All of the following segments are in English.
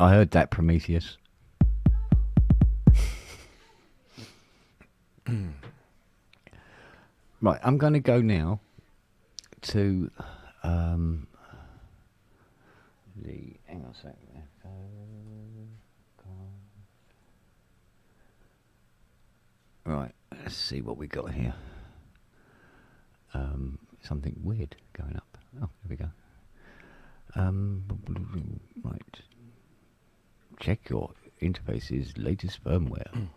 I heard that, Prometheus. Right, I'm going to go now to hang on a second. Right, let's see what we got here. Something weird going up. Oh, there we go. Right. Check your interface's latest firmware.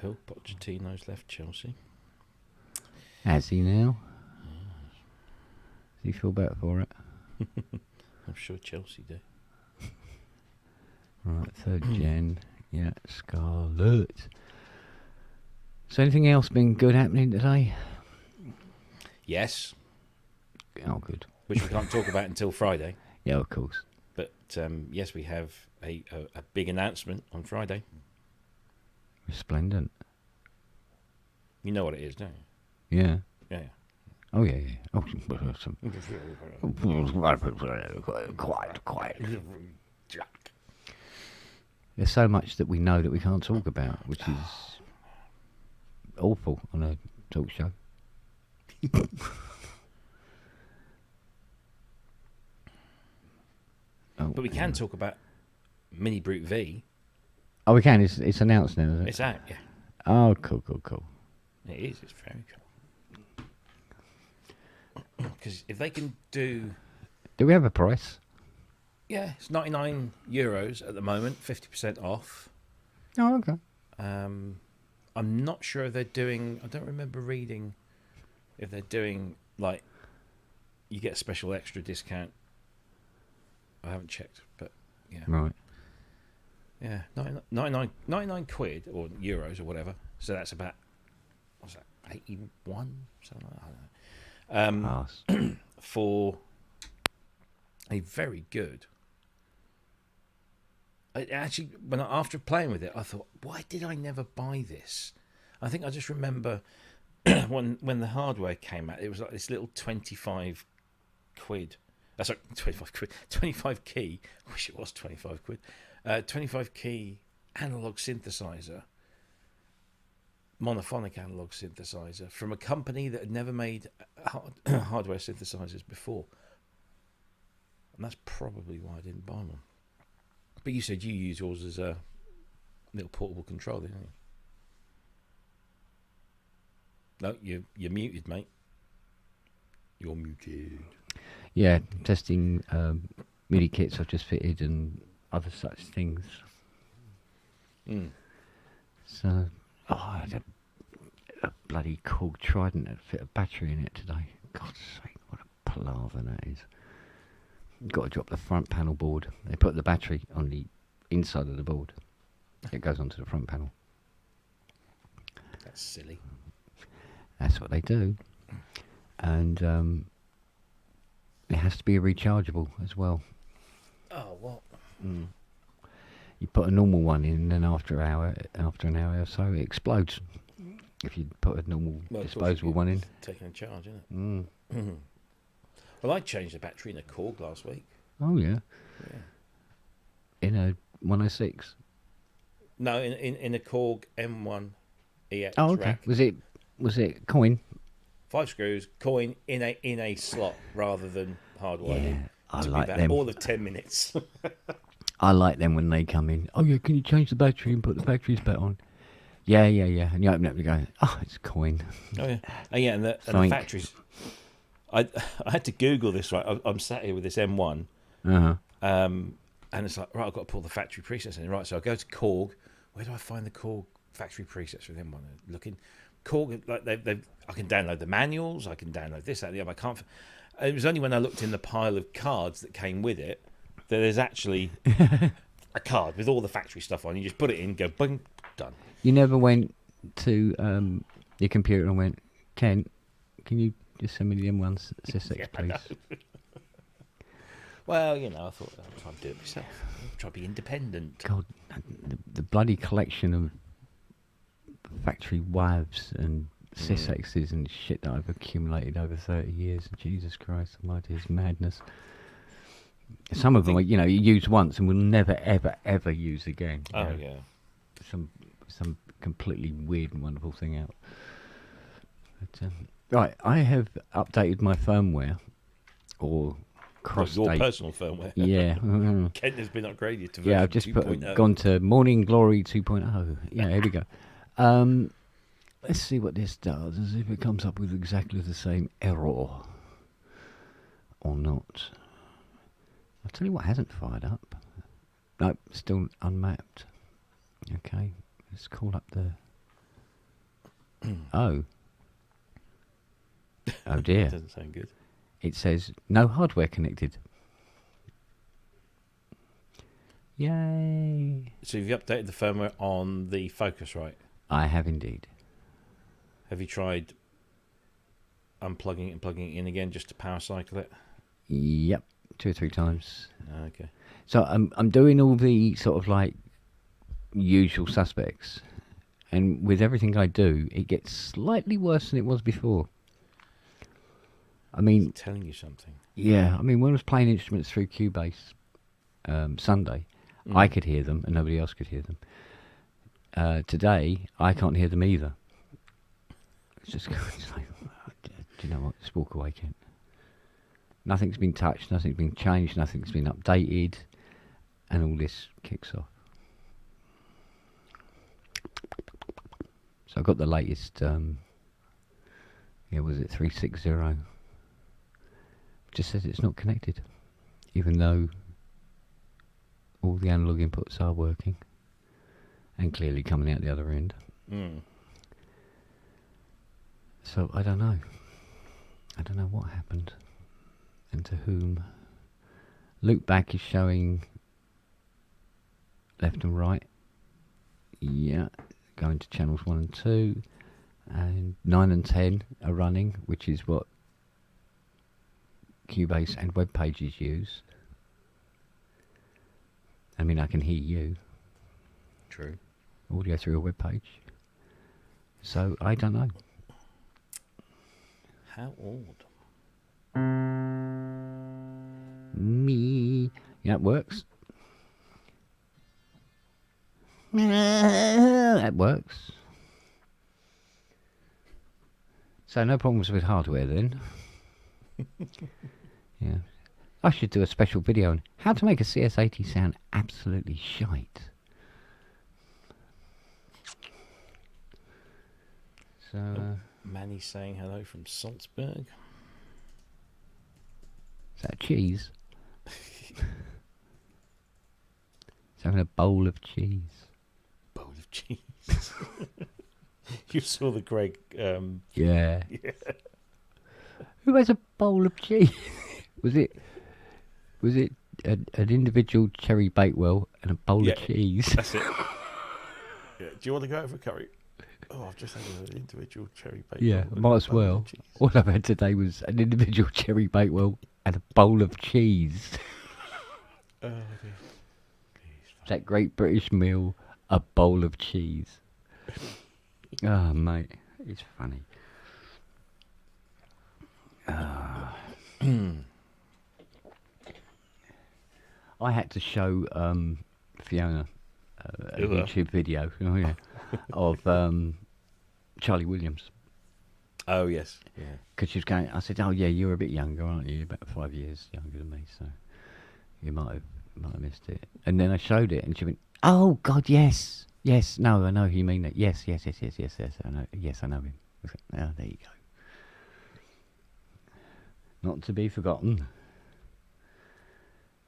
Oh, Pochettino's left Chelsea. Has he now? Does he feel better for it? I'm sure Chelsea do. Right, third gen. Yeah, Scarlet. So anything else been good happening today? Yes. Oh, good. Which we can't talk about until Friday. Yeah, of course. But yes, we have a big announcement on Friday. Resplendent. You know what it is, don't you? Yeah. Yeah. Oh, yeah, yeah. Oh, quite. There's so much that we know that we can't talk about, which is awful on a talk show. But we can talk about Mini Brute V. Oh, we can. It's announced now, isn't it? It's out, yeah. Oh, cool. It is. It's very cool. Because if they can do... Do we have a price? Yeah, it's €99 at the moment, 50% off. Oh, okay. I'm not sure if they're doing... I don't remember reading if they're doing, like, you get a special extra discount. I haven't checked, but yeah. Right. Yeah, 99 quid, or euros, or whatever. So that's about, what's that, 81? Something like that. I don't know. For a very good... Actually, after playing with it, I thought, why did I never buy this? I think I just remember when the hardware came out, it was like this little 25 quid. Sorry, 25 quid. 25 key. I wish it was 25 quid. 25 key analog synthesizer. Monophonic analog synthesizer from a company that had never made hardware synthesizers before. And that's probably why I didn't buy one. But you said you use yours as a little portable control, didn't you? No, you're muted, mate. You're muted. Yeah, testing MIDI kits I've just fitted and other such things. So, I had a bloody cool Trident that fit a battery in it today. God's sake, what a palaver that is. Got to drop the front panel board. They put the battery on the inside of the board. It goes onto the front panel. That's silly. That's what they do. And it has to be rechargeable as well. Oh, what? You put a normal one in, and then after an hour or so, it explodes. If you put a normal disposable one in. Taking a charge, isn't it? Well, I changed the battery in a Korg last week. Oh, yeah. In a 106? No, in a Korg M1 EX Oh, okay. rack. Was it coin? 5 screws, coin in a slot rather than hardwired in. I like them. All of 10 minutes. I like them when they come in. Oh, yeah, can you change the battery and put the batteries back on? Yeah. And you open it up and you go, oh, it's coin. Oh, yeah. And the factories... I had to Google this, right? I'm sat here with this M1. And it's like, right, I've got to pull the factory presets in. Right, so I go to Korg. Where do I find the Korg factory presets for the M1? Looking... Korg, like I can download the manuals, I can download this, that, and the other. I can't. It was only when I looked in the pile of cards that came with it that there's actually a card with all the factory stuff on. You just put it in, go, boom, done. You never went to your computer and went, Ken, can you just send me the M1 SysX, please? Well, I thought I'll try and do it myself. I'll try to be independent. God, the bloody collection of factory WAVs and sysexes and shit that I've accumulated over 30 years. Jesus Christ almighty, it's madness. Some of them, you use once and will never, ever, ever use again. Oh, yeah. Some completely weird and wonderful thing out. But, right, I have updated my firmware, or your personal firmware. Yeah. Kent has been upgraded to version yeah, I've just 2.0. gone to Morning Glory 2.0. Yeah, here we go. Let's see what this does, as if it comes up with exactly the same error or not. I'll tell you what hasn't fired up. Nope, still unmapped. Okay, let's call up the... Oh. Oh dear. Doesn't sound good. It says, no hardware connected. Yay. So you've updated the firmware on the Focusrite? I have indeed. Have you tried unplugging it and plugging it in again just to power cycle it? Yep, 2 or 3 times. Okay. So I'm doing all the sort of like usual suspects, and with everything I do, it gets slightly worse than it was before. I mean, it's telling you something. Yeah, I mean, when I was playing instruments through Cubase Sunday, I could hear them and nobody else could hear them. Today, I can't hear them either. It's just it's like, do you know what? Just walk away, Kent. Nothing's been touched, nothing's been changed, nothing's been updated, and all this kicks off. So I've got the latest, was it 360? Just says it's not connected, even though all the analog inputs are working and clearly coming out the other end. So I don't know. I don't know what happened and to whom. Loopback is showing left and right. Yeah, going to channels 1 and 2, and 9 and 10 are running, which is what Cubase and web pages use. I mean, I can hear you. True. Audio through a web page. So I don't know. How old? Me. Yeah, it works. That works. So no problems with hardware then. Yeah. I should do a special video on how to make a CS80 sound absolutely shite. So, Manny's saying hello from Salzburg. Is that cheese? It's having a bowl of cheese. Bowl of cheese. You saw the Greg. Yeah. Who has a bowl of cheese? Was it an individual cherry Bakewell and a bowl of cheese? That's it. Yeah. Do you want to go out for a curry? Oh, I've just had an individual cherry Bakewell. Yeah, might as well. All I've had today was an individual cherry Bakewell and a bowl of cheese. Oh, dear. That great British meal, a bowl of cheese. Oh, mate, it's funny. I had to show Fiona a YouTube video of Charlie Williams. Oh, yes. Yeah. Because she was going, I said, oh, yeah, you're a bit younger, aren't you? You're about 5 years younger than me, so you might have missed it. And then I showed it, and she went, oh, God, yes. Yes, no, I know who you mean that. Yes, I know. Yes, I know him. I said, oh, there you go. Not to be forgotten.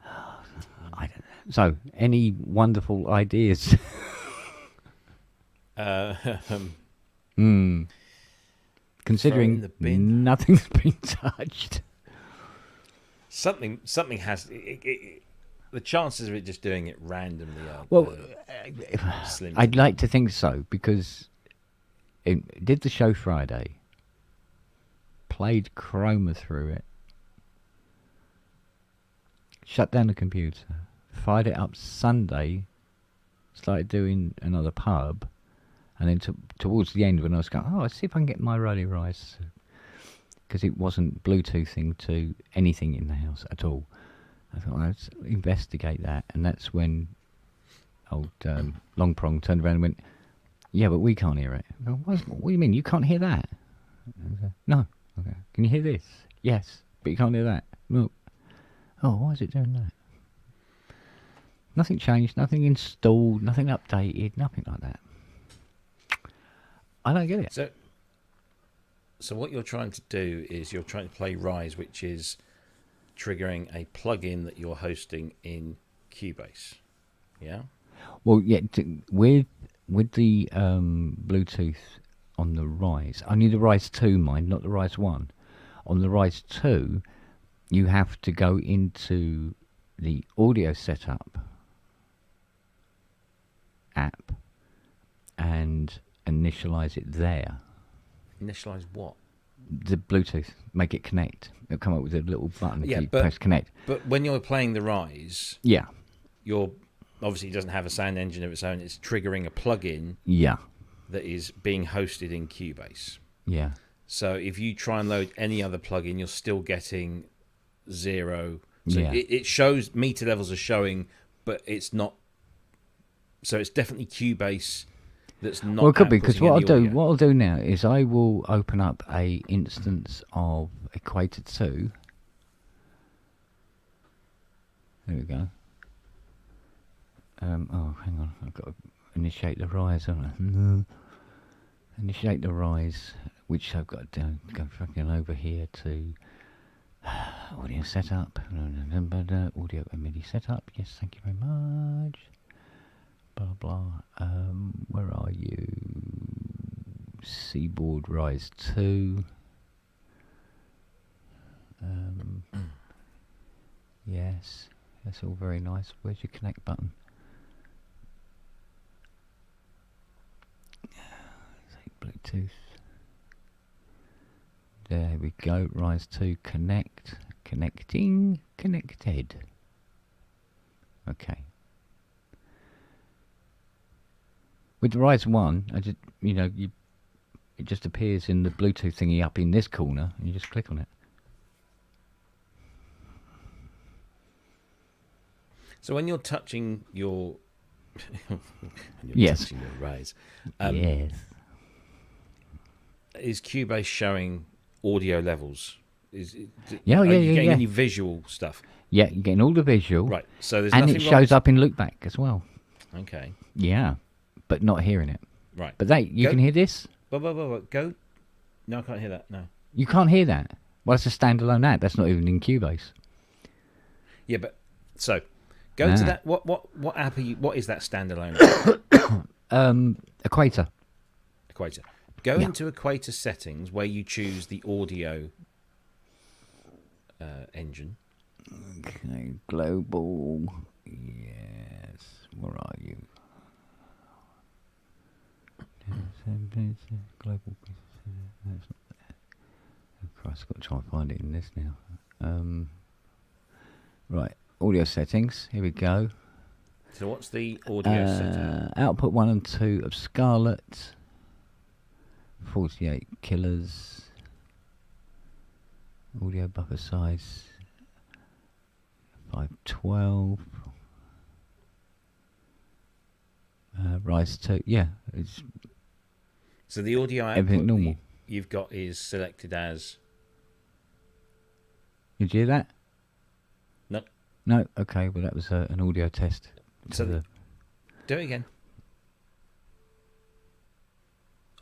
I don't know. So, any wonderful ideas? Considering the bin. Nothing's been touched. Something has. The chances of it just doing it randomly are slim. I'd like to think so, because it did the show Friday, played Chroma through it, shut down the computer, fired it up Sunday, started doing another pub, And then towards the end, when I was going, let's see if I can get my Rolly Rise, because it wasn't Bluetoothing to anything in the house at all. I thought, let's investigate that. And that's when old Long Prong turned around and went, yeah, but we can't hear it. I go, what do you mean? You can't hear that? I go, no. Okay. Can you hear this? Yes, but you can't hear that. No. Oh, why is it doing that? Nothing changed, nothing installed, nothing updated, nothing like that. I don't get it. So what you're trying to do is you're trying to play Rise, which is triggering a plugin that you're hosting in Cubase. Yeah? Well, yeah, with the Bluetooth on the Rise, only the Rise 2, mind, not the Rise 1. On the Rise 2, you have to go into the audio setup app and initialize it there. Initialize what? The Bluetooth. Make it connect. It'll come up with a little button if you press connect. But when you're playing the Rise, yeah, you're obviously it doesn't have a sound engine of its own. It's triggering a plugin. Yeah. That is being hosted in Cubase. Yeah. So if you try and load any other plugin, you're still getting 0. So it shows meter levels are showing, but it's not. So it's definitely Cubase. That's not. Well, it could be, because what I'll do now is I will open up a instance of Equator 2. There we go. Hang on, I've got to initiate the Rise, haven't I? No. Initiate the Rise, which I've got to go fucking over here to audio setup. Audio and MIDI setup. Yes, thank you very much. Blah blah. Where are you? Seaboard Rise 2. Yes, that's all very nice. Where's your connect button? Bluetooth. There we go. Rise 2 connect. Connecting. Connected. Okay. With the Rise 1, I just it just appears in the Bluetooth thingy up in this corner, and you just click on it. So when you're touching your yes, touching your Rise, yes. Is Cubase showing audio levels? Are you getting any visual stuff? Yeah, you're getting all the visual. Right. So there's and nothing it shows up in loopback as well. Okay. Yeah, but not hearing it. Right. But you can hear this? Go. No, I can't hear that. No. You can't hear that? Well, it's a standalone ad. That's not even in Cubase. Yeah, but so go to that. What app are you? What is that standalone? Equator. Equator. Go into Equator settings where you choose the audio engine. Okay, global. Yes. Where are you? Global. That's not there. Oh Christ, I've got to try and find it in this now. Right, audio settings. Here we go. So what's the audio setting? Output 1 and 2 of Scarlet. 48 killers. Audio buffer size 512. Rise 2. Yeah, it's so the audio output everything normal. You've got is selected as. Did you hear that? No. No. Okay. Well, that was an audio test. So do it again.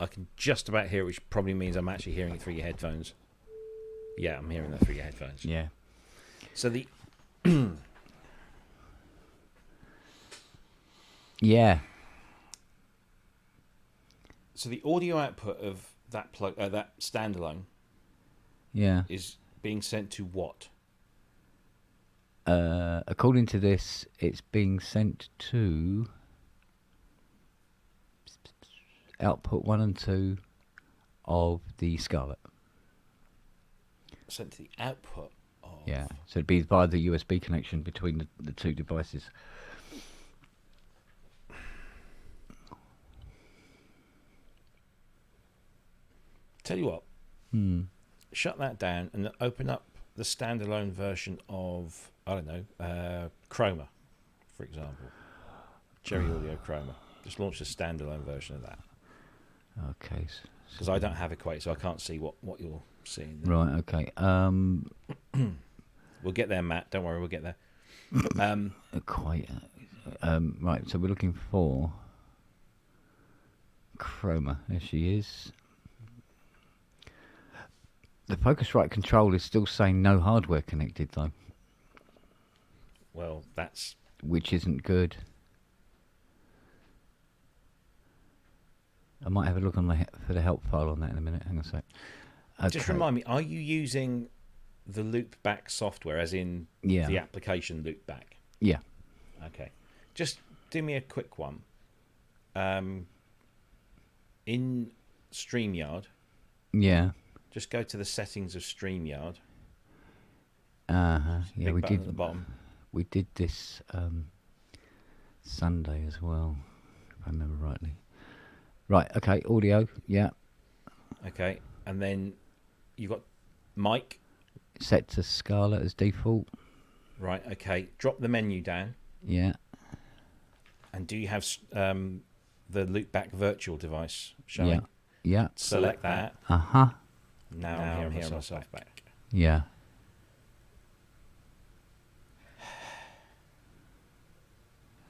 I can just about hear it, which probably means I'm actually hearing it through your headphones. Yeah, I'm hearing that through your headphones. Yeah. So the yeah. So the audio output of that that standalone, is being sent to what? According to this, it's being sent to output 1 and 2 of the Scarlet. Sent to the output of. Yeah, so it'd be via the USB connection between the two devices. tell you what. Shut that down and open up the standalone version of, I don't know, Chroma, for example. Cherry Audio Chroma. Just launch a standalone version of that. Okay. Because I don't have Equate, so I can't see what you're seeing there. Right, okay. We'll get there, Matt. Don't worry, we'll get there. Equate. Right, so we're looking for Chroma. There she is. The Focusrite control is still saying no hardware connected, though. Well, that's... Which isn't good. I might have a look on for the help file on that in a minute. Hang on a sec. Okay. Just remind me, are you using the loopback software, as in the application loopback? Yeah. Okay. Just do me a quick one. In StreamYard. Yeah. Just go to the settings of StreamYard. Yeah, we did. At the bottom. We did this Sunday as well, if I remember rightly. Right. Okay. Audio. Yeah. Okay, and then you got mic set to Scala as default. Right. Okay. Drop the menu down. Yeah. And do you have the loopback virtual device showing? Yeah. Select that. Now I'm hearing myself back. Yeah.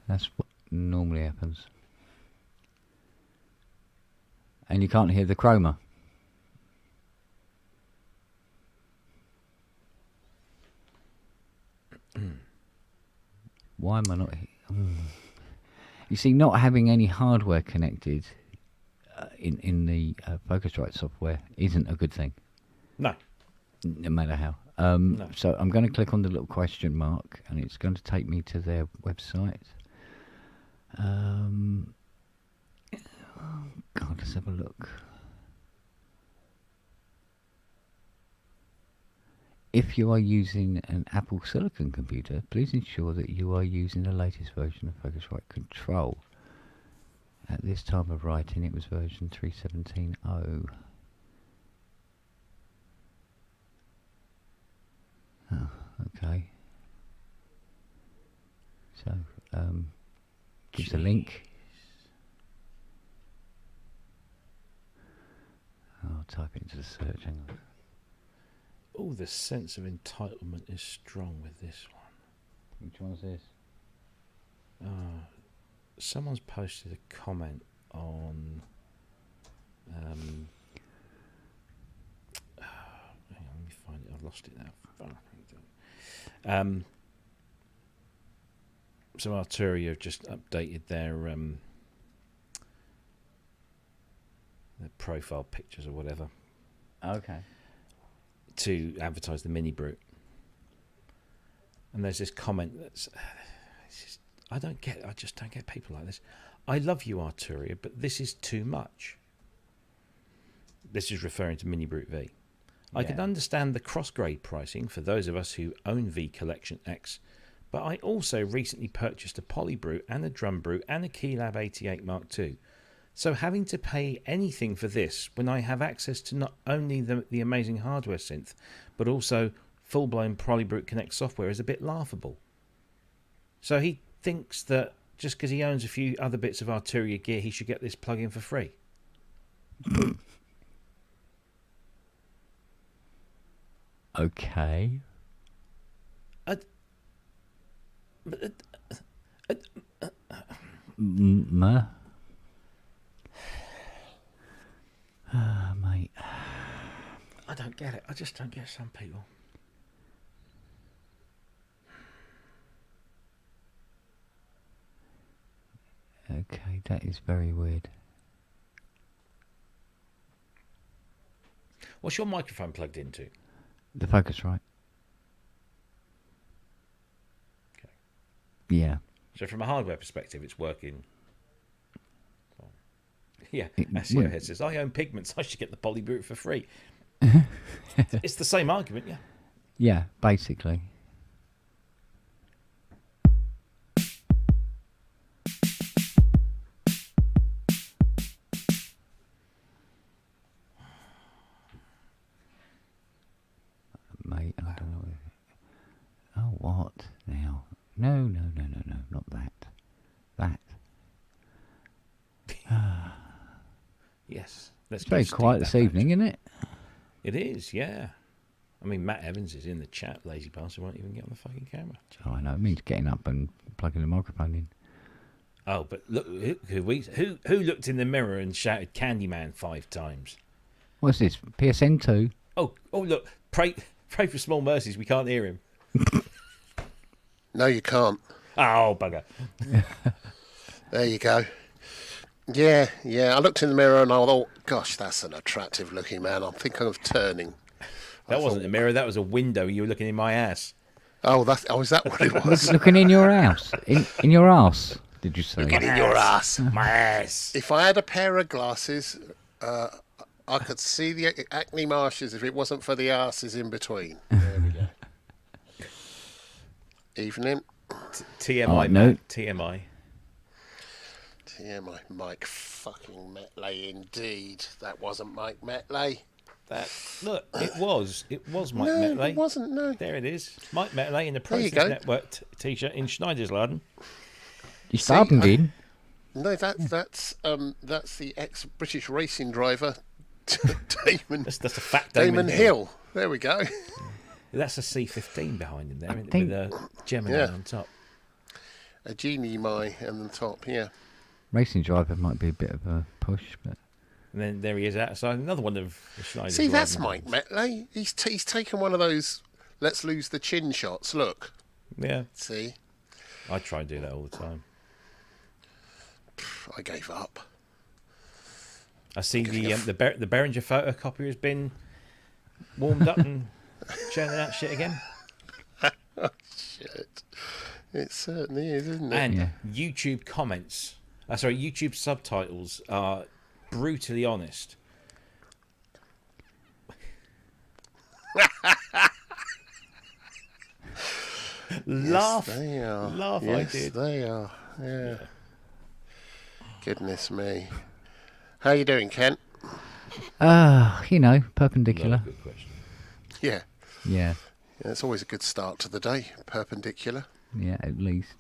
That's what normally happens. And you can't hear the chroma. Why am I not... You see, not having any hardware connected in the Focusrite software isn't a good thing. No. No matter how. No. So I'm going to click on the little question mark, and it's going to take me to their website. Oh, God, let's have a look. If you are using an Apple Silicon computer, please ensure that you are using the latest version of Focusrite Control. At this time of writing, it was version 3.17.0. Oh, okay. So, gives a link. I'll type it into the search. Hang on. Oh, the sense of entitlement is strong with this one. Which one's this? Someone's posted a comment on... hang on, let me find it. I've lost it now. So Arturia have just updated their profile pictures or whatever. Okay. To advertise the mini brute, and there's this comment that's I just don't get people like this. I love you, Arturia, but this is too much. This is referring to mini brute V. I can understand the cross-grade pricing for those of us who own V Collection X, but I also recently purchased a Poly Brute and a Drum Brute and a Keylab 88 Mark II. So having to pay anything for this when I have access to not only the amazing hardware synth, but also full-blown Poly Brute Connect software is a bit laughable. So he thinks that just because he owns a few other bits of Arturia gear, he should get this plug-in for free. Okay. Mate. I don't get it. I just don't get some people. Okay, that is very weird. What's your microphone plugged into? The Focusrite. Okay. Yeah. So from a hardware perspective, it's working. Yeah, SEO Head says, I own Pigments, I should get the Poly Brute for free. It's the same argument, yeah. Yeah, basically. what now? No, not that. That. Yes. Let's It's very quiet this evening, isn't it? It is, yeah. I mean, Matt Evans is in the chat. Lazy bastard won't even get on the fucking camera. Oh, I know. It means getting up and plugging the microphone in. Oh, but look, who looked in the mirror and shouted Candyman 5 times? What's this? PSN 2? Oh, look. Pray for small mercies. We can't hear him. No, you can't. Oh, bugger. There you go. Yeah. I looked in the mirror and I thought, gosh, that's an attractive looking man. I'm thinking of turning. That wasn't a mirror. That was a window. You were looking in my ass. Oh, is that what it was? Looking in your house? In your ass, did you say? Looking in your ass. My ass. If I had a pair of glasses, I could see the acne marshes if it wasn't for the asses in between. There we go. Evening. TMI, no. Matt. TMI. Mike fucking Metley indeed. That wasn't Mike Metley. Look, it was Mike No, Metley. it wasn't, no. There it is. Mike Metley in the There you Process go. Network t-shirt in Schneidersladen. You started in? No, that's the ex-British racing driver, Damon. That's a fat Damon Hill. There we go. That's a C15 behind him there, isn't it? think- With a Gemini Yeah. on top. A genie my on the top, yeah. Racing driver might be a bit of a push, but... And then there he is outside. Another one of the Schneider's. See, that's riding Mike ones. Metley. He's taken one of those let's lose the chin shots. Look, Yeah, see, I try and do that all the time. I gave up. I see the Behringer photocopier has been warmed up and churning out shit again. Shit, it certainly is, isn't it? And Yeah. YouTube comments, YouTube subtitles are brutally honest. Laugh, They are. laugh. Yes, I did. they are. Yeah. Goodness me. How you doing, Kent? Perpendicular. Good question. Yeah. Yeah, It's always a good start to the day. Perpendicular. yeah, at least.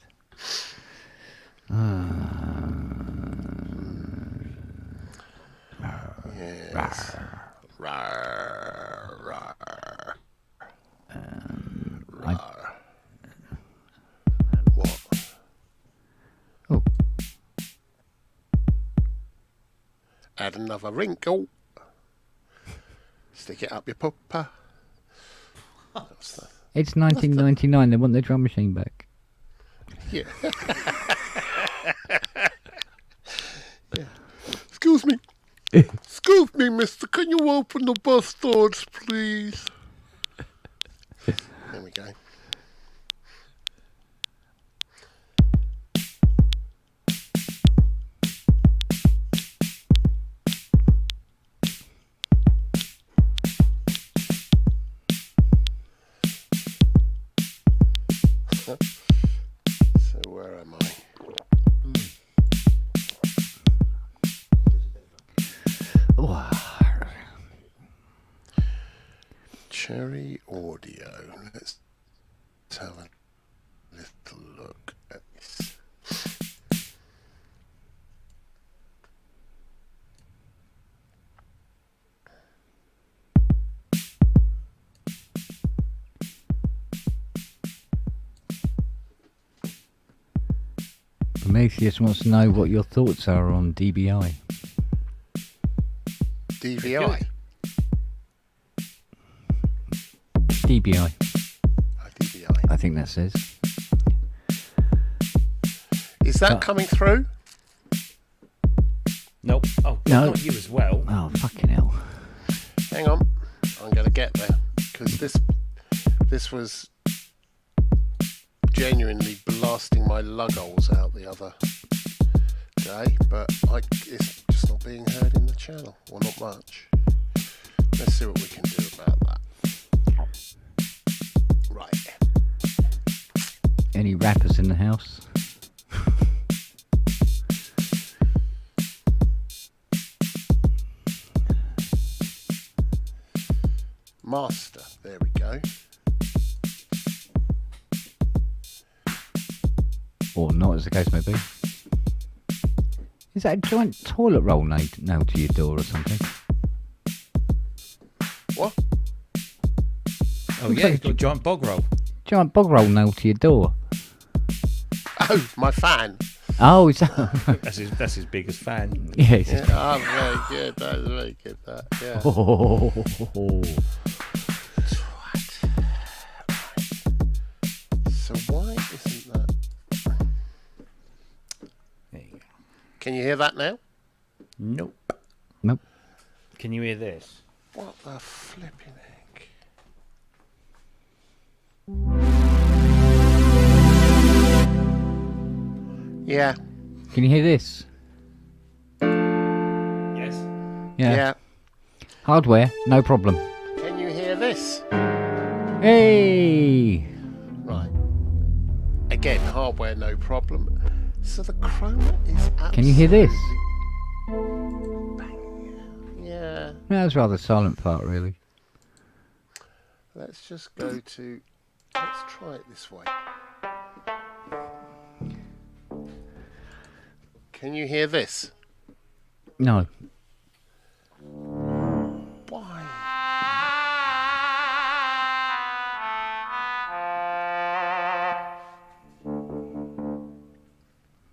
Yes. Rawr, rawr. Rawr. What? Oh, Add another wrinkle. Stick it up your pupper. That's the- it's 1999. They want their drum machine back. Yeah. Yeah. Excuse me. Excuse me, mister. Can you open the bus doors, please? There we go. So where am I? Cherry Audio. Let's have a little look at this. Prometheus wants to know what your thoughts are on DBI. DVI. DBI, DVI. I think that says. Is that coming through? Nope. Oh, God, No. not you as well. Oh, fucking hell. Hang on. I'm going to get there. Because this was genuinely blasting my lug holes out the other day. But it's just not being heard in the channel. Or not much. Let's see what we can do about that. Right. Any rappers in the house? Master. There we go. Or not, as the case may be. Is that a giant toilet roll nailed to your door or something? What? Oh, yeah, you've got a giant bog roll. Giant bog roll nailed to your door. Oh, my fan. Oh, is that... That's his biggest fan. Yes. Yeah, very good. That was very good. That, yeah. Oh. So why isn't that? There you go. Can you hear that now? Nope. Nope. Can you hear this? What the flipping heck? Yeah. Can you hear this? Yes. Yeah. Hardware, no problem. Can you hear this? Hey! Right. Again, hardware, no problem. So the chroma is absolutely... Can you hear this? Yeah. That was rather silent part, really. Let's just go to... Let's try it this way. Can you hear this? No. Why?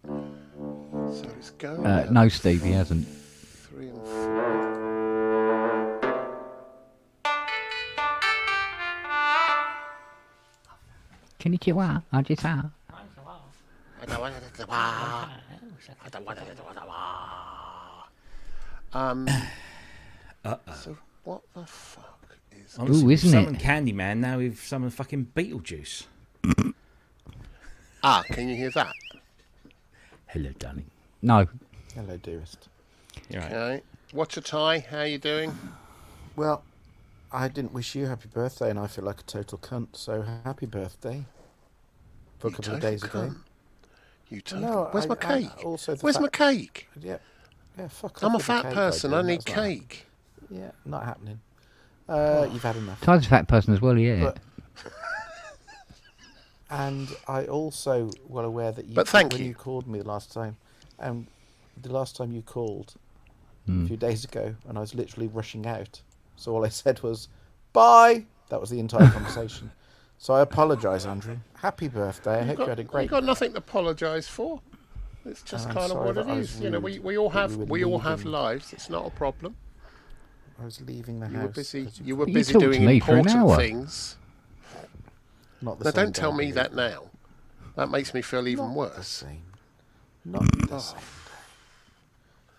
So it's going down No, Steve, he hasn't. 3 and 4. Can you chihuahua? I just are. So what the fuck is... Honestly, Ooh, we've isn't summoned it? Candyman, now we've summoned fucking Beetlejuice. Can you hear that? Hello, darling. No. Hello, dearest. You're right. Okay. What's your tie? How you doing? Well, I didn't wish you happy birthday, and I feel like a total cunt. So happy birthday. For a You couple of total days ago. cunt. You total... No, Where's my I cake? also the Where's my fact- cake? Yeah, fuck. I'm a off with the fat cake person. idea, I need that's not- cake. Yeah, not happening. You've had enough. Ty's a fat person as well, yeah. But- And I also well aware that you, But thank when you. you called me the last time, and the last time you called Hmm. a few days ago, and I was literally rushing out. So all I said was, "Bye." That was the entire conversation. So I apologise, Andrew. Happy birthday. I hope you had a great. You got nothing to apologise for. It's just I'm kind of sorry what that it I was is. You know, rude we all that have you were we all have leaving. lives. It's not a problem. I was leaving the You house. were busy. 'cause You were You busy talked to doing me for an important hour. things. Not the Now, same don't tell day, me really. that now. That makes me feel even Not the worse. same. Not the same day.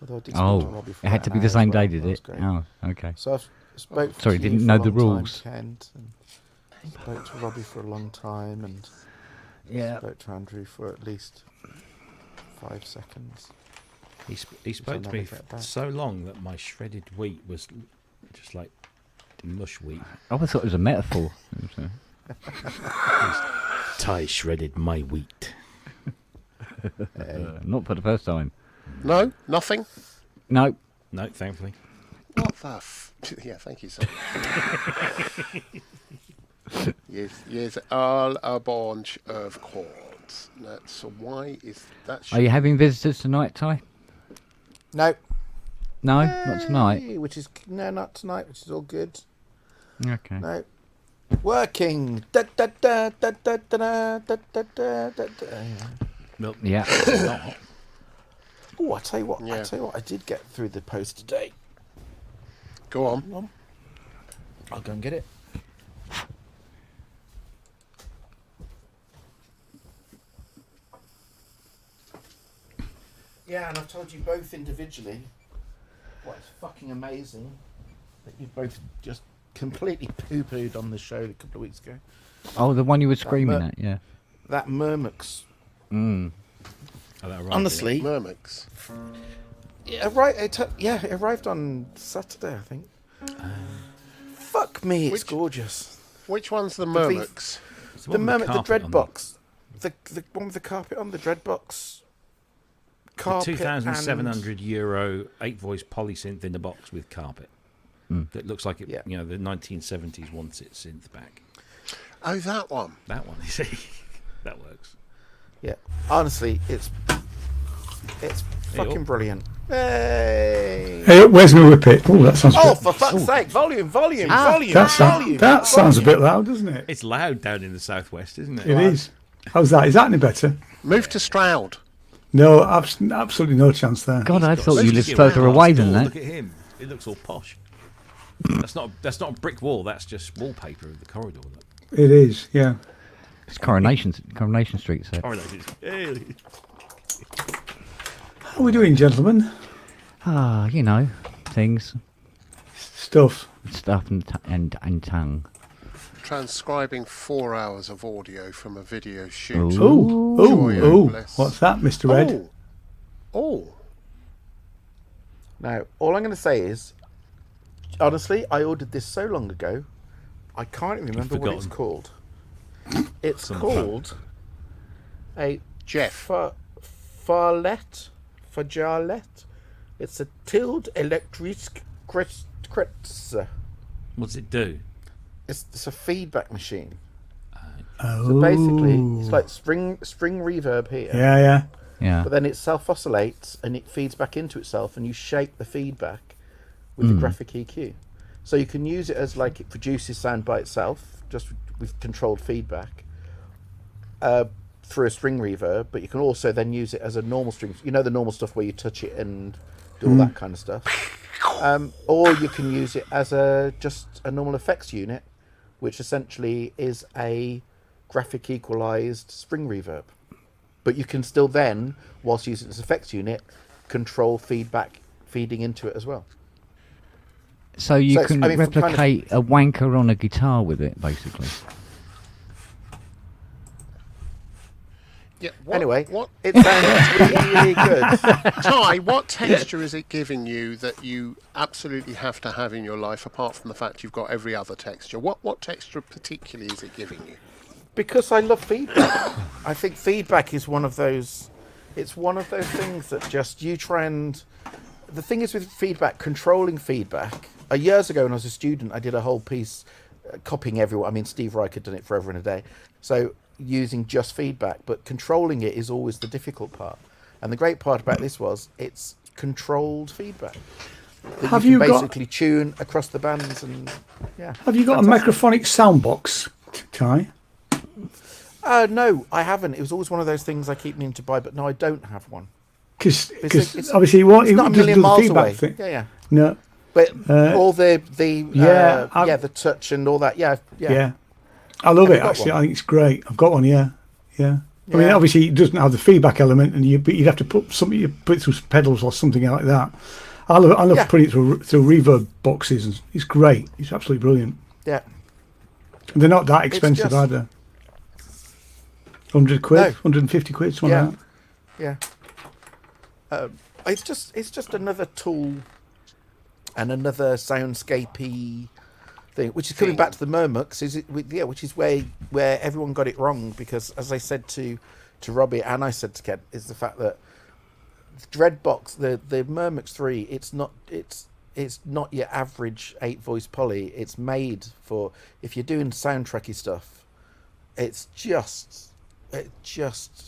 Although I did speak to Oh, Robbie for it had about to an be the hour as same well. day, did That was it? great. Oh, okay. So I've spoke Sorry, to you didn't for know a the long rules. Time, Kent, and spoke to Robbie for a long time, and Yeah. spoke to Andrew for at least 5 seconds. He spoke to never me get back. so long that my shredded wheat was just like mush wheat. I always thought it was a metaphor. Ty shredded my wheat. Not for the first time. No, nothing. No. No, thankfully. What the? Yeah, thank you so much. yes, all a bunch of chords. So why is that? Are you having visitors tonight, Ty? No, No, not tonight. Hey, which is not tonight, which is all good. Okay. No, working. Da, da, da, da, da, da, da, da, da, da, da. Milk. Yeah. Oh, I tell you what. Yeah. I did get through the post today. Go on. I'll go and get it. Yeah, and I've told you both individually what's fucking amazing that you both just completely poo-pooed on the show a couple of weeks ago. Oh, the one you were screaming mer- at, yeah. That Murmux. Mm. Oh, that arrived, Honestly, Murmix. it arrived on Saturday, I think. Fuck me, it's Which- gorgeous. Which one's the V- Murmix? It's The one with Murmux, the carpet on Dreadbox. The one with the carpet on, the Dreadbox. The Carpet €2,700 8-voice polysynth in the box with carpet. Mm. That looks like it. Yeah. You know, the 1970s wants its synth back. Oh, that one. That one, you see, that works. Yeah, honestly, it's fucking brilliant. Hey! Hey, where's my whippet? Oh, that sounds. Oh, for fuck's sake! Volume. That sounds a bit loud, doesn't it? It's loud down in the southwest, isn't it? It is. How's that? Is that any better? Move to Stroud. No, absolutely no chance there. God, I thought you Let's lived get further around away our than store. that. Look at him. It looks all posh. That's not a brick wall. That's just wallpaper of the corridor. It is, yeah. It's Coronation Street, sir. How are we doing, gentlemen? Ah, you know, things, Stuff. stuff, and tongue. Transcribing 4 hours of audio from a video shoot. Oh, bliss. what's that, Mr. Ed? Oh. Now, all I'm going to say is, honestly, I ordered this so long ago, I can't even remember what it's called. It's called a Jeff. Farlet. It's a tilde electrique kretz. What's it do? It's a feedback machine. Oh. So basically, it's like spring reverb here. Yeah. Yeah. But then it self-oscillates and it feeds back into itself, and you shape the feedback with the graphic EQ. So you can use it as like it produces sound by itself, just with controlled feedback through a string reverb. But you can also then use it as a normal string. You know, the normal stuff where you touch it and do all that kind of stuff. Or you can use it as just a normal effects unit, which essentially is a graphic equalized spring reverb. But you can still then, whilst using this effects unit, control feedback feeding into it as well. So you can replicate a wanker on a guitar with it, basically. Yeah. It sounds really good. Ty, what texture is it giving you that you absolutely have to have in your life, apart from the fact you've got every other texture? What texture particularly is it giving you? Because I love feedback. I think feedback is one of those. It's one of those things that just you try and. The thing is with feedback, controlling feedback. Years ago, when I was a student, I did a whole piece copying everyone. I mean, Steve Reich had done it forever and a day. So using just feedback, but controlling it is always the difficult part. And the great part about this was it's controlled feedback. Have you can basically tune across the bands and yeah. Have you got a microphonic sound box, Ty? No, I haven't. It was always one of those things I keep meaning to buy, but no, I don't have one. Because obviously it not a million miles away. Thing. Yeah. No. But all the touch and all that. Yeah. I love it actually. I think it's great. I've got one. Yeah. I mean, obviously it doesn't have the feedback element, and but you'd have to put it through some pedals or something like that. I love putting it through reverb boxes, and it's great. It's absolutely brilliant. Yeah. And they're not that expensive either. 100 quid, 150 quid, something like that. Yeah. It's just another tool and another soundscapey thing, which is coming back to the Murmucks, which is where everyone got it wrong, because as I said to Robbie and I said to Ken, is the fact that Dreadbox, the Murmucks 3, it's not your average 8-voice poly. It's made for, if you're doing soundtracky stuff, it's just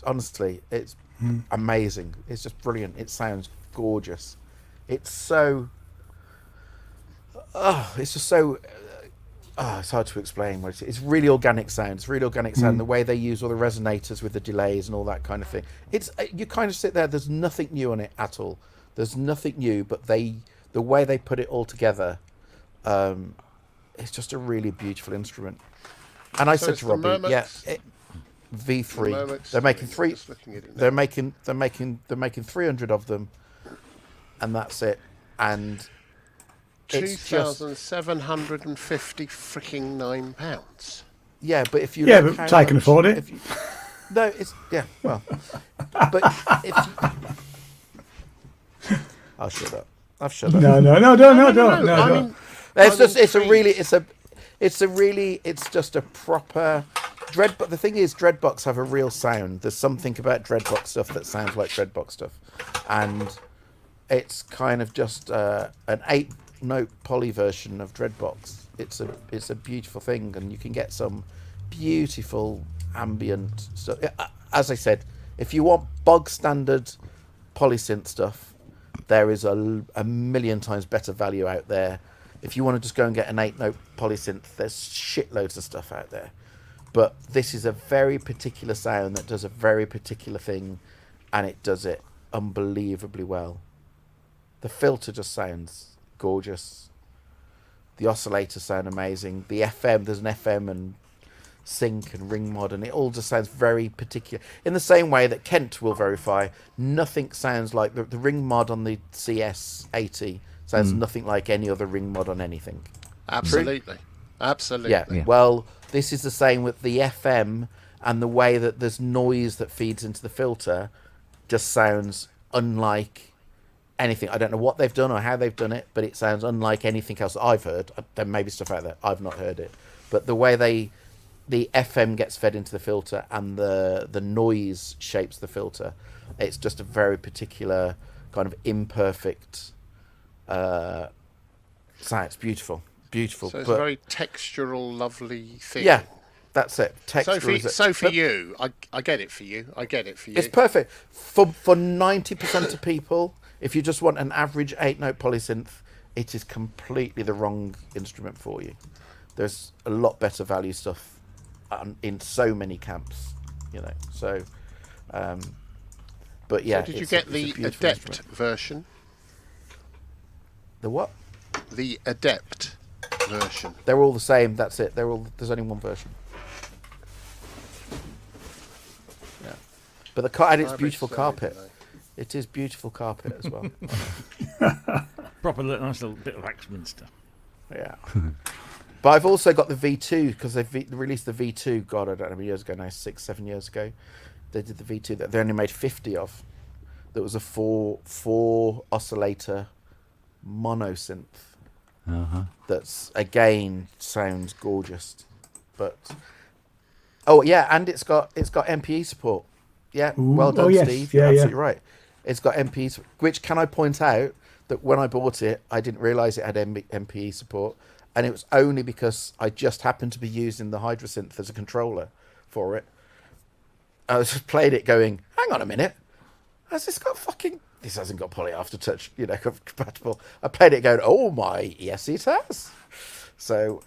honestly, it's amazing. It's just brilliant. It sounds gorgeous. It's so it's just so it's hard to explain. It's really organic sound. It's really organic sound. The way they use all the resonators with the delays and all that kind of thing. It's you kind of sit there. There's nothing new on it at all. There's nothing new, but the way they put it all together, it's just a really beautiful instrument. And I said to Robbie, V3. They're making three. They're making 300 of them, and that's it. And it's £2,750 freaking £9. Yeah, but if you but I can afford it. No, it's well, but if I'll shut up. I've shut up. No, don't. I mean, it's just a proper Dreadbox. The thing is, Dreadbox have a real sound. There's something about Dreadbox stuff that sounds like Dreadbox stuff, and it's kind of just an 8-note poly version of Dreadbox. It's a beautiful thing, and you can get some beautiful ambient stuff. As I said, If you want bog standard polysynth stuff, there is a million times better value out there. If you want to just go and get an 8-note polysynth, there's shitloads of stuff out there. But this is a very particular sound that does a very particular thing, and it does it unbelievably well. The filter just sounds gorgeous. The oscillators sound amazing. The FM, there's an FM and sync and ring mod, and it all just sounds very particular. In the same way that Kent will verify, nothing sounds like the ring mod on the CS80 sounds nothing like any other ring mod on anything. Absolutely. Absolutely. Yeah. Well, this is the same with the FM, and the way that there's noise that feeds into the filter just sounds unlike anything. I don't know what they've done or how they've done it, but it sounds unlike anything else that I've heard. There may be stuff out there. I've not heard it. But the way the FM gets fed into the filter and the noise shapes the filter, it's just a very particular kind of imperfect sound. It's beautiful. So it's a very textural, lovely thing. Yeah, that's it. So for you, I get it for you. It's perfect. For 90% of people, if you just want an average 8-note polysynth, it is completely the wrong instrument for you. There's a lot better value stuff in so many camps, So, but yeah. So did you get the Adept version? The what? The Adept version. They're all the same. That's it. There's only one version. Yeah, but and it's beautiful carpet. It is beautiful carpet as well. Proper nice little bit of Axminster. Yeah. But I've also got the V2 because they've released the V2. God, I don't know how many years ago now. 6-7 years ago, they did the V2 that they only made 50 of. That was a four oscillator mono synth. That's again sounds gorgeous, but and it's got MPE support. Yeah, well done, yes. Steve. You're absolutely right. It's got MPE, which can I point out that when I bought it, I didn't realise it had MPE support, and it was only because I just happened to be using the Hydrasynth as a controller for it. I was just playing it, going, "Hang on a minute, has this got fucking?" This hasn't got poly aftertouch, compatible. I played it going, oh my, yes it has. So,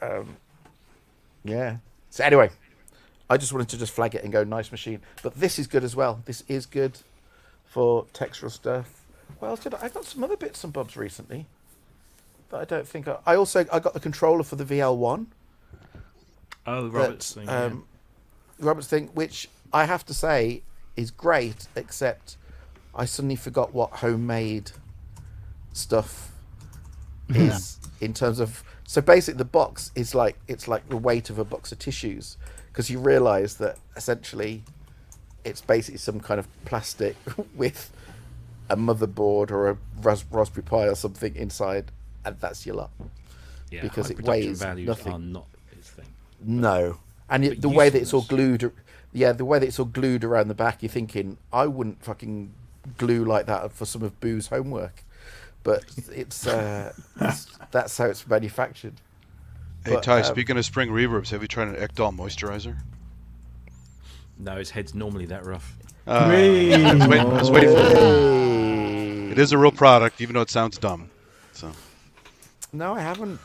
yeah. So anyway, I just wanted to just flag it and go, nice machine. But this is good as well. This is good for textural stuff. What else did I got some other bits and bobs recently that I don't think I got the controller for the VL1. Oh, the Roberts thing. Roberts thing, which I have to say is great, except I suddenly forgot what homemade stuff is in terms of. So basically, the box is it's like the weight of a box of tissues, because you realise that essentially it's basically some kind of plastic with a motherboard or a Raspberry Pi or something inside, and that's your lot. Yeah, because it weighs nothing. Are not its thing. No, and the way that it's all glued. Yeah, the way that it's all glued around the back, you're thinking, I wouldn't fucking glue like that for some of Boo's homework, but it's that's how it's manufactured. Hey Ty, speaking of spring reverbs, have you tried an Ekdal moisturizer? No, his head's normally that rough. I was waiting for it. It is a real product, even though it sounds dumb. So no, I haven't.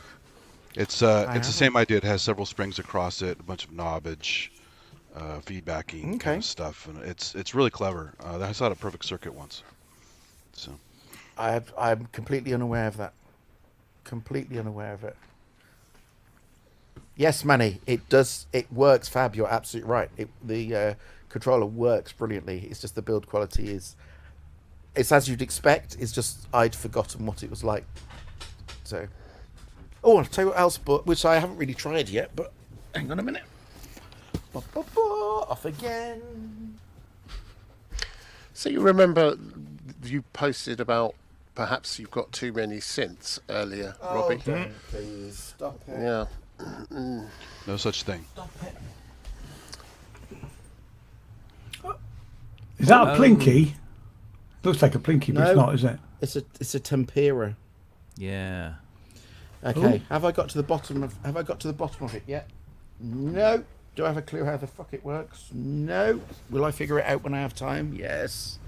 It's the same idea. It has several springs across it, a bunch of knobbage, feedbacking kind of stuff, and it's really clever. I saw it at Perfect Circuit once. So I'm completely unaware of that. Completely unaware of it. Yes, Manny, it does. It works fab. You're absolutely right. The controller works brilliantly. It's just the build quality is. It's as you'd expect. It's just I'd forgotten what it was like. So, I'll tell you what else, which I haven't really tried yet. But hang on a minute. Off again. So you remember you posted about perhaps you've got too many synths earlier, Robbie? Don't please stop it. Yeah. No such thing. Stop it. Is that a Plinky? Looks like a Plinky, but it's not, is it? It's a Tempera. Yeah. Okay. Have I got to the bottom of it yet? No. Do I have a clue how the fuck it works? No. Will I figure it out when I have time? Yes.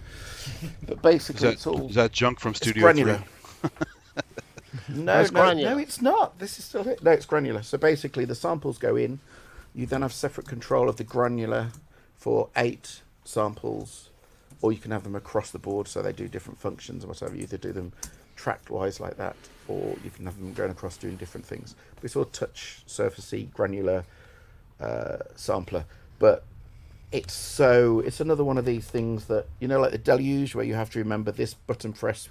But basically, it's all... Is that junk from Studio granular. 3? No, it's not. This is still it. No, it's granular. So basically, the samples go in. You then have separate control of the granular for 8 samples, or you can have them across the board so they do different functions or whatever. You either do them tracked-wise like that, or you can have them going across doing different things. But it's all touch, surfacey, granular sampler. But it's another one of these things that, you know, like the deluge, where you have to remember this button press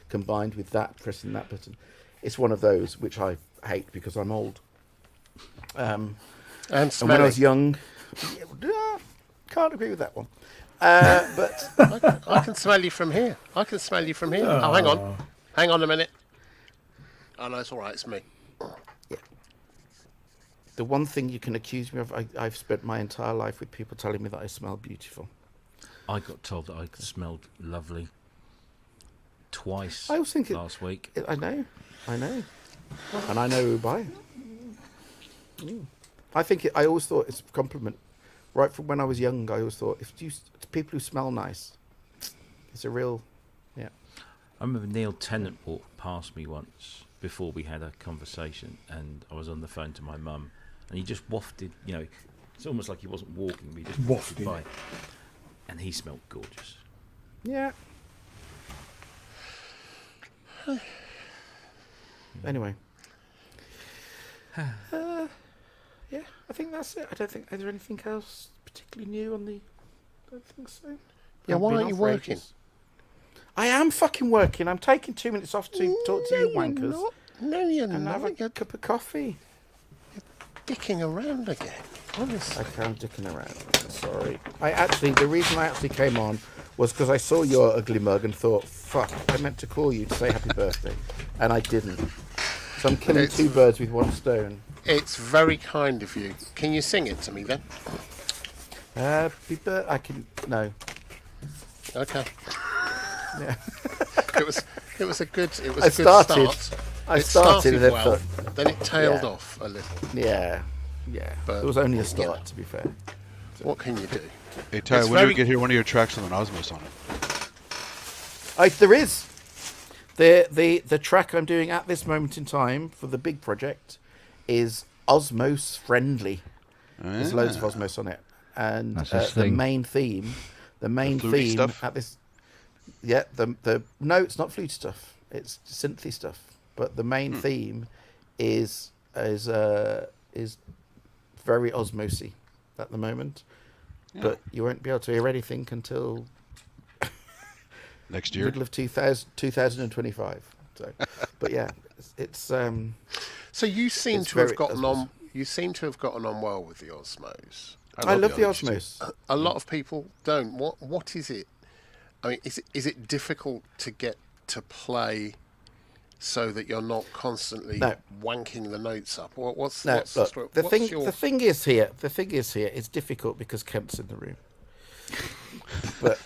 combined with that, pressing that button. It's one of those which I hate because I'm old. And when I was young, can't agree with that one. But I can smell you from here. Oh, hang on a minute. Oh no, it's all right. It's me. Yeah. The one thing you can accuse me of, I've spent my entire life with people telling me that I smell beautiful. I got told that I smelled lovely twice last week. I know. And I know who buy it. I always thought it's a compliment. Right from when I was young, I always thought, people who smell nice, it's a real, yeah. I remember Neil Tennant walked past me once before we had a conversation, and I was on the phone to my mum, and he just wafted, you know, it's almost like he wasn't walking, but he just wafted by. And he smelled gorgeous. Yeah. Anyway. Yeah, I think that's it. I don't think... Is there anything else particularly new on the... I don't think so. Yeah, why aren't you working? I am fucking working. I'm taking 2 minutes off to talk to you wankers. No, you're not. And have a cup of coffee. You're dicking around again. Honestly. I'm dicking around. Sorry. The reason I actually came on was because I saw your ugly mug and thought, fuck, I meant to call you to say happy birthday. And I didn't. So I'm killing 2 birds with 1 stone. It's very kind of you. Can you sing it to me then? Happy birthday. I can... No. Okay. Yeah. It was a good start. I started well, then it tailed off a little. Yeah. But it was only a start, to be fair. So. What can you do? Hey Ty, when do we get here one of your tracks with an Osmos on it? There is. The track I'm doing at this moment in time for the big project is Osmos friendly. There's loads of Osmos on it, and the main theme stuff? at this. Yeah, no, it's not flute stuff. It's synthy stuff. But the main theme is very Osmosy at the moment. Yeah. But you won't be able to hear anything until next year, middle of 2025. So, but yeah, it's. So you seem to have gotten on. You seem to have gotten on well with the Osmos. I love the Osmos. A lot of people don't. What is it? I mean, is it difficult to get to play so that you're not constantly wanking the notes up? The thing is here, it's difficult because Kent's in the room. But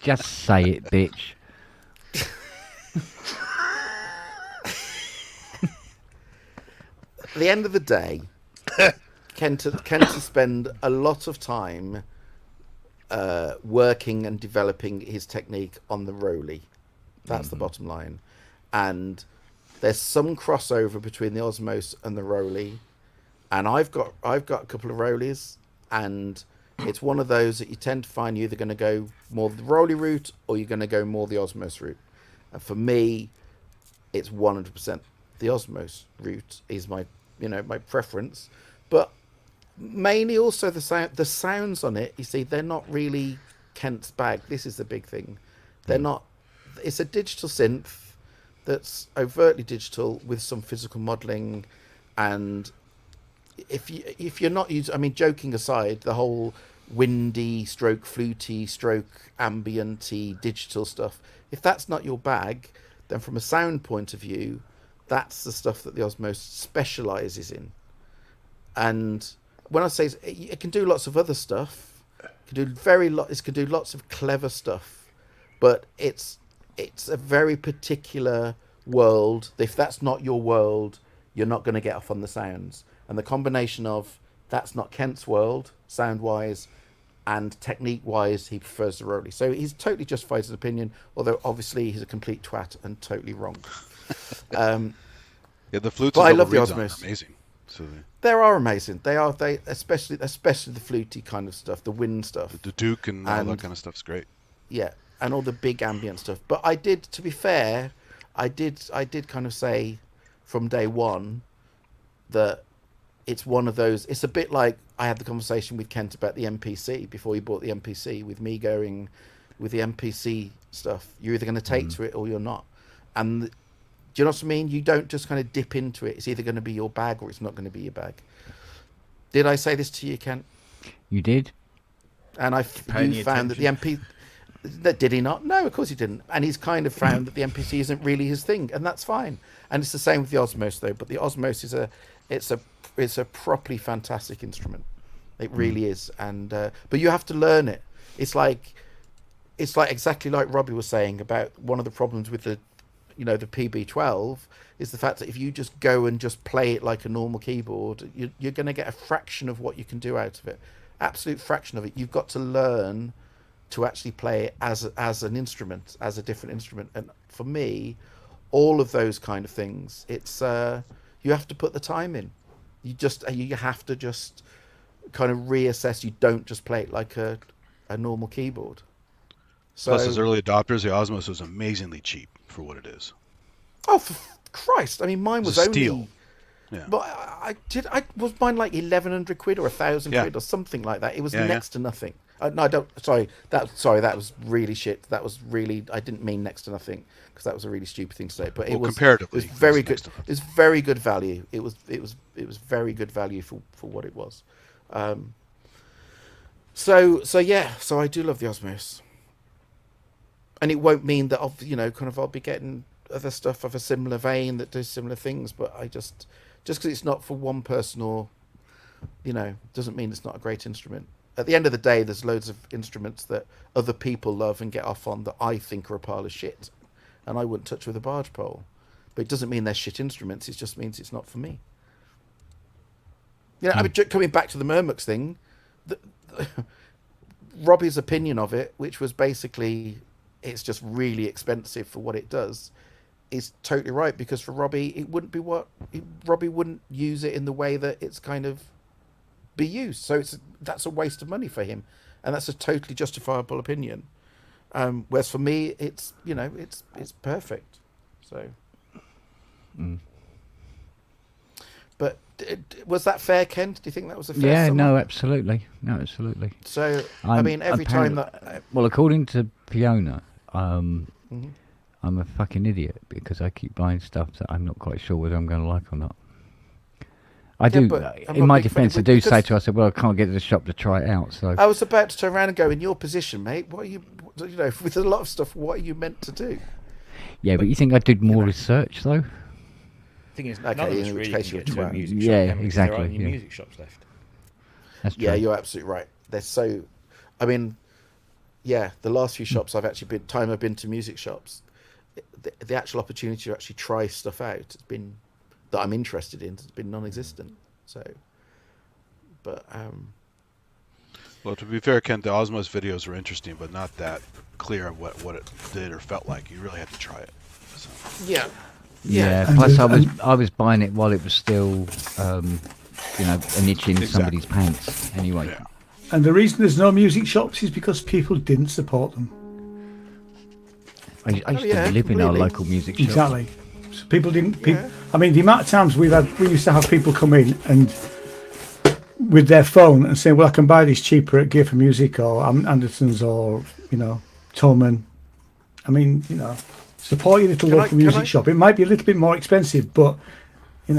just say it, bitch. At the end of the day, Kent to spend a lot of time working and developing his technique on the Rolly. That's the bottom line. And there's some crossover between the Osmos and the Rolly. And I've got a couple of Rollies, and it's one of those that you tend to find you're either going to go more the Rolly route or you're going to go more the Osmos route. And for me, it's 100% the Osmos route is my preference. But mainly also the sounds on it, you see, they're not really Kent's bag. This is the big thing. They're not. It's a digital synth that's overtly digital with some physical modelling, and if you're not using, I mean, joking aside, the whole windy stroke fluty stroke ambienty digital stuff, if that's not your bag, then from a sound point of view, that's the stuff that the Osmos specialises in. And when I say it can do lots of other stuff, it can do lots of clever stuff, but it's a very particular world. If that's not your world, you're not going to get off on the sounds. And the combination of That's not Kent's world, sound-wise, and technique-wise, he prefers the Rowley. So he's totally justified his opinion, although obviously he's a complete twat and totally wrong. Yeah, the flutes. But and I double love the reeds on Osmos. are amazing. So They are amazing. They especially the fluty kind of stuff, the wind stuff. the Duke and all that kind of stuff's great. Yeah, and all the big ambient stuff. But I did, to be fair, I did kind of say from day one that it's one of those. It's a bit like I had the conversation with Kent about the MPC before he bought the MPC, with me going with the MPC stuff. You're either going to take to it or you're not. And do you know what I mean? You don't just kind of dip into it. It's either going to be your bag or it's not going to be your bag. Did I say this to you, Kent? You did. And you found that the MP. Did he not? No, of course he didn't. And he's kind of found that the MPC isn't really his thing, and that's fine. And it's the same with the Osmos, though. But the Osmos is a properly fantastic instrument. It really is. And but you have to learn it. It's like exactly like Robbie was saying about one of the problems with the PB12 is the fact that if you just go and just play it like a normal keyboard, you're going to get a fraction of what you can do out of it. Absolute fraction of it. You've got to learn to actually play it as an instrument, as a different instrument. And for me, all of those kind of things, it's you have to put the time in. You have to just kind of reassess. You don't just play it like a normal keyboard. So, plus, as early adopters, the Osmos was amazingly cheap for what it is. Oh, for Christ! I mean, mine was only. Steal. Yeah. But I was mine like 1,100 quid or 1,000 quid or something like that. It was next to nothing. No, I don't. Sorry, that was really shit. That was really. I didn't mean next to nothing because that was a really stupid thing to say. But it was comparatively. It was very good. It's very good value. It was very good value for what it was. So I do love the Osmos, and it won't mean that I'll be getting other stuff of a similar vein that does similar things. But I just because it's not for one person or doesn't mean it's not a great instrument. At the end of the day, there's loads of instruments that other people love and get off on that I think are a pile of shit, and I wouldn't touch with a barge pole. But it doesn't mean they're shit instruments. It just means it's not for me. I mean, coming back to the Murmux thing, Robbie's opinion of it, which was basically it's just really expensive for what it does, is totally right, because for Robbie, it wouldn't be Robbie wouldn't use it in the way that it's kind of be used. So that's a waste of money for him, and that's a totally justifiable opinion. Whereas for me, it's perfect. So, but was that fair, Kent? Do you think that was a fair? Yeah, sum? no, absolutely. So I mean, every time that. Well, according to Fiona, I'm a fucking idiot because I keep buying stuff that I'm not quite sure whether I'm going to like or not. I do. In my defence, I do say to her, I said, "Well, I can't get to the shop to try it out." So I was about to turn around and go, "In your position, mate, what are you? With a lot of stuff, what are you meant to do?" Yeah, but you think I did more research though? The thing is, none of us really can get to a music shop. Yeah, There exactly. aren't any music shops left. That's true. Yeah, you're absolutely right. They're so. I mean, yeah, the last few shops I've been to music shops, the actual opportunity to actually try stuff out has been. That I'm interested in has been non-existent. So, but well, to be fair, Ken, the Osmos videos were interesting, but not that clear of what it did or felt like. You really had to try it. So. Yeah. Yeah. Plus, I was buying it while it was still, an itch in somebody's pants. Anyway. Yeah. And the reason there's no music shops is because people didn't support them. I used to live in our local music shop. Exactly. So people didn't. I mean, the amount of times we used to have people come in and with their phone and say, "Well, I can buy this cheaper at Gear for Music or Anderson's or Tolman." I mean, support your little local music shop. It might be a little bit more expensive, but Can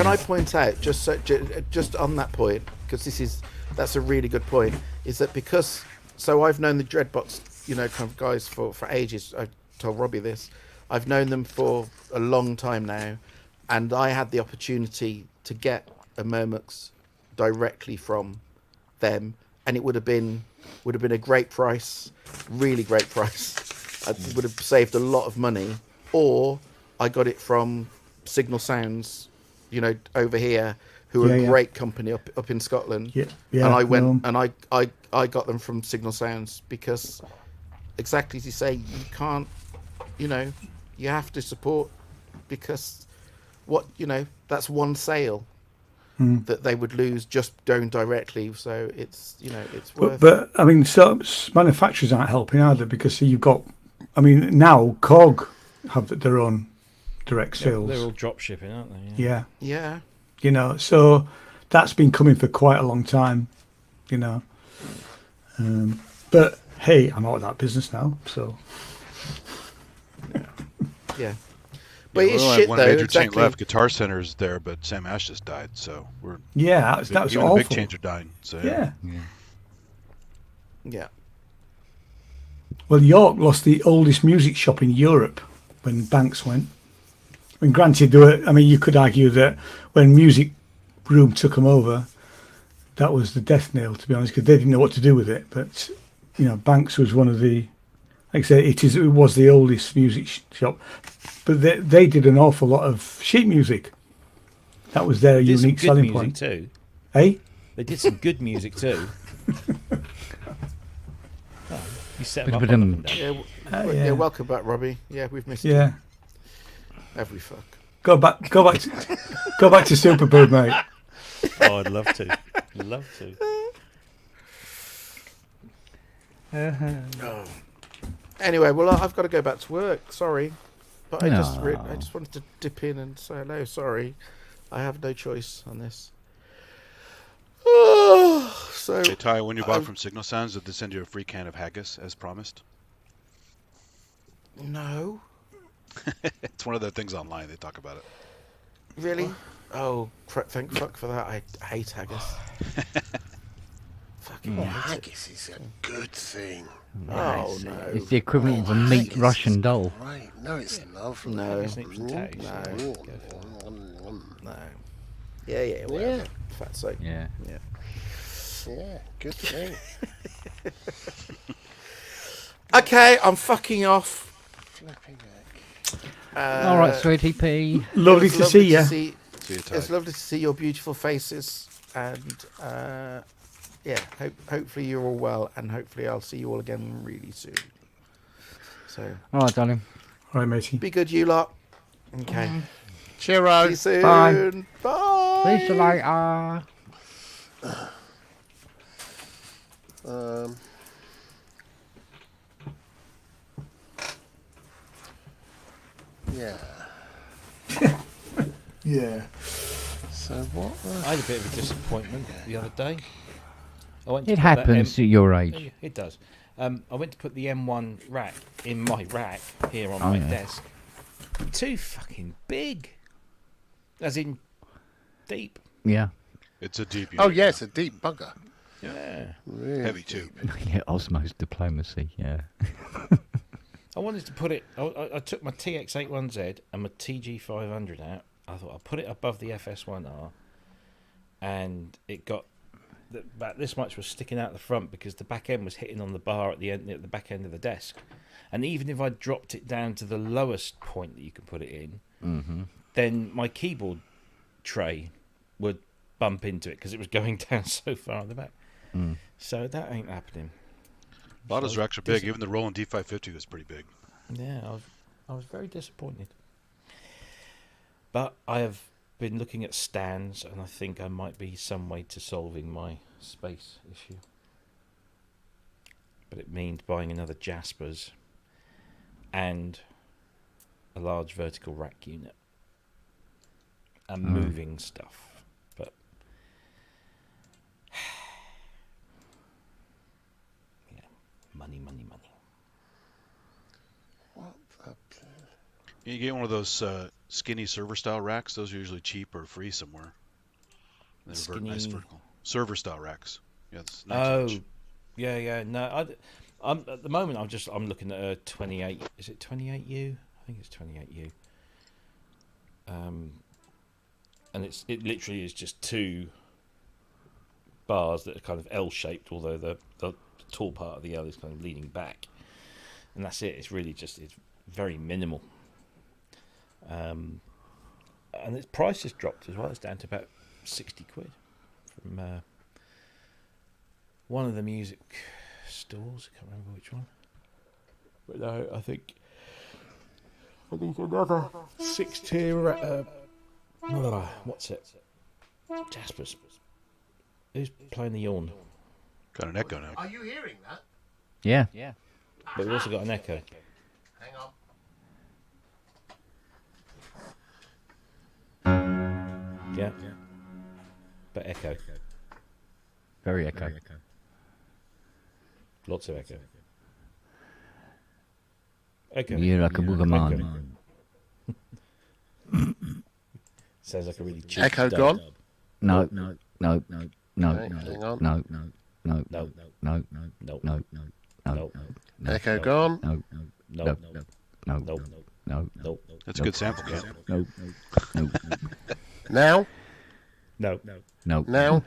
I point out just on that point, because that's a really good point, is that because I've known the Dreadbox kind of guys for ages. I told Robbie this. I've known them for a long time now, and I had the opportunity to get a Murmux directly from them, and it would have been a great price, really great price. I would have saved a lot of money, or I got it from Signal Sounds, over here, who are a great company up in Scotland. Yeah. And I went and I got them from Signal Sounds because, exactly as you say, you can't, you know, you have to support, because that's one sale that they would lose just going directly. So it's, it's worth. But I mean, so manufacturers aren't helping either, because you've got, I mean, now Cog have their own direct sales. They're all drop shipping, aren't they? Yeah. So that's been coming for quite a long time, But hey, I'm out of that business now, so. Yeah. But it's shit, one though. major Exactly. chain left. Guitar Center's there, but Sam Ash just died, so we're. Yeah, that was even awful. the big chains are dying. So Yeah. Well, York lost the oldest music shop in Europe when Banks went. I mean, granted, you could argue that when Music Room took them over, that was the death nail, to be honest, because they didn't know what to do with it. But Banks was one of the, like I say, it was the oldest music shop, but they did an awful lot of sheet music. That was their unique selling point too. Hey, they did some good music too. You set them up on them. Yeah, welcome back, Robbie. Yeah, we've missed you. Every fuck. Go back to Superbird, mate. Oh, I'd love to. Anyway, well, I've got to go back to work. Sorry, but I just wanted to dip in and say hello. Sorry, I have no choice on this. So, hey, Ty, when you bought from Signal Sounds, did they send you a free can of haggis as promised? No. It's one of the things online. They talk about it. Really? Oh, thank fuck for that. I hate haggis. Fucking haggis is a good thing. Oh no! It's the equivalent of a meat Russian doll. Right? No, it's lovely. No. Yeah. Whatever. Fat's sake. Yeah. Yeah, good thing. Okay, I'm fucking off. Flipping All right, sweetie pea. Lovely to see you. See you, Ty. It's lovely to see your beautiful faces, and hopefully you're all well, and hopefully I'll see you all again really soon. So, All right, darling. All right, matey. be good, you lot. Okay. Cheerio. See you soon. Bye. Bye. See you later. Yeah. Yeah. So what? I had a bit of a disappointment the other day. It happens at your age. It does. I went to put the M1 rack in my rack here on my desk. Too fucking big. As in deep. Yeah. It's a deep. Oh yeah, it's a deep bugger. Yeah. Really Heavy too. Yeah, Osmos diplomacy. Yeah. I wanted to put it. I took my TX81Z and my TG500 out. I thought I'll put it above the FS1R, and it got about this much was sticking out the front because the back end was hitting on the bar at the back end of the desk. And even if I dropped it down to the lowest point that you can put it in, then my keyboard tray would bump into it because it was going down so far at the back. So that ain't happening. A lot of those racks are big. Even the Roland D550 was pretty big. Yeah, I was very disappointed. But I have been looking at stands, and I think I might be some way to solving my space issue. But it means buying another Jaspers and a large vertical rack unit and moving stuff. But yeah, money. What the? You get one of those skinny server style racks. Those are usually cheap or free somewhere. They're nice vertical server style racks. Yeah, it's nice. Oh, yeah. No, I'm at the moment. I'm looking at a 28. Is it 28U? I think it's 28U. And it literally is just two bars that are kind of L-shaped, although the tall part of the L is kind of leaning back, and that's it. It's really just it's very minimal. And its price has dropped as well. It's down to about £60 from one of the music stores. I can't remember which one. But no, I think another 6-tier. What's it? Jasper's. Who's playing the yawn? Got an echo now. Are you hearing that? Yeah. But we've also got an echo. Hang on. Yeah. But echo. Very echo. Lots of echo. Echo. You're like a boogerman. Sounds like a really cheap Echo dub. gone? No. Okay, hang on. No. Echo gone? No. That's a good sample, Ken. Now? No. Now? No.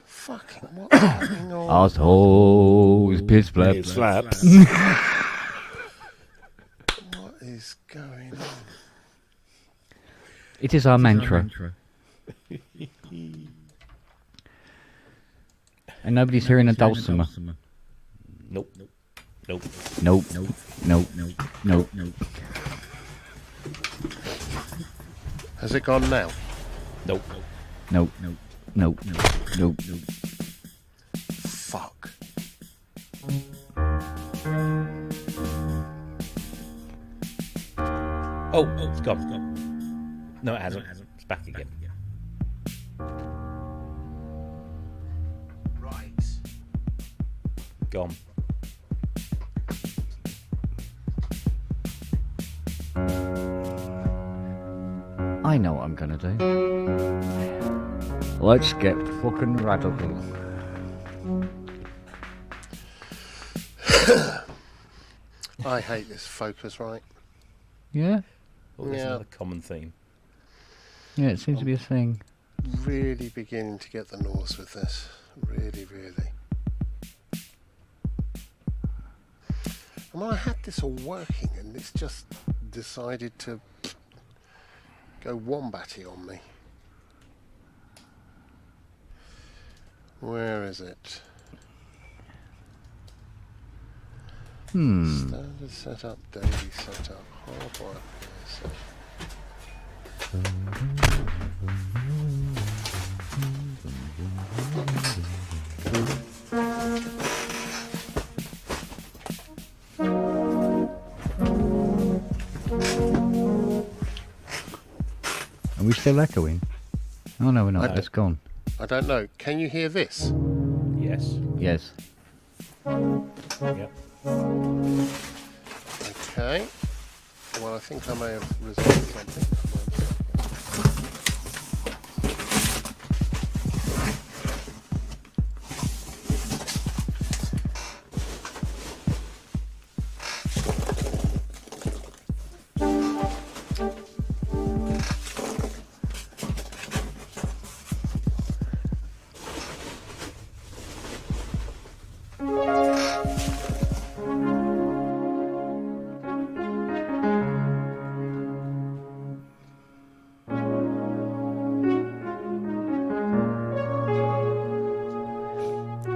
Fucking what's going on? Assholes, piss flaps. Slaps. What is going on? It is our mantra. And nobody's hearing a dulcimer. Nope. Nope. Has it gone now? Nope. Nope. Fuck. Oh, it's gone. No, it hasn't. It's back again. Right. Gone. I know what I'm gonna do. Let's get fucking radical. I hate this focus, right? Yeah? Oh, there's Yeah. another common theme. Yeah, it seems to be a thing. Really beginning to get the nose with this. Really. And I had this all working and it's just decided to go wombatty on me. Where is it? Standard setup, daily setup, hardware PSA. Are we still echoing? Oh no, we're not. It's gone. I don't know. Can you hear this? Yes. Yes. Yep. Okay. Well, I think I may have resolved something.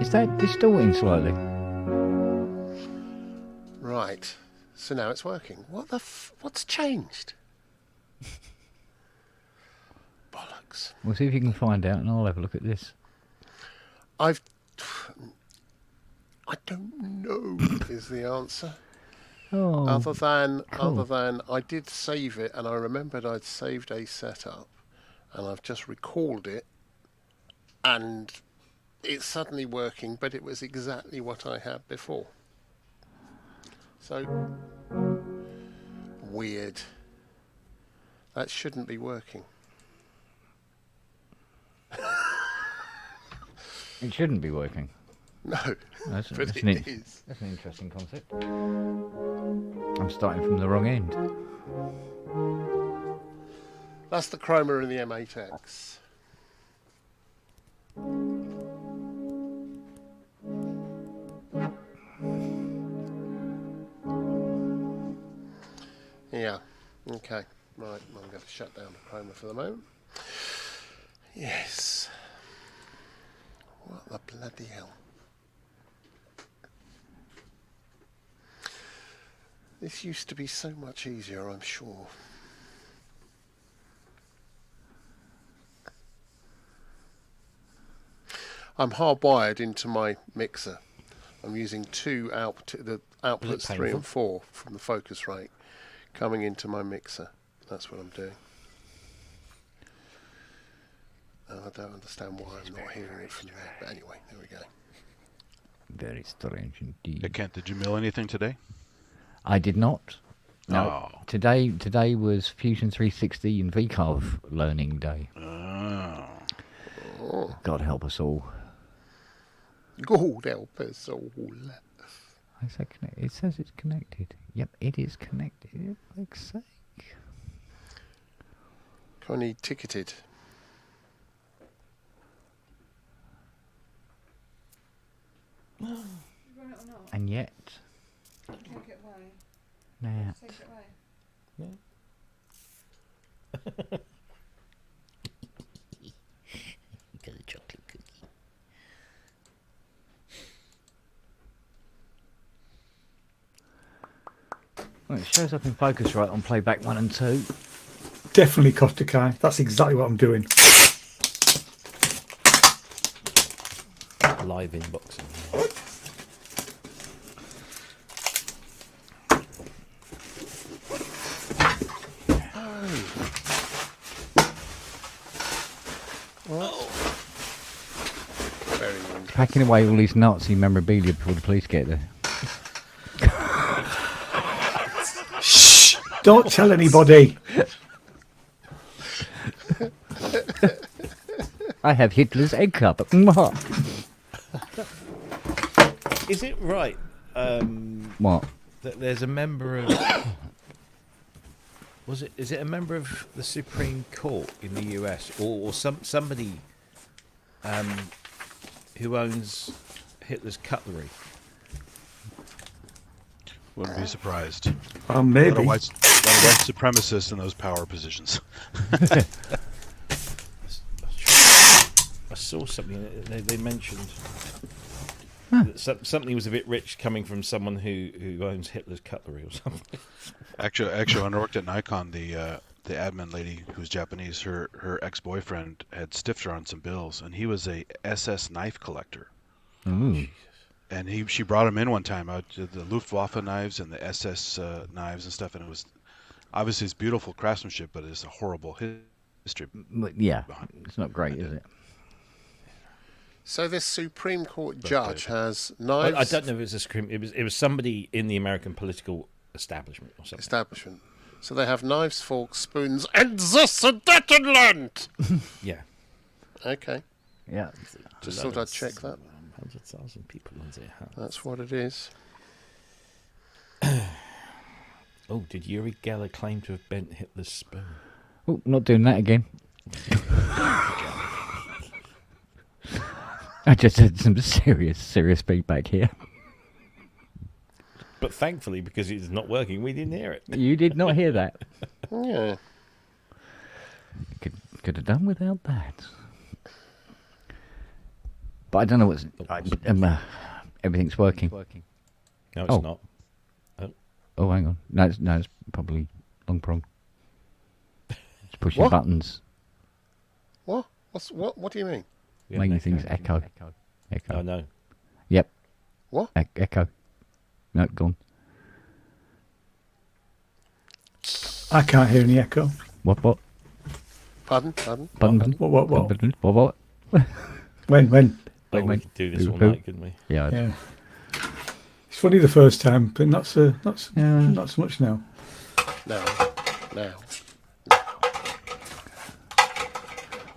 Is that distorting slightly? Right. So now it's working. What's changed? Bollocks. We'll see if you can find out, and I'll have a look at this. I don't know is the answer. Oh, Other than cool. I did save it and I remembered I'd saved a setup and I've just recalled it and it's suddenly working, but it was exactly what I had before. So weird. That shouldn't be working. It shouldn't be working. No, That's, but that's, it an, is. that's an interesting concept. I'm starting from the wrong end. That's the chroma in the M8X. Yeah, okay. Right, I'm going to shut down the chroma for the moment. Yes. What the bloody hell? This used to be so much easier, I'm sure. I'm hardwired into my mixer. I'm using the outputs 3 and 4 from the Focusrite coming into my mixer. That's what I'm doing. And I don't understand why I'm not hearing it from there. But anyway, there we go. Very strange indeed. Hey, Kent, did you mill anything today? I did not. No. Oh. Today was Fusion 360 and VCarve learning day. Oh. God help us all. God help us all. It says it's connected. Yep, it is connected. For fuck's sake. I need ticketed. And yet, Take it away. nah. Take it away. Got a chocolate cookie. Well, it shows up in Focusrite on playback 1 and 2. Definitely Kostakai. That's exactly what I'm doing. Live inboxing. Packing away all these Nazi memorabilia before the police get there. Shh! Don't tell anybody. I have Hitler's egg cup. Is it right? What? That there's a member of. Is it a member of the Supreme Court in the US or somebody who owns Hitler's cutlery? Wouldn't be surprised. Maybe. A lot of white supremacists in those power positions. I saw something they mentioned that something was a bit rich coming from someone who owns Hitler's cutlery or something. Actually, when I worked at Nikon, the admin lady who's Japanese, her ex-boyfriend had stiffed her on some bills, and he was a SS knife collector. Ooh. And she brought him in one time, out to the Luftwaffe knives and the SS knives and stuff, and it was obviously it's beautiful craftsmanship, but it's a horrible history. Yeah, it's not great, is it? So this Supreme Court judge has knives. I don't know if it was a Supreme. It was somebody in the American political establishment or something. So they have knives, forks, spoons, and the Sudetenland. Yeah. Okay. Yeah. Just thought I'd check that. 100,000 people on their hands. That's what it is. Oh, did Uri Geller claim to have bent Hitler's spoon? Oh, not doing that again. I just had some serious feedback here. But thankfully, because it's not working, we didn't hear it. You did not hear that. Yeah. Could have done without that. But I don't know what's... everything's working. No, it's not. Oh, hang on. No, it's probably long prong. It's pushing What? buttons. What? What do you mean? Yeah, Making things echo. Oh, no. Yep. What? Echo. No, gone. I can't hear any echo. What? Pardon? What? What? When? Oh, we could do this all night, couldn't we? Yeah. Yeah. It's funny the first time, but not so much now. No.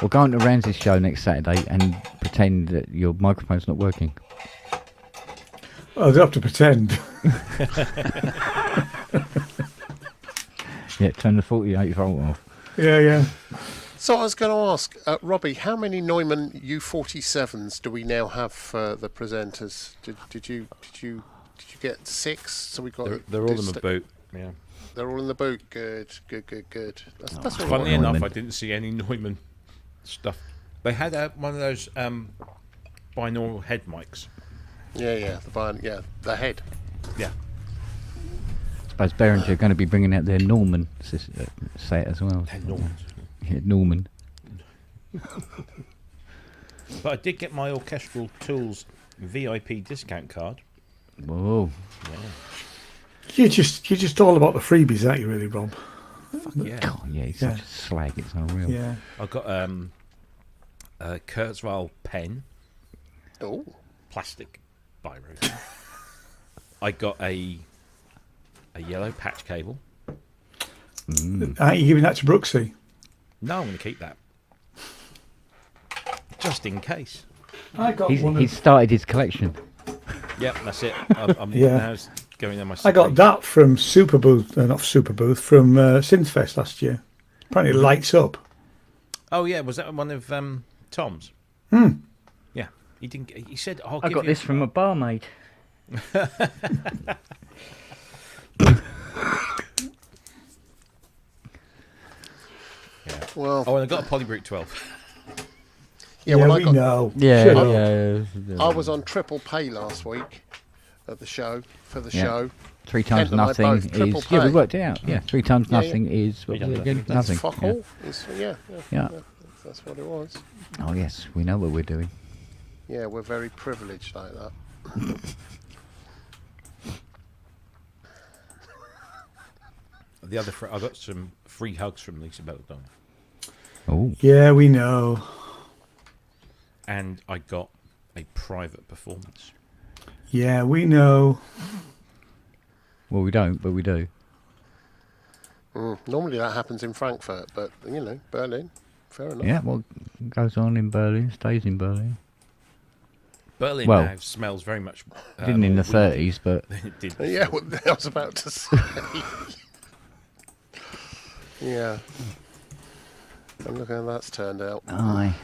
Well, go on to Ramsey's show next Saturday and pretend that your microphone's not working. Oh, they have to pretend. Yeah, turn the 48 volt off. Yeah. So I was going to ask, Robbie, how many Neumann U47s do we now have for the presenters? Did you get 6? So we got. They're all in the boot. Yeah. They're all in the boot. Good. That's what Funnily I enough, Neumann. I didn't see any Neumann stuff They had one of those binaural head mics. Yeah, the head. Yeah. I suppose Behringer are going to be bringing out their Norman set as well. Norman. Yeah, Norman. But I did get my Orchestral Tools VIP discount card. Whoa. Yeah. Oh. You're just all about the freebies, aren't you, really, Rob? Yeah. God, yeah, he's such a slag. It's unreal. Yeah. I got a Kurzweil pen. Oh. Plastic biro. I got a yellow patch cable. Aren't you giving that to Brooksy? No, I'm going to keep that. Just in case. I got He's started his collection. Yep, that's it. I'm now going on my I got that from Superbooth, not Superbooth, from Synthfest last year. Apparently it lights up. Oh, yeah. Was that one of Tom's? Yeah. He didn't. He said, I got this from a barmaid. Yeah. Well. Oh, and I got a Polybrute 12. Yeah, well, we know. Yeah. I was on triple pay last week at the show for the show. 3 times Kent and I nothing both triple is. Yeah, we pay. worked it out. Yeah, 3 times nothing is. What Yeah, was it again? that's Nothing. Fuck Yeah. all. Yeah. That's what it was. Oh yes, we know what we're doing. Yeah, we're very privileged like that. The other, I got some free hugs from Lisa Belladonna. Oh. Yeah, we know. And I got a private performance. Yeah, we know. Well, we don't, but we do. Normally that happens in Frankfurt, but Berlin. Fair enough. Yeah, well, goes on in Berlin, stays in Berlin. Berlin Well, now smells very much. Didn't in the more 30s, but it did. Yeah, well, I was about to say. Yeah. And look how that's turned out. aye.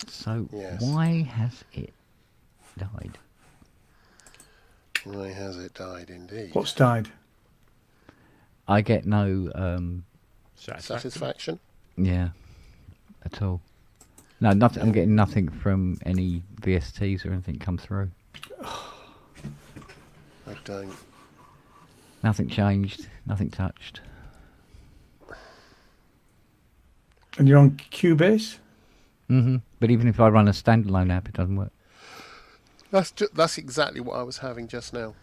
So Yes. why has it died? Why has it died indeed? What's died? I get no, Satisfaction? yeah, at all. No, nothing. I'm getting nothing from any VSTs or anything come through. I don't. Nothing changed. Nothing touched. And you're on Cubase? But even if I run a standalone app, it doesn't work. That's exactly what I was having just now.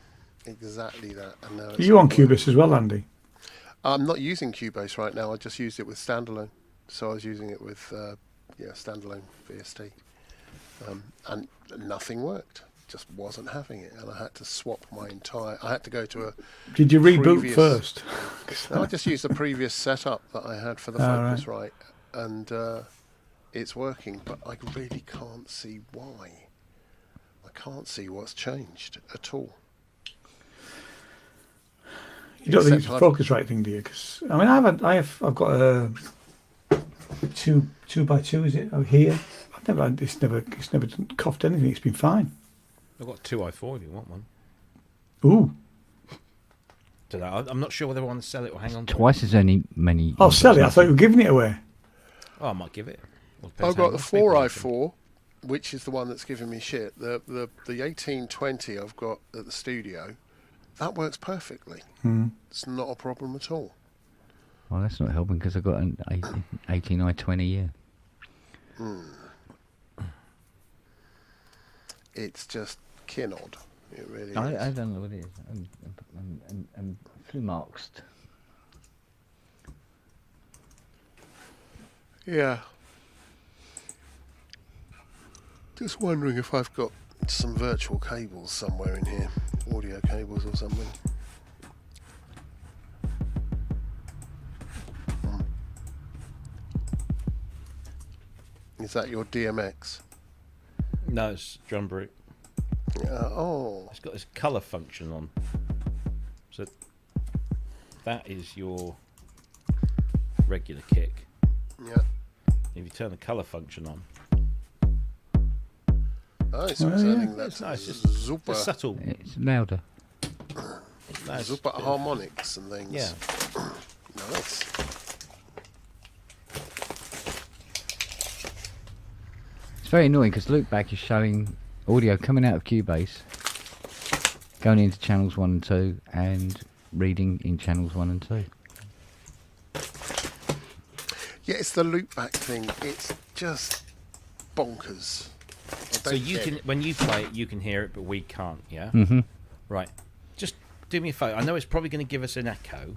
Exactly that. And now Are it's you on not working. Cubase as well, Andy? I'm not using Cubase right now. I just used it with standalone. So I was using it with standalone VST, and nothing worked. Just wasn't having it, and I had to swap my entire. I had to go to a. Did you reboot previous- first? No, I just used the previous setup that I had for the Focusrite, and it's working. But I really can't see why. I can't see what's changed at all. You don't think it's a Except Focusrite thing, do you? Because I mean, I've got a 2x2. Is it here? It's never coughed anything. It's been fine. I've got 2i4 if you want one. Ooh. Don't know. I'm not sure whether I want to sell it or hang on to it. Twice as many. I'll sell it. I thought you were giving it away. Oh, I might give it. Well, I've depends how got the much people want it. 4i4, which is the one that's giving me shit. The 1820 I've got at the studio, that works perfectly. It's not a problem at all. Well, that's not helping because I've got an 18i20 here. It's just Kinod. It really is. I don't know what it is. I'm flummoxed. Yeah. Just wondering if I've got some virtual cables somewhere in here. Audio cables or something. Is that your DMX? No, it's drum brute. Oh. It's got this colour function on. So that is your regular kick. Yeah. If you turn the colour function on, Oh, it's turning that it's nice. It's super, subtle. It's louder. Nice. super harmonics and things. Yeah. Nice. very annoying because loopback is showing audio coming out of Cubase, going into channels 1 and 2, and reading in channels 1 and 2. Yeah, it's the loopback thing. It's just bonkers. So you can, when you play it, you can hear it, but we can't. Yeah. Mm-hmm. Right. Just do me a favour. I know it's probably going to give us an echo.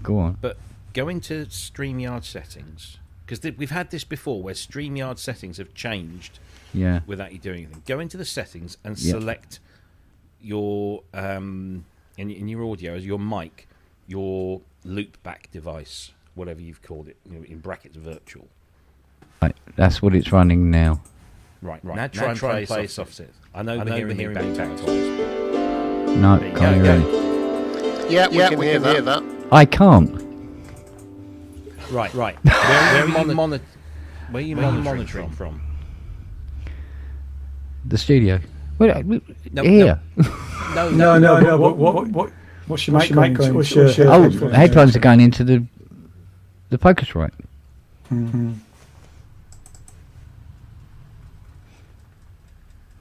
Go on. But go into StreamYard settings, because we've had this before where StreamYard settings have changed. Yeah. Without you doing anything. Go into the settings and select your in your audio as your mic, your loopback device, whatever you've called it, in brackets virtual. Right, that's what it's running now. Right. Now try and play soft synth. I know we're hearing me back twice. No, can't hear any. Yeah, we can hear that. I can't. Right. Where are you monitoring from? The studio. Well, No, here. No. What's your mic going? What's your headphones are going into the Focusrite. Mm-hmm.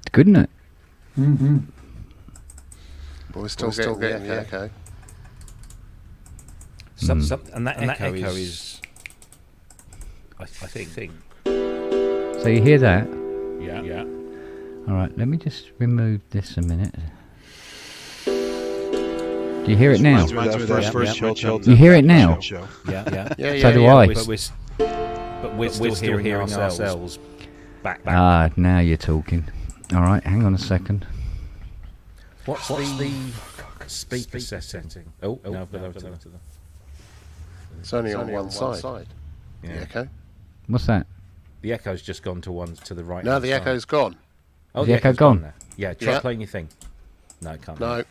It's good, isn't it? Mm-hmm. But we're still getting the echo. And that echo is, I think. So you hear that? Yeah. All right, let me just remove this a minute. Do you hear it now? You hear it now? Yeah. So do I. But we're still hearing ourselves back. Ah, now you're talking. All right, hang on a second. What's the speaker setting? Oh, no. It's only on one side. Yeah. The echo. What's that? The echo's just gone to the right. No, the echo's gone. Oh, the echo gone. There. Yeah, try playing your thing. No, it can't. No.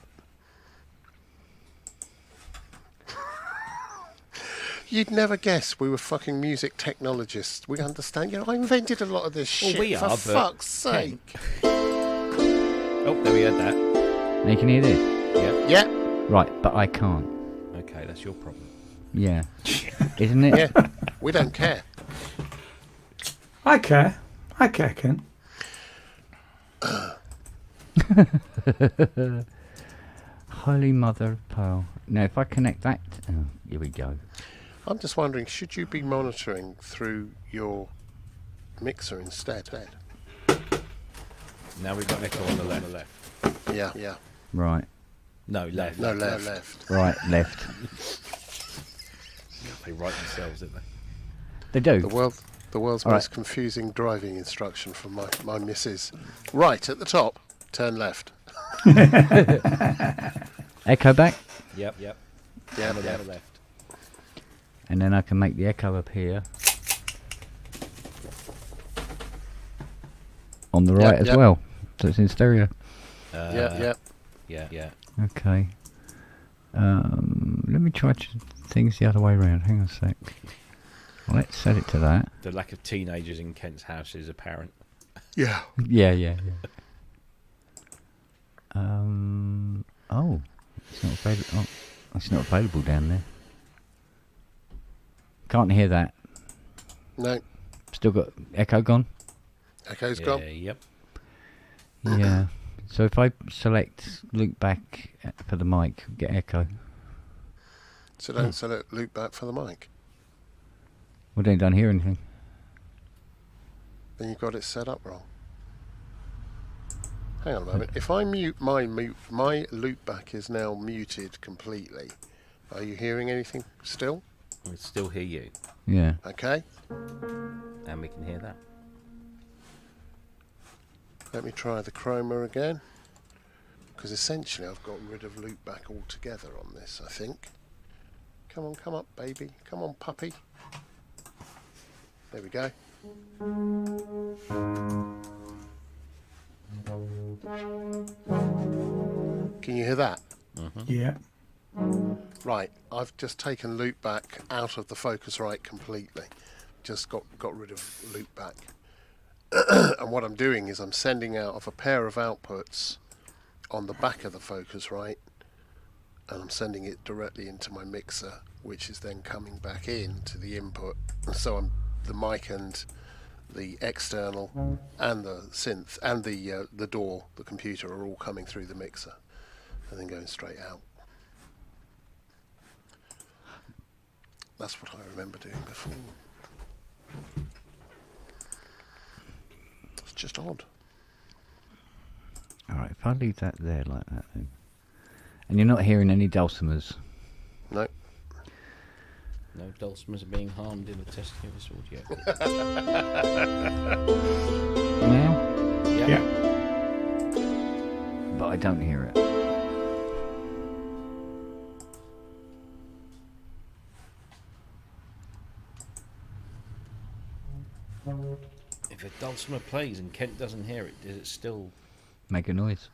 You'd never guess we were fucking music technologists. We understand. I invented a lot of this shit. We for are, fuck's sake. Oh, there we had that. Now you can hear this? Yeah. Right, but I can't. Okay, that's your problem. Yeah. Isn't it? Yeah. We don't care. I care, Ken. Holy mother of pearl. Now, if I connect that... Oh, here we go. I'm just wondering, should you be monitoring through your mixer instead? Now we've got echo on the left. Yeah. Right. No, left. No, left. Right, left. They write themselves, don't they? They do. The world's most confusing driving instruction from my missus. Right, at the top, turn left. Echo back? Yep. Yeah, left. And then I can make the echo appear on the right as well. So it's in stereo. Yeah. Okay. Let me try things the other way around. Hang on a sec. Let's set it to that. The lack of teenagers in Kent's house is apparent. Yeah. Yeah. Oh, it's not available. Oh, it's not available down there. Can't hear that. No. Still got echo gone. Echo's gone. Yep. Yeah. So if I select loop back for the mic, get echo. So don't select loop back for the mic. Well, then don't hear anything. Then you've got it set up wrong. Hang on a moment. If I mute my loop back is now muted completely. Are you hearing anything still? We still hear you. Yeah. Okay. And we can hear that. Let me try the chroma again. Because essentially I've got rid of loopback altogether on this, I think. Come on, come up, baby. Come on, puppy. There we go. Can you hear that? Mm-hmm. Yeah. Right, I've just taken loopback out of the Focusrite completely. Just got rid of loopback. And what I'm doing is I'm sending out of a pair of outputs on the back of the Focusrite, and I'm sending it directly into my mixer, which is then coming back in to the input. So the mic and the external and the synth and the DAW, the computer, are all coming through the mixer and then going straight out. That's what I remember doing before. It's just odd. Alright, if I leave that there like that then. And you're not hearing any dulcimers? No. No dulcimers are being harmed in the testing of this audio. Now? Yeah. But I don't hear it. If a dulcimer plays and Kent doesn't hear it, does it still make a noise?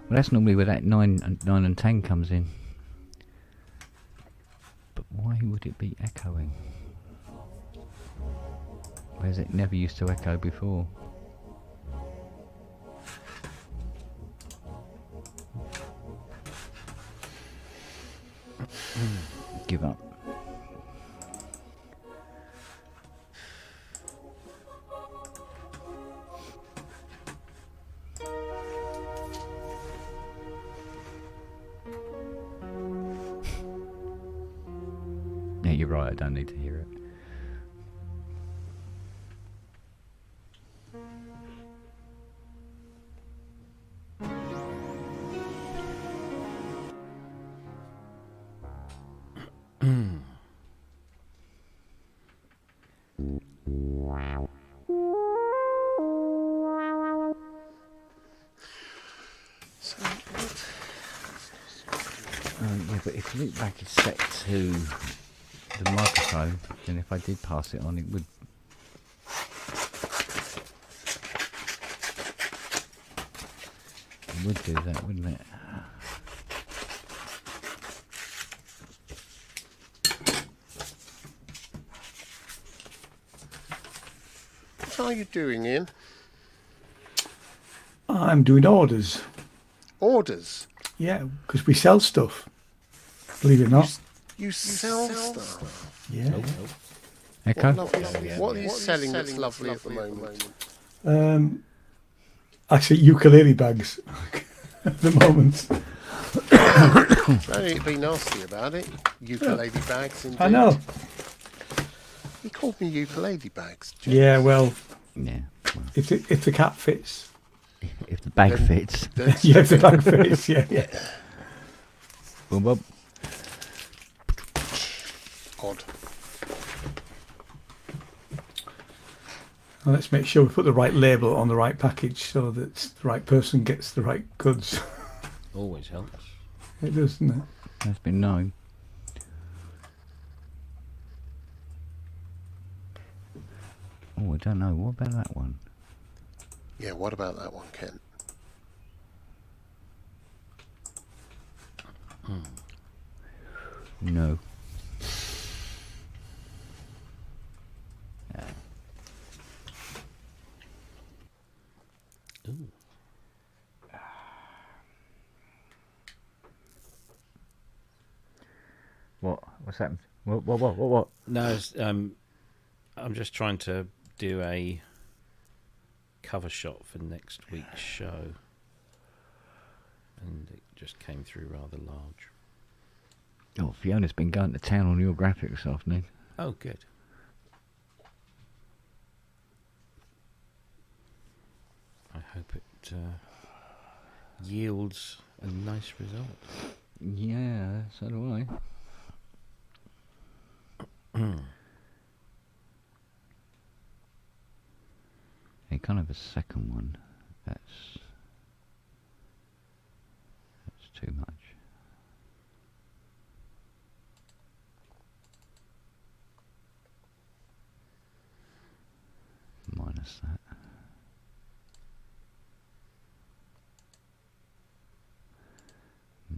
Well, that's normally where that 9 and 10 comes in. But why would it be echoing? Whereas it never used to echo before. Give up. Yeah, you're right, I don't need to hear it. Yeah, but if loopback is set to the microphone, then if I did pass it on, it would. It would do that, wouldn't it? What are you doing, Ian? I'm doing orders. Orders? Yeah, because we sell stuff. Believe it or not. You sell stuff? Yeah. Echo? What are you selling that's lovely at the moment? Actually, ukulele bags at the moment. Don't need to be nasty about it. Ukulele bags, indeed. I know. He called me ukulele bags. James. Yeah, well, Yeah. if the cap fits. If the bag fits. Yeah, if the bag fits, yeah. Boom, boom. Odd. Well, let's make sure we put the right label on the right package so that the right person gets the right goods. always helps? It does, doesn't it? That's been known. Oh, I don't know. What about that one? Yeah, what about that one, Kent? No. Ooh. What? What's happened? What? No, it's, I'm just trying to do a cover shot for next week's show, and it just came through rather large. Oh, Fiona's been going to town on your graphic this afternoon. Oh, good. I hope it yields a nice result. Yeah, so do I. Hey, kind of a second one. That's too much. Minus that.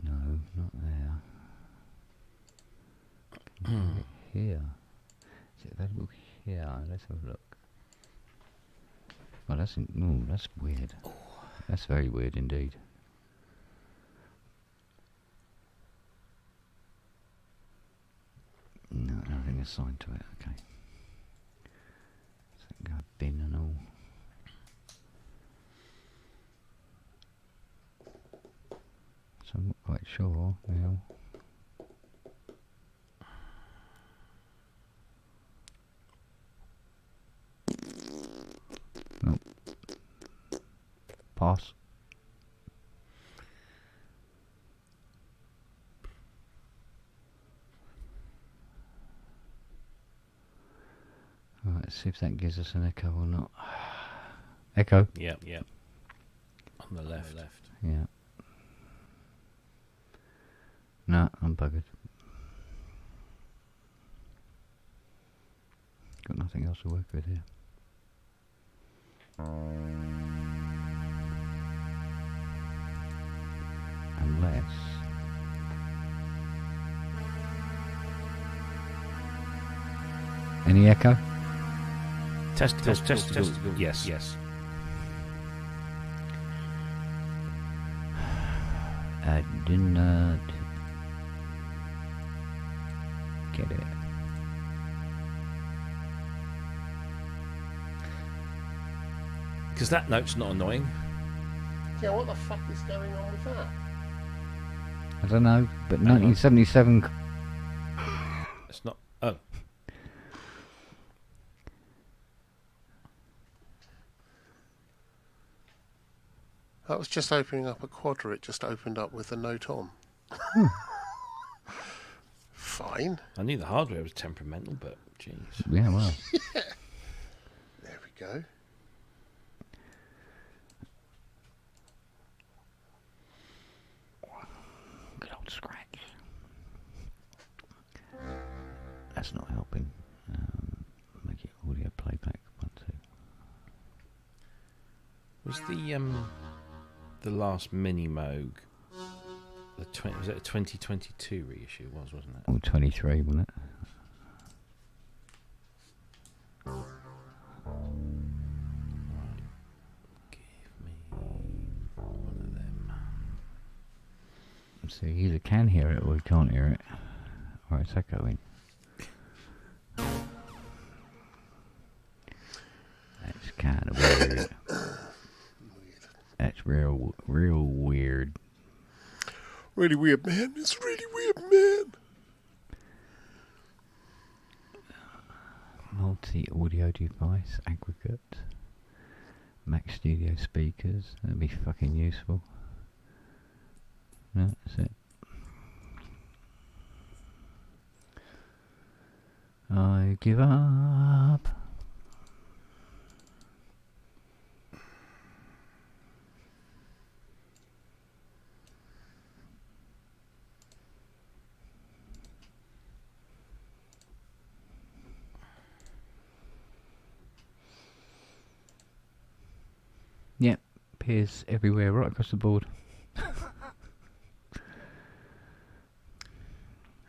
No, not there. Can you have it here? Is it available here? Let's have a look. Well, that's weird. That's very weird indeed. No, nothing assigned to it. Okay. So go bin and all. So I'm not quite sure now. Nope. Pass. Right, let's see if that gives us an echo or not. Echo? Yeah. On the left. Yeah. No, I'm buggered. Got nothing else to work with here. Unless... Any echo? Test. Yes. I did not get it. Because that note's not annoying. Yeah, what the fuck is going on with that? I don't know, but 1977... It's not... Oh. That was just opening up a quadra. It just opened up with the note on. Fine. I knew the hardware was temperamental, but jeez. Yeah, well. Yeah. There we go. Good old scratch. That's not helping. Make it audio playback. 1, 2. Was the last mini Moog was it a 2022 reissue? Wasn't it? Or 23, wasn't it? Give me one of them. So you either can hear it or you can't hear it, or it's echoing. That's kind of weird. That's real weird. Really weird, man. It's really weird, man. Multi-audio device, aggregate, Mac Studio speakers. That'd be fucking useful. No, that's it. I give up. Yep, appears everywhere, right across the board.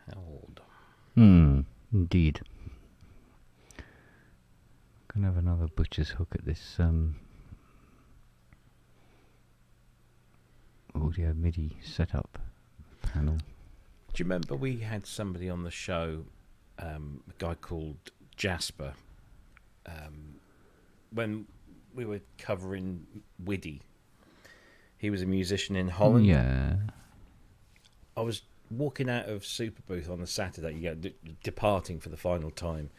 Held. Indeed. Gonna have another butcher's hook at this audio MIDI setup panel. Do you remember we had somebody on the show, a guy called Jasper, when we were covering Widdy? He was a musician in Holland. Yeah. I was walking out of Super Booth on the Saturday, departing for the final time,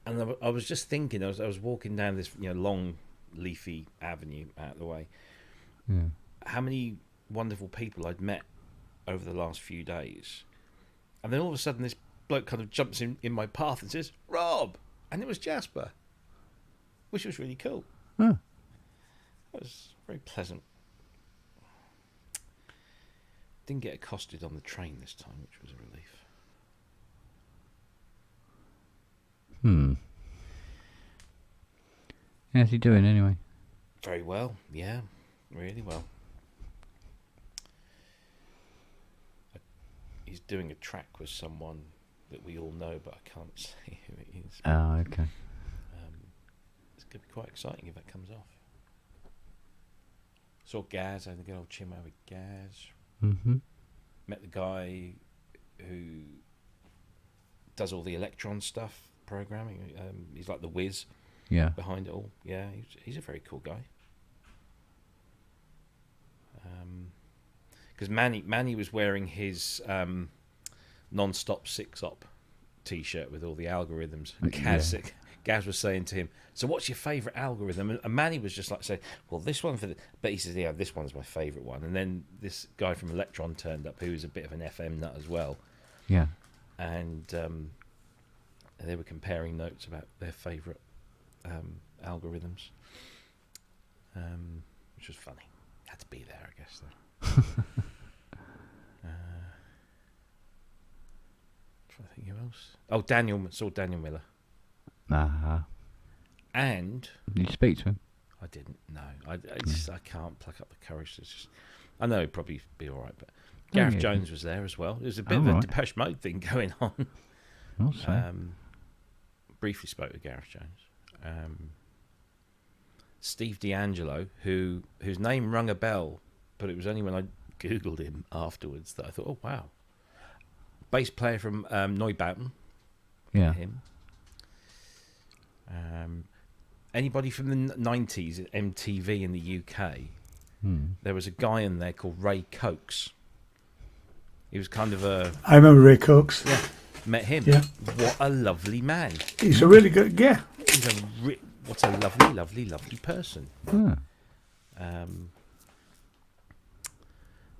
and I was just thinking. I was walking down this long, leafy avenue out of the way. Yeah. How many wonderful people I'd met over the last few days, and then all of a sudden this bloke kind of jumps in my path and says, "Rob," and it was Jasper, which was really cool. Huh. It was very pleasant. Didn't get accosted on the train this time, which was a relief. How's he doing anyway? Very well, yeah, really well. He's doing a track with someone that we all know, but I can't say who it is. Oh, okay. It's going to be quite exciting if that comes off. Saw Gaz, I had a good old chin with Gaz. Mm-hmm. Met the guy who does all the electron stuff, programming. He's like the whiz behind it all. Yeah, he's a very cool guy. Because Manny was wearing his non-stop 6-op T-shirt with all the algorithms. And Gaz was saying to him, "So what's your favourite algorithm?" And Manny was just like saying, "Well, this one but he says, "Yeah, this one's my favourite one." And then this guy from Electron turned up, who was a bit of an FM nut as well. Yeah. And they were comparing notes about their favourite algorithms, which was funny. Had to be there, I guess. Though. Trying to think who else. Oh, saw Daniel Miller. And did you speak to him? I didn't. No, I can't pluck up the courage to just. I know he'd probably be all right, but Gareth Jones was there as well. There was a bit of a Depeche Mode thing going on. Briefly spoke with Gareth Jones. Steve D'Angelo, whose name rung a bell, but it was only when I googled him afterwards that I thought, oh wow, bass player from Neubauten. Yeah. Him. Anybody from the 90s at MTV in the UK? There was a guy in there called Ray Cokes. He was kind of a... I remember Ray Cokes. Yeah, met him. Yeah. What a lovely man. He's a really good... Yeah. He's what a lovely, lovely, lovely person.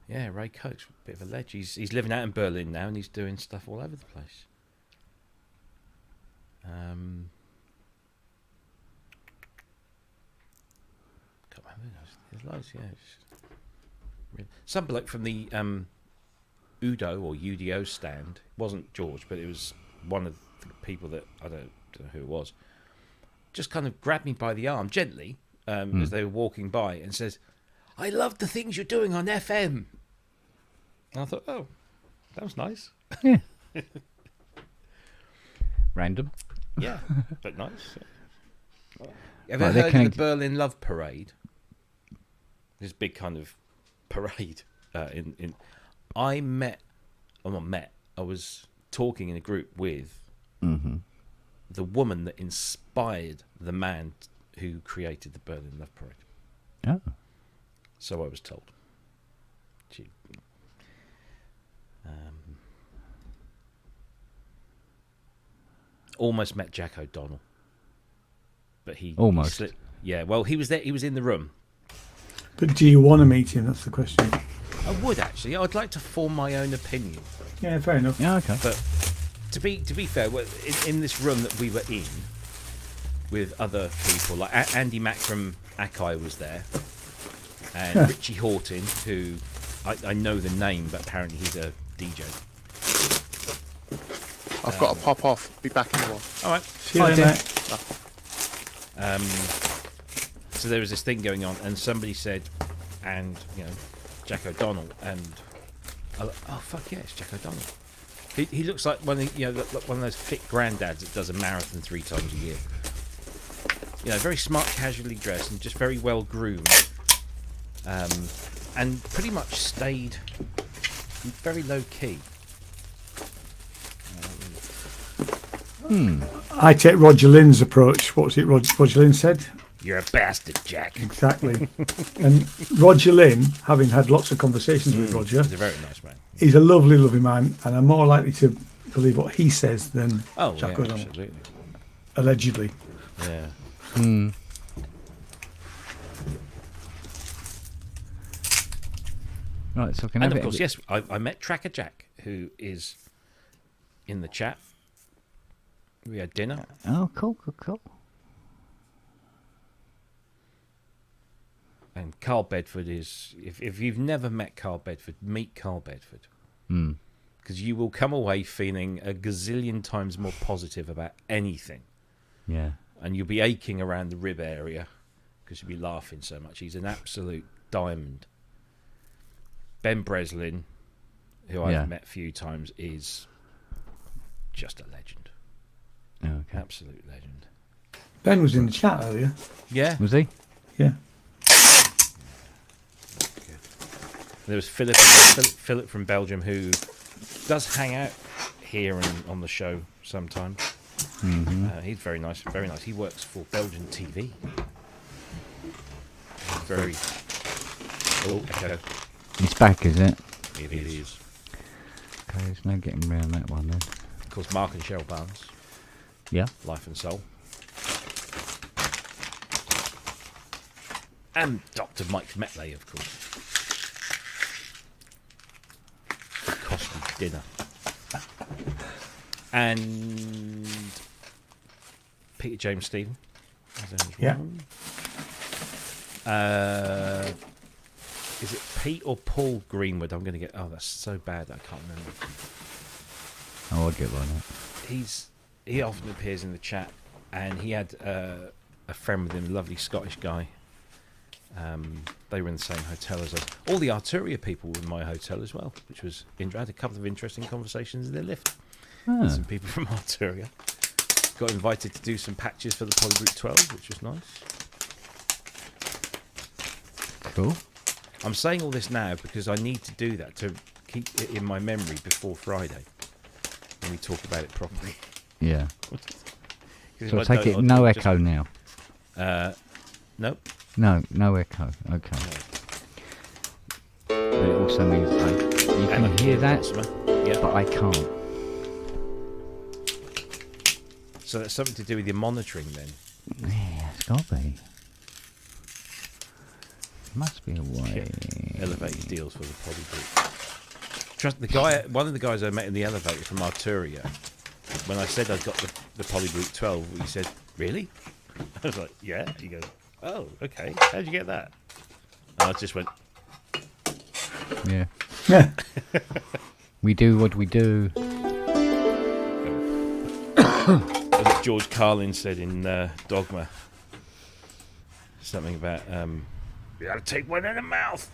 Yeah, Ray Cokes, a bit of a ledge. He's living out in Berlin now, and he's doing stuff all over the place. There's loads, yeah. Some bloke from the Udo or UDO stand. It wasn't George, but it was one of the people that I don't know who it was. Just kind of grabbed me by the arm gently as they were walking by and says, "I love the things you're doing on FM." And I thought, oh, that was nice. Yeah. Random. Yeah, but nice. Have you ever heard of the Berlin Love Parade? This big kind of parade. I was talking in a group with the woman that inspired the man who created the Berlin Love Parade. Oh. So I was told. Almost met Jack O'Donnell, but he almost. He slipped. Yeah, well, he was there. He was in the room. But do you want to meet him? That's the question. I would actually. I'd like to form my own opinion. Yeah, fair enough. Yeah, okay. But to be fair, in this room that we were in with other people, like Andy Mack from Akai was there, and Richie Horton, who I know the name, but apparently he's a DJ. I've got to pop off. Be back in a while. All right. See you later, mate. So there was this thing going on, and somebody said, and Jack O'Donnell, and I thought, oh fuck yeah, it's Jack O'Donnell. He looks like one of one of those fit granddads that does a marathon 3 times a year. Very smart, casually dressed, and just very well groomed, and pretty much stayed very low key. I take Roger Lynn's approach. What was it Roger Lynn said? You're a bastard, Jack. Exactly. And Roger Lynn, having had lots of conversations with Roger, he's a very nice man. He's a lovely, lovely man, and I'm more likely to believe what he says than Jack O'Donnell. Absolutely. Allegedly. Yeah. Right, so can and of course, yes, I met Tracker Jack, who is in the chat. We had dinner. Oh, cool. And Carl Bedford is... If you've never met Carl Bedford, meet Carl Bedford. Because you will come away feeling a gazillion times more positive about anything. Yeah. And you'll be aching around the rib area because you'll be laughing so much. He's an absolute diamond. Ben Breslin, who I've met a few times, is just a legend. Okay. Absolute legend. Ben was in the chat earlier. Yeah. Was he? Yeah. There was Philip from Belgium, who does hang out here and on the show sometime. Mm-hmm. He's very nice, very nice. He works for Belgian TV. Very. Oh, echo. It's back, is it? It is. Okay, there's no getting around that one then. Of course, Mark and Cheryl Barnes. Yeah. Life and Soul. And Dr. Mike Metley, of course. Cost me dinner. And Peter James Stephen. Yeah. Is it Pete or Paul Greenwood? I'm going to get... Oh, that's so bad I can't remember. Oh, I'll get one. He often appears in the chat, and he had a friend with him, a lovely Scottish guy. They were in the same hotel as us. All the Arturia people were in my hotel as well, which was... I had a couple of interesting conversations in the lift. With some people from Arturia. Got invited to do some patches for the Polygroup 12, which was nice. Cool. I'm saying all this now because I need to do that to keep it in my memory before Friday when we talk about it properly. Yeah. So I take it no echo now. Nope. No echo. Okay. But it also means you can hear that, yeah. but I can't. So that's something to do with your monitoring then? Yeah, it's got to be. Must be a way. Yeah. Elevator deals for the Polygroup. Trust the guy. One of the guys I met in the elevator from Arturia. When I said I got the Polygroup 12, he said, "Really?" I was like, "Yeah." He goes, "Oh, okay. How'd you get that?" And I just went, "Yeah." Yeah. We do what we do. As George Carlin said in Dogma, something about you gotta take one in the mouth.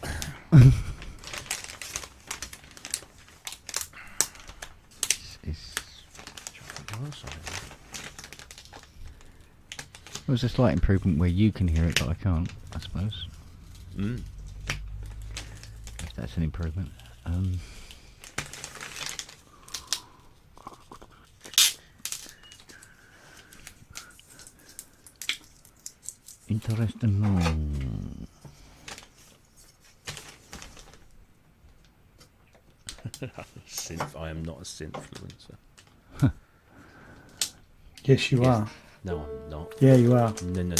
It was a slight improvement where you can hear it, but I can't, I suppose. If that's an improvement. Interesting. Synth. I am not a synthfluencer. Yes, you are. No, I'm not. Yeah, you are. No.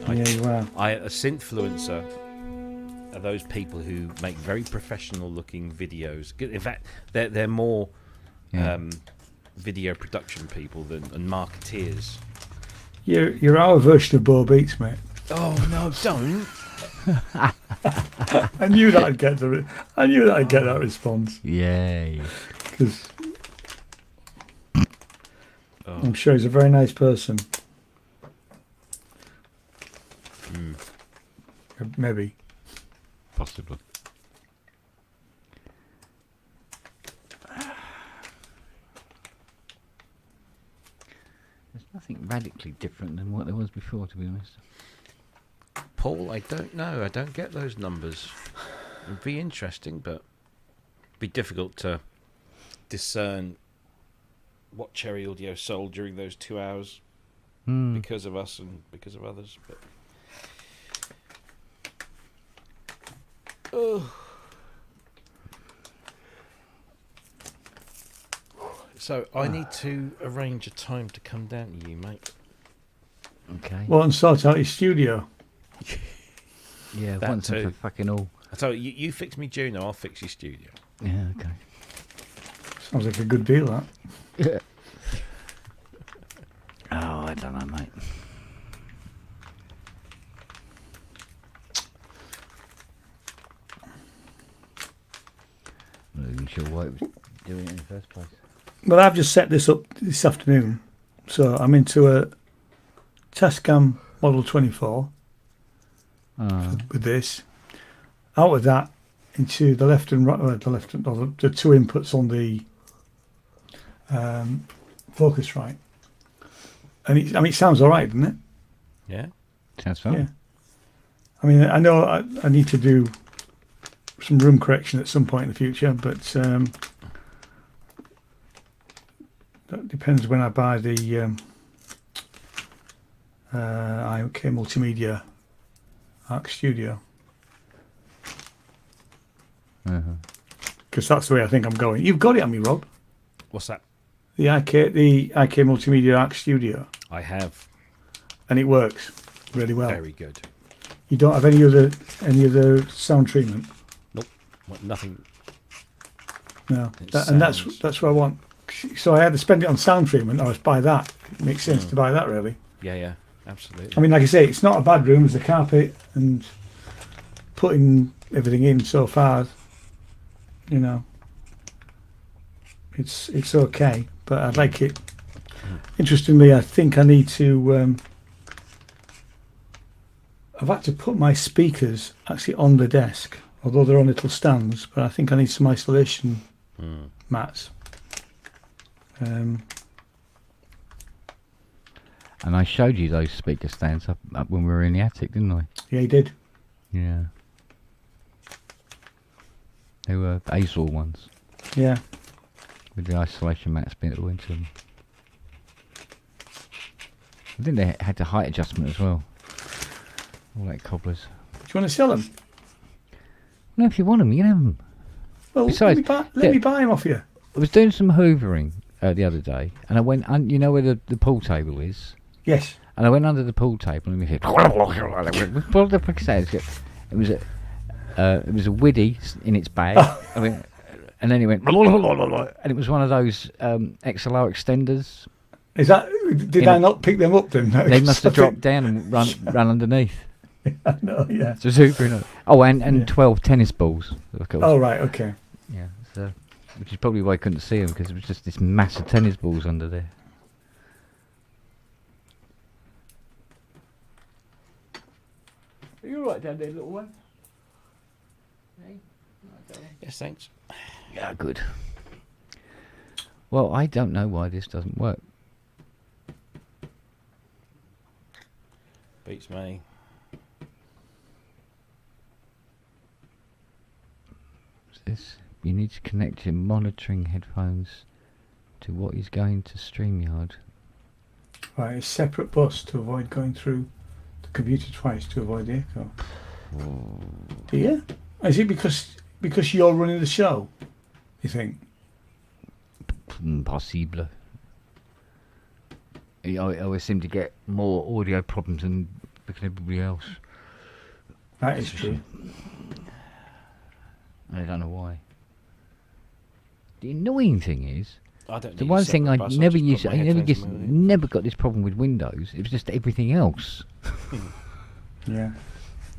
Yeah, you are. A synthfluencer are those people who make very professional-looking videos. In fact, they're more video production people and marketeers. You're our version of Bo Beats, mate. Oh no, don't! I knew that I'd get that response. Yay! Because I'm sure he's a very nice person. Maybe. Possibly. There's nothing radically different than what there was before, to be honest. Paul, I don't know. I don't get those numbers. It'd be interesting, but be difficult to discern what Cherry Audio sold during those 2 hours because of us and because of others. But so I need to arrange a time to come down to you, mate. Okay. Well, and sort out your studio. Yeah, that once and for fucking all. I tell you fix me Juno, I'll fix your studio. Yeah, okay. Sounds like a good deal, that. Yeah. Oh, I don't know, mate. I'm not even sure why it was doing it in the first place. Well, I've just set this up this afternoon. So I'm into a Tascam Model 24 with this. Out of that, into the left and right, the two inputs on the Focusrite. And it sounds all right, doesn't it? Yeah. Sounds fine. Yeah. I mean, I know I need to do some room correction at some point in the future, but That depends when I buy the IK Multimedia Arc Studio. Because that's the way I think I'm going. You've got it on me, Rob. What's that? The IK Multimedia Arc Studio. I have. And it works really well. Very good. You don't have any other sound treatment? Nope. Nothing. No. And that's what I want. So I had to spend it on sound treatment or buy that. It makes sense to buy that, really. Yeah, absolutely. I mean, like I say, it's not a bad room. There's a carpet and putting everything in so far, you know, it's okay. But I'd like it. Interestingly, I think I need to. I've had to put my speakers actually on the desk, although they're on little stands. But I think I need some isolation mats. And I showed you those speaker stands up when we were in the attic, didn't I? Yeah, you did. Yeah. They were Azor ones. Yeah. With the isolation mats built into them. I think they had the height adjustment as well. All that cobblers. Do you want to sell them? No, if you want them, you can have them. Well, besides, let me buy them off you. I was doing some hoovering the other day, and I went, you know where the pool table is? Yes. And I went under the pool table and we heard, what the fuck is that? It was a widdy in its bag. I mean, and then it went, and it was one of those XLR extenders. Is that? Did I not pick them up then? No, they must have dropped down and run underneath. No, yeah. So super. Oh, and 12 tennis balls. Of course. Oh right, okay. Yeah, so which is probably why I couldn't see them, because it was just this mass of tennis balls under there. Are you all right down there, little one? Hey? Yes, thanks. Yeah, good. Well, I don't know why this doesn't work. Beats me. What's this? You need to connect your monitoring headphones to what is going to StreamYard. Right, a separate bus to avoid going through the computer twice to avoid the echo. Do you? Is it because you're running the show, you think? Possible. I always seem to get more audio problems than everybody else. That is true. I don't know why. The annoying thing is, I don't the one thing I never used, never got this problem with Windows. It was just everything else. Yeah.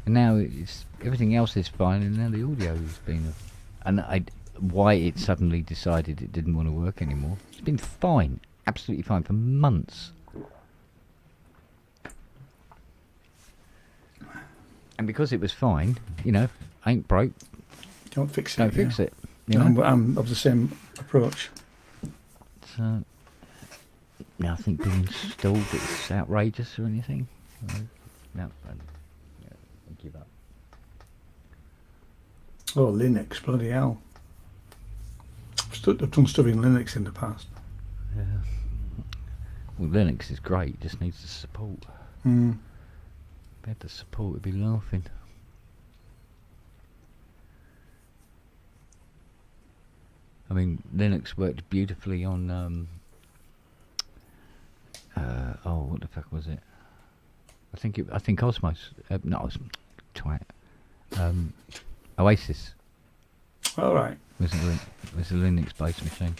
And now it's everything else is fine, and now the audio has been, why it suddenly decided it didn't want to work anymore. It's been fine, absolutely fine for months. And because it was fine, ain't broke. Don't fix it. Don't fix it. I'm of the same approach. So, nothing being installed that's outrageous or anything. No, I give up. Oh, Linux, bloody hell. I've done stuff in Linux in the past. Yeah. Well, Linux is great, it just needs the support. If we had the support, we'd be laughing. I mean, Linux worked beautifully on, what the fuck was it? I think Osmos, not Osmos, twat. Oasis. All right. Was a Linux-based machine.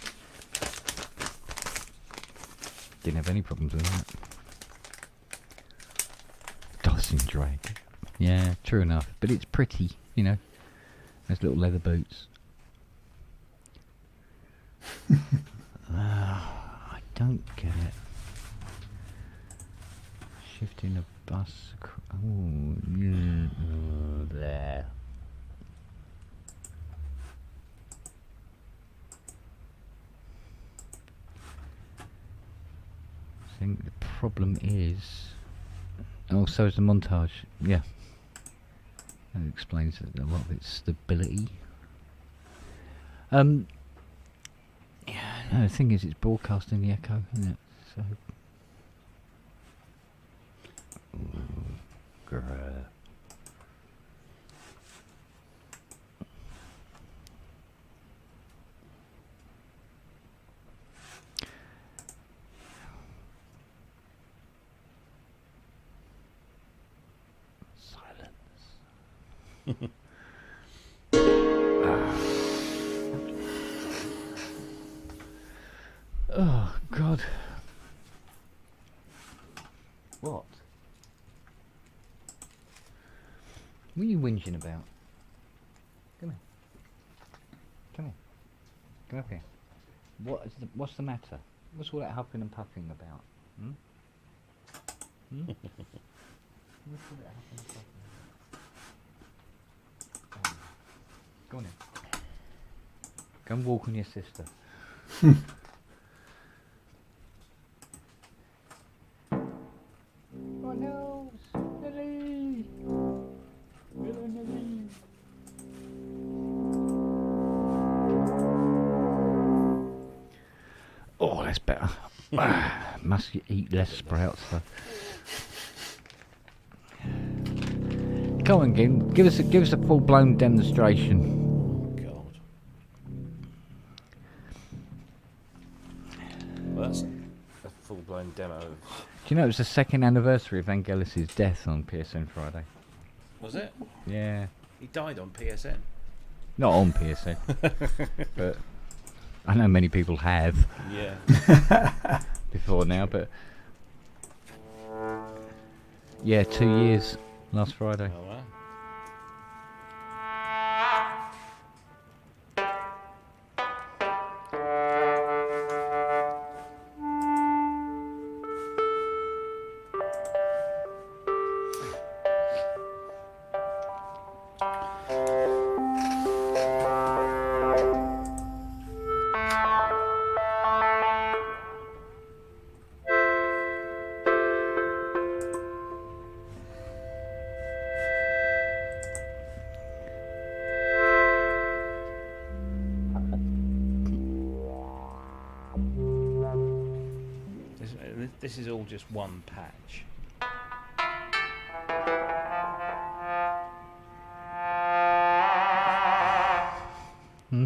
Didn't have any problems with that. DOS and drag. Yeah, true enough. But it's pretty, Those little leather boots. I don't get it. Shifting a bus. There. I think the problem is. Oh, so is the montage. Yeah. That explains a lot of its stability. Yeah, No, the thing is, it's broadcasting the echo, isn't it? So. Grr. Oh, God. What? What are you whinging about? Come here. Come here. Come up here. What's the matter? What's all that huffing and puffing about? Hmm? Hmm? What's all that huffing and puffing about? Go on then. Go and walk on your sister. Oh no! Lily! Little Lily! Oh, that's better. Must eat less sprouts though. Go on, Gim. Give us a full-blown demonstration. Well, that's a full-blown demo. Do you know it was the second anniversary of Vangelis' death on PSN Friday? Was it? Yeah. He died on PSN. Not on PSN, but I know many people have. Yeah. Before now, but yeah, 2 years last Friday. Oh, wow. This is all just one patch. Hmm.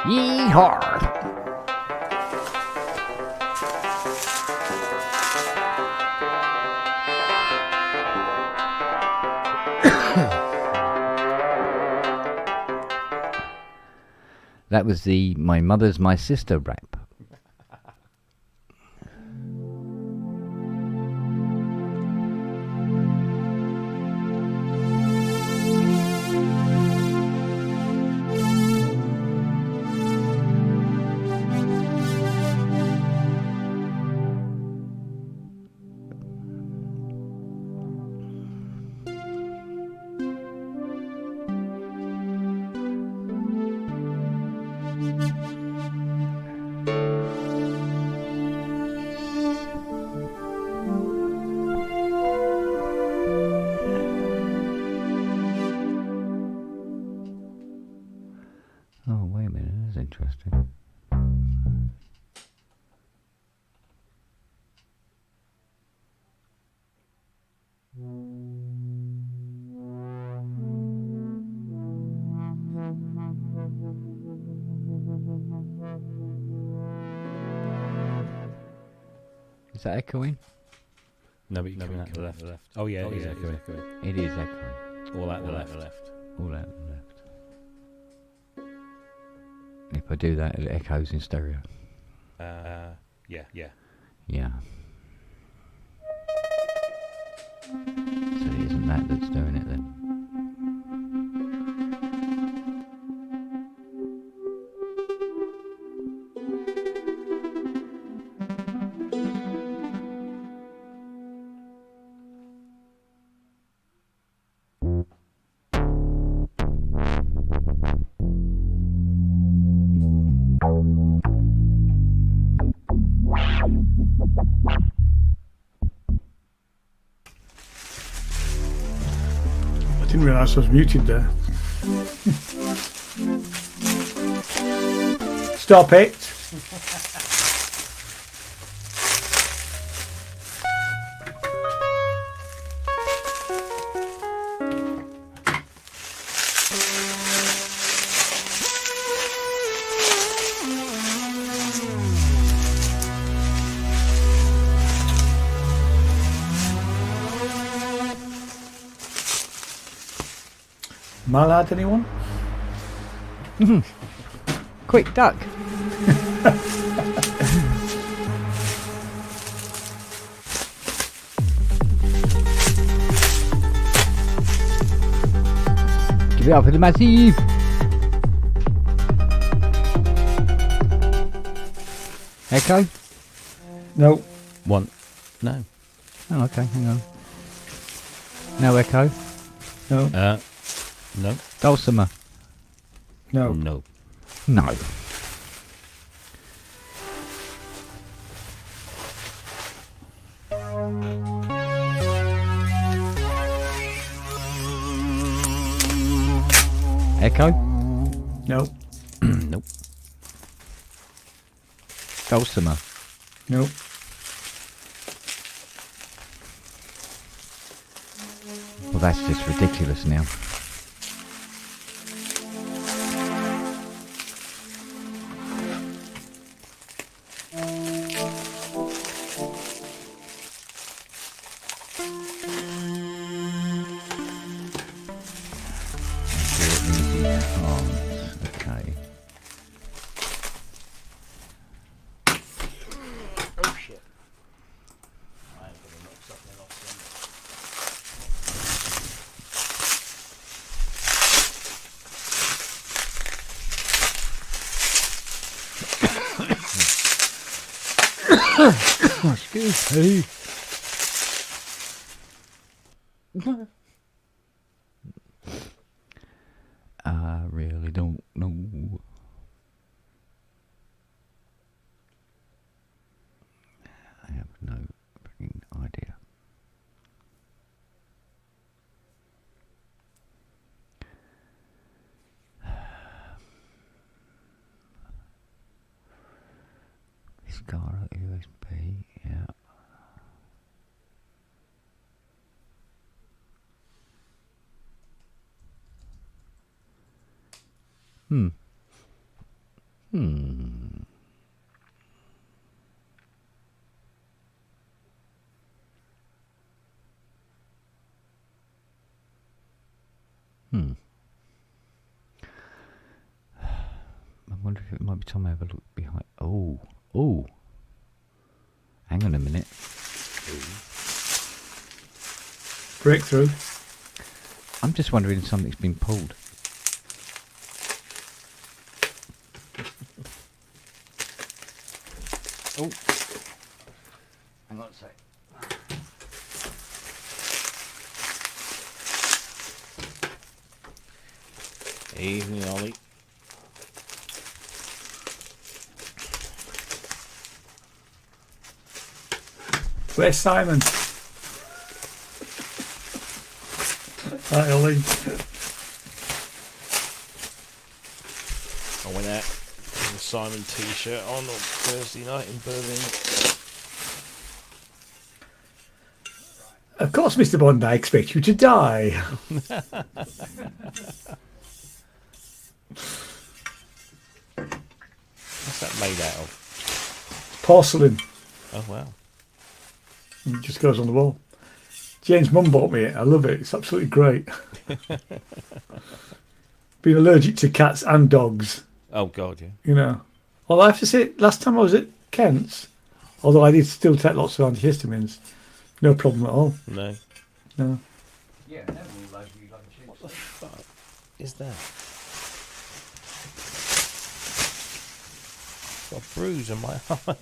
Yeehaw! That was the My Mother's My Sister rap. Oh, wait a minute, that's interesting. Is that echoing? No, but you're coming out the left. Oh, yeah, it is echoing. It is echoing. All out the left. All out the left. If I do that, it echoes in stereo. Yeah. Yeah. So it isn't that that's doing it then. Didn't realise I was muted there. Stop it. Malad, anyone? Quick duck. Give it up for the massive. Echo? No. One. No. Oh, okay, hang on. No echo. No. No. Dulcimer. No. No. No. Echo? No. Nope. Dulcimer. No. Well, that's just ridiculous now. Okay. Oh shit. I am gonna knock something off Oh, excuse me. I really don't know. I have no freaking idea. Scarlet USB, yeah. Hmm. I wonder if it might be time I have a look behind. Oh. Hang on a minute. Breakthrough. I'm just wondering if something's been pulled. Oh. Hang on a sec. Evening, Ollie. Where's Simon? Hi, Ollie. I went out with a Simon t-shirt on Thursday night in Berlin. Of course, Mr. Bond, I expect you to die. What's that made out of? Porcelain. Oh, wow. It just goes on the wall. Jane's mum bought me it. I love it. It's absolutely great. Being allergic to cats and dogs. Oh, God, yeah. You know. Well, I have to say, last time I was at Kent's, although I did still take lots of antihistamines, no problem at all. No. No. Yeah, What the fuck is that? Got a bruise on my heart.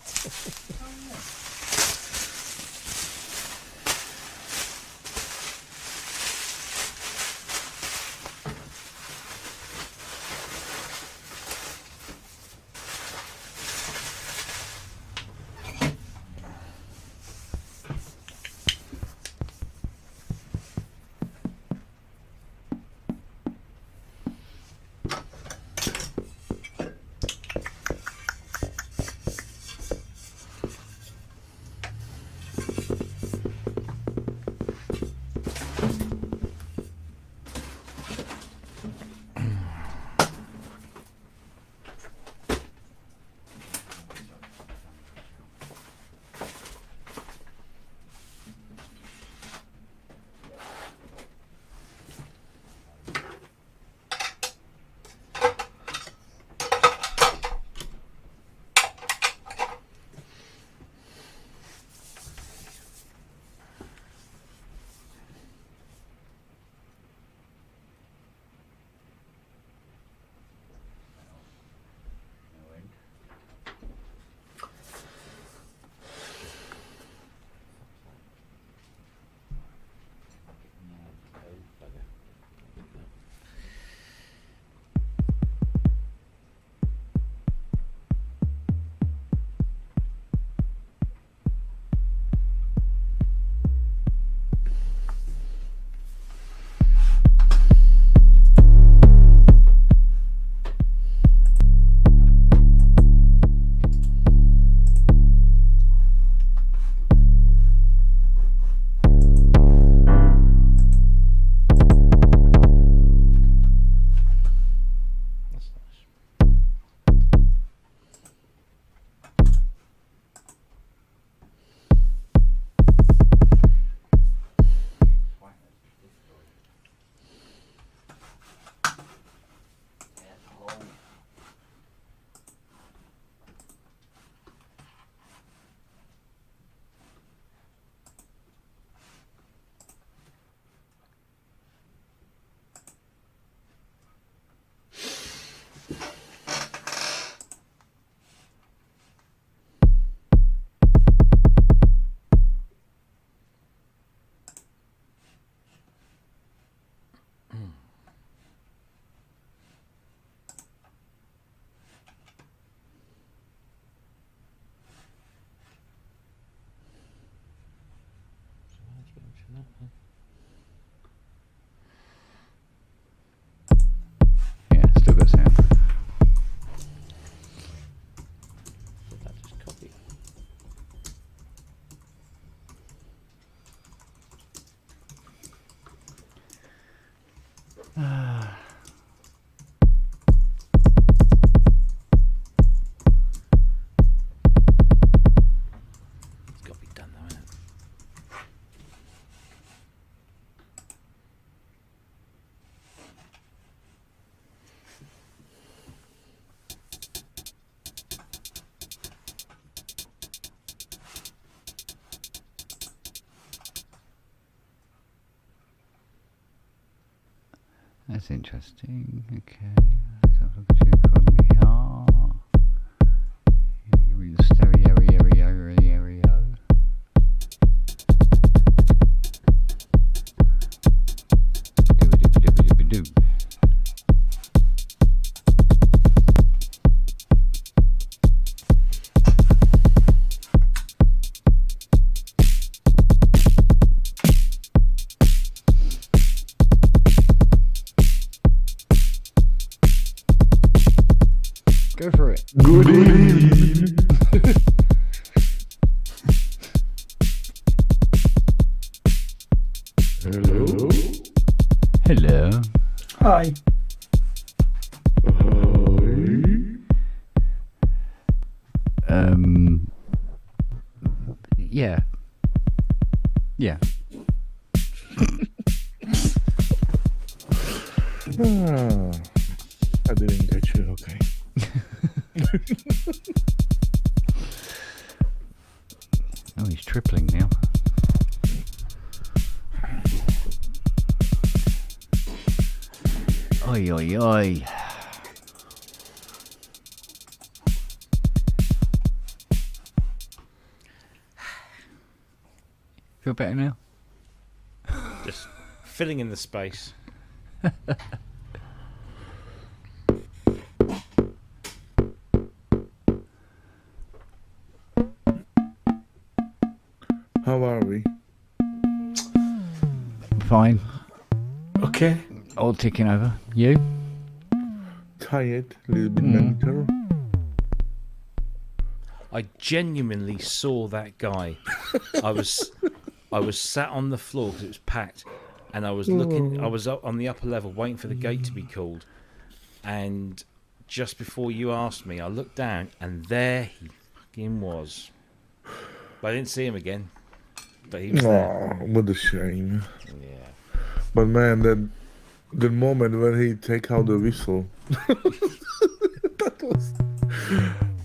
got to be done though, isn't it? That's interesting. Okay. Let's have a look at you from here. You're in the stereo. Do. Go for it. Good evening. Hello. Hello. Hi. Yeah. Yeah. I didn't get you. Okay. Oh, he's tripling now. Oi, oi, oi. Feel better now? Just filling in the space. How are we? Fine. Okay. All ticking over. You? Tired, a little bit mental. I genuinely saw that guy. I was sat on the floor because it was packed, and I was looking. I was up on the upper level waiting for the gate to be called, and just before you asked me, I looked down, and there he fucking was. But I didn't see him again. But he was there. What a shame. Yeah. But man, the moment when he take out the whistle, that was.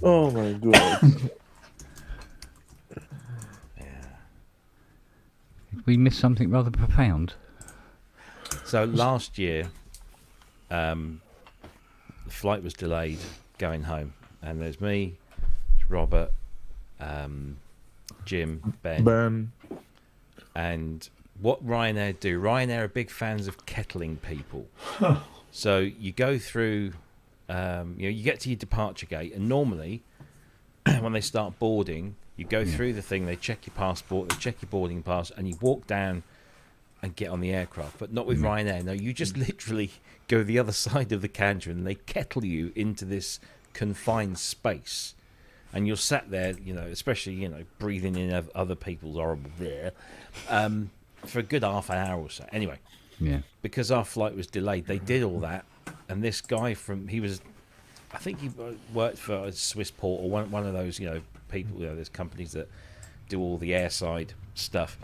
Oh my god. We missed something rather profound. So last year, the flight was delayed going home, and there's me, Robert, Jim, Ben, and what Ryanair do. Ryanair are big fans of kettling people. So you go through, you get to your departure gate, and normally when they start boarding, you go through the thing, they check your passport, they check your boarding pass, and you walk down and get on the aircraft. But not with Ryanair. No, you just literally go the other side of the counter, and they kettle you into this confined space. And you're sat there, especially, breathing in other people's horrible air, for a good half an hour or so. Anyway, because our flight was delayed, they did all that. And this guy I think he worked for a Swiss port or one of those, people, there's companies that do all the airside stuff.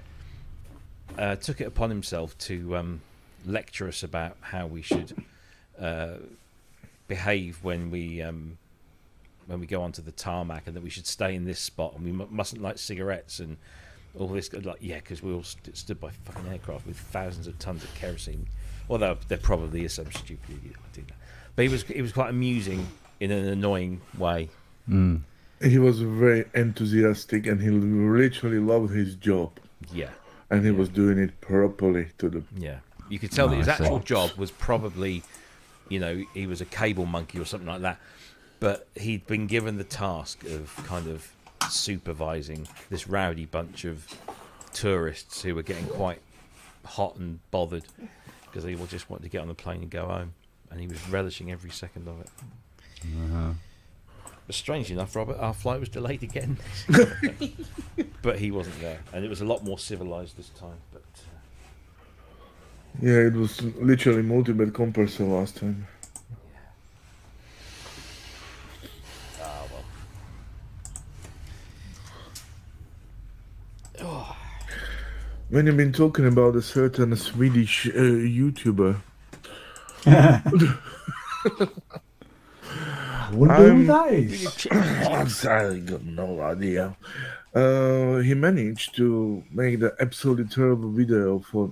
Took it upon himself to lecture us about how we should behave when we go onto the tarmac, and that we should stay in this spot, and we mustn't light cigarettes and all this. Because we all stood by fucking aircraft with thousands of tons of kerosene. Although there probably is some stupid idiot who did that. But he was quite amusing in an annoying way. He was very enthusiastic, and he literally loved his job. Yeah. And he was doing it properly to the. Yeah. You could tell that his actual job was probably, he was a cable monkey or something like that. But he'd been given the task of kind of supervising this rowdy bunch of tourists who were getting quite hot and bothered because they all just wanted to get on the plane and go home. And he was relishing every second of it. But strangely enough, Robert, our flight was delayed again. But he wasn't there. And it was a lot more civilised this time. But Yeah, it was literally multi-bed compressor last time. Oh, well. Oh. When you've been talking about a certain Swedish YouTuber, I wonder who that is. I got no idea. He managed to make the absolutely terrible video for,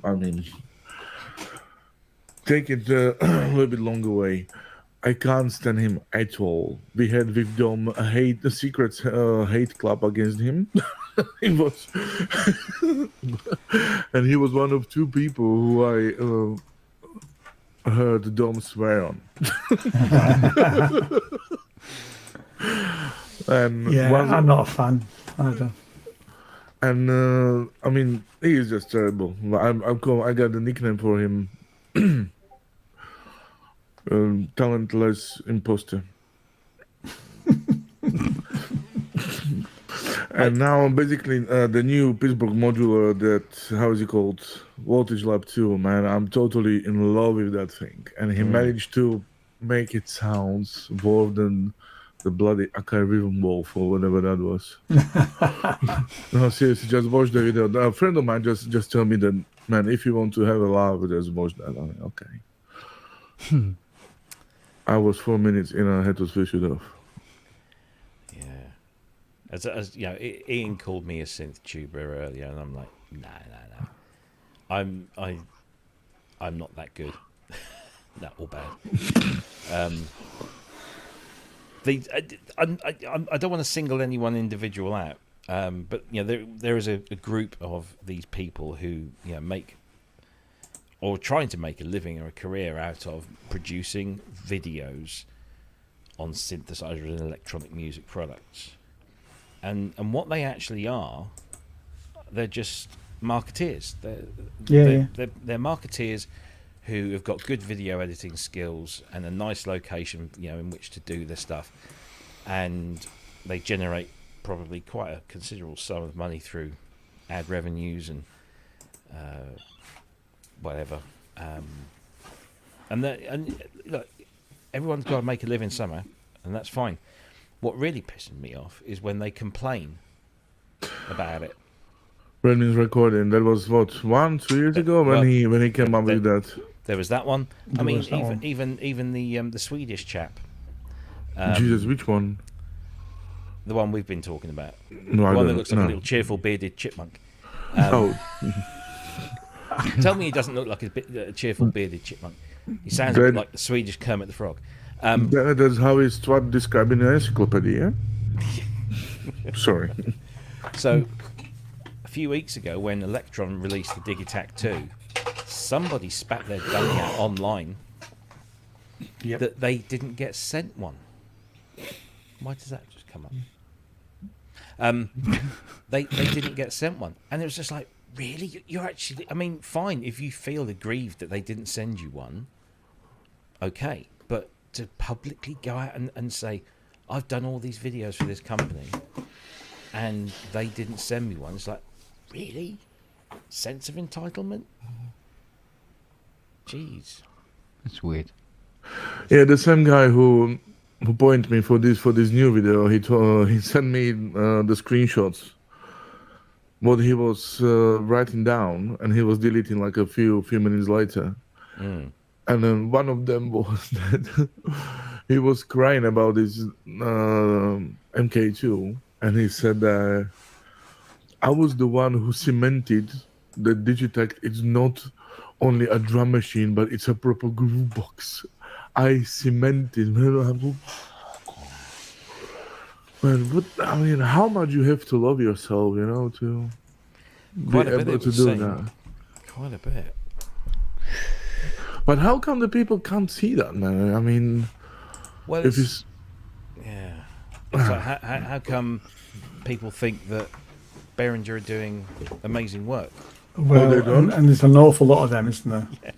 take it a little bit longer way. I can't stand him at all. We had with them a secret hate club against him. He was, and he was one of two people who I heard Dom swear on. And yeah, I'm not a fan either. And he is just terrible. I got the nickname for him. Talentless imposter. And now basically the new Pittsburgh modular that, how is it called? Voltage Lab 2, man. I'm totally in love with that thing. And he managed to make it sounds more than the bloody Akai Rhythm Wolf or whatever that was. No, seriously, just watch the video. A friend of mine just told me that, man, if you want to have a laugh, just watch that. I'm like, okay. I was 4 minutes in and I had to switch it off. Yeah. As you know, Ian called me a synth tuber earlier, and I'm like, no. I'm not that good. No, or bad. I don't want to single any one individual out, but there is a group of these people who make or trying to make a living or a career out of producing videos on synthesizers and electronic music products, and what they actually are, they're just marketeers. They're marketeers who have got good video editing skills and a nice location, in which to do their stuff, and they generate probably quite a considerable sum of money through ad revenues and whatever. And look, everyone's got to make a living somewhere, and that's fine. What really pisses me off is when they complain about it. Brendan's recording. That was what 1-2 years ago when he came up with that. There was that one. Even the Swedish chap. Jesus, which one? The one we've been talking about. No, the one that looks like a little cheerful bearded chipmunk. Tell me he doesn't look like a cheerful bearded chipmunk. He sounds a bit like the Swedish Kermit the Frog. That's how he's described in the encyclopedia. Sorry. So, a few weeks ago, when Electron released the Digitac 2, somebody spat their dummy out online that they didn't get sent one. Why does that just come up? They didn't get sent one, and it was just like, really? You're actually? I mean, fine if you feel aggrieved that they didn't send you one. Okay, but to publicly go out and say, I've done all these videos for this company, and they didn't send me one. It's like, really? Sense of entitlement? Jeez, that's weird. Yeah, the same guy who pointed me for this new video, he sent me the screenshots what he was writing down, and he was deleting like a few minutes later. And then one of them was that he was crying about his MK2, and he said that I was the one who cemented that Digitech is not only a drum machine, but it's a proper groove box. I cemented. Man, how much you have to love yourself, to be able to do that. Quite a bit. But how come the people can't see that, man? I mean, well, if it's So how come people think that Behringer are doing amazing work? Well, and there's an awful lot of them, isn't there? Yeah.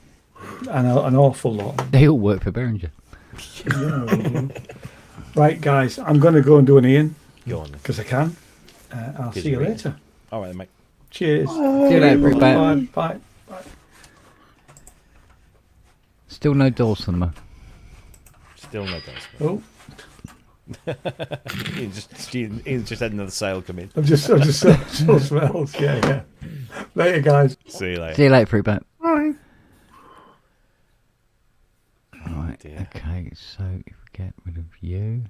And an awful lot. They all work for Behringer. Right, guys, I'm going to go and do an Ian. Go on. Because I can. I'll see you later. All right, mate. Cheers. See you later, everybody. Bye. Still no dulcimer. Still no dulcimer. Oh, Ian just had another sale come in. I'm just so smells. Yeah. Later, guys. See you later. See you later, Fruit Bat. Bye. Right. Dear. Okay. So if we get rid of you,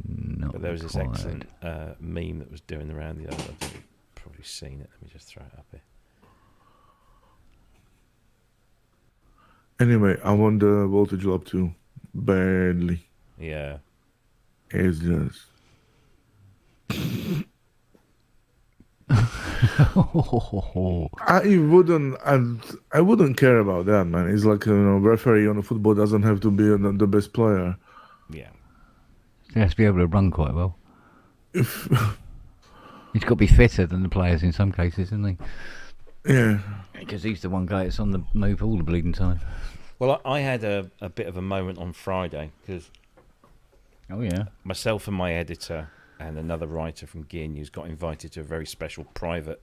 not But there was this required. excellent meme that was doing around the other. I think you've probably seen it. Let me just throw it up here. Anyway, I want the voltage up too badly. Yeah. It's just I wouldn't care about that, man. It's like referee on a football doesn't have to be the best player. Yeah. He has to be able to run quite well. If He's got to be fitter than the players in some cases, isn't he? yeah, Because he's the one guy that's on the move all the bleeding time. Well, I had a bit of a moment on Friday because Oh yeah. myself and my editor and another writer from Gear News got invited to a very special private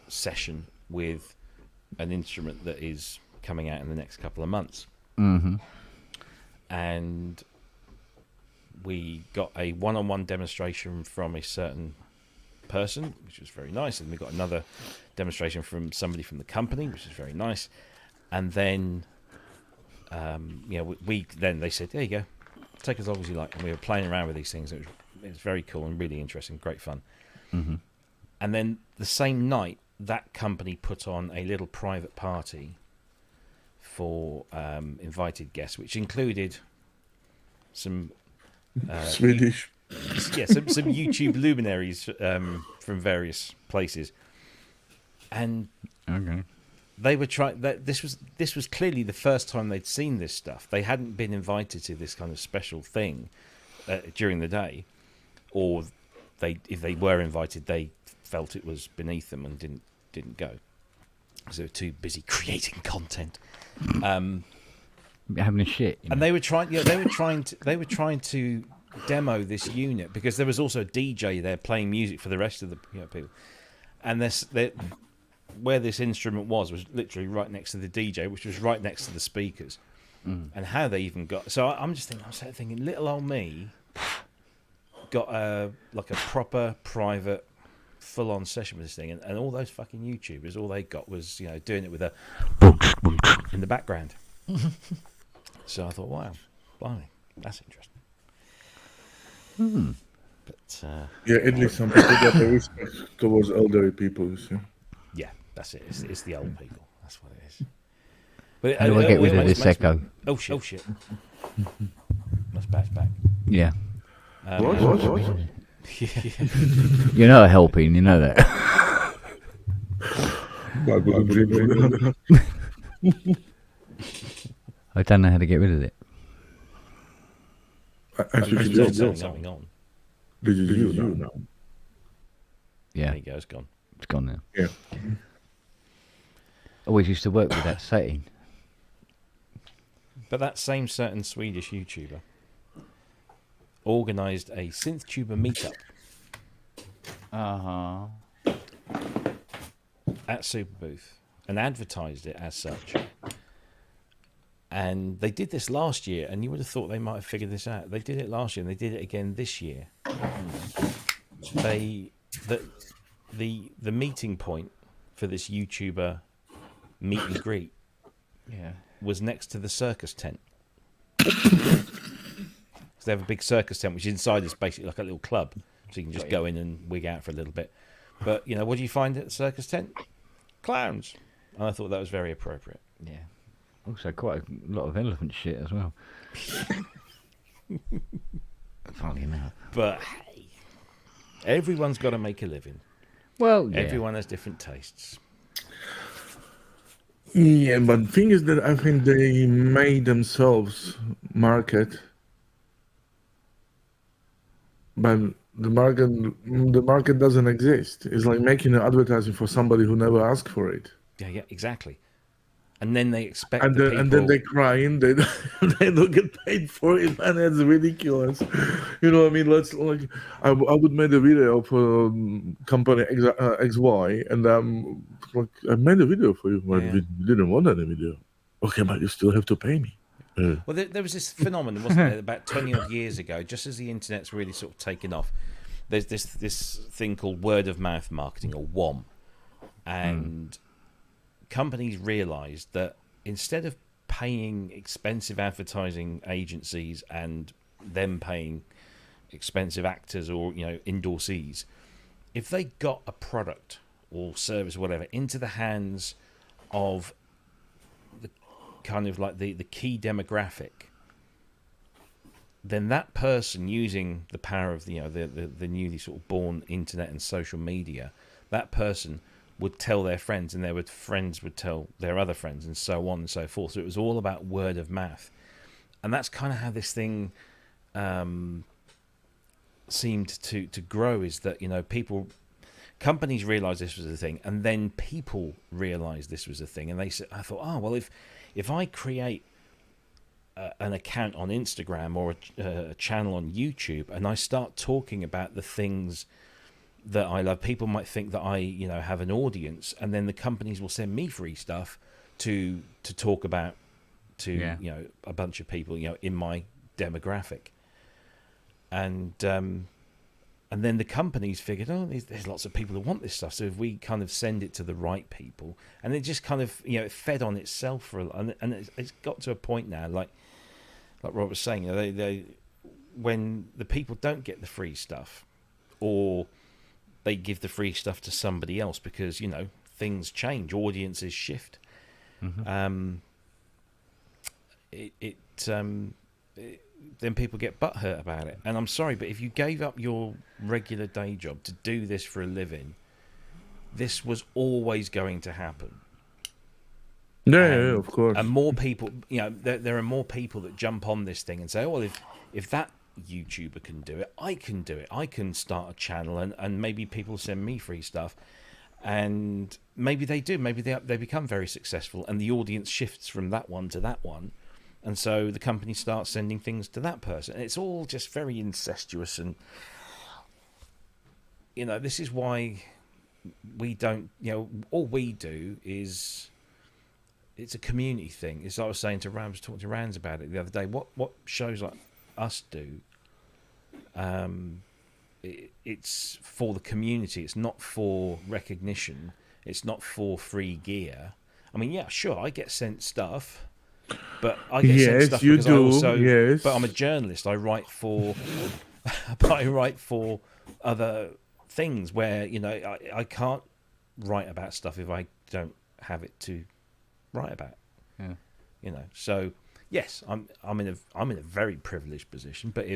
session with an instrument that is coming out in the next couple of months. Mm-hmm. And we got a one-on-one demonstration from a certain person, which was very nice, and we got another demonstration from somebody from the company, which is very nice. And then we then they said, there you go, take as long as you like. And we were playing around with these things. It was very cool and really interesting, great fun. Mm-hmm. And then the same night, that company put on a little private party for invited guests, which included some Swedish. some YouTube luminaries from various places, and Okay. they were trying. This was clearly the first time they'd seen this stuff. They hadn't been invited to this kind of special thing during the day, or if they were invited, they felt it was beneath them and didn't go because they were too busy creating content. Having a shit. And they were trying. Yeah, they were trying to demo this unit because there was also a DJ there playing music for the rest of the people. And where this instrument was literally right next to the DJ, which was right next to the speakers. And how they even got. So I'm just thinking, little old me got a proper private full-on session with this thing, and all those fucking YouTubers, all they got was doing it with a in the background. So I thought, wow, blimey, that's interesting. But Yeah, at least some people got a respect towards elderly people. You see. yeah, that's it. It's the old people. That's what it is. But How do I get rid of this echo? Oh shit! That's back. Yeah. What? You're not helping, you know that. I don't know how to get rid of it. Actually, There's something on. This is you now. Yeah, There you go. It's gone. it's gone now. Yeah. Always used to work with that setting. But that same certain Swedish YouTuber organised a synth tuber meetup at Super Booth and advertised it as such. And they did this last year, and you would have thought they might have figured this out. They did it last year, and they did it again this year. The meeting point for this YouTuber meet and greet was next to the circus tent. So they have a big circus tent, which inside is basically like a little club, so you can just go in and wig out for a little bit. But what do you find at the circus tent? Clowns. And I thought that was very appropriate. Yeah. Also, quite a lot of elephant shit as well. Funny enough. But hey, everyone's got to make a living. Well, yeah. Everyone has different tastes. Yeah, but the thing is that I think they made themselves market, but the market doesn't exist. It's like making an advertising for somebody who never asked for it. Yeah, exactly. And then they expect And then they crying, they don't get paid for it, and it's ridiculous. You know what I mean? I would make a video for company XY, and I made a video for you, but we didn't want any video. Okay, but you still have to pay me. Well, there was this phenomenon, wasn't there, about 20 odd years ago, just as the internet's really sort of taken off. There's this thing called word of mouth marketing, or WOM, and companies realised that instead of paying expensive advertising agencies and them paying expensive actors or endorsees, if they got a product or service or whatever into the hands of the kind of like the key demographic, then that person, using the power of the newly sort of born internet and social media, that person would tell their friends, and their friends would tell their other friends, and so on and so forth. So it was all about word of mouth, and that's kind of how this thing seemed to grow. Is that companies realised this was a thing, and then people realised this was a thing, and I thought, oh well, if I create an account on Instagram or a channel on YouTube, and I start talking about the things that I love, people might think that I have an audience, and then the companies will send me free stuff to talk about to a bunch of people in my demographic, and then the companies figured, oh, there's lots of people who want this stuff, so if we kind of send it to the right people, and it just kind of it fed on itself and it's got to a point now, like Rob was saying, they when the people don't get the free stuff, or they give the free stuff to somebody else because things change, audiences shift. Then people get butthurt about it. And I'm sorry, but if you gave up your regular day job to do this for a living, this was always going to happen. Yeah, of course. And more people, there are more people that jump on this thing and say, oh, well, if that YouTuber can do it, I can do it. I can start a channel, and maybe people send me free stuff, and maybe they do. Maybe they become very successful, and the audience shifts from that one to that one, and so the company starts sending things to that person. And it's all just very incestuous, and this is why we don't. All we do is. It's a community thing. As I was saying to Rams, talking to Rans about it the other day. What shows like us do, it's for the community. It's not for recognition. It's not for free gear. I mean, yeah, sure, I get sent stuff, but I get sent stuff because I also. But I'm a journalist. I write for. I write for other things where I can't write about stuff if I don't have it to write about. So yes, I'm in a very privileged position, but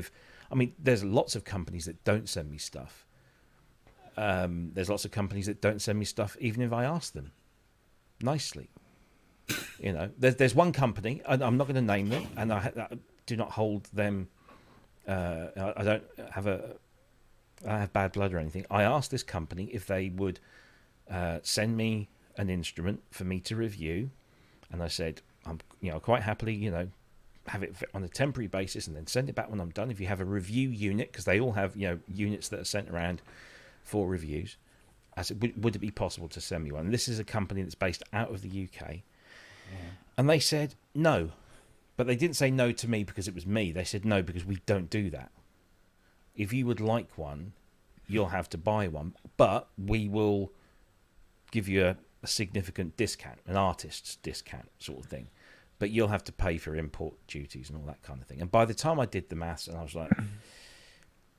there's lots of companies that don't send me stuff. There's lots of companies that don't send me stuff even if I ask them nicely. There's one company, and I'm not going to name them, and I do not hold them. I don't have bad blood or anything. I asked this company if they would send me an instrument for me to review, and I said, I'm quite happily have it on a temporary basis and then send it back when I'm done. If you have a review unit, because they all have units that are sent around for reviews, I said, would it be possible to send me one? And this is a company that's based out of the UK, and they said no, but they didn't say no to me because it was me. They said no because we don't do that. If you would like one, you'll have to buy one, but we will give you a significant discount, an artist's discount sort of thing, but you'll have to pay for import duties and all that kind of thing. And by the time I did the maths, and I was like,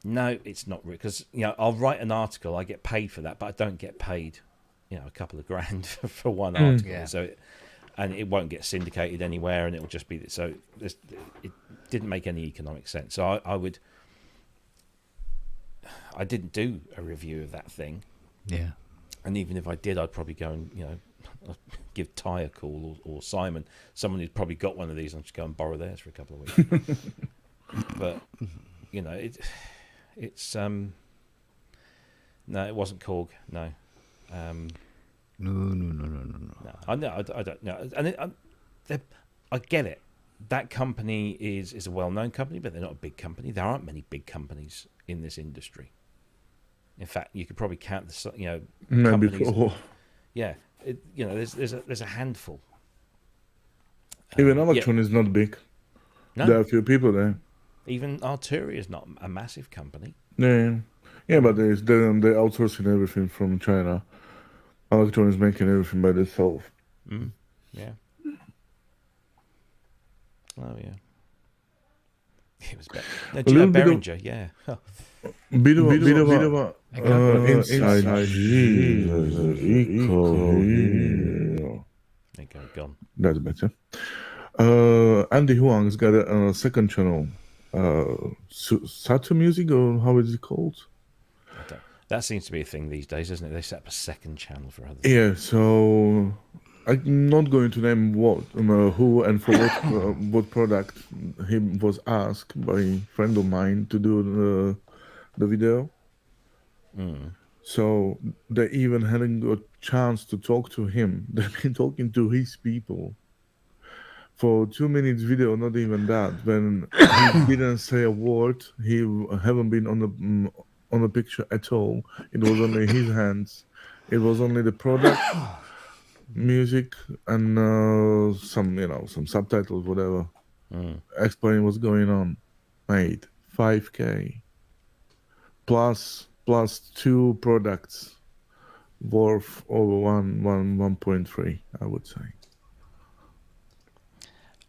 no, it's not real, because I'll write an article, I get paid for that, but I don't get paid a couple of grand for one article. So it won't get syndicated anywhere, and it will just be so it didn't make any economic sense. So I didn't do a review of that thing. And even if I did, I'd probably go and give Ty a call, or Simon, someone who's probably got one of these, and just go and borrow theirs for a couple of weeks. But it's no, it wasn't Korg. No. No. I don't know, and I get it. That company is a well-known company, but they're not a big company. There aren't many big companies in this industry. In fact, you could probably count the companies. Yeah, there's a handful. Even Electron is not big. No. There are a few people there. Even Arturia is not a massive company. Yeah, but they're outsourcing everything from China. Electron is making everything by themselves. Yeah. Oh yeah. It was better. No, do you know Behringer? Yeah. Bit of a inside There you go, gone. That's better. Andy Huang's got a second channel. Satu Music, or how is it called? That seems to be a thing these days, isn't it? They set up a second channel for other Yeah, so I'm not going to name what, who, and for what product he was asked by a friend of mine to do the video. So they even hadn't got a chance to talk to him. They've been talking to his people for 2 minutes video, not even that. When he didn't say a word, he haven't been on the picture at all. It was only his hands. It was only the product, music, and some subtitles, whatever, explaining what's going on. Made 5K plus 2 products worth over 1.3, I would say.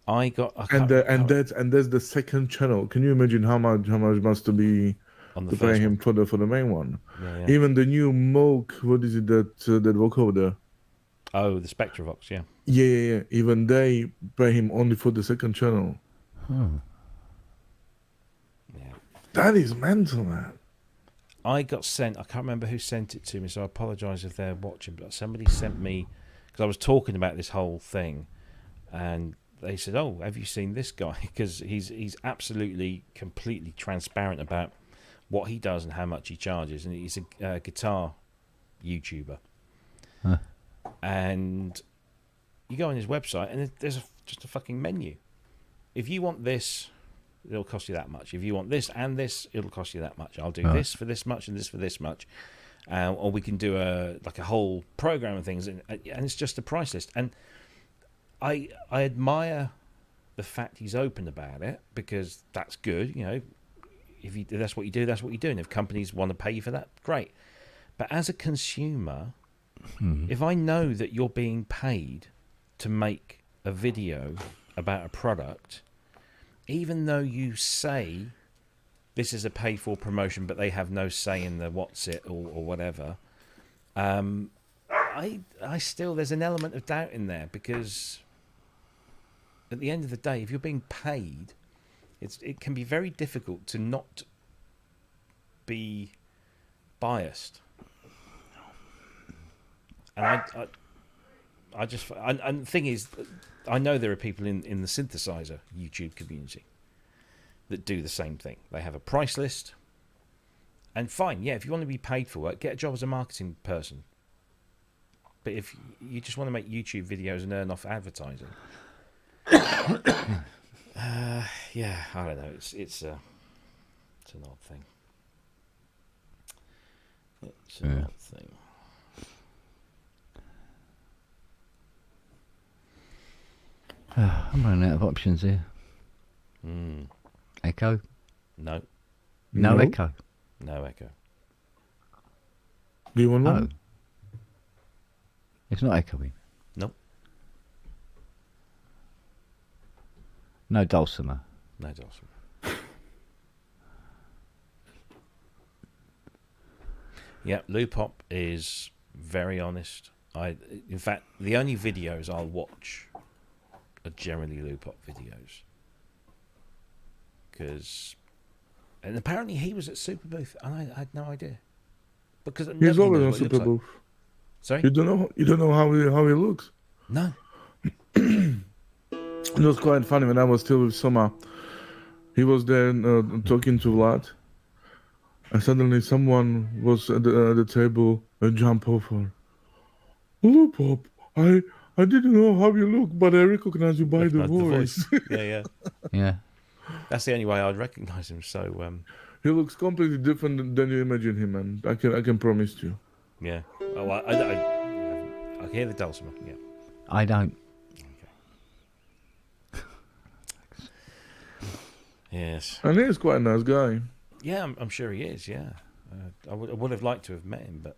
That's the second channel. Can you imagine how much must be to pay him for the main one? Yeah. Even the new Moog, what is it that vocoder? Oh, the Spectravox, yeah. Yeah. Even they pay him only for the second channel. Yeah. That is mental, man. I got sent, I can't remember who sent it to me, so I apologise if they're watching, but somebody sent me, because I was talking about this whole thing, and they said, "Oh, have you seen this guy?" Because he's absolutely, completely transparent about what he does and how much he charges, and he's a guitar YouTuber. And you go on his website, and there's just a fucking menu. If you want this, it'll cost you that much. If you want this and this, it'll cost you that much. I'll do this for this much and this for this much, or we can do a whole program of things, and it's just a price list. And I admire the fact he's open about it, because that's good. You know, if that's what you do, that's what you do. And if companies want to pay you for that, great. But as a consumer, if I know that you're being paid to make a video about a product, even though you say this is a pay-for promotion, but they have no say in the what's it or whatever, I still, there's an element of doubt in there, because at the end of the day, if you're being paid, it can be very difficult to not be biased. And and the thing is, I know there are people in the synthesizer YouTube community that do the same thing. They have a price list, and fine, yeah, if you want to be paid for it, get a job as a marketing person. But if you just want to make YouTube videos and earn off advertising, yeah, I don't know. It's an odd thing. It's an odd thing. I'm running out of options here. Echo? No. No echo? No echo. Do you want one? It's not echoing. Nope. No dulcimer? No dulcimer. Yeah, Loopop is very honest. In fact, the only videos I'll watch are generally Loopop videos. And apparently he was at Super Booth, and I had no idea. Because he's always on Super Booth. Like. Sorry, you don't know how he looks. No. It was quite funny when I was still with Soma. He was there talking to Vlad, and suddenly someone was at the table and jumped over. Loopop, I didn't know how you look, but I recognize you by the voice. Yeah. That's the only way I'd recognize him. So he looks completely different than you imagine him, and I can promise you. Yeah. Oh, I hear the dulcimer. Yeah. I don't. Okay. Yes. And he's quite a nice guy. Yeah, I'm sure he is. Yeah, I would have liked to have met him, but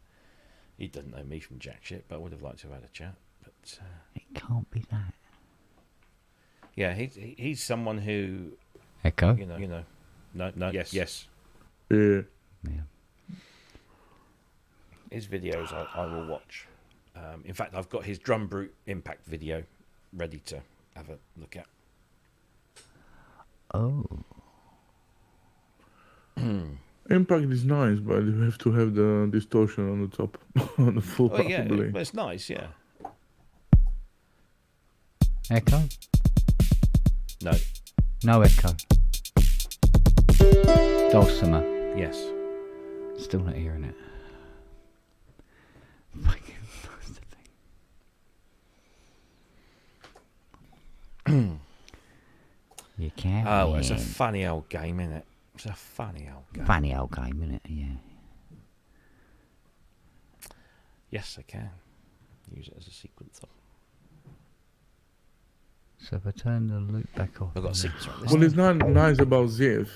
he doesn't know me from jack shit. But I would have liked to have had a chat. But it can't be that. Yeah, he's someone who. Echo. You know. No. Yes. Yeah. His videos I will watch. In fact, I've got his Drum Brute Impact video ready to have a look at. Oh. Impact is nice, but you have to have the distortion on the top, on the full Oh yeah, probably. but it's nice, yeah. Echo? No. No echo. Dulcimer. Yes. Still not hearing it. Fucking that's the thing. You can't. Oh, it's a funny old game, isn't it? It's a funny old game. Funny old game, isn't it? Yeah. Yes, I can. Use it as a sequencer. So if I turn the loop back off. I've got a sequencer on this. What is not nice about Ziv,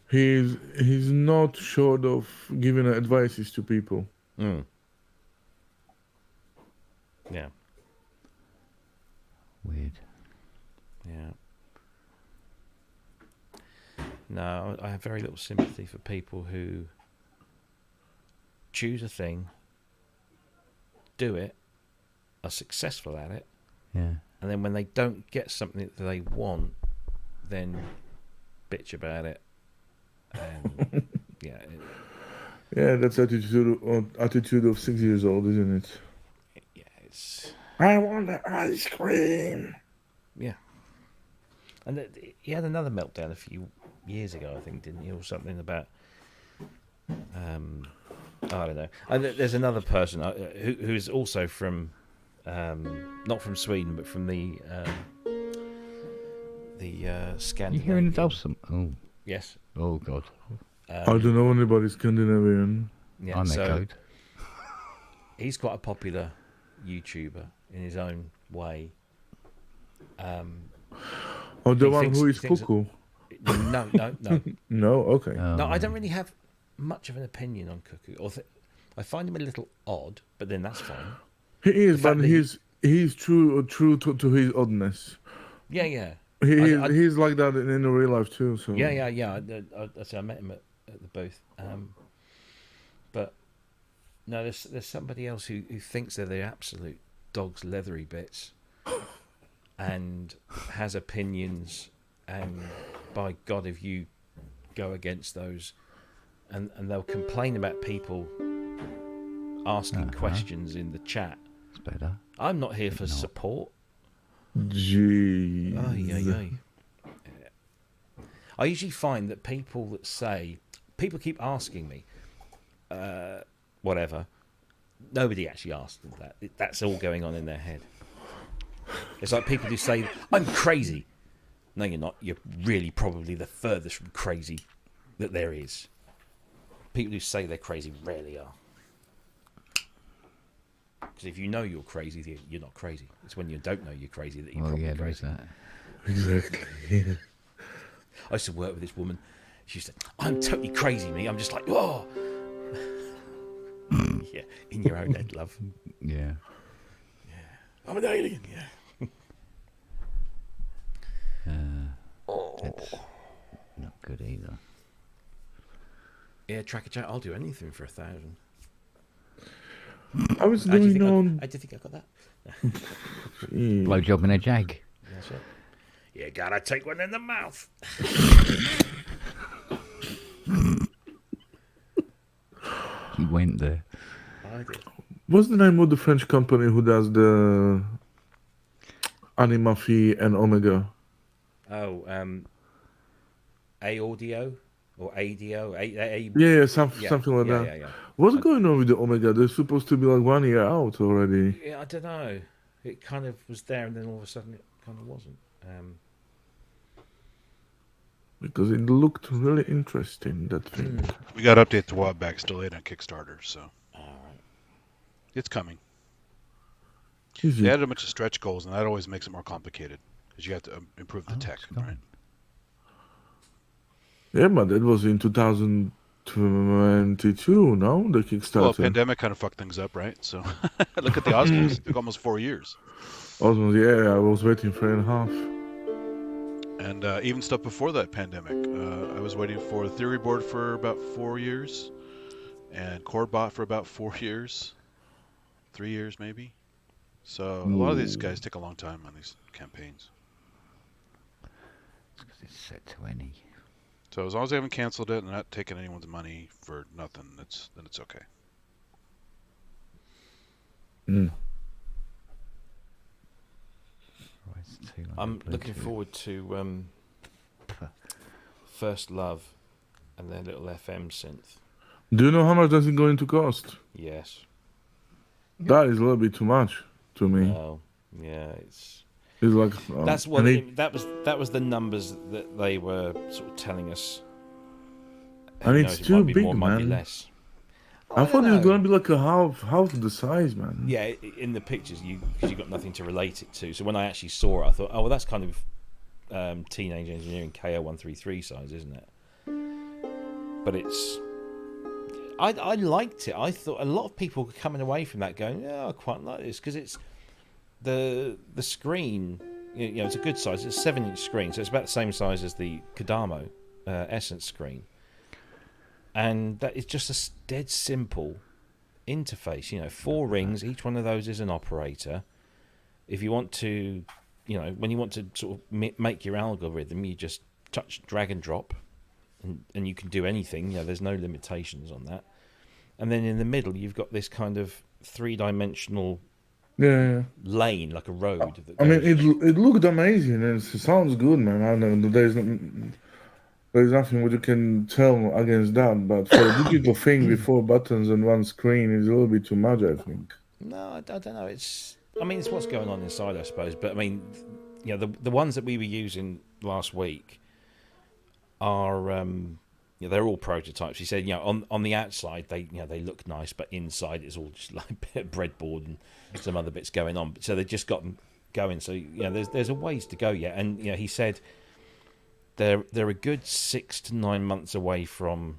he's not short of giving advices to people. Mm. Yeah. Weird. Yeah. No, I have very little sympathy for people who choose a thing, do it, are successful at it, Yeah. and then when they don't get something that they want, then bitch about it. And yeah. Yeah, that's attitude of 6 years old, isn't it? Yeah, it's. I want the ice cream. Yeah. And he had another meltdown a few years ago, I think, didn't he? Or something about. I don't know. And there's another person who's also from, not from Sweden, but from the Scandinavian. You hearing the dulcimer? Oh. Yes. Oh God. I don't know anybody Scandinavian. Yeah, I'm so echoed. he's quite a popular YouTuber in his own way. Oh, the one who is Puku? No. No, okay. No, I don't really have much of an opinion on Cuckoo. I find him a little odd, but then that's fine. He is, but he's true to his oddness. Yeah. He's like that in real life too. So Yeah. I met him at the booth. But no, there's somebody else who thinks they're the absolute dog's leathery bits, and has opinions. And by God, if you go against those, and they'll complain about people asking questions in the chat. It's better. I'm not here for support. Jeez. Yeah. I usually find that people keep asking me, whatever. Nobody actually asked them that. That's all going on in their head. It's like people who say, I'm crazy. No, you're not. You're really probably the furthest from crazy that there is. People who say they're crazy rarely are. Because if you know you're crazy, you're not crazy. It's when you don't know you're crazy that you're probably crazy. That. Exactly. Yeah. I used to work with this woman. She used to, I'm totally crazy, me. I'm just like, whoa. Yeah, in your own head, love. Yeah. I'm an alien, yeah. It's not good either. Yeah, Tracker Chat, I'll do anything for 1,000. I was doing on. I did think I got that. Blowjob in a jag. That's it. You gotta take one in the mouth. He went there. I did. What's the name of the French company who does the Animafi and Omega? Oh, A-Audio or ADO? Something like that. Yeah. What's going on with the Omega? They're supposed to be like 1 year out already. Yeah, I don't know. It kind of was there, and then all of a sudden it kind of wasn't. Because it looked really interesting, that thing. We got to update the Wildback, still late on Kickstarter, so All right. it's coming. Easy. They added a bunch of stretch goals, and that always makes it more complicated because you have to improve the tech, right? Yeah, but that was in 2022, no? The Kickstarter. Well, pandemic kind of fucked things up, right? So look at the Osmos. It took almost 4 years. Osmos, yeah, I was waiting 3.5. And even stuff before that pandemic. I was waiting for the theory board for about 4 years. And CoreBot for about 4 years. 3 years, maybe. So a lot of these guys take a long time on these campaigns. It's 'cause it's set to any. So as long as they haven't canceled it and not taking anyone's money for nothing, then it's okay. I'm looking forward to First Love and their little FM synth. Do you know how much that's going to cost? Yes. That is a little bit too much to me. Oh, yeah, it's like that's what that was the numbers that they were sort of telling us. And it's too big, more, man. might be less. I thought it was going to be like a half the size, man. Yeah, in the pictures, because you got nothing to relate it to. So when I actually saw it, I thought, oh well, that's kind of Teenage Engineering KO133 size, isn't it? But it's. I liked it. I thought a lot of people were coming away from that going, yeah, I quite like this because it's the screen. You know, it's a good size. It's a 7-inch screen, so it's about the same size as the Kodamo Essence screen, and that is just a dead simple interface. You know, 4 rings. Each one of those is an operator. If you want to, you know, when you want to sort of make your algorithm, you just touch, drag, and drop. And you can do anything. You know, there's no limitations on that. And then in the middle, you've got this kind of 3-dimensional lane, like a road. I mean, it looked amazing. It sounds good, man. I know there's nothing what you can tell against that. But for a digital thing with 4 buttons and 1 screen is a little bit too much, I think. No, I don't know. It's what's going on inside, I suppose. But I mean, you know, the ones that we were using last week are they're all prototypes. He said, you know, on the outside they look nice, but inside it's all just like a bit of breadboard and some other bits going on. So they've just got them going. So you know, there's a ways to go yet. And you know, he said they're a good 6 to 9 months away from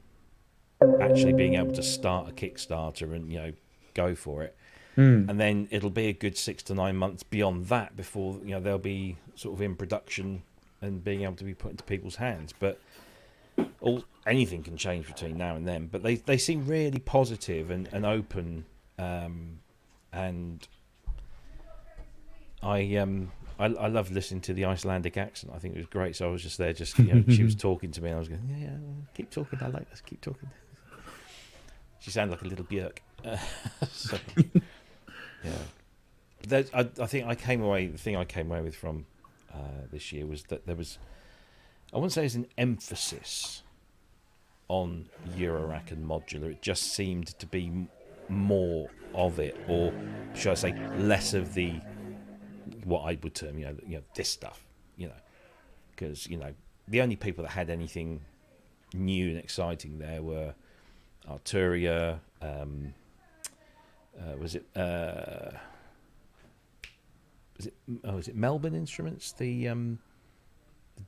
actually being able to start a Kickstarter and, you know, go for it. And then it'll be a good 6 to 9 months beyond that before, you know, they'll be sort of in production and being able to be put into people's hands. But anything can change between now and then. But they seem really positive and open, and I love listening to the Icelandic accent. I think it was great. So I was just there, you know, she was talking to me, and I was going, yeah, keep talking. I like this. Keep talking. She sounded like a little Björk. So, yeah. I think the thing I came away with from this year was that there was, I wouldn't say there's an emphasis on Eurorack and modular. It just seemed to be more of it, or should I say less of the, what I would term, you know, this stuff, you know, because, you know, the only people that had anything new and exciting there were Arturia, was it Melbourne Instruments, the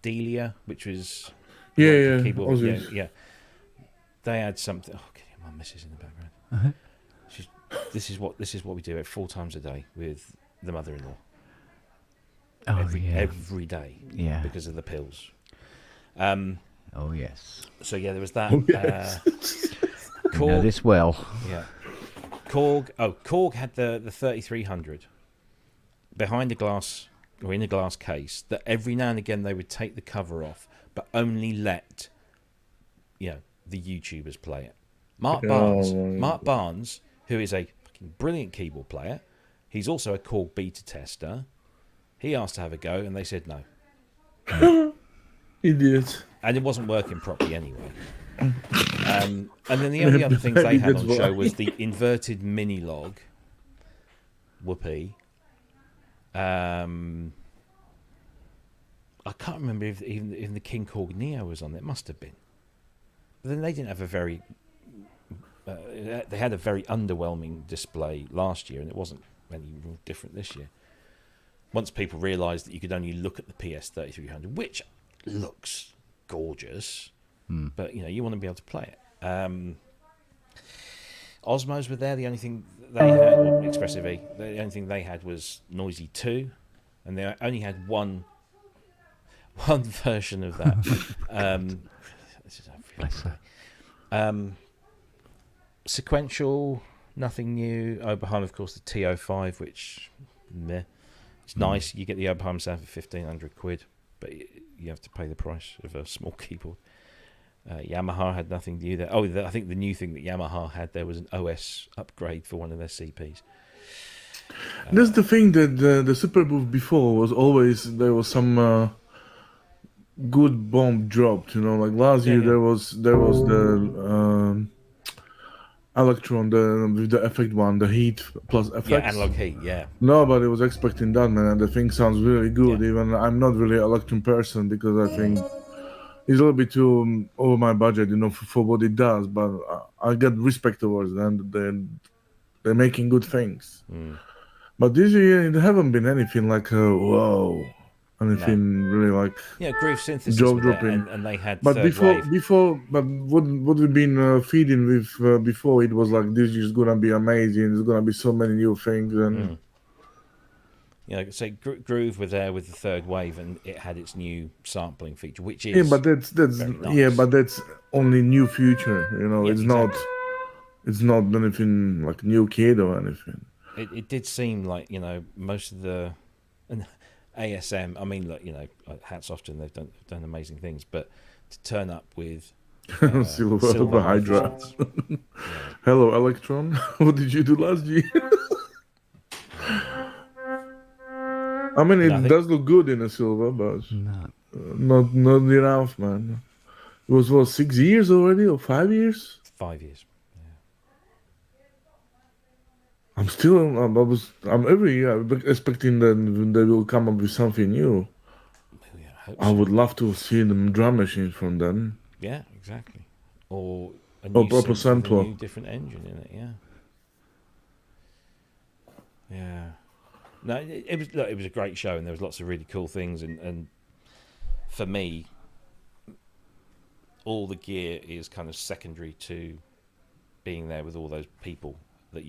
Delia, which was keyboard, yeah. They had something. Oh, can you hear my missus in the background? This is what we do 4 times a day with the mother-in-law. Every day, because of the pills. Oh yes. So yeah, there was that. Korg, you know this well. Yeah. Korg had the 3300 behind the glass, or in a glass case, that every now and again they would take the cover off, but only let, you know, the YouTubers play it. Mark Barnes, who is a fucking brilliant keyboard player, he's also a Korg beta tester. He asked to have a go, and they said no. Idiot. And it wasn't working properly anyway. And then the only other things they had on show was the inverted mini log. Whoopee. I can't remember if even the King Korg Neo was on there. It must have been. But then they didn't have a very... they had a very underwhelming display last year, and it wasn't any real different this year. Once people realised that you could only look at the PS3300, which looks gorgeous, But you want to be able to play it. Osmos were there. The only thing they had, or Expressive E, the only thing they had was Noisy 2, and they only had one version of that. This is sequential, nothing new. Oberheim, of course, the TO5, which meh. It's nice. You get the Oberheim sound for £1,500, but you have to pay the price of a small keyboard. Yamaha had nothing new there. I think the new thing that Yamaha had there was an OS upgrade for one of their CPs. That's the thing that the Super Booth before was always there was some good bomb dropped. Like last year there was the Electron, with the effect one, the heat plus effects. Yeah, analog heat. Yeah. Nobody was expecting that, man, and the thing sounds really good. Yeah. Even I'm not really an Electron person because I think it's a little bit too over my budget, for what it does. But I get respect towards them. They're making good things. But this year it haven't been anything like whoa, anything really like Groove Synthesis jaw dropping. And they had. But what we've been feeding with before, it was like this is gonna be amazing. There's gonna be so many new things and. So Groove were there with the third wave, and it had its new sampling feature, which is but that's nice. But that's only new future. It's exactly. it's not anything like new kid or anything. It did seem like most of the ASM. I mean, hats off to them. They've done amazing things, but to turn up with Silver Hydra. Hello, Electron. What did you do last year? I mean, it does look good in a silver, but not enough, man. It was 6 years already, or 5 years? 5 years. I'm every year expecting that they will come up with something new. I would love to see the drum machines from them. Yeah, exactly. Or a new proper sampler, a new different engine in it. Yeah. No, it was a great show, and there was lots of really cool things. And for me, all the gear is kind of secondary to being there with all those people that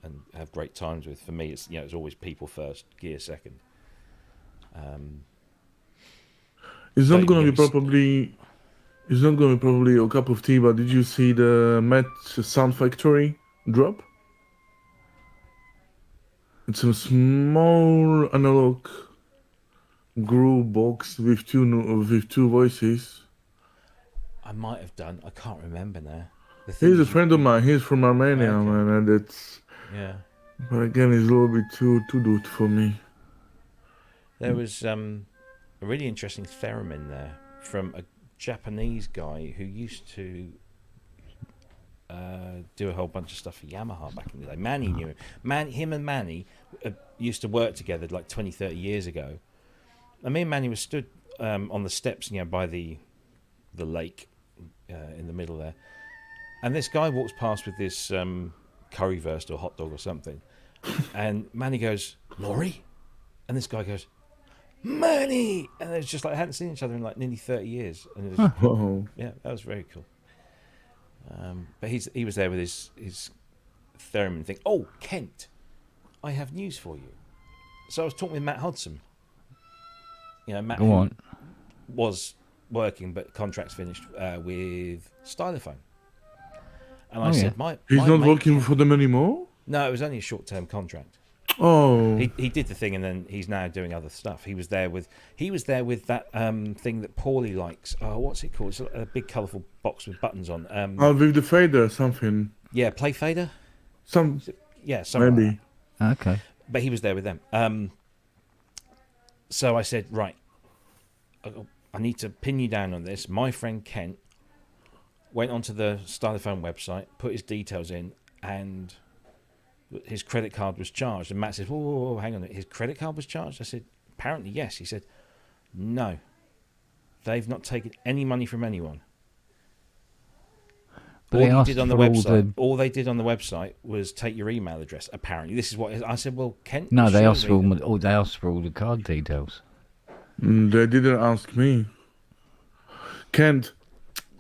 and have great times with. For me, it's it's always people first, gear second. It's not going to be probably a cup of tea. But did you see the Met Sound Factory drop? It's a small analog groove box with two voices. I might have done. I can't remember now. He's a friend of mine. He's from Armenia, man, and it's. Yeah. But again, it's a little bit too good for me. There was a really interesting theremin there from a Japanese guy who used to do a whole bunch of stuff for Yamaha back in the day. Manny knew him. Him and Manny used to work together like 20, 30 years ago. And me and Manny were stood on the steps, by the lake in the middle there. And this guy walks past with this currywurst or hot dog or something. And Manny goes, "Laurie?" And this guy goes, "Manny!" And it was just like, I hadn't seen each other in like nearly 30 years. And it was, yeah, that was very cool. But he was there with his theremin thing. Oh, Kent, I have news for you. So I was talking with Matt Hodson. Matt was working, but contract's finished with Stylophone. And I said, he's not working for them anymore? No, it was only a short-term contract. Oh, he did the thing, and then he's now doing other stuff. He was there with that thing that Paulie likes. Oh, what's it called? It's a big colourful box with buttons on. with the fader, something. Yeah, Play Fader. Something maybe. Like okay. But he was there with them. So I said, right, I need to pin you down on this. My friend Kent went onto the Stylophone website, put his details in, and his credit card was charged. And Matt says, whoa, hang on, his credit card was charged? I said, apparently yes. He said, no, they've not taken any money from anyone. But all they did on the website was take your email address. Apparently, this is what I said. Well, Kent. No, they asked for all the card details. They didn't ask me. Kent,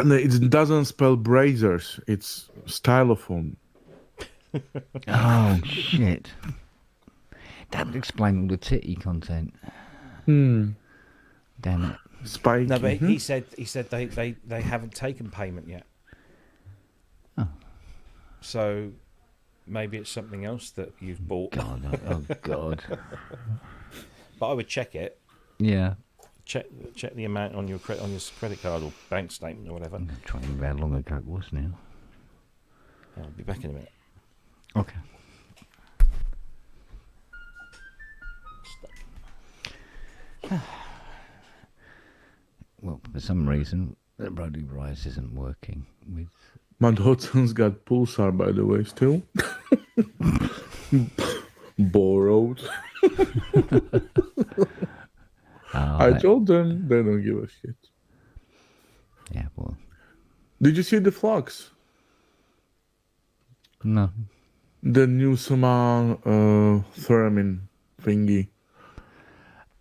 And it doesn't spell brazers. It's stylophone. Oh shit! That would explain all the titty content. Hmm. Damn it! Spiky. No, but he said they haven't taken payment yet. Oh. So maybe it's something else that you've bought. God, oh God. But I would check it. Yeah. Check the amount on your credit card or bank statement or whatever. I'm trying to remember how long ago it was now. I'll be back in a minute. Okay. Well, for some reason, the Brody Rise isn't working with. Matt Hodson's got Pulsar, by the way, still. Borrowed. I told them they don't give a shit. Yeah, well. Did you see the Flux? No. The new Soma theremin thingy,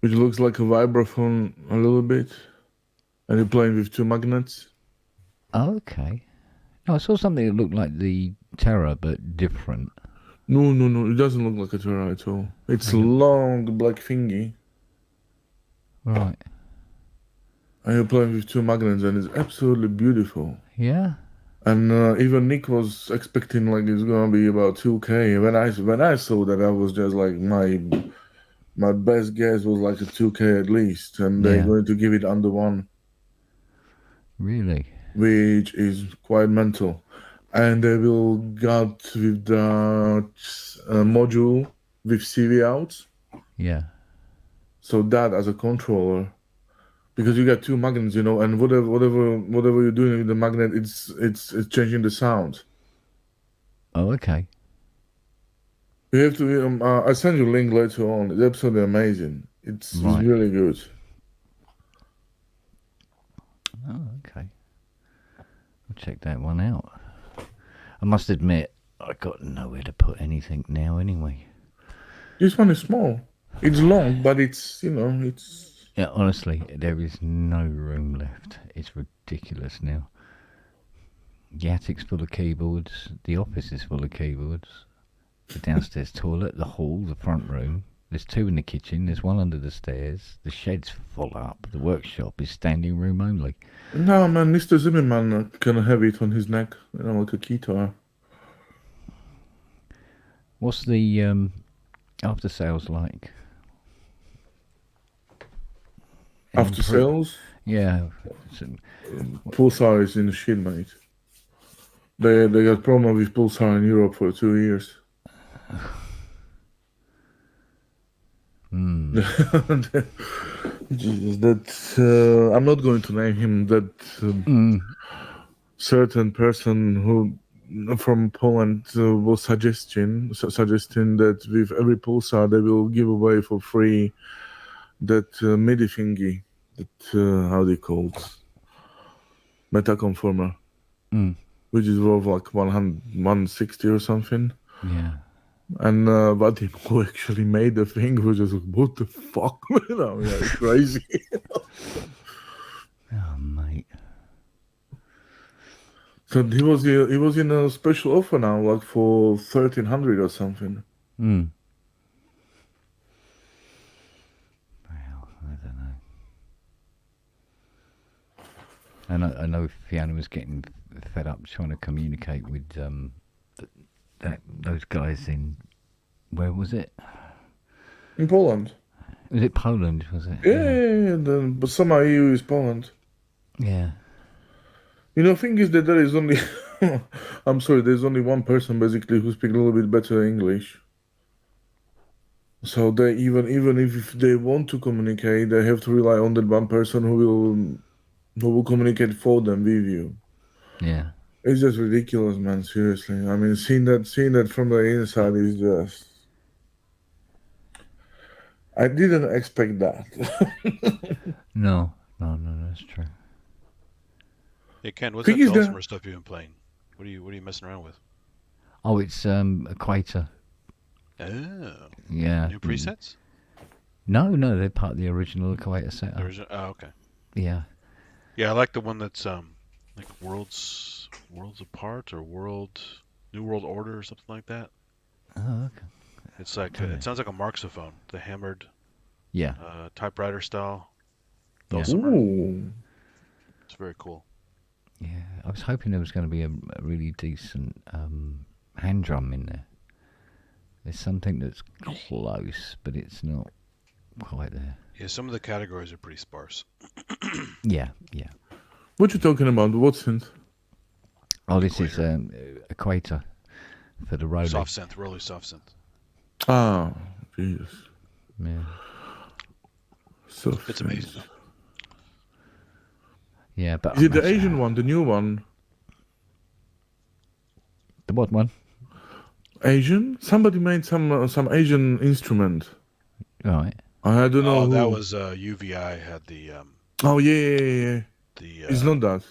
which looks like a vibraphone a little bit, and you're playing with two magnets. Oh, okay. No, I saw something that looked like the Terra, but different. No, it doesn't look like a Terra at all. It's a long black thingy. Right. And you're playing with two magnets, and it's absolutely beautiful. Yeah. And even Nick was expecting like it's gonna be about 2K. When I saw that, I was just like my best guess was like a 2K at least, and they're going to give it under one. Really? Which is quite mental. And they will get with the module with CV outs. Yeah. So that as a controller, because you got two magnets, you know, and whatever you're doing with the magnet, it's changing the sound. Oh, okay. You have to. I'll send you a link later on. It's absolutely amazing. It's really good. Oh, okay. I'll check that one out. I must admit, I got nowhere to put anything now anyway. This one is small. It's long, but it's, it's... Yeah, honestly, there is no room left. It's ridiculous now. The attic's full of keyboards. The office is full of keyboards. The downstairs toilet, the hall, the front room. There's two in the kitchen. There's one under the stairs. The shed's full up. The workshop is standing room only. No, man, Mr. Zimmerman can have it on his neck, like a guitar. What's the after sales like? After sales? Yeah. Pulsar is in the shit, mate. They got promo with Pulsar in Europe for 2 years. Jesus, that I'm not going to name him. That certain person who from Poland was suggesting that with every Pulsar they will give away for free that MIDI thingy, that how they called metaconformer, which is worth like 160 or something. Yeah. And Vadim, who actually made the thing, was just like, what the fuck? It's crazy. Oh, mate. So he was in a special offer now, like for 1,300 or something. Well, I don't know. And I know Fiona was getting fed up trying to communicate with those guys in, where was it? In Poland. Was it Poland? Was it? Yeah. But somehow EU is Poland. Yeah. Thing is that there is only, I'm sorry, there's only one person basically who speaks a little bit better English. So they even if they want to communicate, they have to rely on that one person who will communicate for them with you. Yeah. It's just ridiculous, man. Seriously. I mean, seeing that from the inside is just. I didn't expect that. No, that's true. Hey Ken, what's that Dulcimer stuff you've been playing? What are you messing around with? Oh, it's Equator. Oh. Yeah. New presets? No, they're part of the original Equator setup. Oh, okay. Yeah. Yeah, I like the one that's like Worlds Apart or New World Order or something like that. Oh, okay. It's like it sounds like a marxophone, the hammered, Yeah. typewriter style. Yeah. Ooh. It's very cool. Yeah, I was hoping there was going to be a really decent hand drum in there. There's something that's close, but it's not quite there. Yeah, some of the categories are pretty sparse. Yeah. What you talking about? What synth? Oh, this is Equator for the Rolly. Soft synth, Rolly soft synth. Ah, Jesus. Yeah. So It's amazing. Yeah, but is it the Asian one, the new one? The what one? Asian? Somebody made some Asian instrument. Right. I don't know. Oh, who. that was UVI had the. Oh yeah. The. It's not that.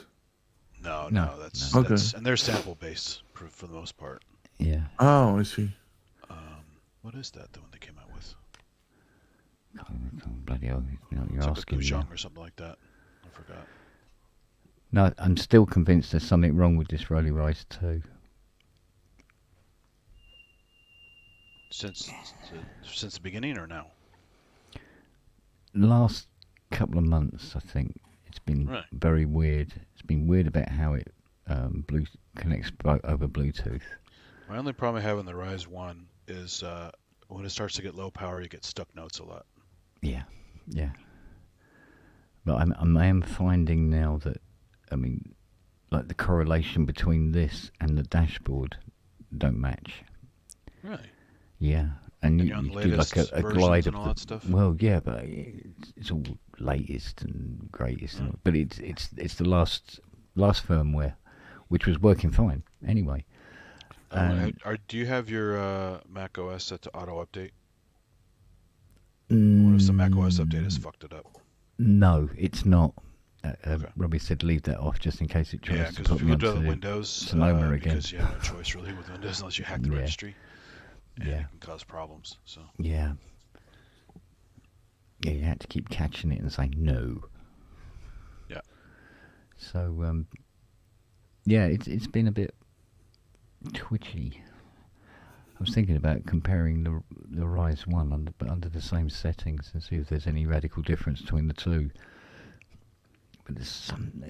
No, that's Okay. and they're sample based for the most part. Yeah. Oh, I see. What is that? The one they came out with? Oh, bloody hell! You know, you're It's like asking a me. Gujong or something like that. I forgot. No, I'm still convinced there's something wrong with this Rolly Rise 2. Since the beginning or now? Last couple of months, I think it's been very weird. It's been weird about how it connects over Bluetooth. My only problem I have in the Rise 1 is when it starts to get low power, you get stuck notes a lot. Yeah. But I am finding now that, I mean, like the correlation between this and the dashboard don't match. Really? Yeah. And you you're on the do like a glide and of all that stuff? Well, yeah, but it's all latest and greatest. And, but it's the last firmware, which was working fine anyway. Do you have your Mac OS set to auto update? What if the Mac OS update has fucked it up? No, it's not. Okay. Robbie said leave that off just in case it tries to because put if me you go onto to Windows, Sonoma again. because you have no choice really with Windows unless you hack the registry. And it can cause problems. So yeah, you had to keep catching it and saying no. Yeah. So it's been a bit twitchy. I was thinking about comparing the Rise 1 under the same settings and see if there's any radical difference between the two. But there's some,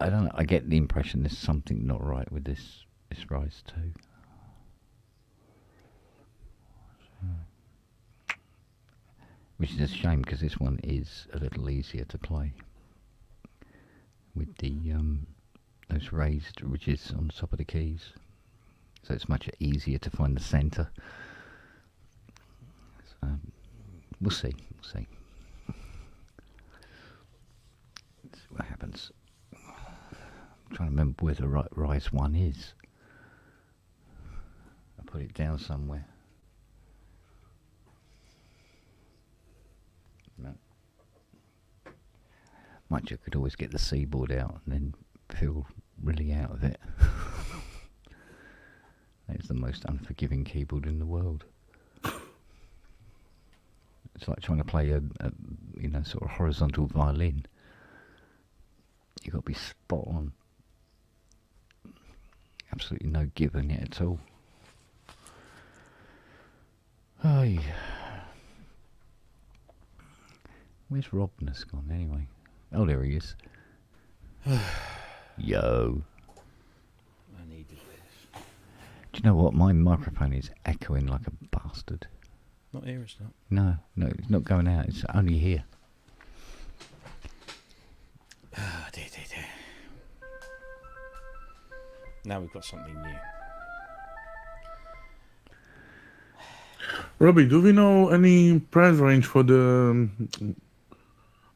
I don't know, I get the impression there's something not right with this Rise 2. Which is a shame because this one is a little easier to play with the those raised ridges on the top of the keys. So it's much easier to find the centre. So, we'll see. Let's see what happens. I'm trying to remember where the Rise 1 is. I put it down somewhere. No. Much I could always get the C-board out and then feel really out of it. It's the most unforgiving keyboard in the world. It's like trying to play a sort of horizontal violin. You've got to be spot on. Absolutely no give in it at all. Oh, yeah. Where's Robness gone anyway? Oh, there he is. Yo. I needed this. Do you know what? My microphone is echoing like a bastard. Not here, it's not. No, it's not going out. It's only here. Ah, dear. Now we've got something new. Robbie, do we know any price range for the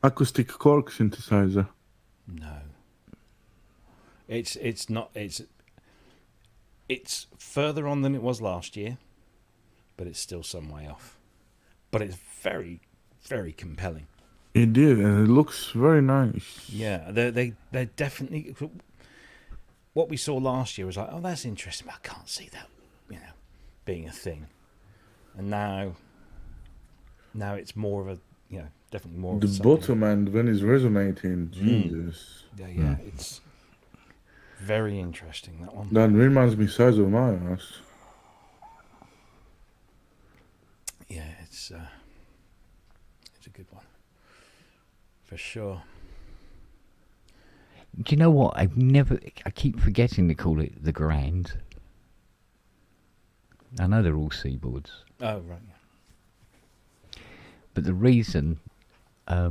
acoustic quirk synthesizer? No. It's not. It's further on than it was last year, but it's still some way off. But it's very, very compelling. It did, and it looks very nice. Yeah, they're definitely. What we saw last year was like, oh, that's interesting, but I can't see that, being a thing. And now it's more of a, definitely more. The of bottom end when it's resonating, Jesus. Yeah, it's Very interesting, that one. That reminds me size of my ass. Yeah, it's a good one. For sure. Do you know what? I keep forgetting to call it the Grand. I know they're all seaboards. Oh, right. Yeah. But the reason, I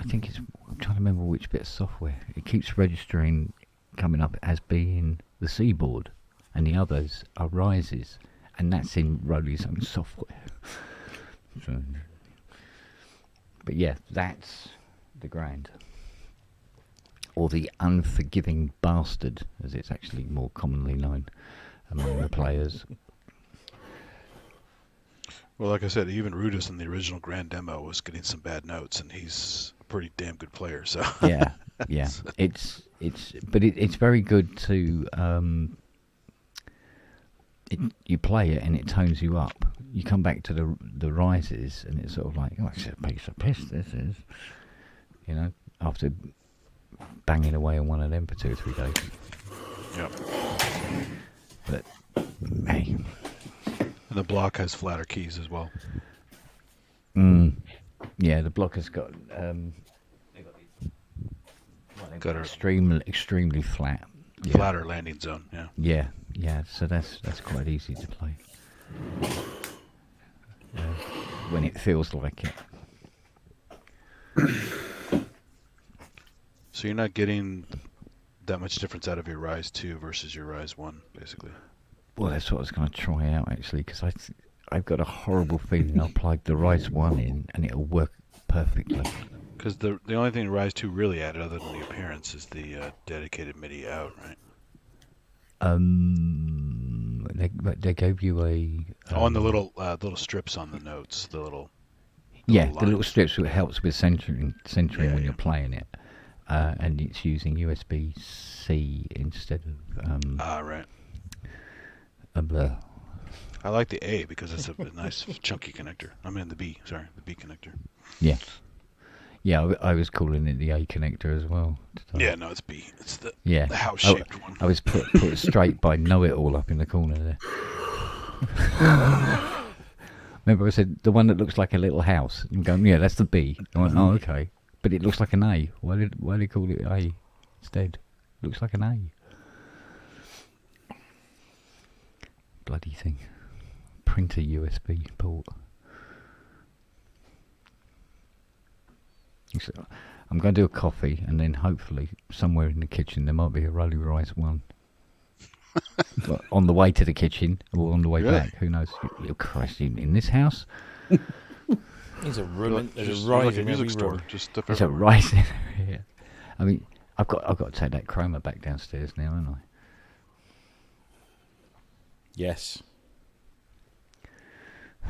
think I'm trying to remember which bit of software. It keeps registering, coming up as being the seaboard, and the others are rises, and that's in Rowley's own software. So, but yeah, that's the Grand. Or the Unforgiving Bastard, as it's actually more commonly known among the players. Well, like I said, even Rudis in the original Grand demo was getting some bad notes, and he's a pretty damn good player. So yeah. It's very good to you play it and it tones you up. You come back to the rises and it's sort of like, oh, it's a piece of piss. This is, after banging away on one of them for 2 or 3 days. Yep. But hey. And the block has flatter keys as well. Yeah, the block has got got extremely flat. Flatter landing zone, yeah. Yeah, so that's quite easy to play. When it feels like it. So you're not getting that much difference out of your Rise 2 versus your Rise 1, basically. Well, that's what I was going to try out, actually, because I've got a horrible feeling I'll plug the Rise 1 in and it'll work perfectly. Because the only thing Rise 2 really added, other than the appearance, is the dedicated MIDI out, right? They gave you a... on the little strips on the notes, the little the little strips, which helps with centering when you're playing it. And it's using USB-C instead of... right. Blah. I like the A because it's a nice chunky connector. I mean the B connector. Yeah. Yeah, I was calling it the A connector as well. Yeah, no, it's B. It's the house-shaped one. I was put straight by Know-It-All up in the corner there. Remember I said the one that looks like a little house? I'm going, yeah, that's the B. I went, oh, okay. But it looks like an A. Why they call it A instead? Looks like an A. Bloody thing. Printer USB port. So I'm going to do a coffee and then hopefully somewhere in the kitchen there might be a Rolly Rise 1. But on the way to the kitchen or on the way back, who knows? Oh, Christ, in this house? There's a room. There's a like rise a in music every store. room. Just stuff There's a everywhere. rise in here. I mean, I've got to take that chroma back downstairs now, haven't I? Yes. Do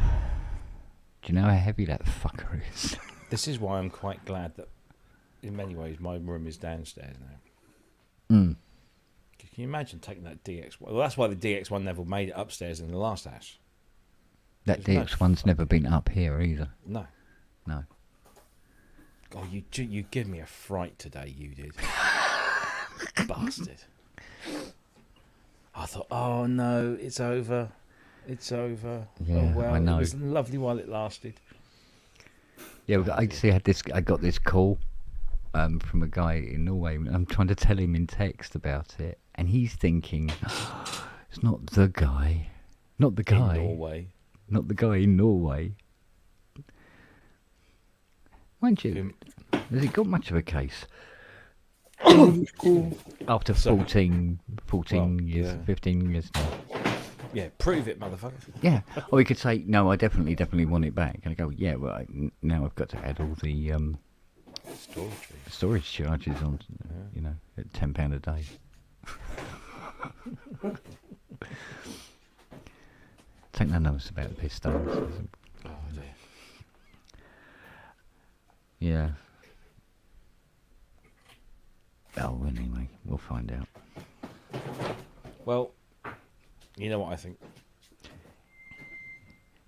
you know how heavy that fucker is? This is why I'm quite glad that, in many ways, my room is downstairs now. Mm. Can you imagine taking that DX1? Well, that's why the DX1 never made it upstairs in the last house. That DX1's never been up here either. No. No. Oh, you give me a fright today, you did. Bastard. I thought, oh no, it's over. It's over. Yeah, oh, well, I know. It was lovely while it lasted. Yeah, I got this call from a guy in Norway. I'm trying to tell him in text about it, and he's thinking, it's not the guy. Not the guy. In Norway. Not the guy in Norway. Mind you, has he got much of a case? After 14 years, 15 years now. Yeah, prove it, motherfucker. Yeah. Or he could say, no, I definitely want it back. And I go, yeah, well, now I've got to add all the storage charges on, at £10 a day. Take no notice about the pistons. Oh, dear. Yeah. Oh, anyway, we'll find out. Well, you know what I think?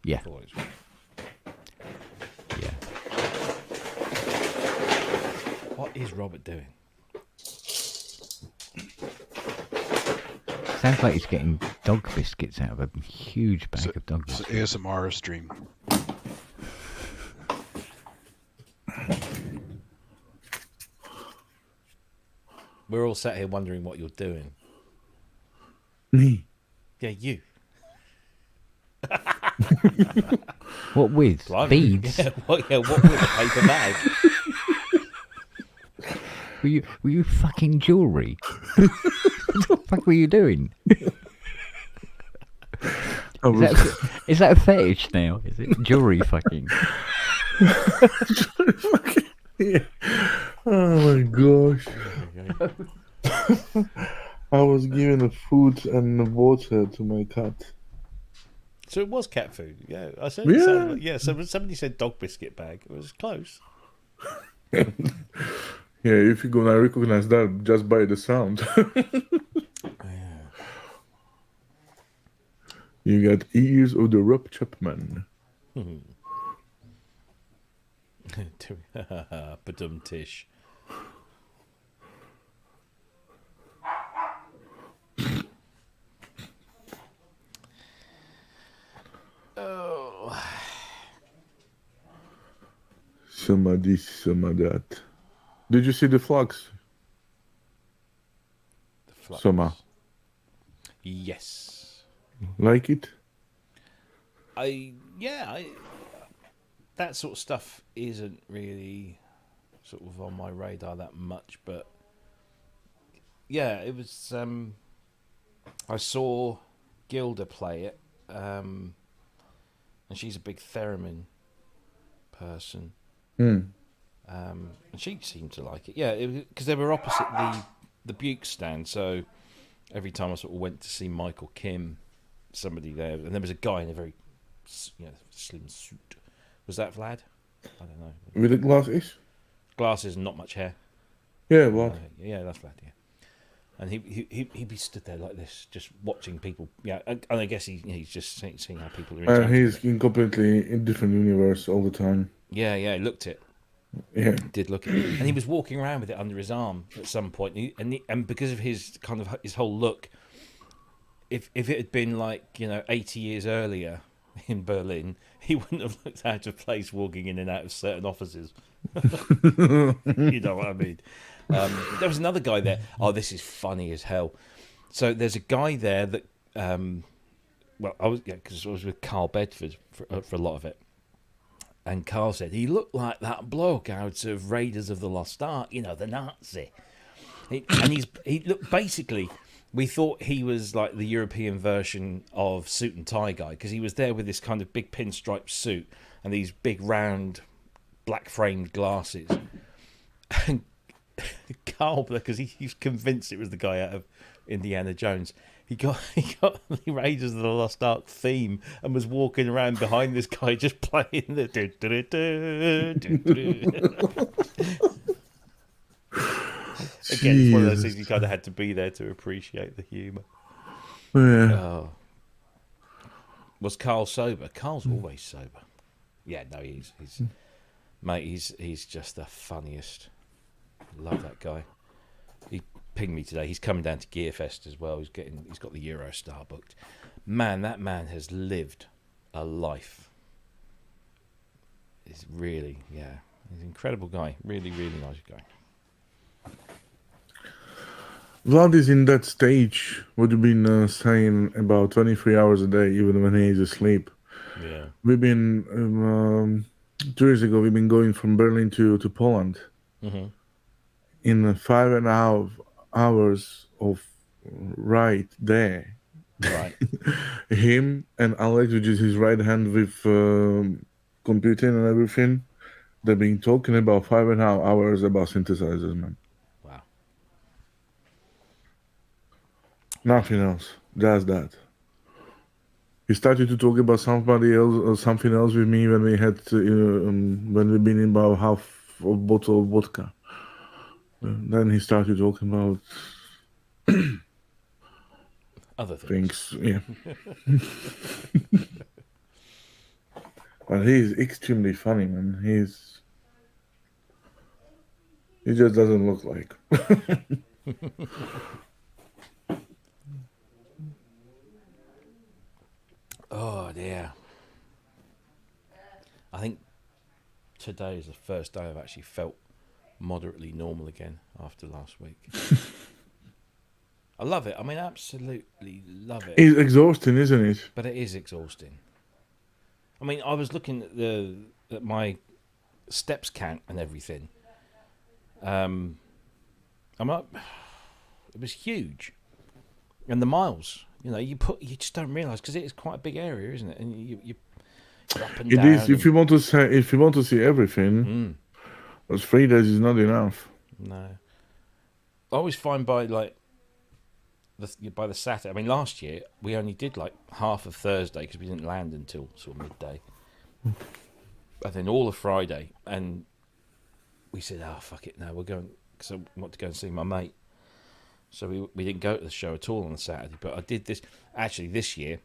Yeah. Yeah. What is Robert doing? Sounds like he's getting dog biscuits out of a huge bag of dog biscuits. It's an ASMR stream. We're all sat here wondering what you're doing. Me? Yeah, you. What with? Blimey. Beads? What with a paper bag? Were you fucking jewellery? What the fuck were you doing? Is that a fetish now? Is it jewellery fucking? Yeah. Oh my gosh. I was giving the food and the water to my cat. So it was cat food. Yeah, I said. Yeah. So somebody said dog biscuit bag. It was close. Yeah, if you're gonna recognize that just by the sound. You got ears of the Rob Chapman. Badum tish. Oh. Some of this, some of that. Did you see the flux? The flux. Summer. Yes. Like it? That sort of stuff isn't really sort of on my radar that much, but yeah, it was. I saw Gilda play it, and she's a big theremin person. And she seemed to like it. Yeah, because they were opposite the Buke stand, so every time I sort of went to see Michael Kim, somebody there, and there was a guy in a very, slim suit. Was that Vlad? I don't know. With the glasses? Glasses and not much hair. Yeah, Vlad. Yeah, that's Vlad. Yeah, and he'd be stood there like this, just watching people. Yeah, and I guess he's just seeing how people are interacting. He's in completely different universe all the time. Yeah, he looked it. Yeah, did look it, and he was walking around with it under his arm at some point. And because of his kind of his whole look, if it had been like 80 years earlier in Berlin, he wouldn't have looked out of place walking in and out of certain offices. You know what I mean? There was another guy there. Oh, this is funny as hell. So there's a guy there that, because I was with Carl Bedford for a lot of it. And Carl said, he looked like that bloke out of Raiders of the Lost Ark, the Nazi. He looked, basically, we thought he was like the European version of Suit and Tie Guy, because he was there with this kind of big pinstripe suit and these big round black framed glasses. And Carl, because he's convinced it was the guy out of Indiana Jones, he got the Raiders of the Lost Ark theme and was walking around behind this guy just playing the Again, it's one of those things you kind of had to be there to appreciate the humour. Yeah. Oh. Was Carl sober? Carl's always sober. Yeah, no, he's mate, he's just the funniest. Love that guy. He pinged me today. He's coming down to Gearfest as well. He's got the Eurostar booked. Man, that man has lived a life. He's really, he's an incredible guy. Really, really nice guy. Vlad is in that stage, what you've been saying, about 23 hours a day, even when he is asleep. Yeah. We've been, 2 years ago, we've been going from Berlin to Poland. Mm-hmm. In 5.5 hours of ride there. Right. Him and Alex, which is his right hand with computing and everything, they've been talking about 5.5 hours about synthesizers, man. Wow. Nothing else. Just that. He started to talk about somebody else or something else with me when we had when we've been in about half a bottle of vodka. Then he started talking about other things. Yeah. But he's extremely funny, man. He just doesn't look like. Oh dear. I think today is the first day I've actually felt moderately normal again after last week. I love it. I mean, absolutely love it. It's exhausting, isn't it? But it is exhausting. I mean, I was looking at my steps count and everything. I'm like, it was huge, and the miles. You know, you just don't realise because it is quite a big area, isn't it? And you're up and down. It is. If you want to see everything, those 3 days is not enough. No, I always find by the Saturday. I mean, last year we only did like half of Thursday because we didn't land until sort of midday, and then all of Friday. And we said, "Oh fuck it, no, we're going." Because I want to go and see my mate. So we didn't go to the show at all on the Saturday. But I did this actually this year.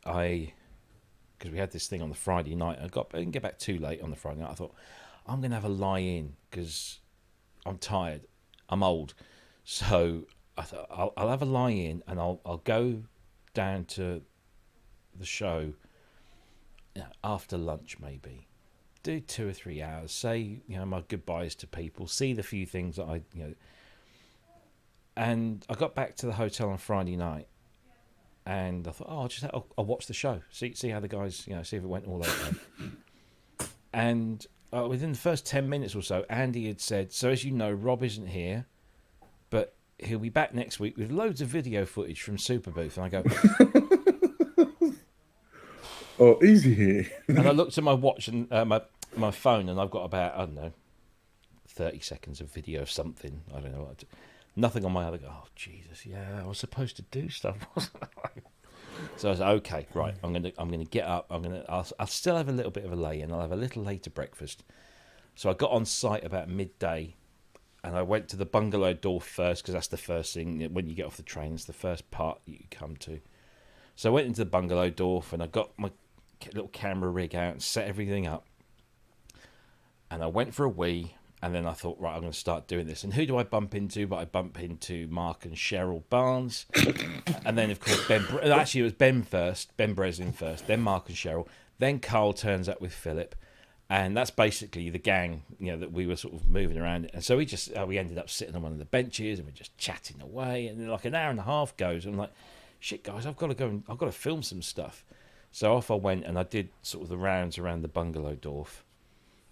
Because we had this thing on the Friday night. I didn't get back too late on the Friday night. I thought I'm going to have a lie in because I'm tired. I'm old, so I thought I'll have a lie in and I'll go down to the show after lunch maybe. Do 2 or 3 hours. Say my goodbyes to people. See the few things that I And I got back to the hotel on Friday night, and I thought, I'll watch the show. See how the guys see if it went all okay. And within the first 10 minutes or so, Andy had said, "So as you know, Rob isn't here, but he'll be back next week with loads of video footage from Superbooth." And I go, "Oh, easy here." And I looked at my watch and my phone, and I've got about 30 seconds of video of something. I don't know what. Nothing on my other. Oh Jesus, yeah, I was supposed to do stuff, wasn't I? So I was like, okay, right. I'm gonna get up. I'll still have a little bit of a lay-in. I'll have a little later breakfast. So I got on site about midday, and I went to the bungalow door first because that's the first thing when you get off the train. It's the first part you come to. So I went into the bungalow door, and I got my little camera rig out and set everything up. And I went for a wee. And then I thought, right, I'm going to start doing this. And who do I bump into? But I bump into Mark and Cheryl Barnes. And then, of course, actually, it was Ben first, Ben Breslin first, then Mark and Cheryl. Then Carl turns up with Philip. And that's basically the gang, that we were sort of moving around. And so we ended up sitting on one of the benches and we're just chatting away. And then like an hour and a half goes. And I'm like, shit, guys, I've got to film some stuff. So off I went and I did sort of the rounds around the bungalow Dorf.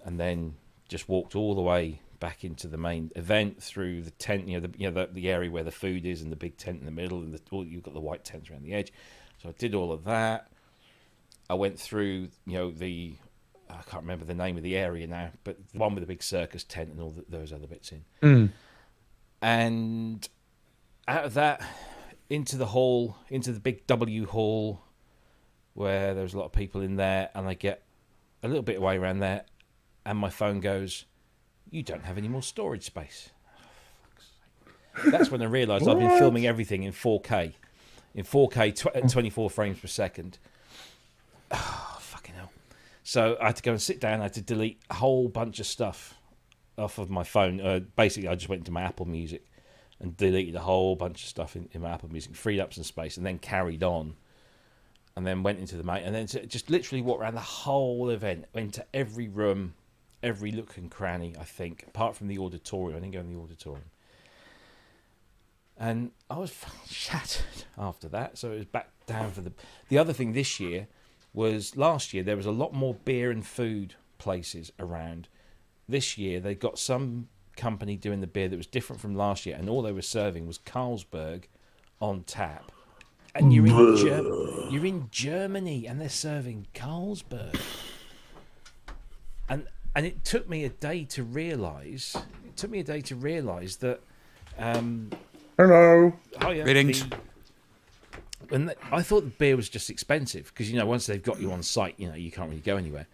And then just walked all the way back into the main event through the tent, the area where the food is and the big tent in the middle, and you've got the white tents around the edge. So I did all of that. I went through, I can't remember the name of the area now, but the one with the big circus tent and all those other bits in. And out of that, into the hall, into the big W hall, where there was a lot of people in there, and I get a little bit away around there. And my phone goes, "You don't have any more storage space." That's when I realised I've been filming everything in 4K. In 4K, 24 frames per second. Oh, fucking hell. So I had to go and sit down. I had to delete a whole bunch of stuff off of my phone. Basically, I just went into my Apple Music and deleted a whole bunch of stuff in my Apple Music, freed up some space, and then carried on. And then went into the main, and then just literally walked around the whole event, went to every room, every nook and cranny, I think, apart from the auditorium. I didn't go in the auditorium. And I was shattered after that, so it was back down for the other thing this year was last year there was a lot more beer and food places around. This year they got some company doing the beer that was different from last year, and all they were serving was Carlsberg on tap. And you're in Germany and they're serving Carlsberg. And it took me a day to realise. That. Hello. Oh yeah. Greetings. And I thought the beer was just expensive because once they've got you on site, you can't really go anywhere.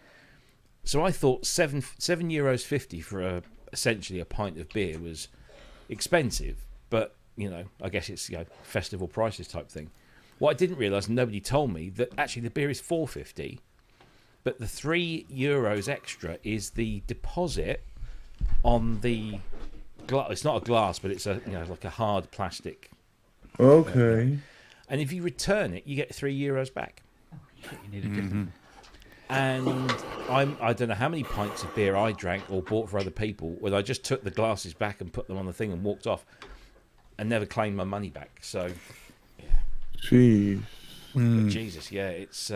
So I thought €7.50 for essentially a pint of beer was expensive, but I guess it's festival prices type thing. What I didn't realise, and nobody told me, that actually the beer is €4.50. But the €3 extra is the deposit on the glass. It's not a glass, but it's like a hard plastic. Okay. And if you return it, you get €3 back. You need a different. And I don't know how many pints of beer I drank or bought for other people when I just took the glasses back and put them on the thing and walked off and never claimed my money back. So, yeah. Jeez. But Jesus, yeah, it's,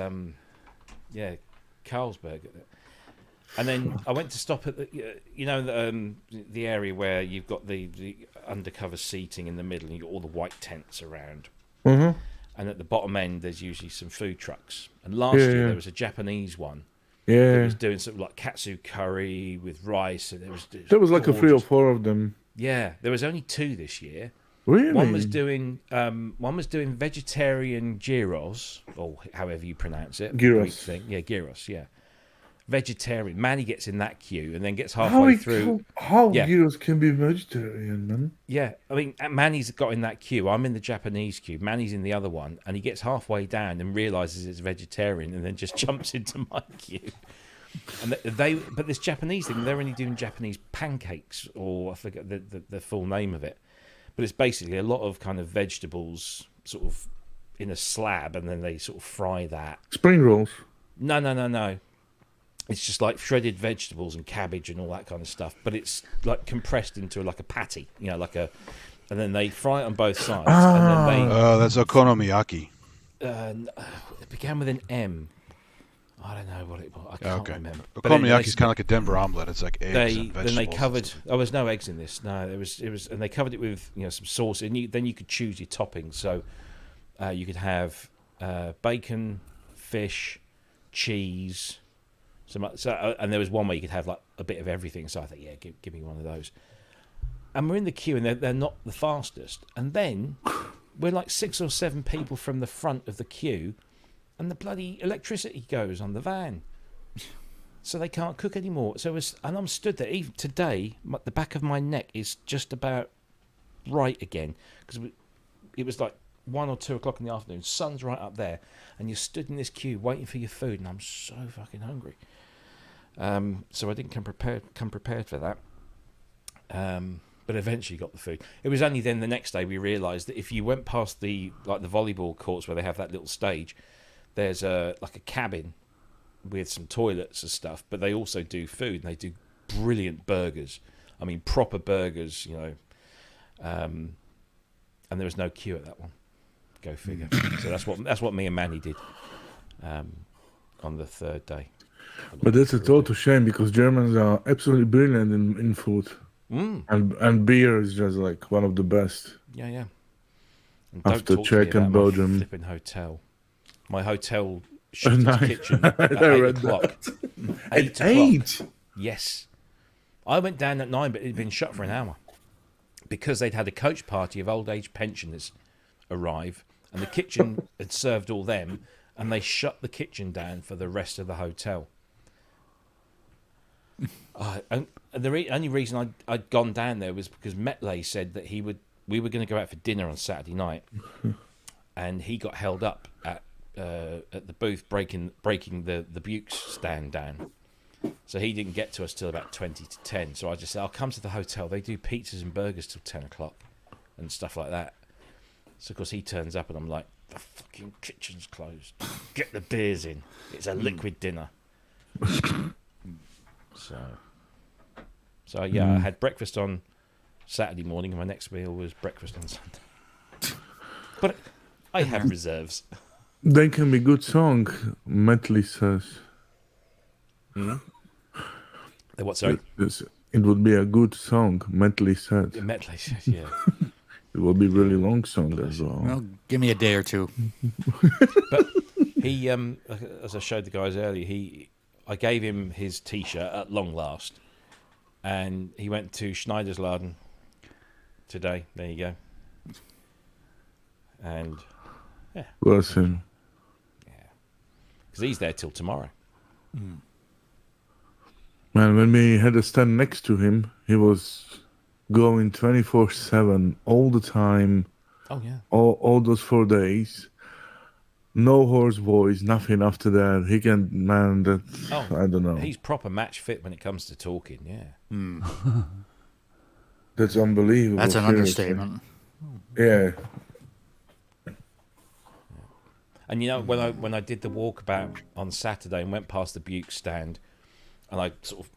Carlsberg. And then I went to stop at the area where you've got the undercover seating in the middle and you've got all the white tents around. Mm-hmm. And at the bottom end, there's usually some food trucks. And last year, there was a Japanese one. Yeah. That was doing something like katsu curry with rice. And there was like a 3 or 4 of them. Yeah, there was only 2 this year. Really? One was doing vegetarian gyros, or however you pronounce it. Gyros. Yeah, gyros, yeah. Vegetarian. Manny gets in that queue and then gets halfway through. How gyros can be vegetarian, man? Yeah, I mean, Manny's got in that queue. I'm in the Japanese queue. Manny's in the other one, and he gets halfway down and realizes it's vegetarian, and then just jumps into my queue. And but this Japanese thing, they're only doing Japanese pancakes, or I forget the full name of it. But it's basically a lot of kind of vegetables, sort of in a slab, and then they sort of fry that. Spring rolls. No. It's just like shredded vegetables and cabbage and all that kind of stuff, but it's like compressed into like a patty, and then they fry it on both sides. And then that's okonomiyaki. It began with an M. I don't know what it was. I can't remember. Okonomiyaki is kind of like a Denver omelet. It's like eggs and vegetables. Then they covered. Oh, there's no eggs in this. No, it was, and they covered it with some sauce, and then you could choose your toppings. So you could have bacon, fish, cheese. And there was one where you could have like a bit of everything. So I thought, yeah, give me one of those. And we're in the queue, and they're not the fastest. And then we're like 6 or 7 people from the front of the queue, and the bloody electricity goes on the van, so they can't cook anymore. And I'm stood there. Even today, the back of my neck is just about right again, because it was like 1 or 2 o'clock in the afternoon. Sun's right up there, and you're stood in this queue waiting for your food, and I'm so fucking hungry. So I didn't come prepared for that. But eventually got the food. It was only then the next day we realised that if you went past the volleyball courts where they have that little stage, there's a cabin with some toilets and stuff, but they also do food, and they do brilliant burgers. I mean, proper burgers, and there was no queue at that one. Go figure. So that's what me and Manny did on the 3rd day. But that's a total shame, because Germans are absolutely brilliant in food. And beer is just like one of the best. Yeah. And after Czech and Belgium. Flipping hotel. My hotel shut its kitchen at 8 o'clock. 8 o'clock. Yes. I went down at 9, but it had been shut for an hour, because they'd had a coach party of old age pensioners arrive, and the kitchen had served all them, and they shut the kitchen down for the rest of the hotel. And the only reason I'd gone down there was because Metley said that we were going to go out for dinner on Saturday night, and he got held up at the booth breaking the Bukes stand down. So he didn't get to us till about 20 to 10. So I just said, I'll come to the hotel. They do pizzas and burgers till 10 o'clock and stuff like that. So, of course, he turns up, and I'm like, the fucking kitchen's closed. Get the beers in. It's a liquid dinner. So yeah, I had breakfast on Saturday morning, and my next meal was breakfast on Sunday. But I have reserves. They can be good song, Metley says. What, sorry? It would be a good song, Metley says. Metley says, yeah. It will be really long song as well. Well, give me a day or two. But he, as I showed the guys earlier, I gave him his T-shirt at long last, and he went to Schneidersladen today. There you go. And yeah, bless him. Yeah, because he's there till tomorrow. Man, when we had a stand next to him, he was going 24/7 all the time. Oh yeah. All those 4 days. No hoarse voice, nothing after that. He can, man, I don't know. He's proper match fit when it comes to talking, yeah. That's unbelievable. That's an understatement. Yeah. And when I did the walkabout on Saturday and went past the Buke stand, and I sort of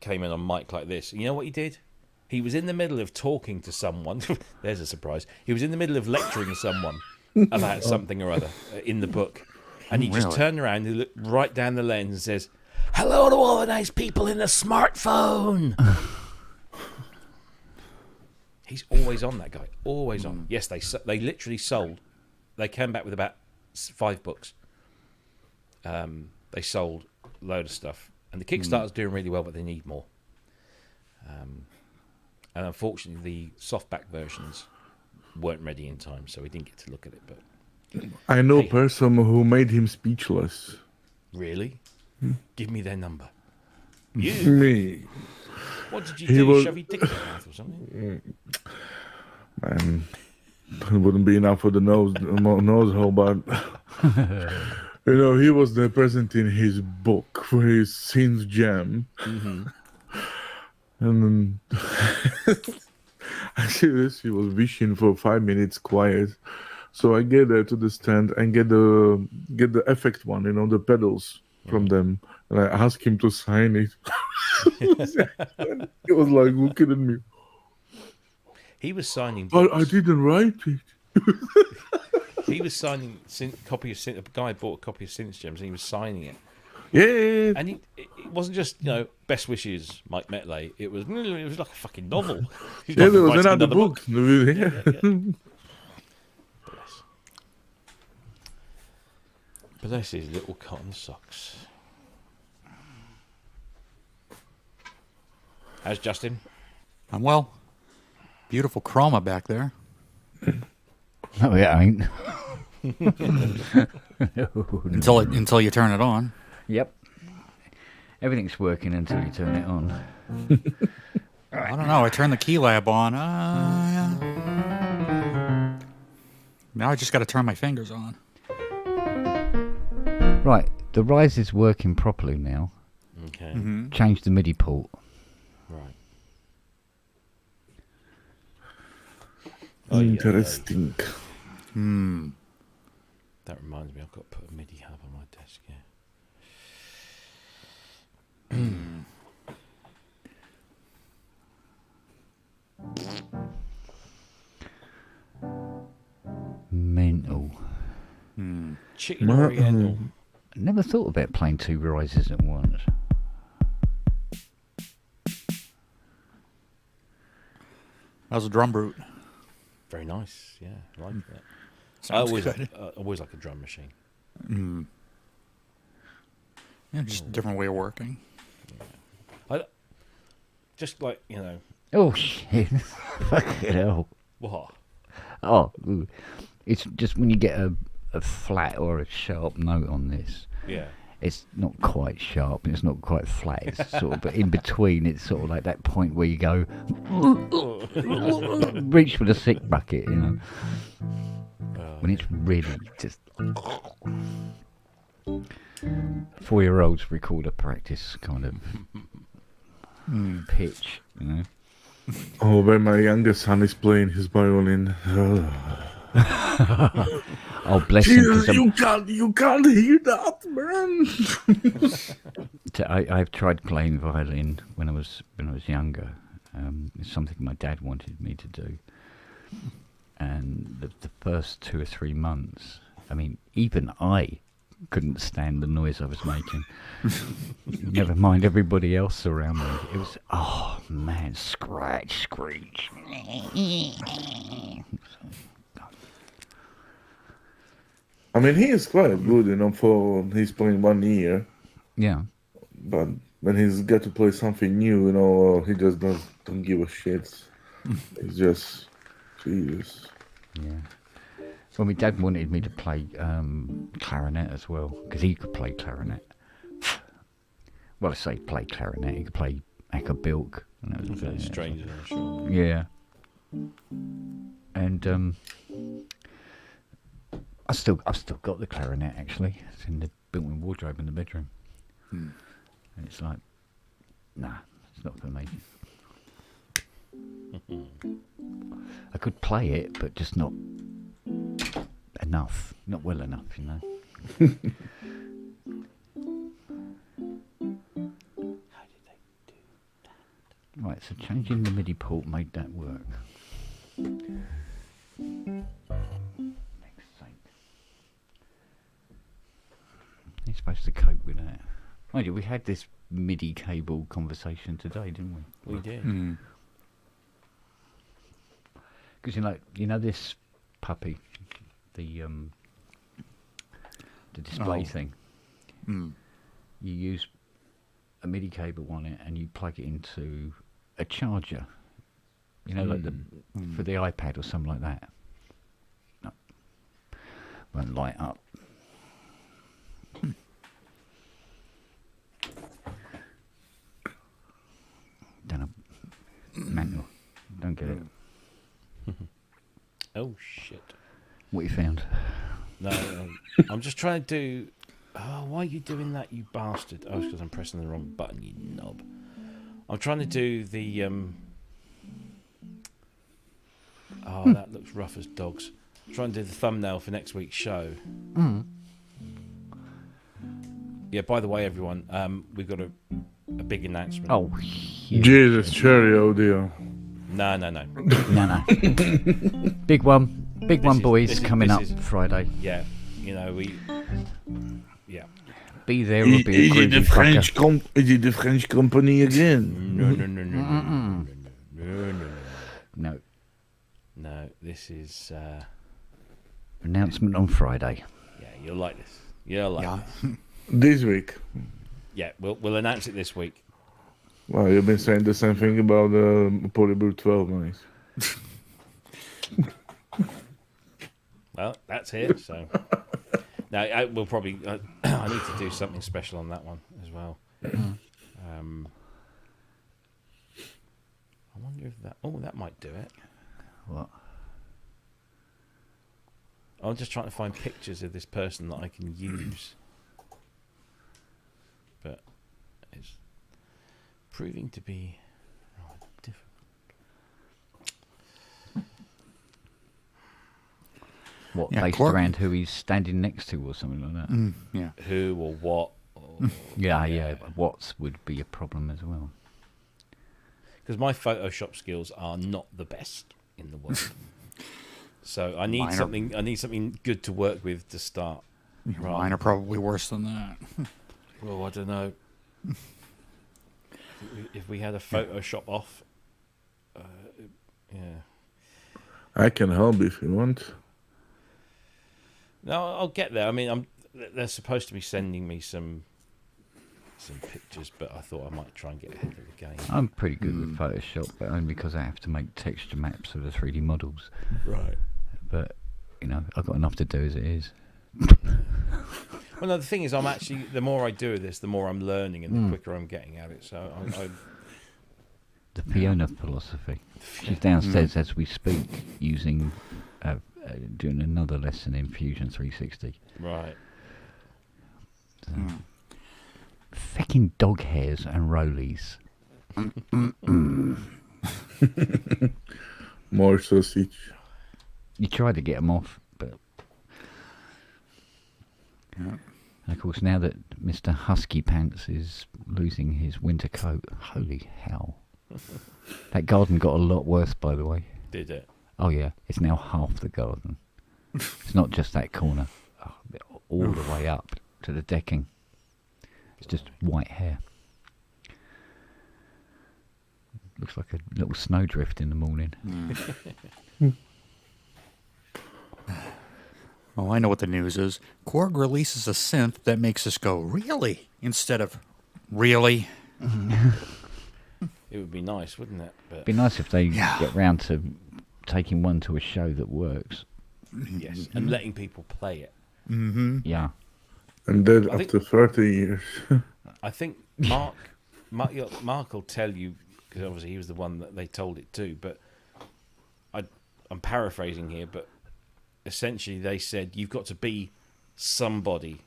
came in on mic like this, you know what he did? He was in the middle of talking to someone. There's a surprise. He was in the middle of lecturing someone about something or other in the book. And he just turned around, he looked right down the lens and says, "Hello to all the nice people in the smartphone." He's always on, that guy. Always on. Yes, they literally sold. They came back with about 5 books. They sold a load of stuff. And the Kickstarter's doing really well, but they need more. And unfortunately, the softback versions weren't ready in time, so we didn't get to look at it. But I know a person who made him speechless. Really? Give me their number. You? Me. What did you do? Shove your dick in your mouth or something? Man, it wouldn't be enough for the nose hole, but he was there present in his book for his Synth jam. Mm-hmm. And I see this. He was wishing for 5 minutes quiet, so I get there to the stand and get the effect one, the pedals from them, and I asked him to sign it. He was like looking at me. He was signing But books. I didn't write it. He was signing copy of Synth. A guy bought a copy of Synth Gems, and he was signing it. Yeah. And it wasn't just best wishes, Mike Metley. It was like a fucking novel. Yeah, there was another book. Yeah. Bless his little cotton socks. How's Justin? I'm well. Beautiful chroma back there. No, it ain't. Until you turn it on. Yep. Everything's working until you turn it on. I don't know. I turned the key lab on. Now I just got to turn my fingers on. Right. The Rise is working properly now. Okay. Mm-hmm. Change the MIDI port. Right. Interesting. That reminds me, I've got to put a MIDI hub on my desk, yeah. Mental. Chicken Oriental. I never thought about playing 2 Rises at once. That was a drum brute. Very nice, yeah. I like that. Sounds I good. always like a drum machine. Yeah, just a different way of working. Just like, Oh, shit. Fucking hell. what? Oh, it's just when you get a flat or a sharp note on this. Yeah. It's not quite sharp and it's not quite flat. It's sort of, but in between, it's sort of like that point where you go, reach for the sick bucket, when it's really just. 4-year-olds record a practice kind of pitch, Oh, when my youngest son is playing his violin. Oh, bless him. You can't hear that, man. I've tried playing violin when I was younger. It's something my dad wanted me to do. And the first 2 or 3 months, I mean, even I couldn't stand the noise I was making. Never mind everybody else around me. It was, oh man, scratch, screech. I mean, he is quite good, for he's playing 1 year. Yeah. But when he's got to play something new, he just don't give a shit. It's just, Jesus. Yeah. Well, my dad wanted me to play clarinet as well, because he could play clarinet. Well, I say play clarinet, he could play acoustic. And that was Very strange, I'm sure. Yeah. And I've still got the clarinet, actually. It's in the built-in wardrobe in the bedroom. And it's like, nah, it's not for me. I could play it, but just not enough, not well enough, Right, so changing the MIDI port made that work. You're supposed to cope with that. Mind you, we had this MIDI cable conversation today, didn't we? We did. Because you know this puppy, the display thing. You use a MIDI cable on it, and you plug it into a charger. You know, like for the iPad or something like that. No, won't light up. Don't know. Manual. Don't get it. Oh shit! What you found? No, I'm just trying to do. Oh, why are you doing that, you bastard? Oh, it's because I'm pressing the wrong button, you knob. I'm trying to do the. Oh, that looks rough as dogs. I'm trying to do the thumbnail for next week's show. Yeah. By the way, everyone, we've got a big announcement. Oh, Jesus, cherry, oh dear. No. no. Big one, boys, coming up Friday. Yeah, you know we. Yeah. Be there or be a Is it the groovy French fucker. is it the French company again? No. No, this is. Announcement on Friday. Yeah, you'll like this. You'll like this. This week. Yeah, we'll announce it this week. Well, you've been saying the same thing about Polybrew 12, nice. Well, that's here, so. Now, we'll probably. I need to do something special on that one as well. I wonder if that. Oh, that might do it. What? I'm just trying to find pictures of this person that I can use. But it's proving to be rather difficult. What, based around who he's standing next to or something like that? Yeah. Who or what? Or, yeah. What's would be a problem as well. Because my Photoshop skills are not the best in the world. So I need something. I need something good to work with to start. Mine are probably worse than that. Well, I don't know. If we had a Photoshop off, yeah. I can help if you want. No, I'll get there. I mean, they're supposed to be sending me some pictures, but I thought I might try and get ahead of the game. I'm pretty good with Photoshop, but only because I have to make texture maps of the 3D models. Right. But, you know, I've got enough to do as it is. Well, no, the thing is, I'm actually, the more I do this, the more I'm learning and the quicker I'm getting at it. So I the Fiona philosophy. She's downstairs as we speak, using, doing another lesson in Fusion 360. Right. So, fecking dog hairs and rollies. More sausage. You tried to get them off, but... And of course, now that Mr. Husky Pants is losing his winter coat, holy hell. That garden got a lot worse, by the way. Did it? Oh yeah, it's now half the garden. It's not just that corner. All the way up to the decking. It's just white hair. Looks like a little snowdrift in the morning. Oh, I know what the news is. Korg releases a synth that makes us go, really? Instead of, really? It would be nice, wouldn't it? But It'd be nice if they get round to taking one to a show that works. yes, and letting people play it. Yeah. And then after 30 years. I think Mark will tell you, because obviously he was the one that they told it to, but I'm paraphrasing here, but essentially they said you've got to be somebody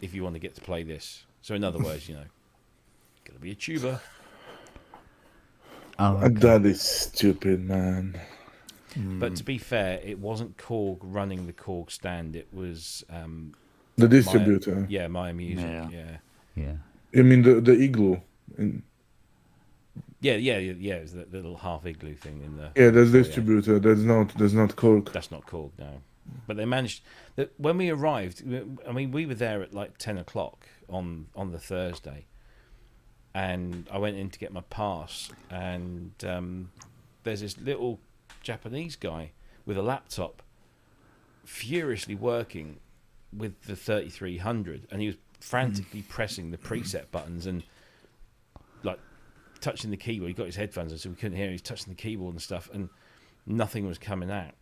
if you want to get to play this. So in other words, you know, got to be a tuber. Oh, okay. That is stupid, man. But to be fair, it wasn't Korg running the Korg stand. It was The distributor. My Music. Yeah. You mean the Igloo? Yeah. It was the little half igloo thing in the. Yeah, that's distributor. That's not Cork. That's not Cork, no. But they managed. When we arrived, I mean, we were there at like 10 o'clock on the Thursday, and I went in to get my pass, and there's this little Japanese guy with a laptop, furiously working with the 3300, and he was frantically pressing the preset buttons and like touching the keyboard. He got his headphones on, so we couldn't hear him. He was touching the keyboard and stuff, and nothing was coming out.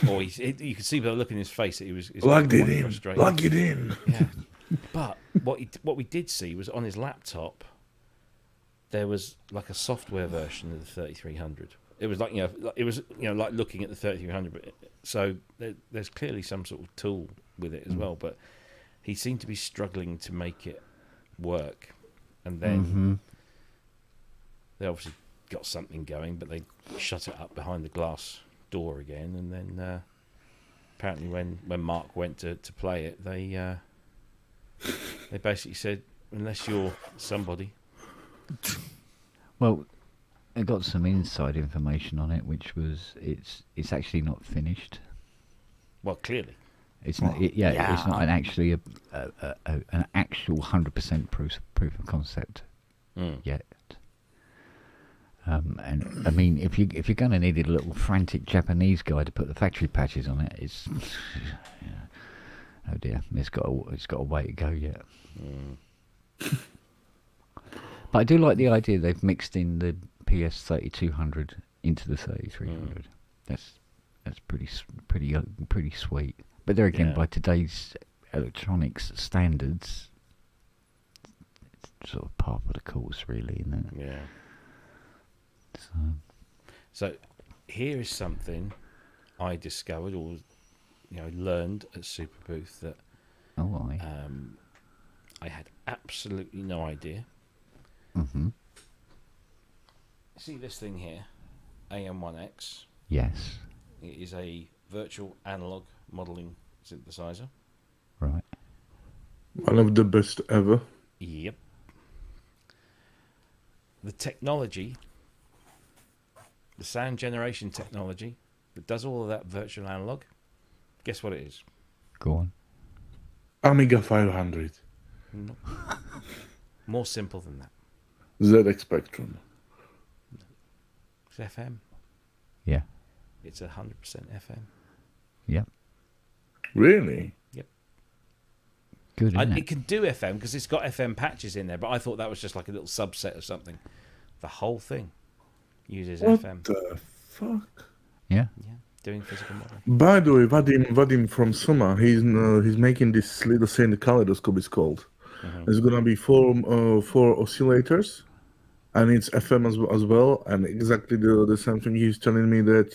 Or you could see by the look in his face that he was Plug it in. Plug it in. Yeah. But what we did see was on his laptop there was like a software version of the 3300. It was like like looking at the 3300. But so there's clearly some sort of tool with it as well. But he seemed to be struggling to make it work, and then they obviously got something going, but they shut it up behind the glass door again, and then apparently when Mark went to play it, they basically said, unless you're somebody. Well, I got some inside information on it, which was it's actually not finished. Well, clearly, it's not. It's not an actual 100% proof of concept yet. And I mean, if you're going to need a little frantic Japanese guy to put the factory patches on it, it's oh dear, it's got a way to go yet. But I do like the idea they've mixed in the PS 3200 into the 3300. That's pretty sweet. But there again, by today's electronics standards, it's sort of par for the course, really, isn't it? Yeah. So here is something I discovered or learned at Super Booth that I had absolutely no idea. See this thing here, AM1X? Yes. It is a virtual analog modeling synthesizer. Right. One of the best ever. Yep. The technology, the sound generation technology that does all of that virtual analog, guess what it is? Go on. Amiga 500. No. More simple than that. ZX Spectrum. It's FM. Yeah. It's 100% FM. Yep. Really? Yep. Good, isn't it? It can do FM because it's got FM patches in there, but I thought that was just like a little subset of something. The whole thing uses FM. What the fuck? Yeah. Yeah, doing physical modeling. By the way, Vadim from Suma, he's making this little synth kaleidoscope. It's called. It's gonna be four oscillators, and it's FM as well. And exactly the same thing. He's telling me that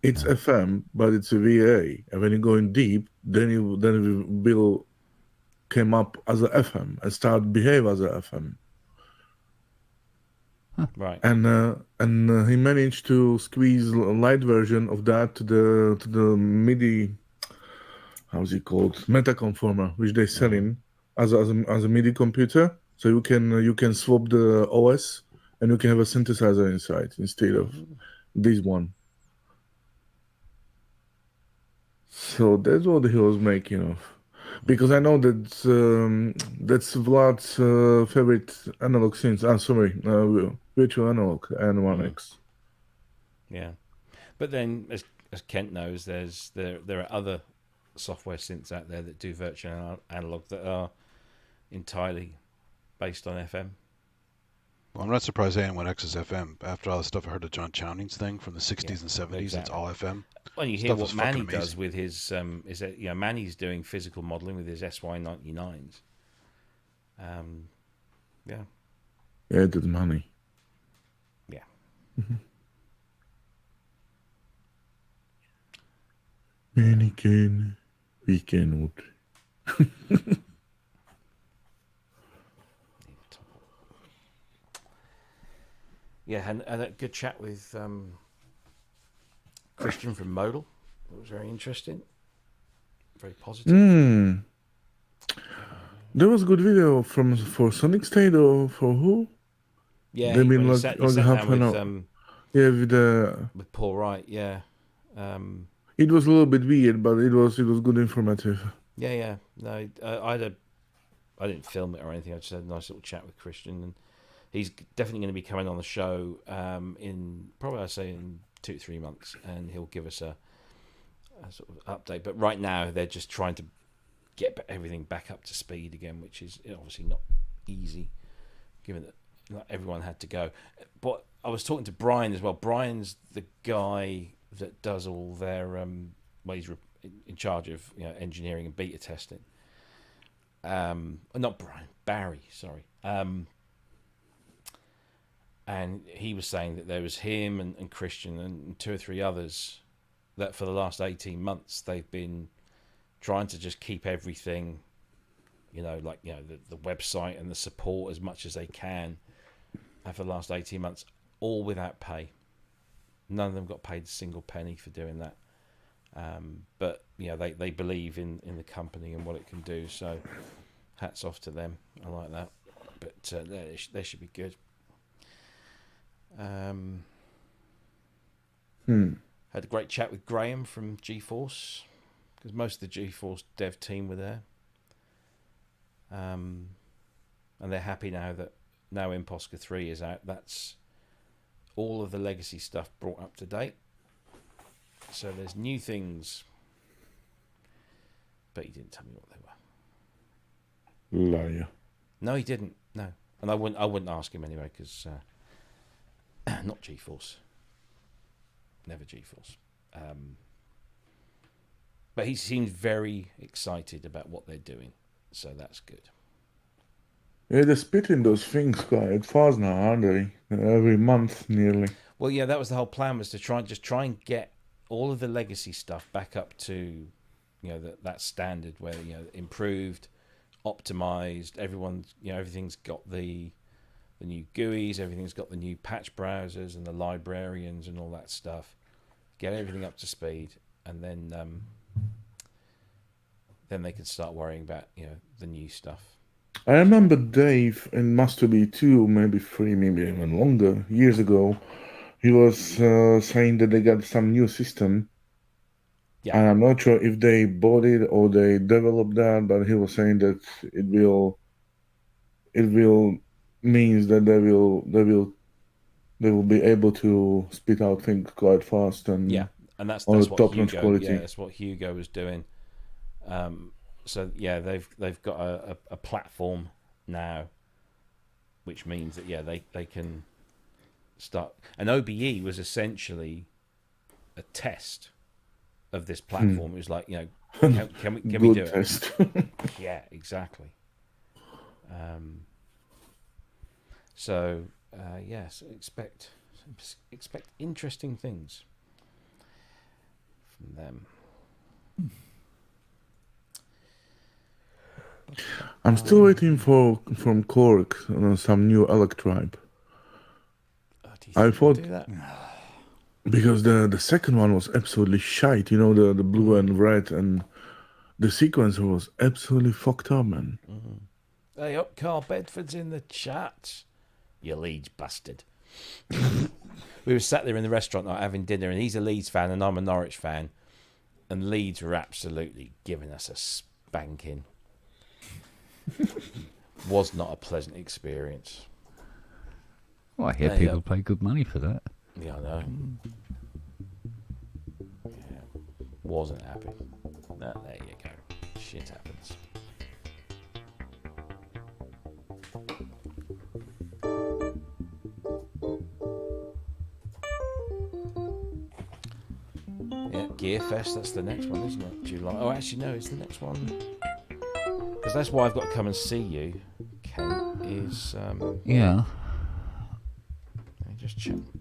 it's FM, but it's a VA. And when you go in deep, then it will come up as a FM and start behave as a FM. Right. And he managed to squeeze a light version of that to the MIDI, how's it called, metaconformer, which they sell in as a MIDI computer. So you can swap the OS and you can have a synthesizer inside instead of this one. So that's what he was making of. Because I know that's Vlad's favorite analog synths. Virtual analog and 1X. Yeah, but then as Kent knows, there are other software synths out there that do virtual analog that are entirely based on FM. Well, I'm not surprised AM1X is FM. After all the stuff I heard of John Chowning's thing from the 60s and 70s, exactly. It's all FM. Well, you hear what Manny does with his is that Manny's doing physical modeling with his SY99s. Yeah, that's money. Yeah. Many can, we cannot. Yeah, and a good chat with Christian from Modal. It was very interesting. very positive. There was a good video for Sonic State or for who? Yeah, They've been he like sat half down an hour. Yeah, with Paul Wright. Yeah, it was a little bit weird, but it was good informative. Yeah. No, I didn't film it or anything. I just had a nice little chat with Christian, and he's definitely going to be coming on the show in probably I'd say in 2-3 months, and he'll give us a sort of update. But right now they're just trying to get everything back up to speed again, which is obviously not easy, given that not everyone had to go. But I was talking to Brian as well. Brian's the guy that does all their he's in charge of engineering and beta testing. Not Brian, Barry, sorry. And he was saying that there was him and Christian and 2 or 3 others that for the last 18 months they've been trying to just keep everything, the website and the support as much as they can. And for the last 18 months, all without pay. None of them got paid a single penny for doing that. But they believe in the company and what it can do. So hats off to them. I like that. But they should be good. Had a great chat with Graham from GeForce, because most of the GeForce dev team were there. And they're happy now that Imposter 3 is out. That's all of the legacy stuff brought up to date. So there's new things, but he didn't tell me what they were. Liar. No, he didn't. No, and I wouldn't ask him anyway, because not GeForce. Never GeForce. But he seemed very excited about what they're doing, so that's good. Yeah, they're splitting those things quite fast now, aren't they? Every month, nearly. Well, yeah, that was the whole plan, was to try and get all of the legacy stuff back up to, that standard where improved, optimized. Everything's got the new GUIs, everything's got the new patch browsers and the librarians and all that stuff. Get everything up to speed, and then they can start worrying about the new stuff. I remember Dave in Master B 2, maybe 3, maybe even longer, years ago. He was saying that they got some new system. Yeah. And I'm not sure if they bought it or they developed that, but he was saying that it will means that they will be able to spit out things quite fast and that's what top-notch quality. Yeah, that's what Hugo was doing. So yeah, they've got a platform now, which means that they can start. And OBE was essentially a test of this platform. It was like, can we do test. it? Yeah, exactly. So yes, expect interesting things from them. I'm still waiting from Quirks some new Electribe. I thought do that? Because the second one was absolutely shite, the blue and red, and the sequencer was absolutely fucked up, man. Mm-hmm. Hey up, Carl Bedford's in the chat. You Leeds bastard. We were sat there in the restaurant having dinner, and he's a Leeds fan and I'm a Norwich fan, and Leeds were absolutely giving us a spanking. Was not a pleasant experience. Well, I hear people pay good money for that. Yeah, I know. Yeah, wasn't happy. No, there you go. Shit happens. Yeah, Gearfest, that's the next one, isn't it? July. Oh, actually, no, it's the next one. Because that's why I've got to come and see you, Kent, is... yeah.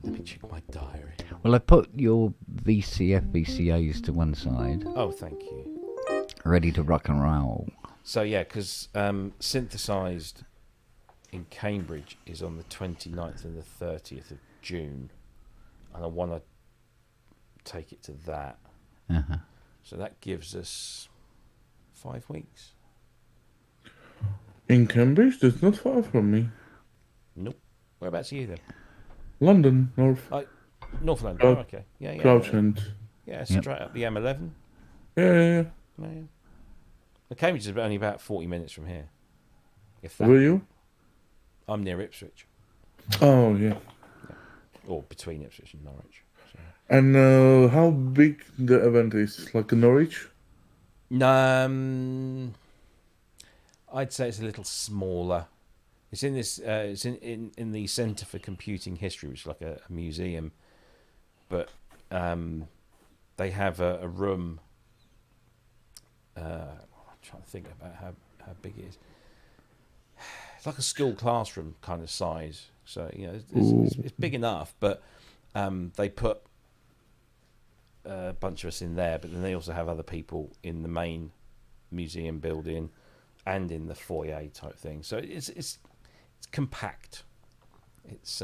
Let me check my diary. Well, I put your VCAs to one side. Oh, thank you. Ready to rock and roll. So, yeah, because Synthesized in Cambridge is on the 29th and the 30th of June. And I want to take it to that. Uh-huh. So that gives us 5 weeks. In Cambridge? That's not far from me. Nope. Whereabouts are you then? London, North. North London. Oh, okay. Yeah. Crouchend. Yeah, straight up the M11. Yeah. The Cambridge is only about 40 minutes from here. If that. Were you? I'm near Ipswich. Oh, yeah. Or between Ipswich and Norwich. So. And how big the event is? Like Norwich? I'd say it's a little smaller. It's in this. It's in the Centre for Computing History, which is like a museum. But they have a room. I'm trying to think about how big it is. It's like a school classroom kind of size. So it's big enough, but they put a bunch of us in there. But then they also have other people in the main museum building and in the foyer type thing. So it's compact. It's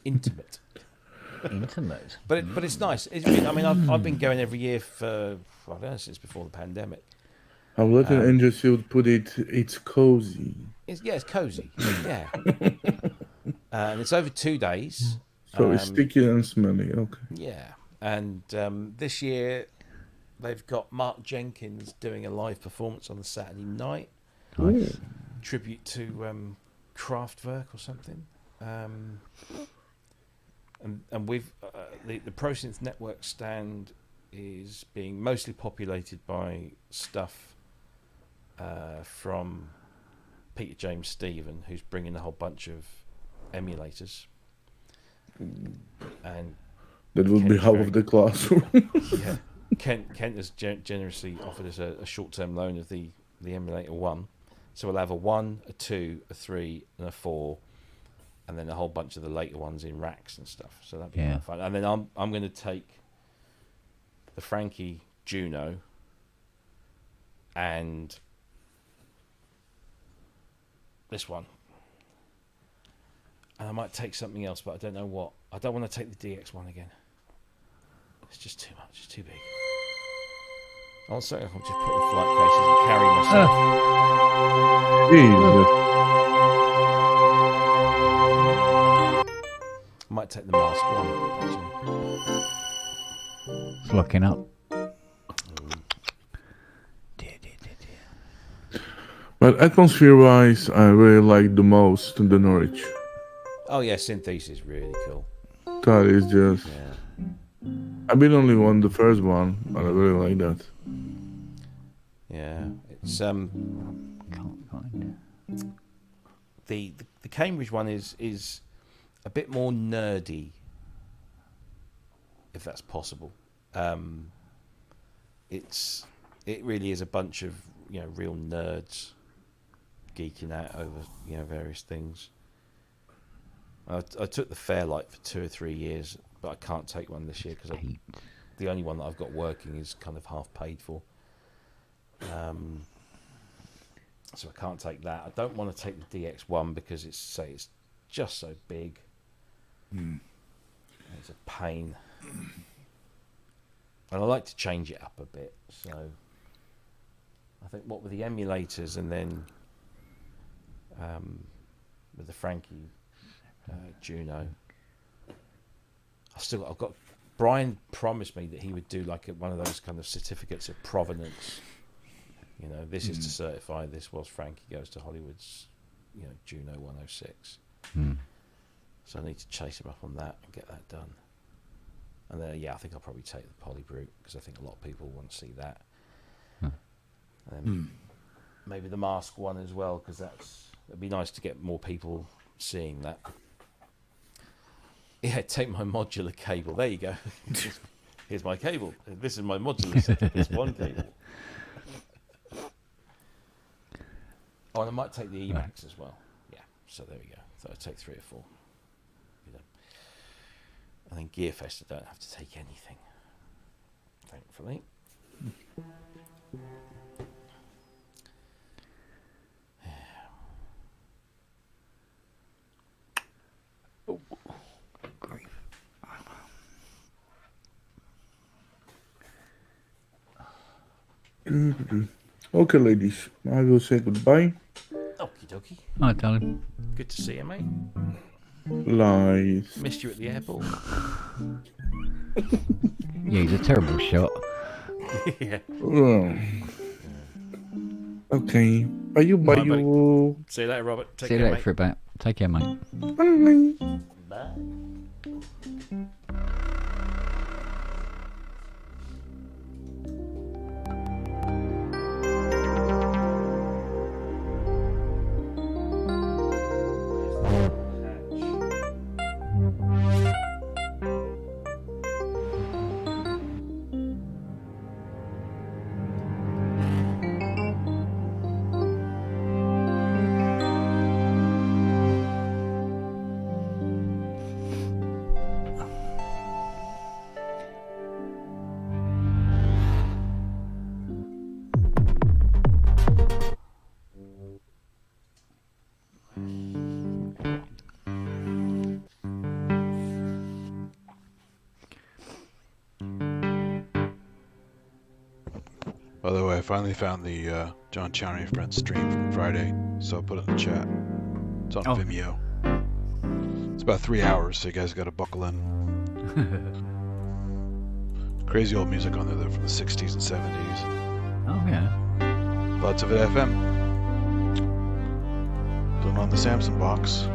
intimate. Intimate. But it's nice. I've been going every year for I don't know, since before the pandemic. How like an Andrews would put it, it's cozy. It's cozy. Yeah. And it's over 2 days. So it's sticky and smelly. Okay. Yeah. And this year they've got Mark Jenkins doing a live performance on the Saturday night. Nice. Tribute to Kraftwerk or something. And we've the ProSynth Network stand is being mostly populated by stuff from Peter James Stephen, who's bringing a whole bunch of emulators. And that would be half of the classroom. Yeah, Kent has generously offered us a short-term loan of the emulator 1, so we'll have a 1, a 2, a 3, and a 4. And then a whole bunch of the later ones in racks and stuff. So that'd be kind of fun. And then I'm going to take the Frankie Juno and this one. And I might take something else, but I don't know what. I don't want to take the DX one again. It's just too much. It's too big. I'll just put in flight cases and carry myself. Jesus. Might take the mask one, actually. It's locking up. But atmosphere-wise, I really like the most the Norwich. Oh yeah, Synthesis is really cool. That is just... Yeah. I've been only on the first one, but I really like that. Yeah, it's Can't find the Cambridge one is a bit more nerdy, if that's possible. It really is a bunch of real nerds geeking out over various things. I took the Fairlight for 2 or 3 years, but I can't take one this year because the only one that I've got working is kind of half paid for. So I can't take that. I don't want to take the DX1 because it's just so big. It's a pain. And I like to change it up a bit. So I think what with the emulators and then with the Frankie Juno, I've got Brian promised me that he would do like one of those kind of certificates of provenance. This is to certify this was Frankie Goes to Hollywood's Juno 106. So I need to chase him up on that and get that done. And then, I think I'll probably take the Polybrute because I think a lot of people want to see that. And maybe the Mask one as well because it'd be nice to get more people seeing that. Yeah, take my modular cable. There you go. Here's my cable. This is my modular setup. It's one cable. Oh, and I might take the Emacs as well. Yeah, so there we go. So I'd take 3 or 4. And then Gearfest, I don't have to take anything, thankfully. Oh, grief. Okay, ladies, I will say goodbye. Okie dokie. Hi, darling. Good to see you, mate. Lies. Missed you at the airport. Yeah, he's a terrible shot. Yeah. Okay. Bye you. Bye, buddy. See you later, Robert. Take See you care, later mate. for a bit. Take care, mate. Bye. Bye. By the way, I finally found the John Chowney Friends stream from Friday, so I'll put it in the chat. It's on Vimeo. It's about 3 hours, so you guys got to buckle in. Crazy old music on there, though, from the 60s and 70s. Oh, yeah. Lots of it FM. Doing on the Samsung box.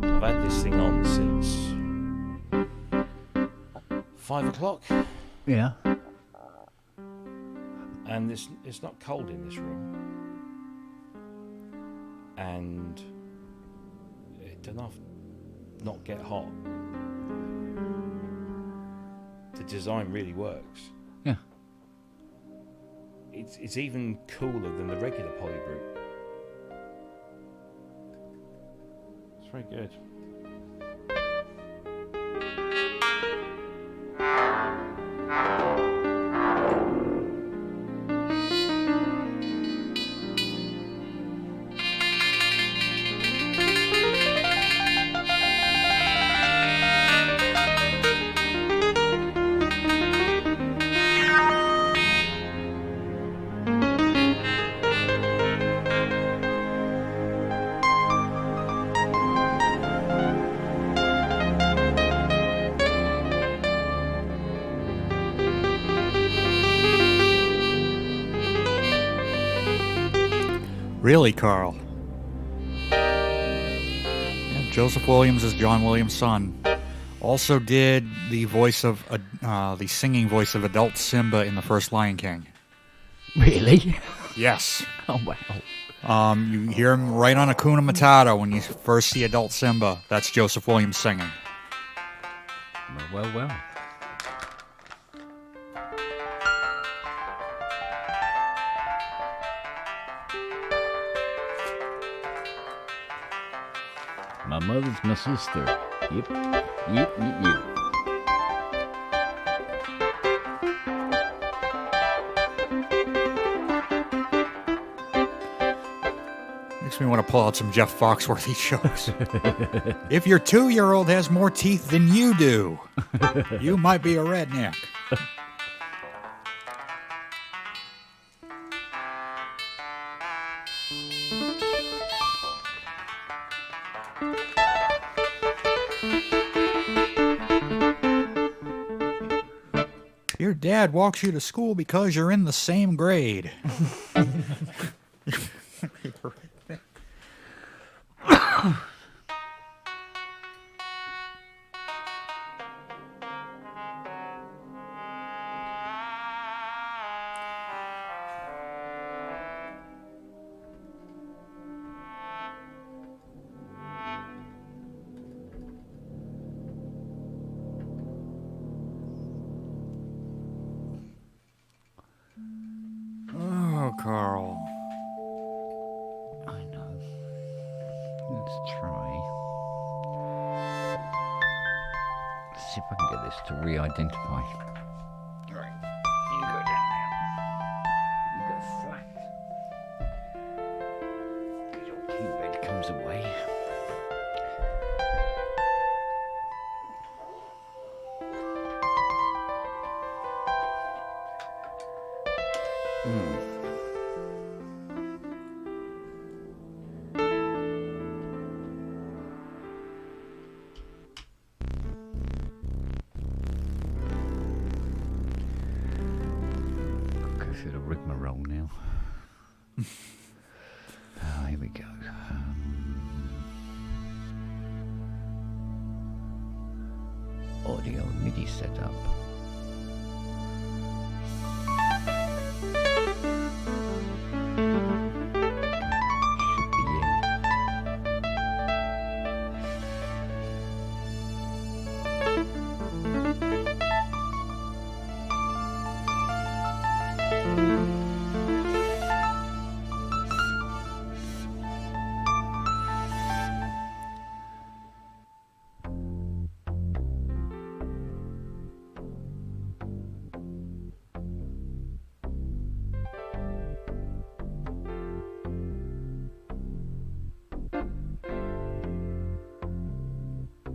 I've had this thing on since 5 o'clock. Yeah. And it's not cold in this room. And it does not get hot. The design really works. Yeah. It's even cooler than the regular Polybrute. It's very good. Really, Carl? Yeah, Joseph Williams is John Williams' son. Also did the voice of the singing voice of adult Simba in the first Lion King. Really? Yes. Oh, wow. You hear him right on Hakuna Matata when you first see adult Simba. That's Joseph Williams singing. Well. My mother's my sister. Yep. Makes me want to pull out some Jeff Foxworthy shows. If your 2-year-old has more teeth than you do, you might be a redneck. Your dad walks you to school because you're in the same grade. Carl. I know. Let's try. Let's see if I can get this to re-identify. Right, you go down now. You go flat. Good old keyboard comes away. Go through the rigmarole now. Here we go. Audio MIDI setup. Should be in.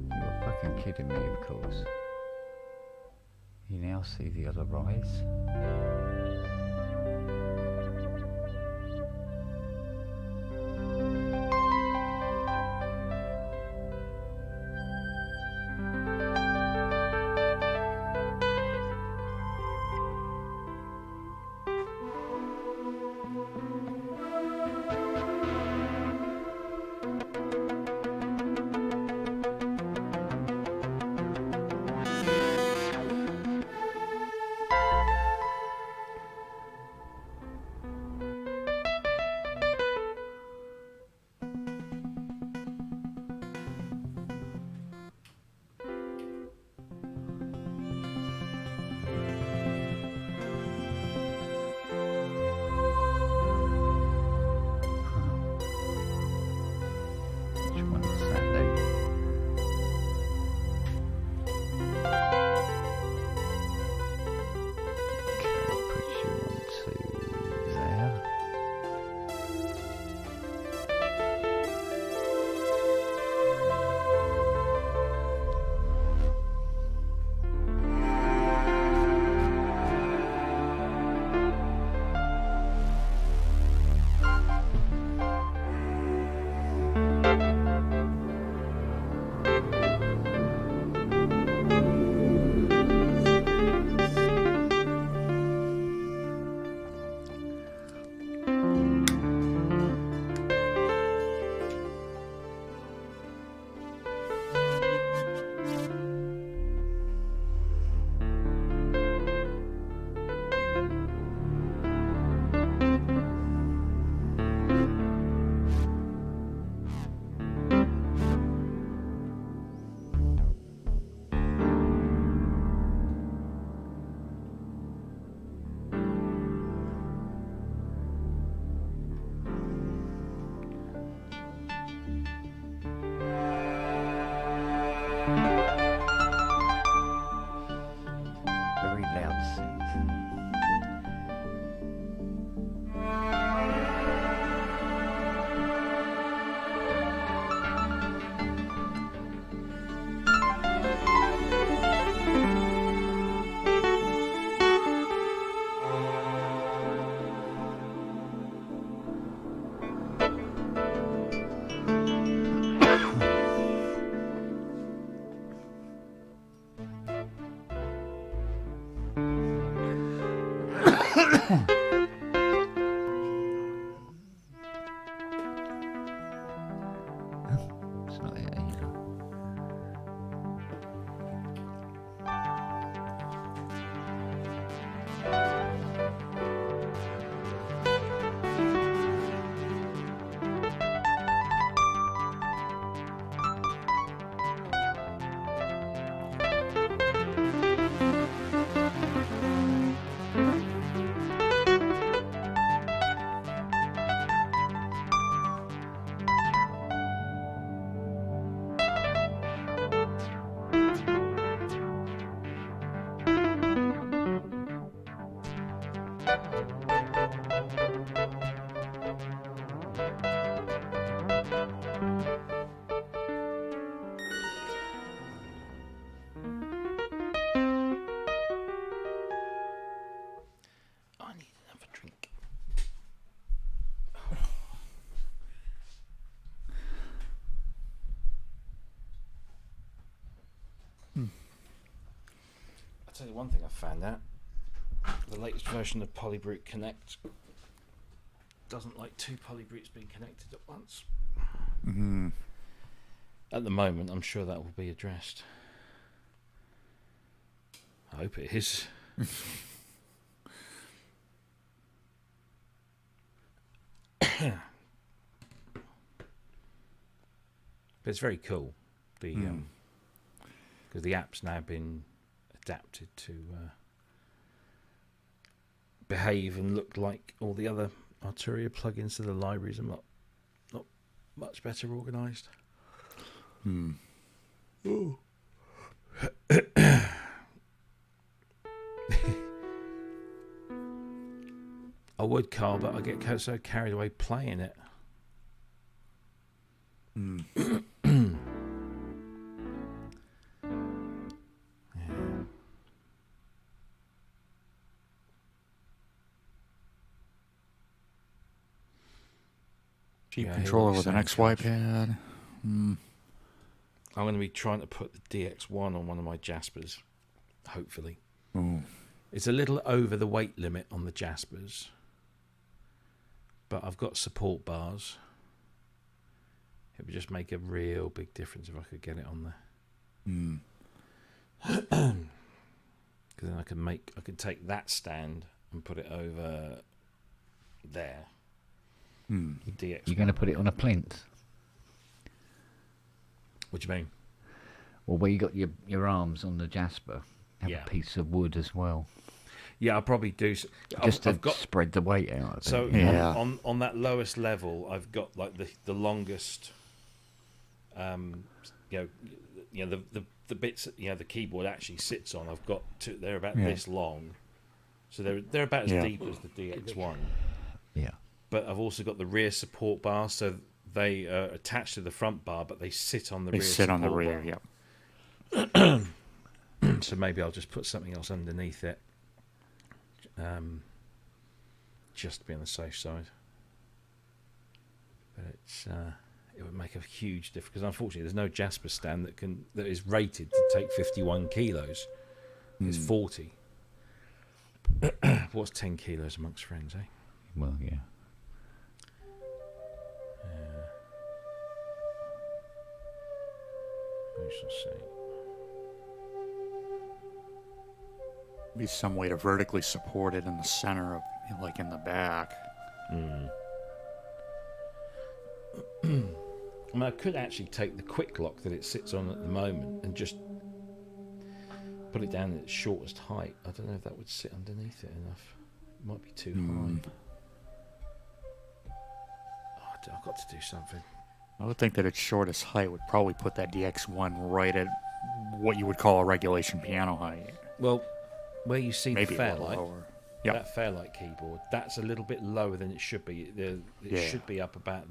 You're fucking kidding me, of course. You now see the other rise. tell you one thing I found out. The latest version of Polybrute Connect doesn't like 2 polybrutes being connected at once. Mm-hmm. At the moment, I'm sure that will be addressed. I hope it is. But it's very cool. Because the app's now been adapted to behave and look like all the other Arturia plugins, so the libraries are not much better organised. Ooh. I would, Carl, but I get so carried away playing it. Cheap controller with an XY pad. I'm going to be trying to put the DX1 on one of my Jaspers, hopefully. Ooh. It's a little over the weight limit on the Jaspers, but I've got support bars. It would just make a real big difference if I could get it on there. Because then I could take that stand and put it over there. DX1. You're going to put it on a plinth? What do you mean? Well, where you got your arms on the Jasper, have Yeah. a piece of wood as well. Yeah, I'll probably do. Just to I've got, spread the weight out. so Yeah. on that lowest level, I've got like the longest, the bits the keyboard actually sits on. I've got they're about this long, so they're about as deep as the DX1. Yeah. But I've also got the rear support bar, so they are attached to the front bar, but they sit on the rear. They sit on the support rear. bar. Yep. So maybe I'll just put something else underneath it, just to be on the safe side. But it would make a huge difference, because unfortunately there's no Jasper stand that is rated to take 51 kilos. It's 40. What's 10 kilos amongst friends, eh? Well, yeah. We shall see. Be some way to vertically support it in the center of, like in the back. I mean, I could actually take the quick lock that it sits on at the moment and just put it down at its shortest height. I don't know if that would sit underneath it enough. It might be too high. Oh, I've got to do something. I would think that its shortest height would probably put that DX1 right at what you would call a regulation piano height. Well, where you see Maybe the a little Fairlight, lower. Yep. that Fairlight keyboard, that's a little bit lower than it should be. It should be up about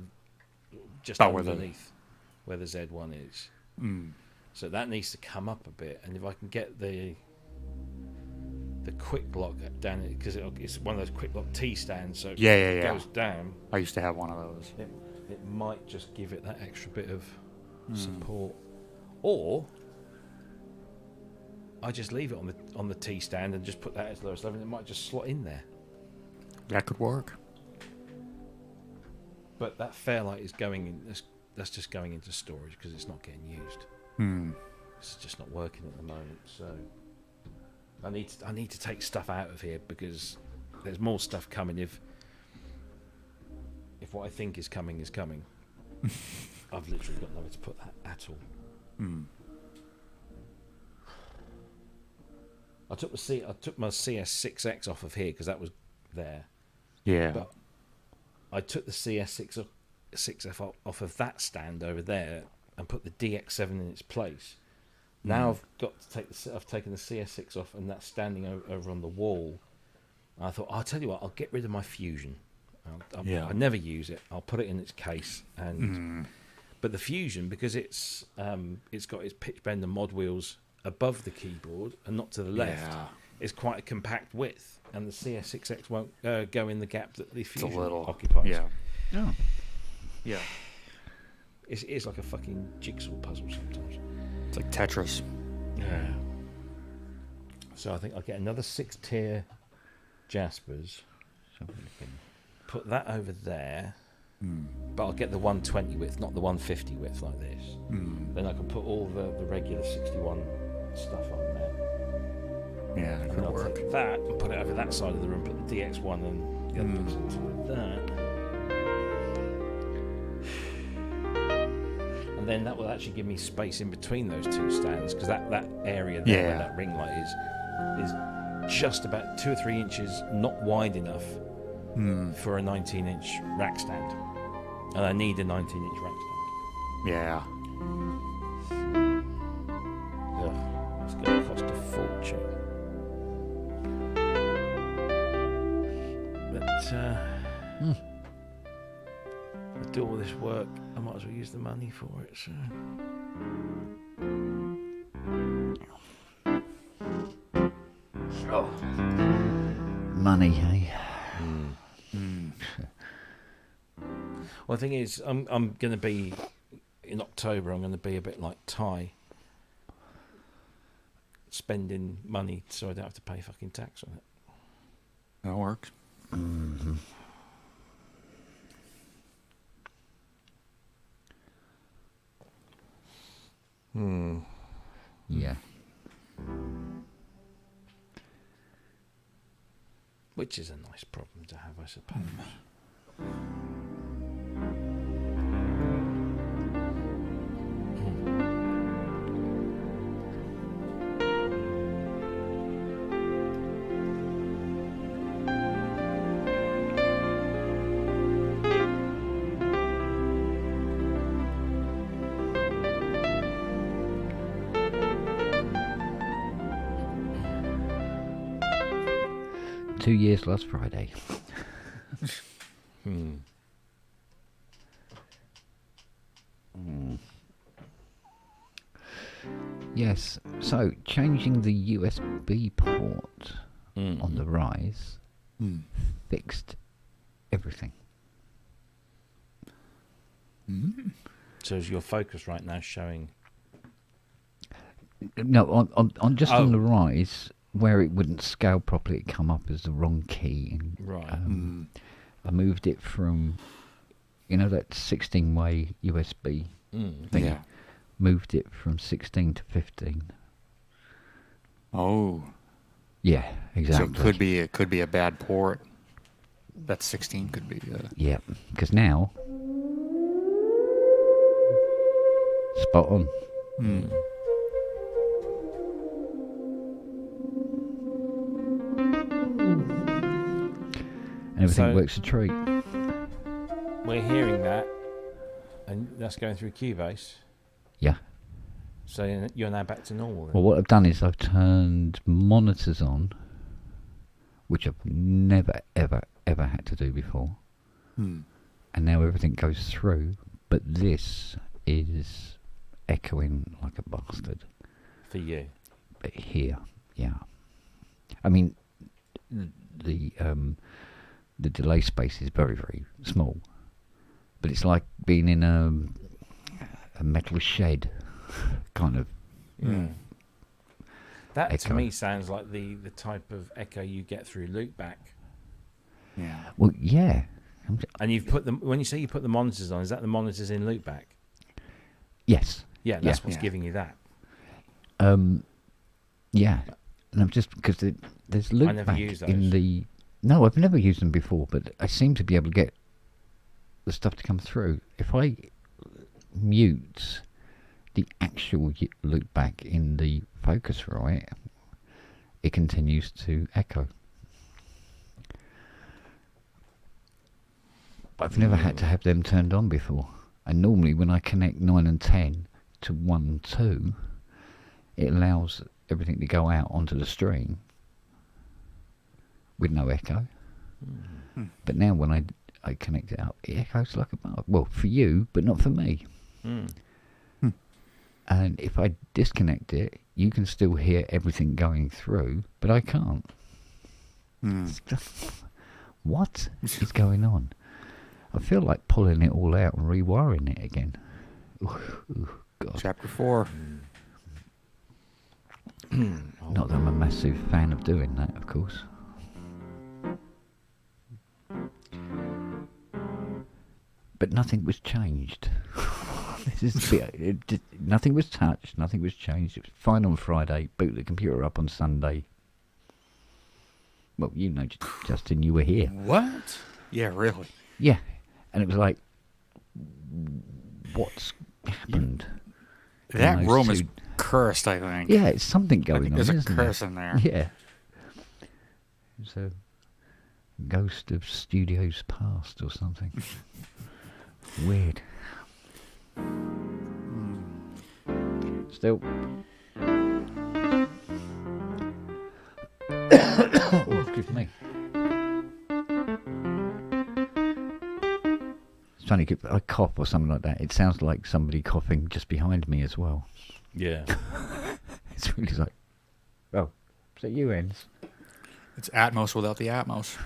just About where underneath where the Z1 is. So that needs to come up a bit, and if I can get the quick lock down, because it's one of those quick lock T stands, so it goes down. I used to have one of those. It might just give it that extra bit of support, or I just leave it on the T stand and just put that as lowest level, and it might just slot in there. That could work. But that Fairlight is going in. That's just going into storage because it's not getting used. It's just not working at the moment. So I need to take stuff out of here, because there's more stuff coming. If what I think is coming, I've literally got nowhere to put that at all. I took my CS6X off of here because that was there. Yeah. But I took the CS6F off of that stand over there and put the DX7 in its place. Now I've taken the CS6 off, and that's standing over on the wall. And I thought, I'll tell you what, I'll get rid of my Fusion. I never use it. I'll put it in its case, and but the Fusion, because it's got its pitch bend and mod wheels above the keyboard and not to the left, is quite a compact width, and the CS6X won't go in the gap that the Fusion occupies. Yeah. Oh. Yeah. It's like a fucking jigsaw puzzle sometimes. It's like Tetris. Yeah. So I think I'll get another 6-tier Jaspers. Put that over there. But I'll get the 120 width, not the 150 width like this. Then I can put all the regular 61 stuff on there. Yeah, that And could then I'll work. take that and put it over that side of the room, put the DX1 and the other bits into that. And then that will actually give me space in between those two stands, because that area there where that ring light is just about 2 or 3 inches not wide enough for a 19-inch rack stand. And I need a 19-inch rack stand. Yeah. Ugh, it's going to cost a fortune. But I do all this work, I might as well use the money for it. So. Oh. Money, hey? Well, the thing is, I'm going to be, in October, I'm going to be a bit like Ty, spending money so I don't have to pay fucking tax on it. That works. Mm-hmm. Yeah. Which is a nice problem to have, I suppose. Two years last Friday. Yes, so changing the USB port on the Rise fixed everything. So is your focus right now showing? No, on just on the Rise, where it wouldn't scale properly, it come up as the wrong key. And, right. I moved it from, that 16-way USB thing. Yeah. Moved it from 16 to 15. Oh. Yeah, exactly. So it could be a bad port. That 16 could be. Yeah, because now, spot on. And everything works a treat. We're hearing that, and that's going through Cubase. Yeah. So you're now back to normal then? Well, what I've done is I've turned monitors on, which I've never, ever, ever had to do before. And now everything goes through, but this is echoing like a bastard. For you? But here, yeah. I mean, the delay space is very, very small, but it's like being in a metal shed, kind of. That echo. to me sounds like the type of echo you get through loopback. Yeah. Well, yeah. And you've put them, when you say you put the monitors on, is that the monitors in loopback? Yes. Yeah, that's what's giving you that. Yeah. And I'm just, because there's loopback I never used those. in the... No, I've never used them before, but I seem to be able to get the stuff to come through. If I mute the actual loopback in the Focusrite, it continues to echo. I've never had to have them turned on before. And normally when I connect 9 and 10 to 1 and 2, it allows everything to go out onto the stream with no echo. But now when I connect it up, it echoes like a bar. Well, for you, but not for me. And if I disconnect it, you can still hear everything going through, but I can't. What is going on? I feel like pulling it all out and rewiring it again. Ooh, God. Chapter 4. Not that I'm a massive fan of doing that, of course. But nothing was changed. This is nothing was touched, nothing was changed. It was fine on Friday, boot the computer up on Sunday. Well, you know, Justin, you were here. What? Yeah, really? Yeah. And it was like, what's happened? That room is cursed, I think. Yeah, it's something going on, there's isn't a curse in there. Yeah. It's a ghost of studios past or something. Weird. Still. Oh, excuse me. It's funny, if I cough or something like that, it sounds like somebody coughing just behind me as well. Yeah. It's really like, oh, is that you, Enz? It's Atmos without the Atmos.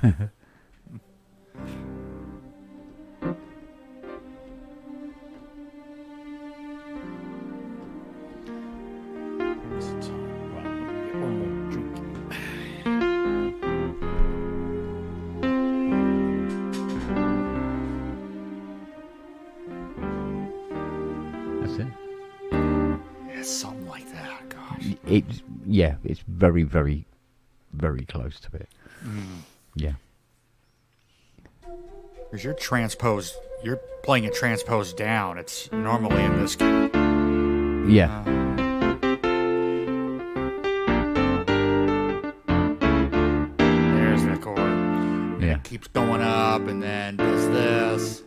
It's very, very, very close to it. Yeah. Because you're playing it transposed down. It's normally in this. Yeah. There's the chord. And it keeps going up and then does this.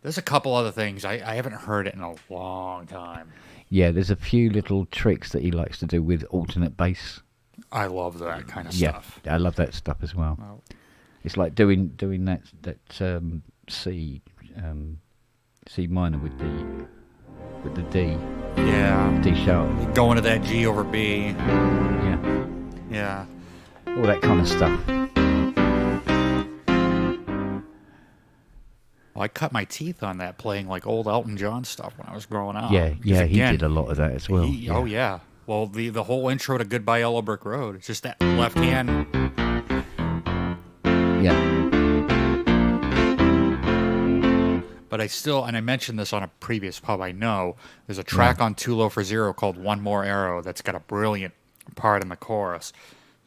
There's a couple other things. I haven't heard it in a long time. Yeah, there's a few little tricks that he likes to do with alternate bass. I love that kind of stuff. Yeah, I love that stuff as well. Wow. It's like doing that C minor with the D. Yeah. D sharp. Going to that G over B. Yeah. Yeah. All that kind of stuff. Well, I cut my teeth on that playing like old Elton John stuff when I was growing up. Yeah, he did a lot of that as well. Oh, yeah. Well, the whole intro to Goodbye Yellow Brick Road, it's just that left hand. Yeah. But I still, and I mentioned this on a previous pub, I know, there's a track on Too Low for Zero called One More Arrow that's got a brilliant part in the chorus.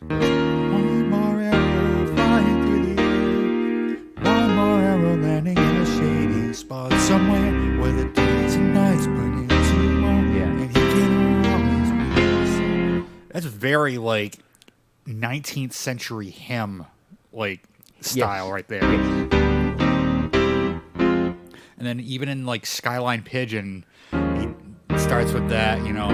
One more arrow flying through the air. One more arrow landing in a shady spot somewhere where the days and nights burn into one. Yeah. And he can always be. That's very like 19th century hymn like style right there. Yes. And then even in like Skyline Pigeon, he starts with that, you know.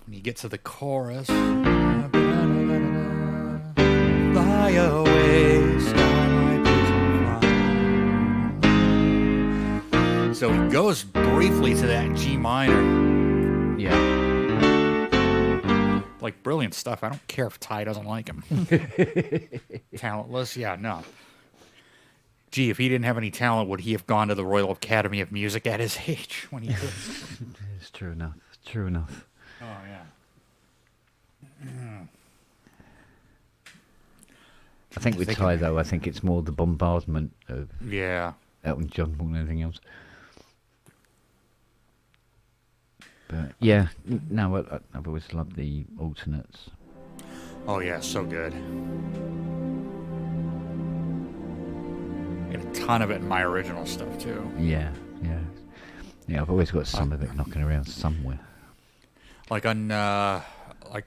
When you get to the chorus, fly away, Skyline Pigeon, fly. So he goes briefly to that G minor. Yeah. Like brilliant stuff. I don't care if Ty doesn't like him. Talentless, yeah, no. Gee, if he didn't have any talent, would he have gone to the Royal Academy of Music at his age when he could? It's true enough. True enough. Oh, yeah. I think with Ty, though, I think it's more the bombardment of Elton John more than anything else. But, yeah, no, I've always loved the alternates. Oh, yeah, so good. And a ton of it in my original stuff, too. Yeah. Yeah, I've always got some of it knocking around somewhere. Like on, like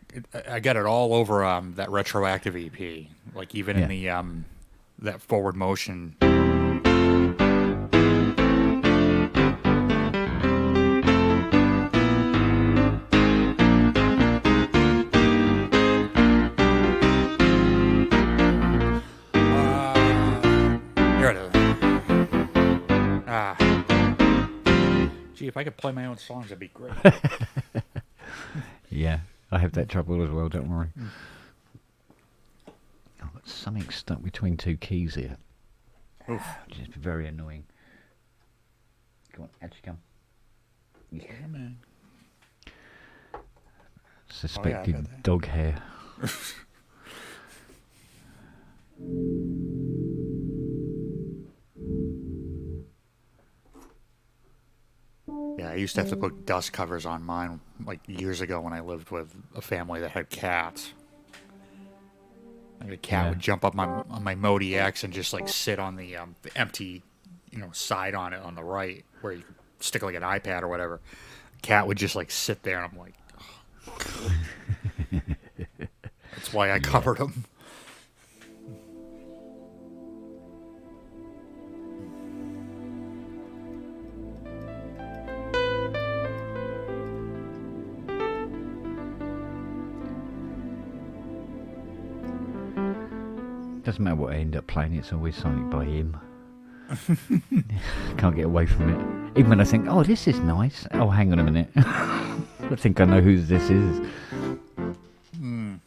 I got it all over that retroactive EP. Like even in the that forward motion. Here it is. Gee, if I could play my own songs, that'd be great. Yeah, I have that trouble as well, don't worry. I've got something stuck between two keys here. Oof. Which is very annoying. Come on, actually come. Yeah, man. suspected dog hair. Yeah, I used to have to put dust covers on mine like years ago when I lived with a family that had cats. And the cat would jump up on my Modi X and just like sit on the empty, side on it on the right where you stick like an iPad or whatever. Cat would just like sit there, and I'm like, oh. That's why I covered him. Doesn't matter what I end up playing, it's always something by him. Can't get away from it. Even when I think, oh, this is nice. Oh, hang on a minute. I think I know who this is. Well,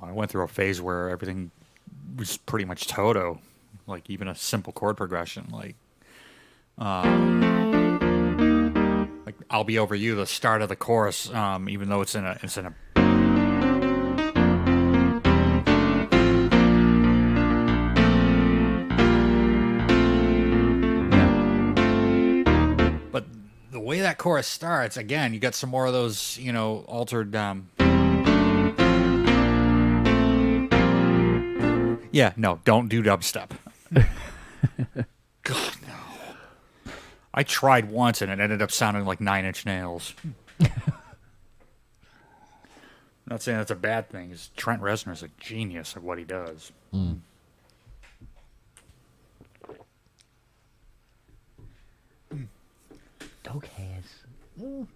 I went through a phase where everything was pretty much Toto. Like, even a simple chord progression. Like I'll Be Over You, the start of the chorus, even though it's in a the way that chorus starts, again, you got some more of those, altered. Yeah, no, don't do dubstep. God, no. I tried once and it ended up sounding like Nine Inch Nails. Not saying that's a bad thing. Trent Reznor's a genius at what he does. Mm. Dog hairs. Mm.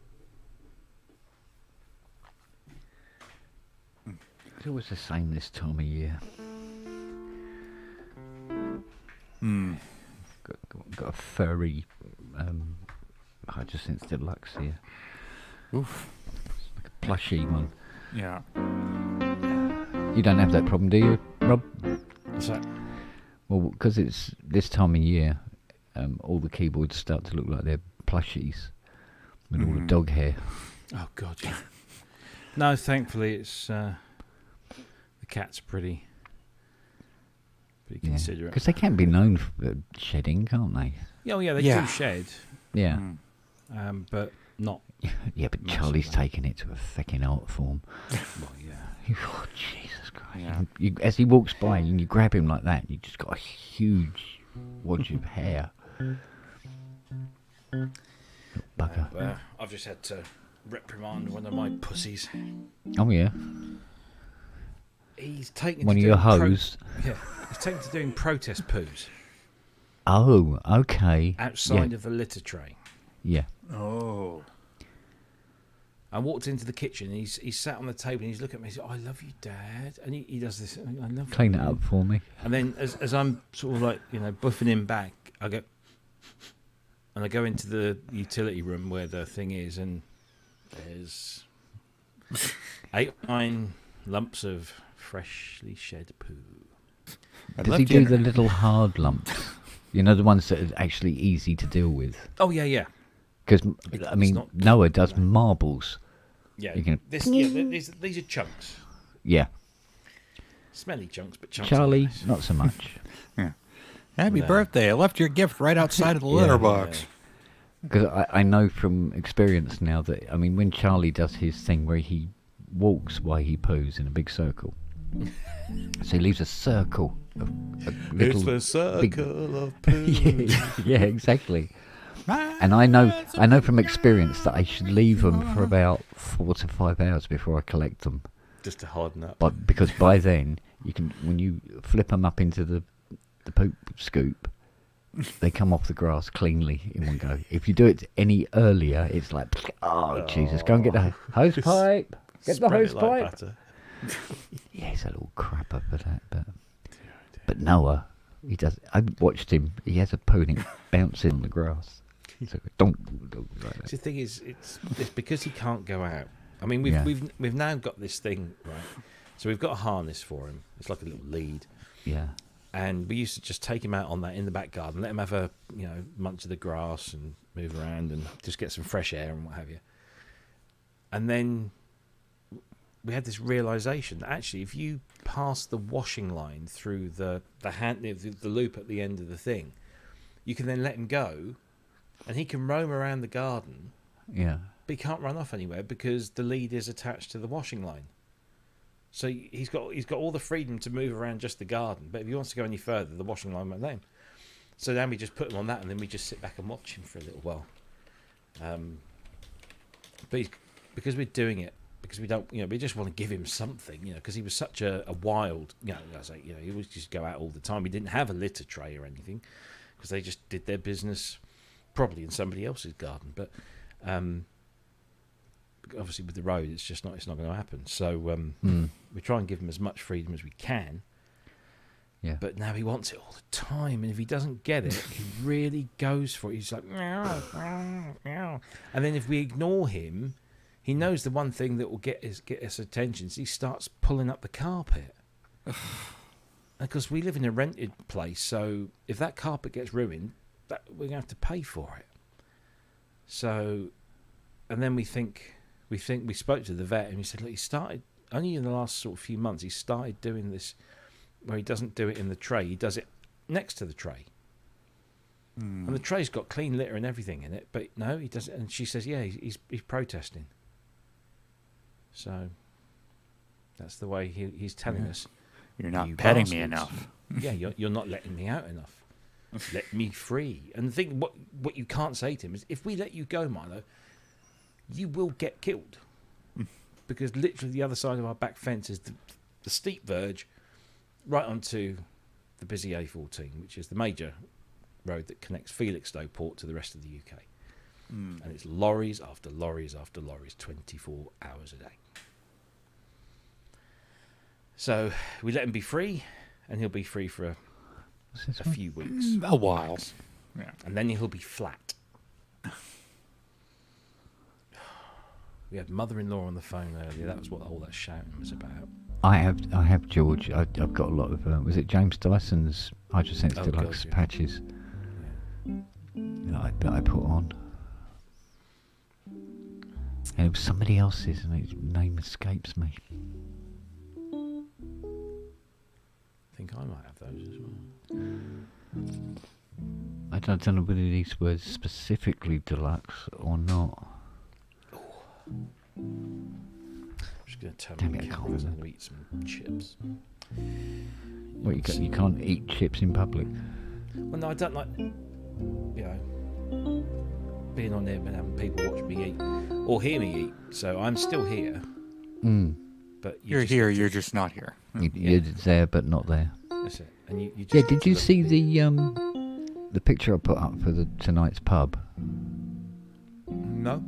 It's always the same this time of year. Got a furry Hyacinth Deluxe here. Oof. It's like a plushy one. Yeah. You don't have that problem, do you, Rob? What's that? Well, because it's this time of year, all the keyboards start to look like they're plushies with all the dog hair. Oh God, yeah. No, thankfully it's the cat's pretty considerate. Because they can be known for shedding, can't they? Yeah, oh yeah, they do shed. Yeah. But not. Yeah, but Charlie's taking it to a fucking art form. Well, yeah. Oh, Jesus Christ. Yeah. As he walks by and you grab him like that, you just got a huge wad of hair. Bugger. I've just had to reprimand one of my pussies. Oh, yeah. He's taken one to of your doing hoes. He's taken to doing protest poos. Oh, okay. Outside of the litter tray. Yeah. Oh. I walked into the kitchen. He's sat on the table and he's looking at me. He's like, "I love you, Dad." And he does this. I love Clean you. it up for me. And then as I'm sort of like buffing him back, I go and I go into the utility room where the thing is, and there's 8 or 9 lumps of freshly shed poo. Does he do the little hard lumps? You know, the ones that are actually easy to deal with. Oh yeah. Because I mean, Noah does marbles. Yeah, can, these are chunks. Yeah. Smelly chunks, but chunks. Charlie, not so much. Yeah. Happy birthday! I left your gift right outside of the litter box. Because I know from experience now that, I mean, when Charlie does his thing where he walks while he poos in a big circle, so he leaves a circle of little. It's the circle big, of poo. Yeah, exactly. And I know from experience that I should leave them for about 4 to 5 hours before I collect them. Just to harden up. But because by then you can, when you flip them up into the poop scoop, they come off the grass cleanly in one go. If you do it any earlier, it's like, oh Jesus, go and get the hose pipe. Get the hose pipe. Yeah, he's a little crapper for that, but Noah, he does. I watched him. He has a poo and it bouncing on the grass. So don't like that. The thing is, it's because he can't go out. I mean, we've now got this thing, right? So we've got a harness for him. It's like a little lead. Yeah. And we used to just take him out on that in the back garden, let him have a munch of the grass and move around and just get some fresh air and what have you. And then we had this realization that actually, if you pass the washing line through the loop at the end of the thing, you can then let him go, and he can roam around the garden. Yeah. But he can't run off anywhere because the lead is attached to the washing line. So he's got all the freedom to move around just the garden. But if he wants to go any further, the washing line won't let him. So then we just put him on that, and then we just sit back and watch him for a little while. But because we're doing it, because we don't, we just want to give him something, because he was such a wild, he would just go out all the time. We didn't have a litter tray or anything, because they just did their business probably in somebody else's garden. But obviously with the road, it's not going to happen. So we try and give him as much freedom as we can. Yeah. But now he wants it all the time, and if he doesn't get it, he really goes for it. He's like, meow, meow, meow. And then if we ignore him, he knows the one thing that will get us attention. So he starts pulling up the carpet. Because we live in a rented place, so if that carpet gets ruined, we're going to have to pay for it. So, and then we spoke to the vet, and he said, look, he started only in the last sort of few months. He started doing this. Where he doesn't do it in the tray, he does it next to the tray. And the tray's got clean litter and everything in it, but no, he doesn't. And she says, yeah, he's protesting. So that's the way he's telling us. You're not petting me enough. Yeah, you're not letting me out enough. Let me free. And the thing, what you can't say to him is, if we let you go, Milo, you will get killed. Because literally the other side of our back fence is the steep verge right onto the busy A14, which is the major road that connects Felixstowe Port to the rest of the UK. And it's lorries after lorries after lorries, 24 hours a day. So we let him be free, and he'll be free for a few weeks. A while. Yeah. And then he'll be flat. We had mother-in-law on the phone earlier. That was what all that shouting was about. I have George. I've got a lot of. Was it James Dyson's hydrosensitive deluxe patches that I put on? And it was somebody else's, and his name escapes me. I think I might have those as well. I don't know whether these were specifically deluxe or not. I'm just going to turn my camera because I'm going to eat some chips. Well, you can't eat chips in public. Well, no, I don't like, being on there and having people watch me eat or hear me eat. So I'm still here. But you're here. You're just not here. You're there, but not there. That's it. And you just did you see the picture I put up for tonight's pub? No.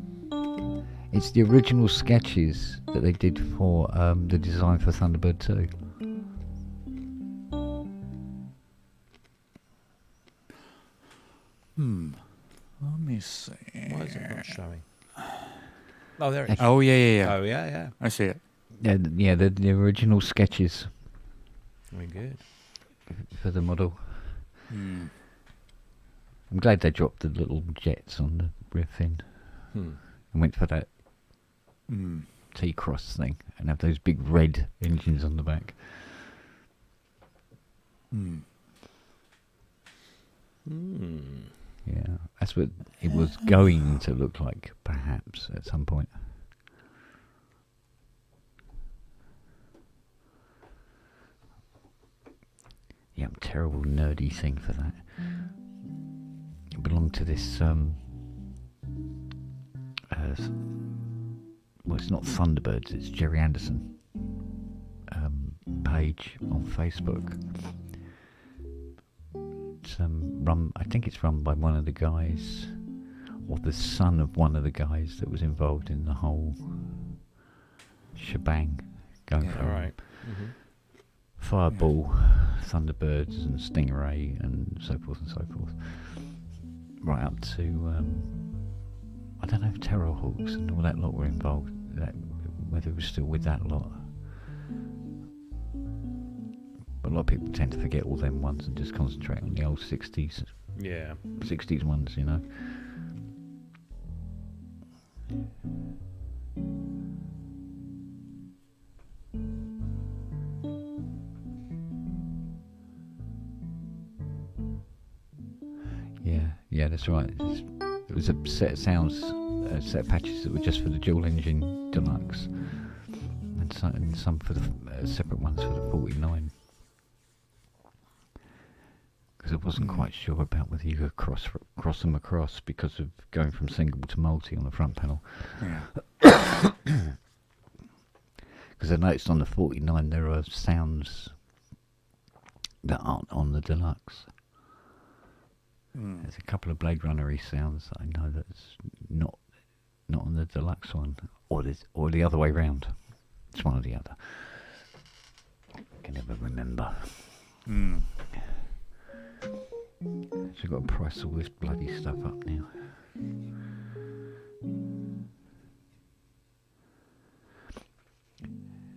It's the original sketches that they did for the design for Thunderbird 2. Let me see. Why is it not showing? Oh, there it is. Oh, yeah. Oh, yeah. I see it. Yeah, the original sketches. Very good. For the model. I'm glad they dropped the little jets on the riff in. And went for that T-cross thing and have those big red engines on the back. Yeah, that's what it was going to look like, perhaps, at some point. Yeah, I'm a terrible nerdy thing for that. It belonged to this, well, it's not Thunderbirds, it's Jerry Anderson page on Facebook. It's I think it's run by one of the guys, or the son of one of the guys that was involved in the whole shebang, going from Fireball, Thunderbirds and Stingray and so forth, right up to I don't know if Terrorhawks and all that lot were involved, whether it was still with that lot. But a lot of people tend to forget all them ones and just concentrate on the old 60s. Yeah. 60s ones, you know. Yeah, that's right. It was a set of sounds, a set of patches that were just for the dual engine deluxe, and some for the separate ones for the 49. Because I wasn't quite sure about whether you could cross them across because of going from single to multi on the front panel. Yeah. Because I noticed on the 49 there are sounds that aren't on the deluxe. There's a couple of Blade Runner-y sounds that I know that's not on the deluxe one, or the other way round. It's one or the other. I can never remember. So I've got to price all this bloody stuff up now.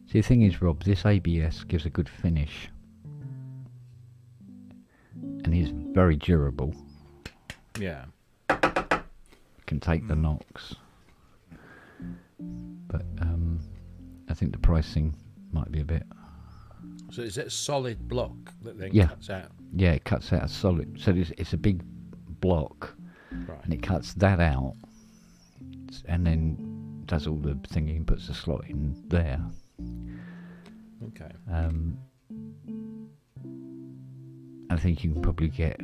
See, the thing is, Rob, this ABS gives a good finish. And is very durable. Yeah. Can take the knocks. But I think the pricing might be a bit... So is it a solid block that then cuts out? Yeah, it cuts out a solid... So it's a big block. Right. And it cuts that out. And then does all the thingy and puts the slot in there. Okay. I think you can probably get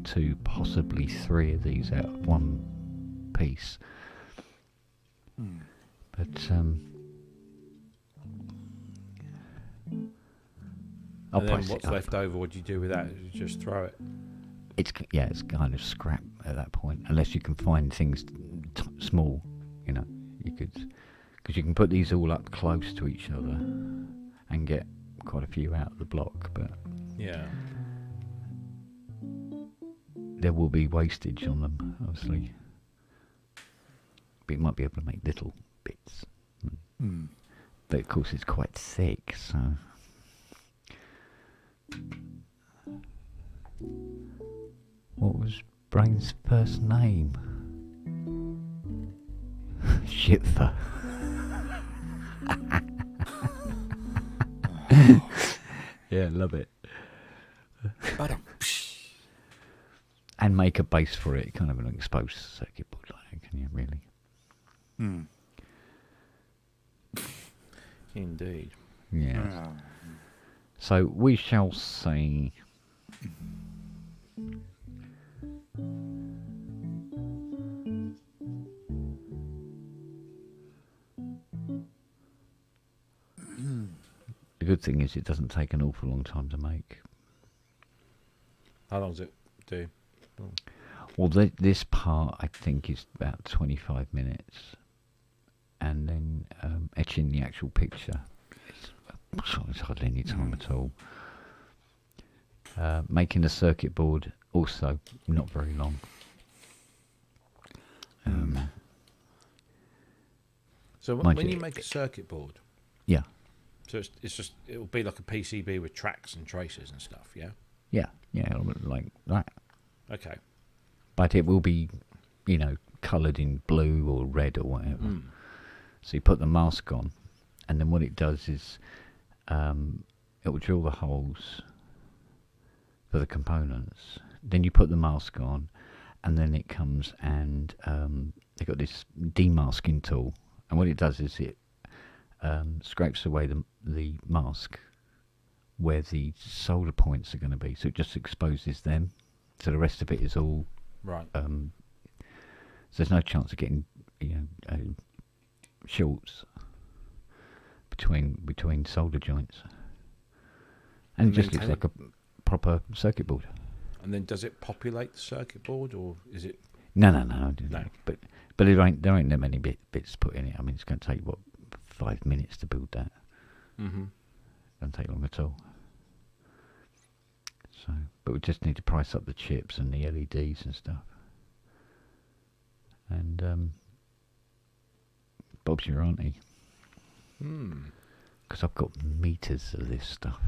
2, possibly 3 of these out of one piece. But I'll and then price what's it up. left over? What do you do with that? You just throw it. It's kind of scrap at that point, unless you can find things small. You know, you could, because you can put these all up close to each other and get quite a few out of the block, but yeah. There will be wastage on them, obviously. But you might be able to make little bits. But of course it's quite thick, so... What was Brain's first name? Shitfer. Yeah, love it. And make a base for it, kind of an exposed circuit board like that, can you really? Indeed. Yeah. So we shall say... The good thing is it doesn't take an awful long time to make. How long does it do? Well, this part I think is about 25 minutes, and then etching the actual picture, it's hardly any time at all. Making the circuit board also not very long. So when you make a circuit board, yeah. So it'll be like a PCB with tracks and traces and stuff, yeah. Yeah, like that. Okay. But it will be, coloured in blue or red or whatever. So you put the mask on, and then what it does is it will drill the holes for the components. Then you put the mask on, and then it comes and they've got this demasking tool, and what it does is it scrapes away the mask where the solder points are going to be, so it just exposes them. So the rest of it is all right. So there's no chance of getting shorts between solder joints, and it just looks like a proper circuit board. And then does it populate the circuit board, or is it? No. But there ain't that many bits put in it. I mean, it's going to take 5 minutes to build that. Doesn't take long at all. So, but we just need to price up the chips and the LEDs and stuff. And Bob's your auntie. Because I've got meters of this stuff.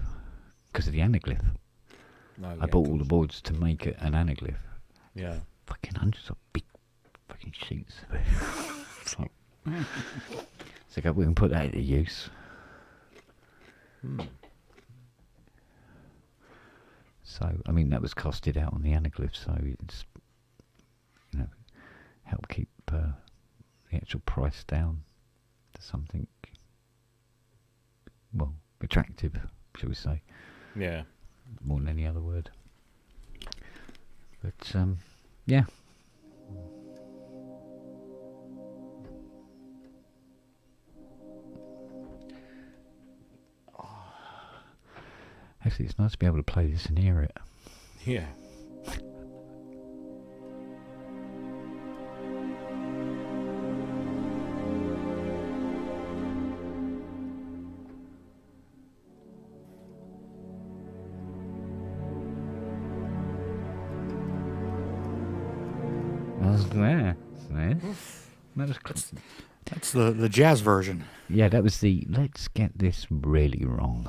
Because of the anaglyph. I bought all the boards to make it an anaglyph. Yeah. Fucking hundreds of big fucking sheets of it. It's like, so we can put that into use. So, I mean, that was costed out on the anaglyph, so the actual price down to something, well, attractive, shall we say? Yeah. More than any other word. But yeah. Actually, it's nice to be able to play this and hear it. Yeah. That's the jazz version. Yeah, that was the let's get this really wrong.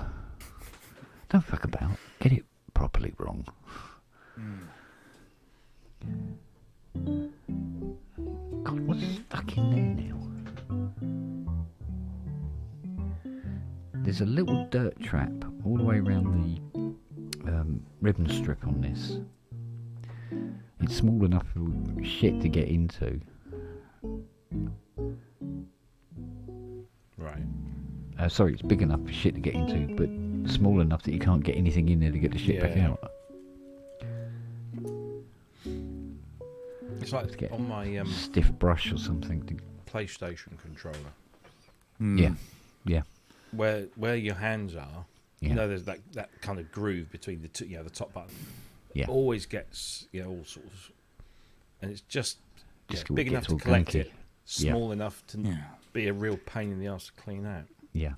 Don't fuck about. Get it properly wrong. God, what's stuck in there now? There's a little dirt trap all the way around the ribbon strip on this. It's small enough for shit to get into. Right. Sorry, it's big enough for shit to get into, but small enough that you can't get anything in there to get the shit back out. It's like on my stiff brush or something. PlayStation controller. Yeah. Where your hands are, yeah. You know, there's that kind of groove between the two, the top button. Yeah. It always gets, all sorts of, and it's just big enough to all collect gunky. it, small enough to be a real pain in the ass to clean out. Yeah.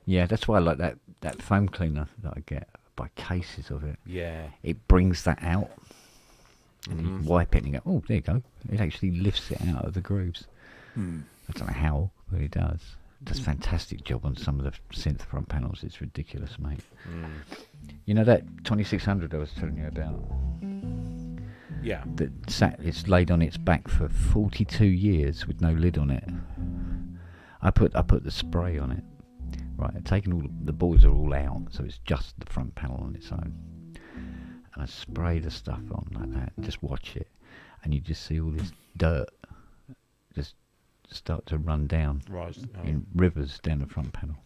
Yeah, that's why I like that foam cleaner that I get. Buy cases of it. Yeah. It brings that out. And you wipe it and you go, oh, there you go. It actually lifts it out of the grooves. I don't know how, but it does. It does a fantastic job on some of the synth front panels. It's ridiculous, mate. You know that 2600 I was telling you about? Yeah. It's laid on its back for 42 years with no lid on it. I put the spray on it. Right, I've taken all the boards are all out, so it's just the front panel on its own. And I spray the stuff on like that. Just watch it, and you just see all this dirt just start to run down in rivers down the front panel.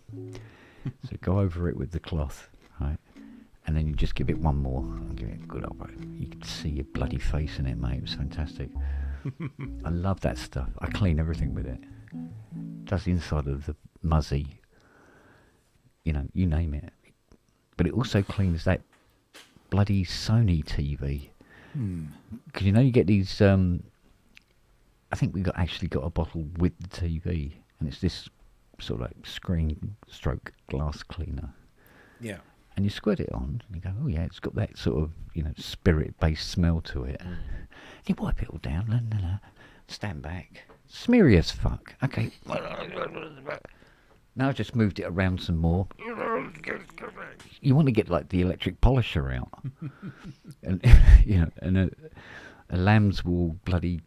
So go over it with the cloth, right, and then you just give it one more and give it a good old. You can see your bloody face in it, mate. It was fantastic. I love that stuff. I clean everything with it. Does the inside of the muzzy. You name it. But it also cleans that bloody Sony TV. Because you get these... I think we actually got a bottle with the TV. And it's this sort of like screen stroke glass cleaner. Yeah. And you squirt it on and you go, oh yeah, it's got that sort of, spirit-based smell to it. And you wipe it all down, stand back. Smeary as fuck. Okay. Now I've just moved it around some more. You want to get like the electric polisher out, and and a lamb's wool bloody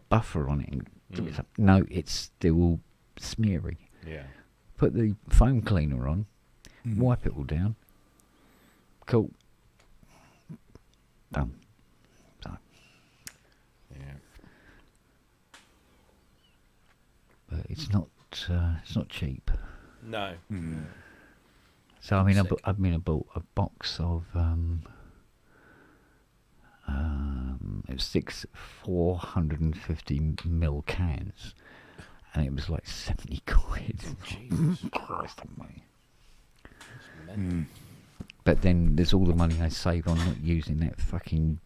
buffer on it. No, it's still smeary. Yeah. Put the foam cleaner on, wipe it all down. Cool. Done. Done. Yeah. But it's not cheap. No. So I bought a box of it was 6 450ml cans, and it was like 70 quid. Jesus Christ almighty. But then there's all the money I save on not using that fucking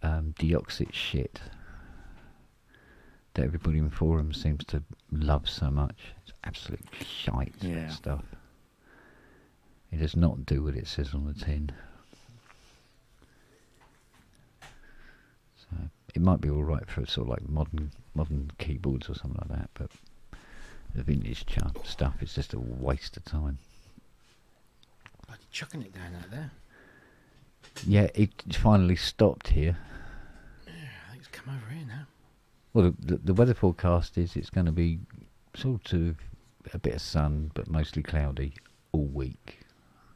deoxit shit that everybody in forums seems to love so much. It's absolute shite stuff. It does not do what it says on the tin. So it might be all right for sort of like modern keyboards or something like that, but the vintage stuff is just a waste of time. Bloody chucking it down out there. Yeah, it finally stopped here. Yeah, I think it's come over here now. Well, the weather forecast is it's going to be sort of a bit of sun, but mostly cloudy all week.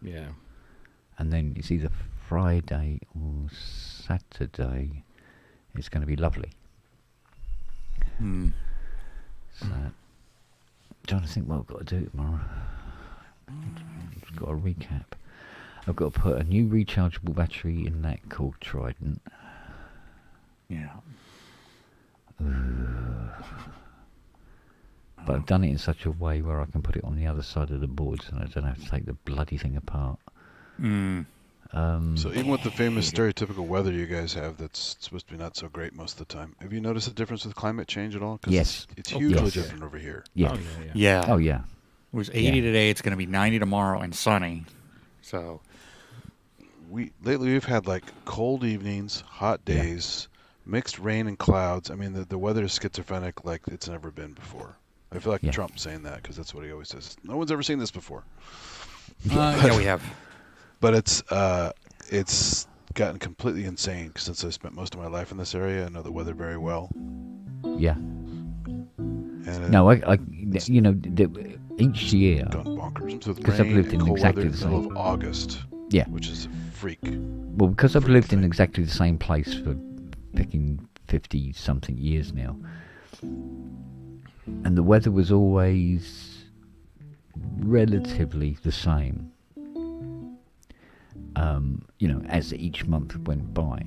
Yeah. And then it's either Friday or Saturday it's going to be lovely. So, trying to think what I've got to do tomorrow. I've got a recap. I've got to put a new rechargeable battery in that called Trident. Yeah. But I've done it in such a way where I can put it on the other side of the board, so I don't have to take the bloody thing apart. So even with the famous stereotypical weather you guys have that's supposed to be not so great most of the time, have you noticed a difference with climate change at all? 'Cause yes. It's hugely different over here. Yeah. Yeah. Oh, yeah. It was 80 today. It's going to be 90 tomorrow and sunny. So Lately we've had like cold evenings, hot days, mixed rain and clouds. I mean, the weather is schizophrenic like it's never been before. I feel like Trump's saying that because that's what he always says. No one's ever seen this before. yeah, we have. But it's gotten completely insane since I spent most of my life in this area. I know the weather very well. Yeah. And No, each year, gone bonkers with because I've rain lived and in cold exactly weather the in the middle same. of August. Yeah. Which is a freak. Well, because I've lived in exactly the same place for picking 50-something years now, and the weather was always relatively the same. As each month went by.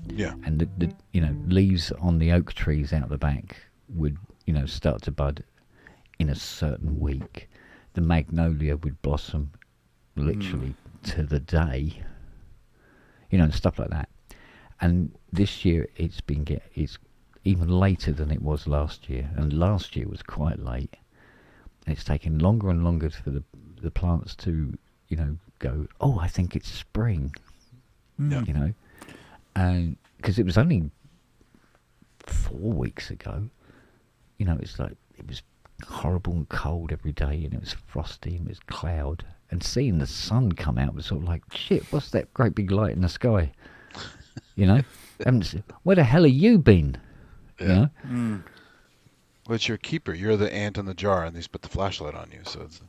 Yeah. And the leaves on the oak trees out the back would, start to bud in a certain week. The magnolia would blossom literally to the day. And stuff like that. And this year it's even later than it was last year. And last year was quite late. And it's taken longer and longer for the plants to, go, oh, I think it's spring. Yeah. And because it was only 4 weeks ago, it's like it was horrible and cold every day, and it was frosty and it was cloud, and seeing the sun come out was sort of like, shit, what's that great big light in the sky? Where the hell have you been? Yeah. Well, it's your keeper. You're the ant in the jar, and they put the flashlight on you, so it's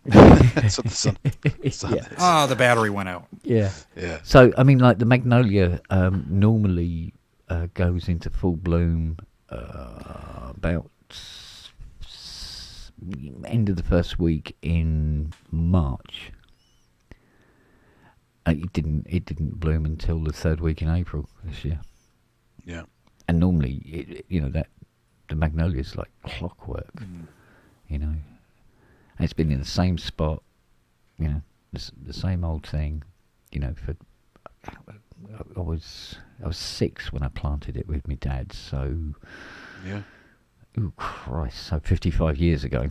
what the sun is. The battery went out. Yeah. Yeah. So, I mean, like the magnolia normally goes into full bloom about end of the first week in March. It didn't bloom until the third week in April this year. Yeah. And normally, the magnolia is like clockwork, And it's been in the same spot, the same old thing, for I was 6 when I planted it with my dad, so yeah. Oh Christ, so 55 years ago.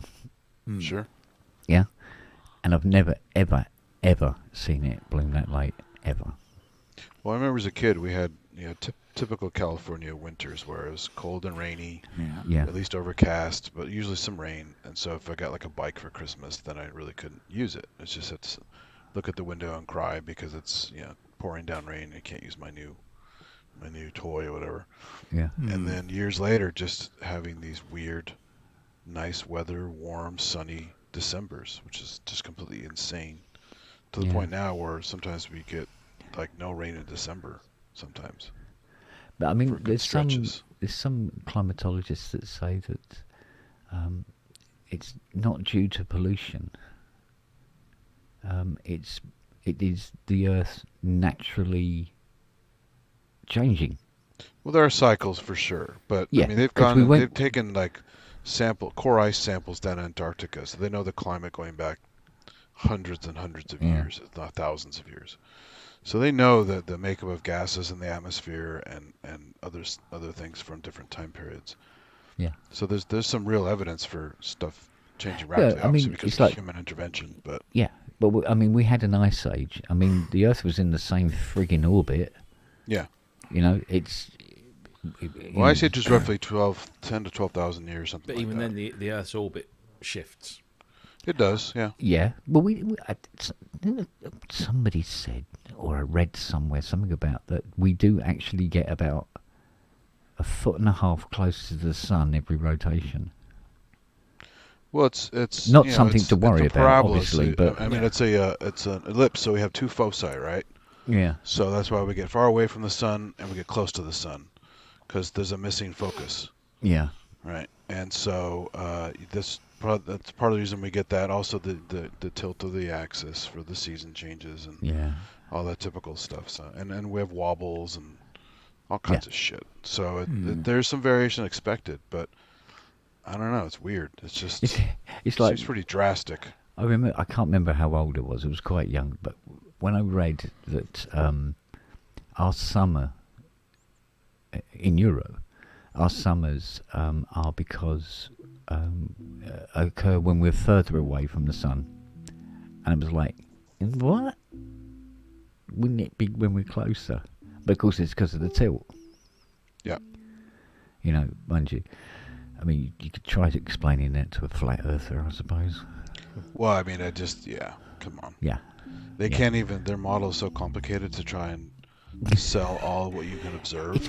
Sure. Yeah. And I've never ever seen it bloom that late, ever. Well, I remember as a kid we had typical California winters where it was cold and rainy, at least overcast, but usually some rain. And so if I got like a bike for Christmas, then I really couldn't use it. It's just have to look at the window and cry because it's pouring down rain. I can't use my new toy or whatever. Yeah. And then years later, just having these weird, nice weather, warm, sunny Decembers, which is just completely insane. To the point now where sometimes we get like no rain in December sometimes. But I mean, there's some climatologists that say that it's not due to pollution. It is the Earth naturally changing. Well, there are cycles for sure, but I mean they've taken like core ice samples down in Antarctica, so they know the climate going back hundreds and hundreds of years, if not thousands of years. So they know that the makeup of gases in the atmosphere and other things from different time periods. Yeah. So there's some real evidence for stuff changing rapidly, obviously because of human intervention. But I mean, we had an ice age. I mean, the Earth was in the same friggin' orbit. Yeah. It's. Ice age is roughly 10 to 12,000 years, something. But even then, the Earth's orbit shifts. It does, yeah. Yeah. Well, somebody said, or I read somewhere, something about that we do actually get about 1.5 foot closer to the sun every rotation. Well, it's not something to worry about, obviously, but I mean, it's an ellipse, so we have two foci, right? Yeah. So that's why we get far away from the sun and we get close to the sun, because there's a missing focus. Yeah. Right. And so that's part of the reason we get that. Also, the tilt of the axis for the season changes and all that typical stuff. So and we have wobbles and all kinds of shit. So there's some variation expected, but I don't know. It's weird. It's just it's like, seems pretty drastic. I can't remember how old it was. It was quite young, but when I read that our summer in Europe, our summers are because occur when we're further away from the sun, and it was like, what? Wouldn't it be when we're closer? But of course, it's because of the tilt. Yeah. You know, mind you. I mean, you could try to explaining that to a flat earther, I suppose. Well, I mean, come on. Yeah. They can't even. Their model is so complicated to try and sell all what you can observe. It's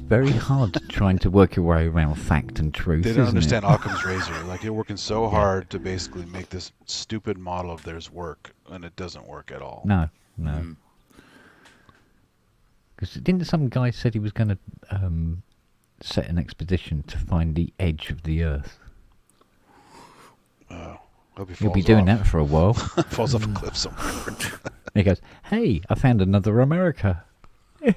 very hard trying to work your way around fact and truth. They don't understand Occam's razor. Like, they're working so hard to basically make this stupid model of theirs work, and it doesn't work at all. No. Because didn't some guy said he was going to set an expedition to find the edge of the Earth? He'll be doing that for a while. Falls off a cliff somewhere. He goes, "Hey, I found another America."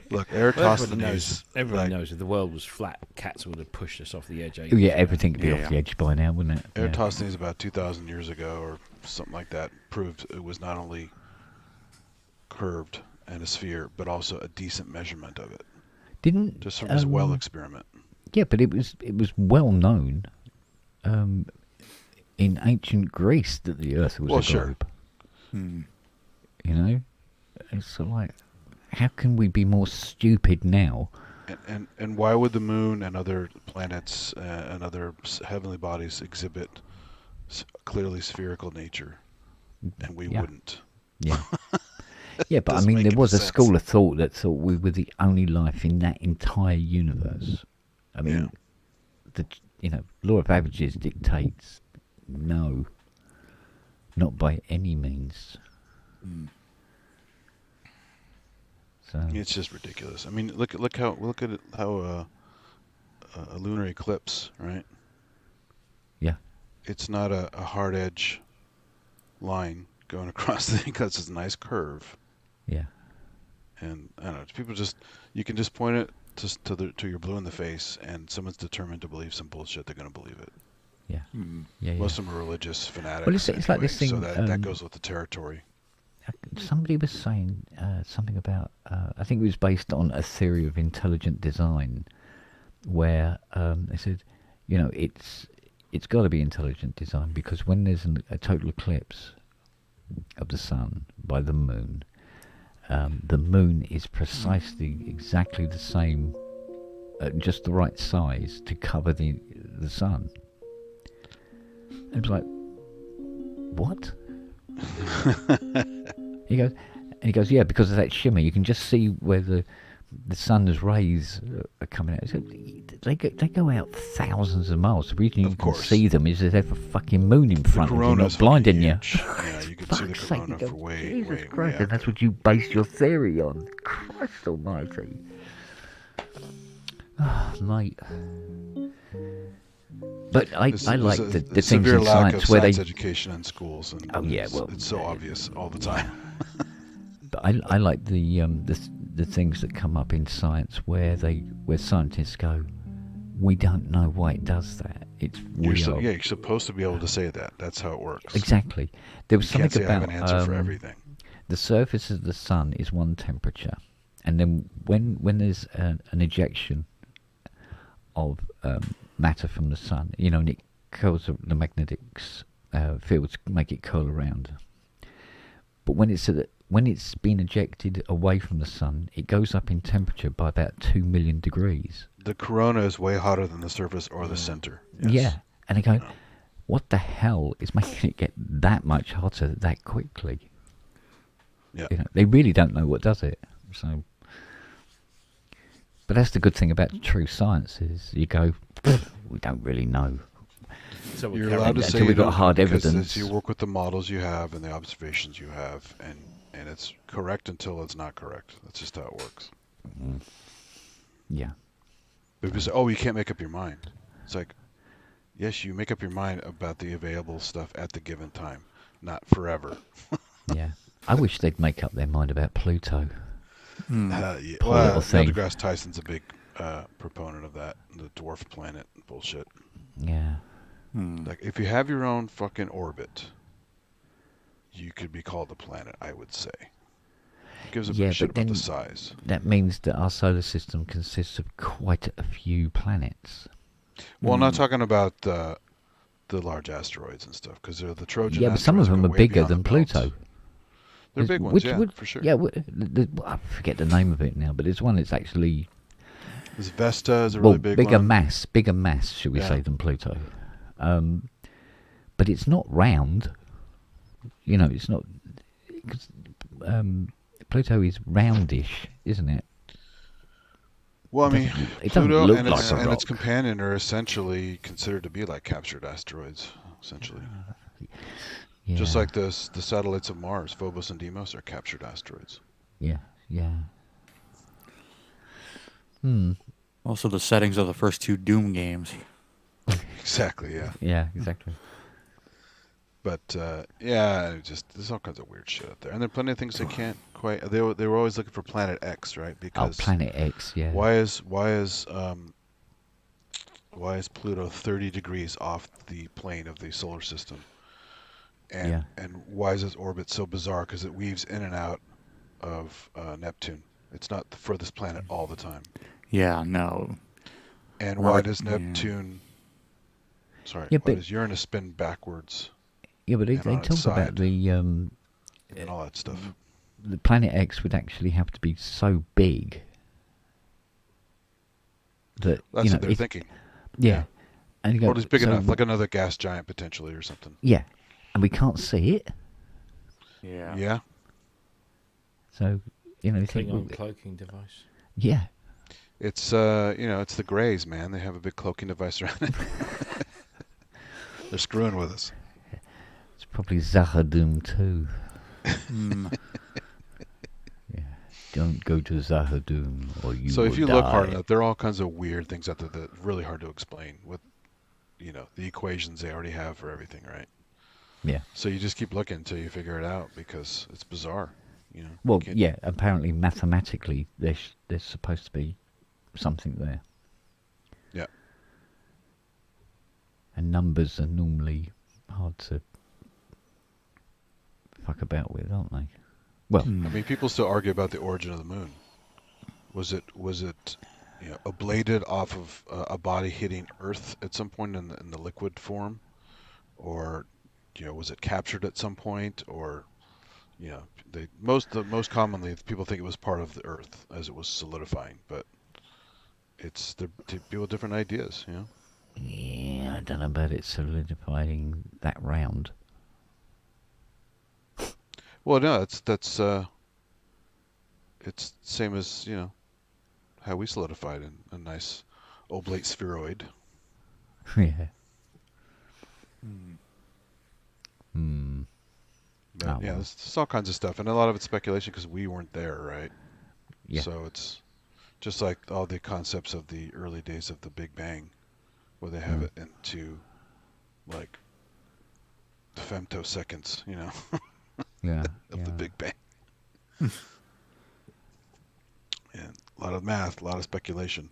Look, Eratosthenes. Everyone knows if the world was flat, cats would have pushed us off the edge. Yeah, everything would be off the edge by now, wouldn't it? Eratosthenes, about 2,000 years ago or something like that, proved it was not only curved and a sphere, but also a decent measurement of it. Just from his well experiment. Yeah, but it was well known in ancient Greece that the Earth was a globe. You know, it's sort of like, how can we be more stupid now? And why would the moon and other planets and other heavenly bodies exhibit clearly spherical nature, and we wouldn't? Yeah. Yeah, but I mean, there was a school of thought that thought we were the only life in that entire universe. I mean, the law of averages dictates no, not by any means. So it's just ridiculous. I mean, look at how a lunar eclipse, right? Yeah. It's not a hard edge line going across the because it's a nice curve. Yeah. And I don't know, people you can just point it to your blue in the face, and someone's determined to believe some bullshit, they're going to believe it. Yeah. Yeah. Most of them are religious fanatics. Well, it's like this thing. So that goes with the territory. Somebody was saying something about. I think it was based on a theory of intelligent design, where they said, it's got to be intelligent design because when there's a total eclipse of the sun by the moon is precisely exactly the same, just the right size to cover the sun. And it was like, what? He goes, yeah, because of that shimmer, you can just see where the sun's rays are coming out. So they go out thousands of miles. The reason you can see them is there's a fucking moon in front of you, not blinding you. Yeah, you can see the corona for way Christ, and that's what you base your theory on. Christ almighty. Oh, mate. But I like the things severe in lack science of where science they education in schools, and it's so obvious all the time. But I like the things that come up in science where scientists go, we don't know why it does that. It's real. You're supposed to be able to say that. That's how it works. Exactly. There was something about I have an answer for everything. The surface of the sun is one temperature, and then when there's an ejection of matter from the sun, and it curls the magnetic fields, make it curl around. But when it's been ejected away from the sun, it goes up in temperature by about 2 million degrees. The corona is way hotter than the surface or the center. Yes. Yeah, and they go, what the hell is making it get that much hotter that quickly? Yeah. They really don't know what does it. So, but that's the good thing about true science is you go, we don't really know. So you're allowed to say we've got hard evidence. You work with the models you have and the observations you have, and it's correct until it's not correct. That's just how it works. Yeah. People say, "Oh, you can't make up your mind." It's like, yes, you make up your mind about the available stuff at the given time, not forever. Yeah. I wish they'd make up their mind about Pluto. Yeah. Poor Well, little Neil thing. deGrasse Tyson's a big proponent of that, the dwarf planet bullshit. Yeah. Like, if you have your own fucking orbit, you could be called a planet, I would say. It gives a big shit about the size. That means that our solar system consists of quite a few planets. Well, I'm not talking about the large asteroids and stuff, because they're the Trojan. Yeah, but some of them are bigger than Pluto. They're big ones, for sure. Yeah, I forget the name of it now, but there's one that's actually... Is Vesta is a really big bigger one. bigger mass, should we say, than Pluto. But it's not round. You know, it's not... Cause, Pluto is roundish, isn't it? Well, I mean, it Pluto look and, like a rock. its companion are essentially considered to be like captured asteroids, essentially. Yeah. Just like the satellites of Mars, Phobos and Deimos, are captured asteroids. Yeah. Also, the settings of the first 2 Doom games. Exactly, yeah. Yeah, exactly. But just there's all kinds of weird shit out there, and there are plenty of things they can't quite. They were always looking for Planet X, right? Because Planet X, yeah. Why is Pluto 30 degrees off the plane of the solar system? And why is its orbit so bizarre? Because it weaves in and out of Neptune. It's not the furthest planet all the time. Yeah, no. And why does Neptune? Sorry, why does Uranus spin backwards? Yeah, but they talk about the and all that stuff. The Planet X would actually have to be so big that that's what they're thinking. Yeah, and you go, it's big enough, like another gas giant potentially or something. Yeah, and we can't see it. Yeah. Yeah. So cloaking device. Yeah. It's it's the Greys, man. They have a big cloaking device around it. They're screwing with us. It's probably Zahadum too. Yeah. Don't go to Zahadum or you So will if you die. look hard enough, there are all kinds of weird things out there that are really hard to explain with, the equations they already have for everything, right? Yeah. So you just keep looking until you figure it out because it's bizarre, Well, yeah. Apparently, mathematically, there's supposed to be something there. Yeah. And numbers are normally hard to fuck about with, aren't they? Well, I mean, people still argue about the origin of the moon. Was it ablated off of a body hitting Earth at some point in the liquid form, or was it captured at some point, or most commonly people think it was part of the Earth as it was solidifying, but people have different ideas, Yeah, I don't know about it solidifying that round. Well, no, that's it's same as how we solidified in a nice oblate spheroid. Yeah. But, there's all kinds of stuff, and a lot of it's speculation because we weren't there, right? Yeah. So it's just like all the concepts of the early days of the Big Bang, where they have it into like femtoseconds, of the Big Bang. And a lot of math, a lot of speculation.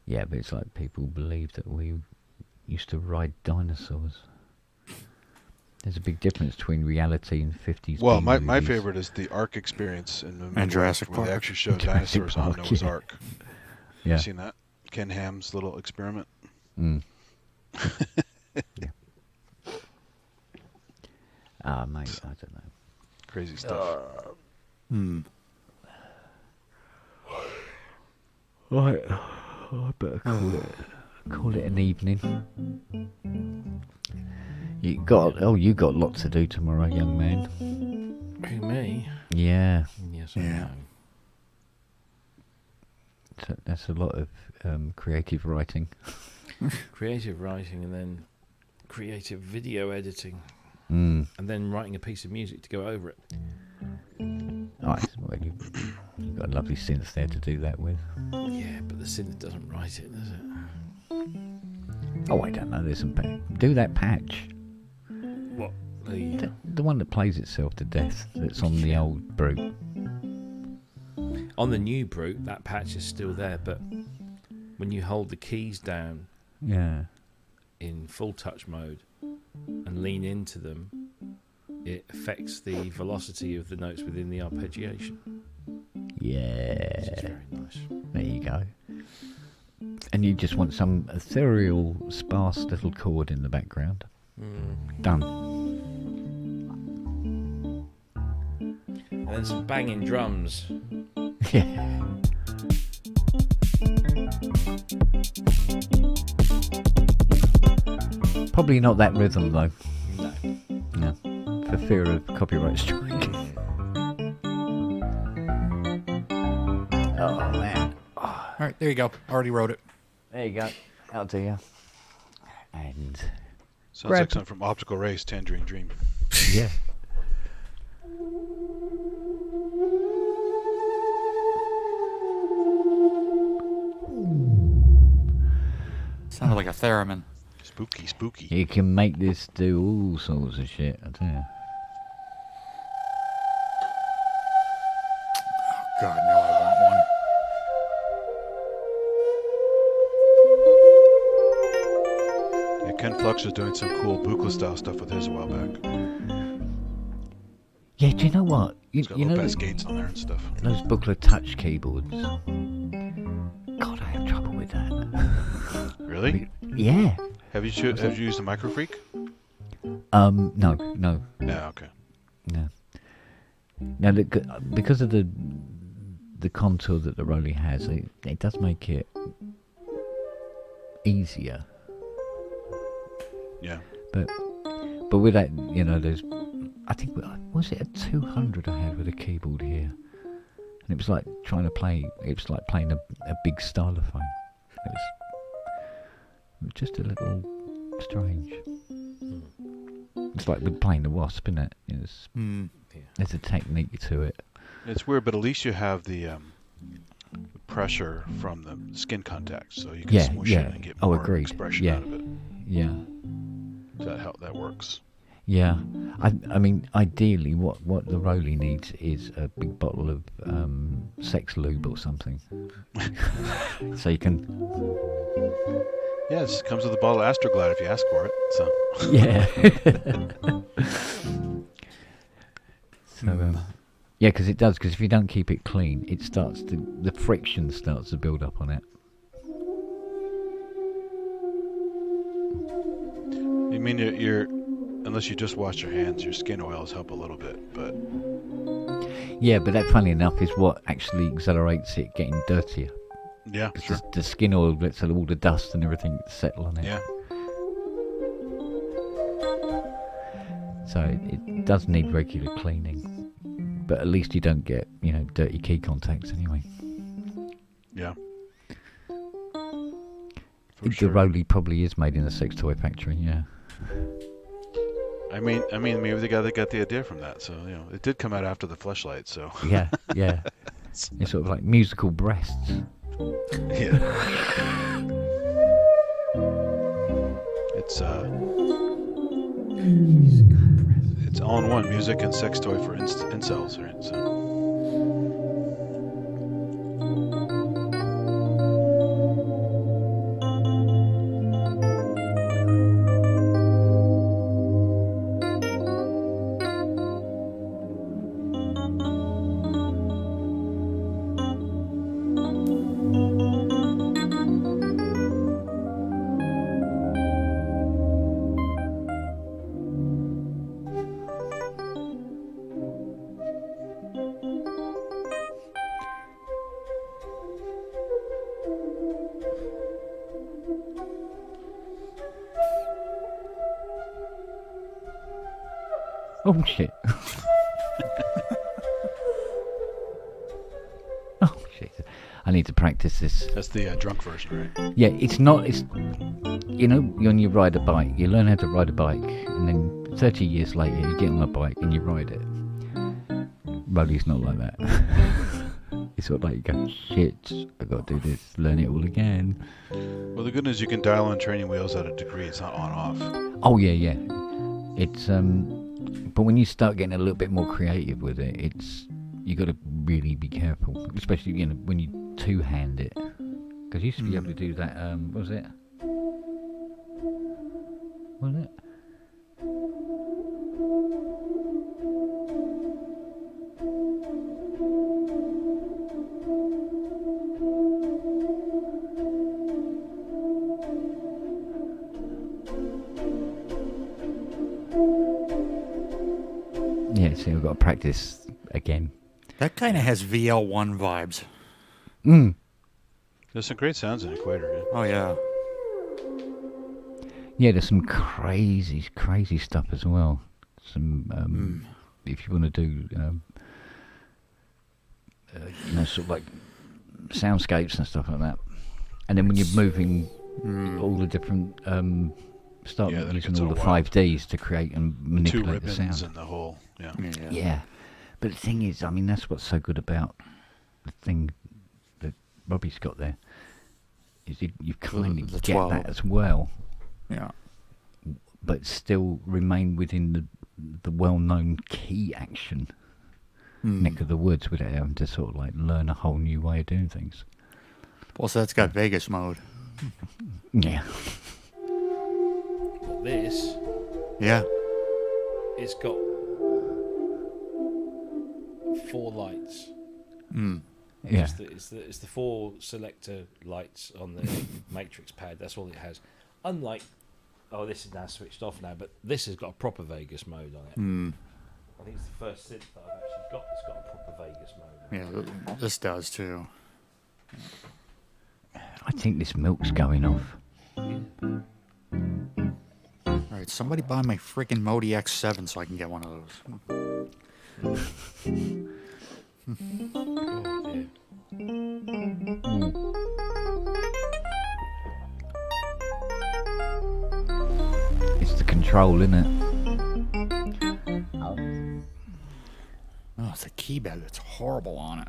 Yeah, but it's like people believe that we used to ride dinosaurs. There's a big difference between reality and 50s. Well, my favorite is the Ark experience in the and Jurassic where Park. they actually show dinosaurs on Noah's Ark. Yeah. You seen that? Ken Ham's little experiment. Yeah. Mate, I don't know. Crazy stuff. Right, I better call it an evening. You got lots to do tomorrow, young man. Who, me? Yeah. Yes, I know. So that's a lot of creative writing. Creative writing, and then creative video editing, And and then writing a piece of music to go over it. Nice. Well, You've got a lovely synth there to do that with. Yeah, but the synth doesn't write it, does it? Oh, I don't know. There's some do that patch. What? The one that plays itself to death. That's on the old Brute. On the new Brute, that patch is still there, but when you hold the keys down, in full touch mode, and lean into them, it affects the velocity of the notes within the arpeggiation. Yeah. Which is very nice. There you go. And you just want some ethereal, sparse little chord in the background. Done. And then some banging drums. Yeah. Probably not that rhythm though. No. For fear of copyright strike. Oh man. All right, there you go. Already wrote it. There you go. I'll do you. And sounds like something from Optical Race, Tangerine Dream. Yeah. Sounded like a theremin. Spooky, spooky. You can make this do all sorts of shit, I tell you. Oh, God, no, I want one. Yeah, Ken Flux was doing some cool Buchla style stuff with his a while back. Yeah, do you know what? It's got you know low-pass gates on there and stuff. Those Buchla touch keyboards. God, I have trouble with that. Really? Yeah. Have you used the Microfreak? No. Yeah, okay. No. Now, look, because of the contour that the Rolly has, it does make it easier. Yeah. But with that, you know, there's, I think, was it a 200 I had with a keyboard here? And it was like trying to play, it was like playing a big stylophone. It was just a little strange. It's like with playing the Wasp, isn't it? There's a technique to it. It's weird, but at least you have the pressure from the skin contact, so you can smoosh it and get more expression out of it. Yeah. That works. Yeah. I mean, ideally, what the Rolly needs is a big bottle of sex lube or something. So you can... Yeah, it comes with a bottle of Astroglide if you ask for it. So. Yeah. So, yeah, because it does. Because if you don't keep it clean, it starts to, the friction starts to build up on it. I mean, you're unless you just wash your hands, your skin oils help a little bit, but. Yeah, but that, funny enough, is what actually accelerates it getting dirtier. Yeah, sure. The skin oil lets all the dust and everything settle on it. Yeah. So it does need regular cleaning, but at least you don't get, you know, dirty key contacts anyway. Yeah. The Rolly probably is made in a sex toy factory. Yeah. I mean, maybe the guy that got the idea from that. So you know, it did come out after the Fleshlight. So. Yeah. It's sort of like musical breasts. Yeah. It's all-in-one music and sex toy for incels, right? So. Oh shit. Oh shit. I need to practice this. That's the drunk version, right? Yeah, it's not, it's, you know, when you ride a bike, you learn how to ride a bike, and then 30 years later you get on a bike and you ride it. Rolly's not like that. it's sort of like you go, shit, I've got to do this, learn it all again. Well, the good news, you can dial in training wheels at a degree. It's not on-off. Oh, yeah. It's, but when you start getting a little bit more creative with it, you got to really be careful, especially, when you two-hand it. Because you used to be able to do that, what was it? What was it? Yeah, so we've got to practice again. That kind of has VL1 vibes. There's some great sounds in Equator. Yeah. Oh, yeah. Yeah, there's some crazy stuff as well. Some, if you want to do, sort of like soundscapes and stuff like that. And then when you're moving all the different, start using all the 5Ds to create and manipulate the sound. 2 ribbons and the whole, Yeah. But the thing is, I mean, that's what's so good about the thing that Robbie's got there, is you kind of get 12. that as well. Yeah. But still remain within the well-known key action neck of the woods without having to sort of like learn a whole new way of doing things. Also, that's got Vegas mode. Yeah. But this, it's got 4 lights. Yeah. It's the 4 selector lights on the matrix pad. That's all it has. Unlike, this is now switched off now, but this has got a proper Vegas mode on it. I think it's the first synth that I've actually got that's got a proper Vegas mode on it. Yeah, this does too. I think this milk's going off. Alright, somebody buy my freaking Modi X7 so I can get one of those. Oh, dear. It's the control, isn't it? Oh, it's a keypad that's horrible on it.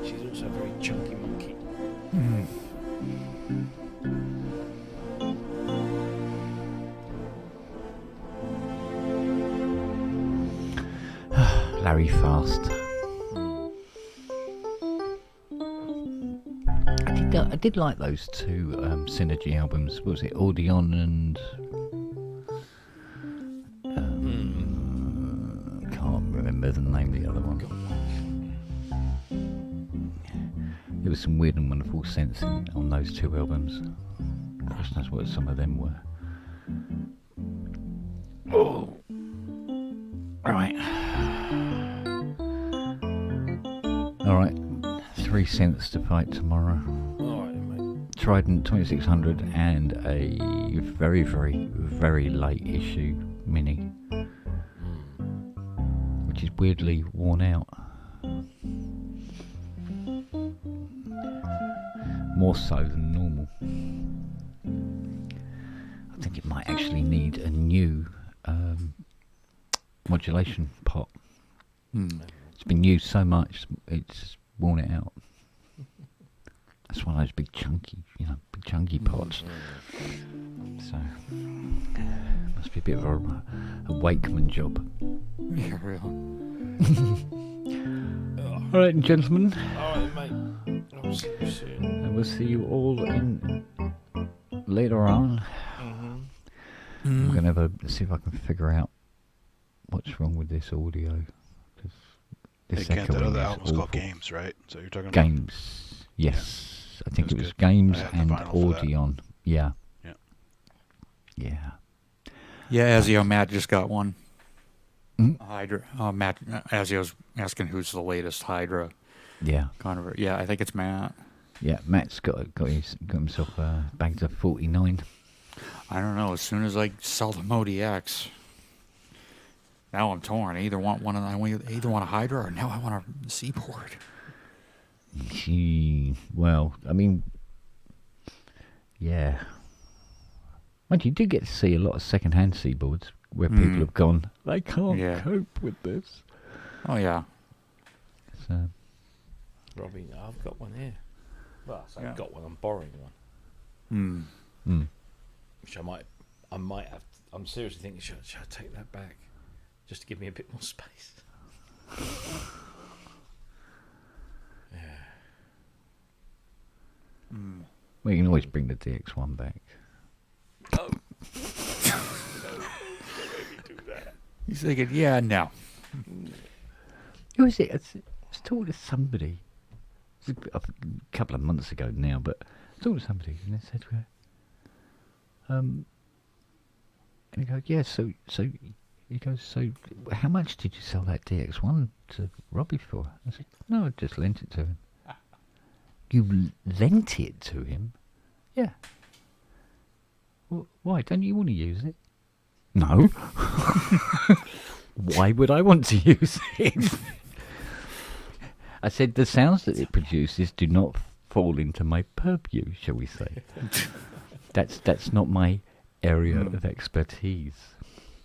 She's also a very chunky monkey. Larry Fast. I did like those 2 Synergy albums. What was it? Audion and... can't remember the name of the other one. There was some weird and wonderful sense on those 2 albums. Gosh knows what some of them were. Oh. Right. Alright. 3 cents to fight tomorrow. Alright, mate. Trident 2600 and a very, very, very late issue mini. Which is weirdly worn out. More so than normal. I think it might actually need a new modulation pot. It's been used so much, it's worn it out. That's one of those big chunky pots. So, must be a bit of a Wakeman job. Yeah, real. Alright, gentlemen. Alright, mate. I'll see you soon. And we'll see you all in later on. I'm going to see if I can figure out what's wrong with this audio. This Kent, that echoing other is album's called awful. Games, right? So you're talking about Games, yes. I think That's it was good. Games I have the and vinyl for that. Audion. Yeah. Yeah. Yeah. Yeah, Azio, Matt just got one. Mm. Hydra. Matt, Azio's asking who's the latest Hydra Yeah. convert. Yeah, I think it's Matt. Yeah, Matt's got himself a Banter 49. I don't know. As soon as I sell the Modi X, Now I'm torn. I either want a Hydra or now I want a Seaboard. Well, I mean, yeah. Mind you do get to see a lot of second-hand Seaboards where people have gone, they can't cope with this. Oh, yeah. So, Robbie, I've got one here. Well, I've got one. I'm borrowing one. Which I might have. I'm seriously thinking, should I take that back, just to give me a bit more space? well, you can always bring the DX1 back. No. Do that. He's thinking, yeah, no. Who is it? I was talking to somebody a couple of months ago now, but I was talking to somebody and they said, and he goes, yeah, so he goes, so how much did you sell that DX1 to Robbie for? I said, no, I just lent it to him. You lent it to him? Yeah. Well, why? Don't you want to use it? No. Why would I want to use it? I said, the sounds that it produces do not fall into my purview, shall we say. That's not my area of expertise.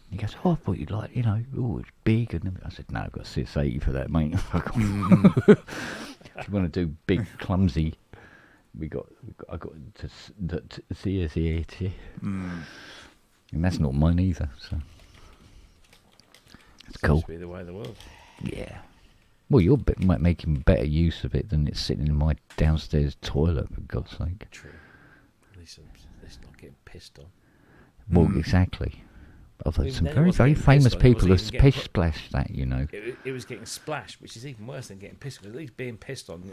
He goes, I thought you'd like, it's big. And I said, no, I've got 680 for that, mate. If you want to do big, clumsy, I got to see. And that's not mine either, so. It's cool. To be the way of the world. Yeah. Well, you're making better use of it than it's sitting in my downstairs toilet, for God's sake. True. At least it's not getting pissed on. Well, exactly. I've had some very, very famous people have splashed that, It was getting splashed, which is even worse than getting pissed. Because at least being pissed on,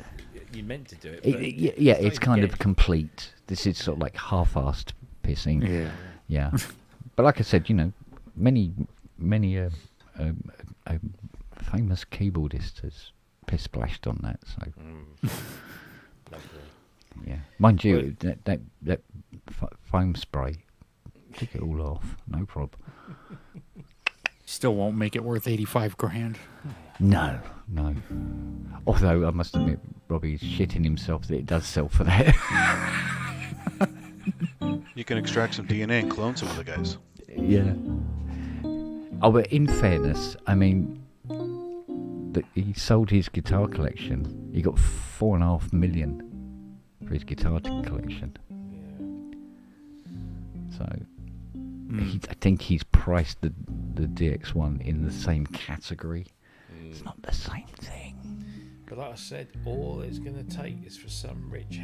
you meant to do it. It's kind of complete. This is sort of like half-assed pissing. Yeah. But like I said, many famous keyboardist has piss splashed on that. So, yeah, mind you, that foam spray, took it all off, no problem. Still won't make it worth $85,000. No. Although I must admit, Robbie's shitting himself that it does sell for that. You can extract some DNA and clone some of the guys. Yeah. Oh, but in fairness, I mean, he sold his guitar collection. He got $4.5 million for his guitar collection. So, I think he's priced the DX1 in the same category. It's not the same thing. But like I said, all it's going to take is for some rich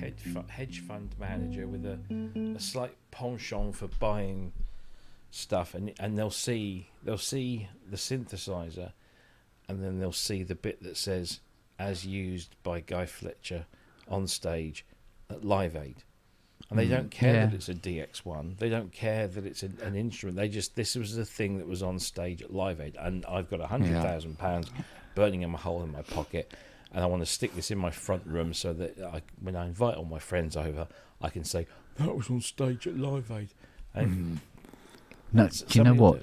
hedge fund manager with a slight penchant for buying stuff, and they'll see the synthesizer, and then they'll see the bit that says as used by Guy Fletcher on stage at Live Aid, and they don't care that it's a DX1. They don't care that it's an instrument. This was the thing that was on stage at Live Aid, and I've got £100,000 burning in a hole in my pocket, and I want to stick this in my front room so that when I invite all my friends over, I can say that was on stage at Live Aid. And no, do you know what?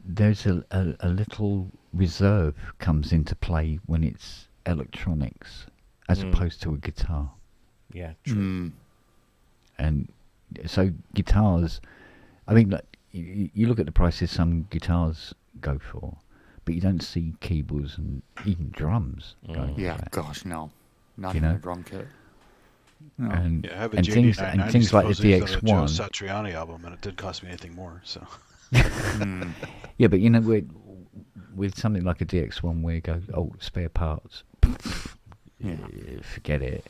There's a little reserve comes into play when it's electronics as opposed to a guitar. Yeah, true. And so guitars, I mean, like, you look at the prices some guitars go for, but you don't see keyboards and even drums going for that. Gosh, no. Not even a drum kit. No. And, I have a and things like the DX1. Joe Satriani album, and it didn't cost me anything more. So. Yeah, but with something like a DX1 where you go, spare parts, forget it.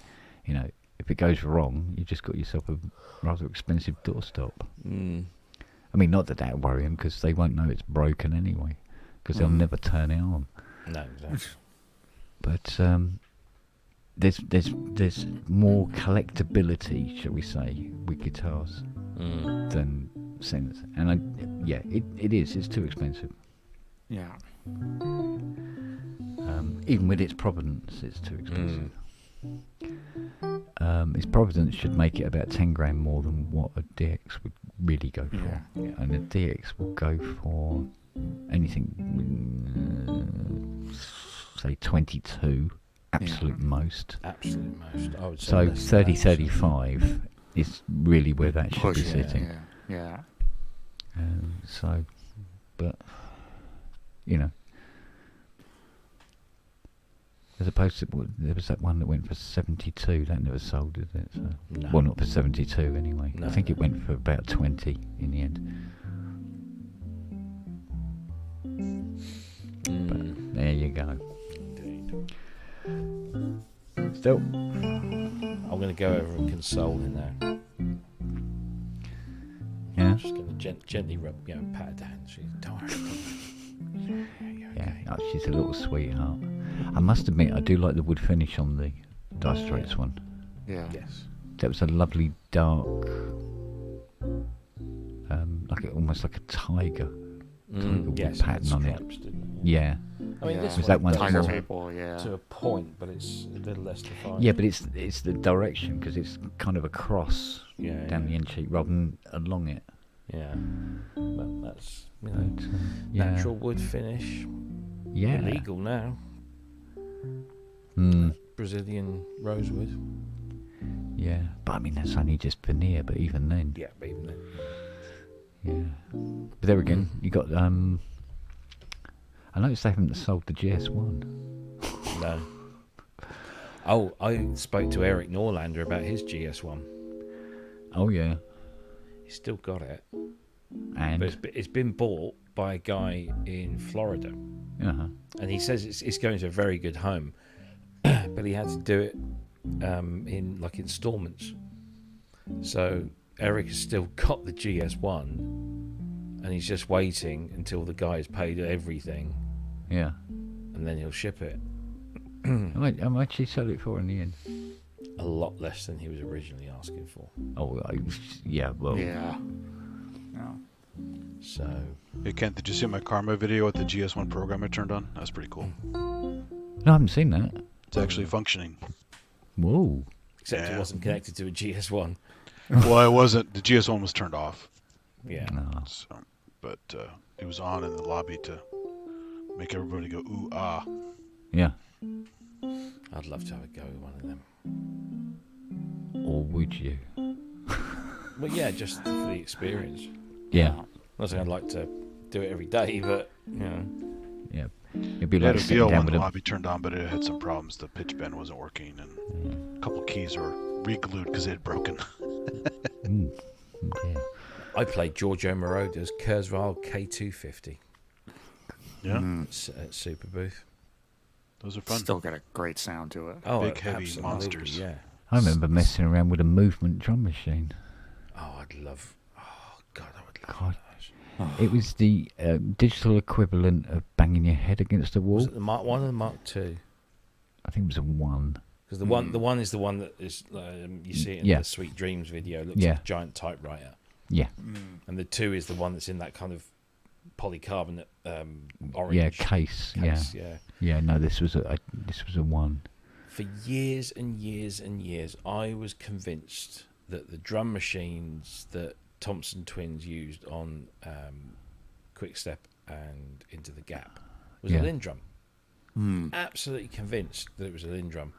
If it goes wrong, you just got yourself a rather expensive doorstop. I mean, not that would worry them, because they won't know it's broken anyway, because they'll never turn it on. No, exactly. But there's more collectability, shall we say, with guitars than synths, and it is. It's too expensive. Yeah. Even with its provenance, it's too expensive. Its provenance should make it about 10 grand more than what a DX would really go for, and a DX will go for anything, say 22, absolute most. Absolute most. I would say So less than 30, that, 35 is really where that should be Push, sitting. Yeah. So, but, you know, as opposed to, there was that one that went for 72, that never sold, did it? So, No. well, not for 72 anyway. No, I think it no. went for about 20 in the end. But there you go. Indeed. Still, I'm going to go over and console in there. yeah. I'm just going to gently rub, pat her down. She's tired. Yeah, oh, she's a little sweetheart. I must admit, I do like the wood finish on the Dire Straits one. Yeah. Yes. That was a lovely dark, almost like a tiger wood Yes. pattern on it. Stripes, didn't it? Yeah, I mean, Yeah. this Was that one does Tiger more- people, yeah. to a point, but it's a little less defined. yeah, but it's the direction because it's kind of across Yeah, down yeah. the end cheek rather than along it. Yeah, but that's But, yeah, natural wood finish. yeah. Illegal now. Mm, Brazilian rosewood. yeah, but I mean that's only just veneer. But even then, Yeah, but even then. yeah. But there again, you got I noticed they haven't sold the GS1. No. Oh, I spoke to Eric Norlander about his GS1. Oh yeah, He's still got it, and but it's been bought by a guy in Florida, and he says it's going to a very good home, but he had to do it in like installments. So Eric has still got the GS1, and he's just waiting until the guy's paid everything, yeah. and then he'll ship it. How much he sell it for in the end? A lot less than he was originally asking for. Oh, yeah. Well, Yeah. No. So Hey Kent, did you see my Karma video with the GS1 programmer turned on? That's pretty cool. no, I haven't seen that. It's actually functioning. Whoa. except it Yeah. wasn't connected to a GS1. Well, it wasn't. The GS1 was turned off. Yeah. No. So, but it was on in the lobby to make everybody go ooh ah. Yeah. I'd love to have a go with one of them. Or would you? Well, yeah, just for the experience. Yeah. Not saying I'd like to do it every day, but you know. Yeah. It'd be It had like a sitting VL down when with the a... lobby turned on, but it had some problems. The pitch bend wasn't working, and a couple keys were re-glued because they had broken. Yeah. I played Giorgio Moroder's Kurzweil K250 Yeah, at Super Booth. those are fun. Still got a great sound to it. Oh, Big, heavy absolutely, monsters. Yeah. I remember messing around with a movement drum machine. Oh, I'd love. Oh God, I would love God. those. It was the digital equivalent of banging your head against a wall. Was it the Mark 1 or the Mark 2? I think it was a 1. Because the one is the one that is you see it in Yeah. the Sweet Dreams video. It looks Yeah. like a giant typewriter. Yeah. And the 2 is the one that's in that kind of polycarbonate orange Yeah, case. Yeah. Yeah. Yeah, no, this was a 1. For years and years and years, I was convinced that the drum machines that Thompson Twins used on Quickstep and Into the Gap was Yeah. a Lindrum. Absolutely convinced that it was a Lindrum.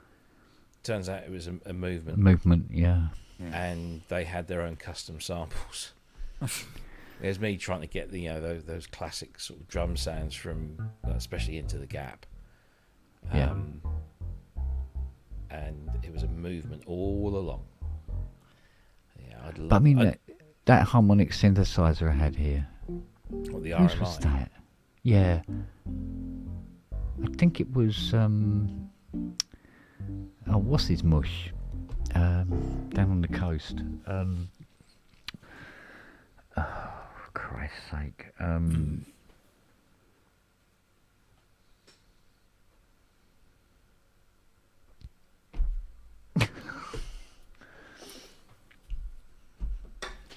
Turns out it was a movement, Movement, yeah. and they had their own custom samples. There's me trying to get the those classic sort of drum sounds from, especially Into the Gap. Yeah. And it was a movement all along. Yeah, I'd love. But I mean, that harmonic synthesizer I had here, What, the whose was RMI? that? Yeah. I think it was, what's his mush? Down on the coast. Oh, for Christ's sake.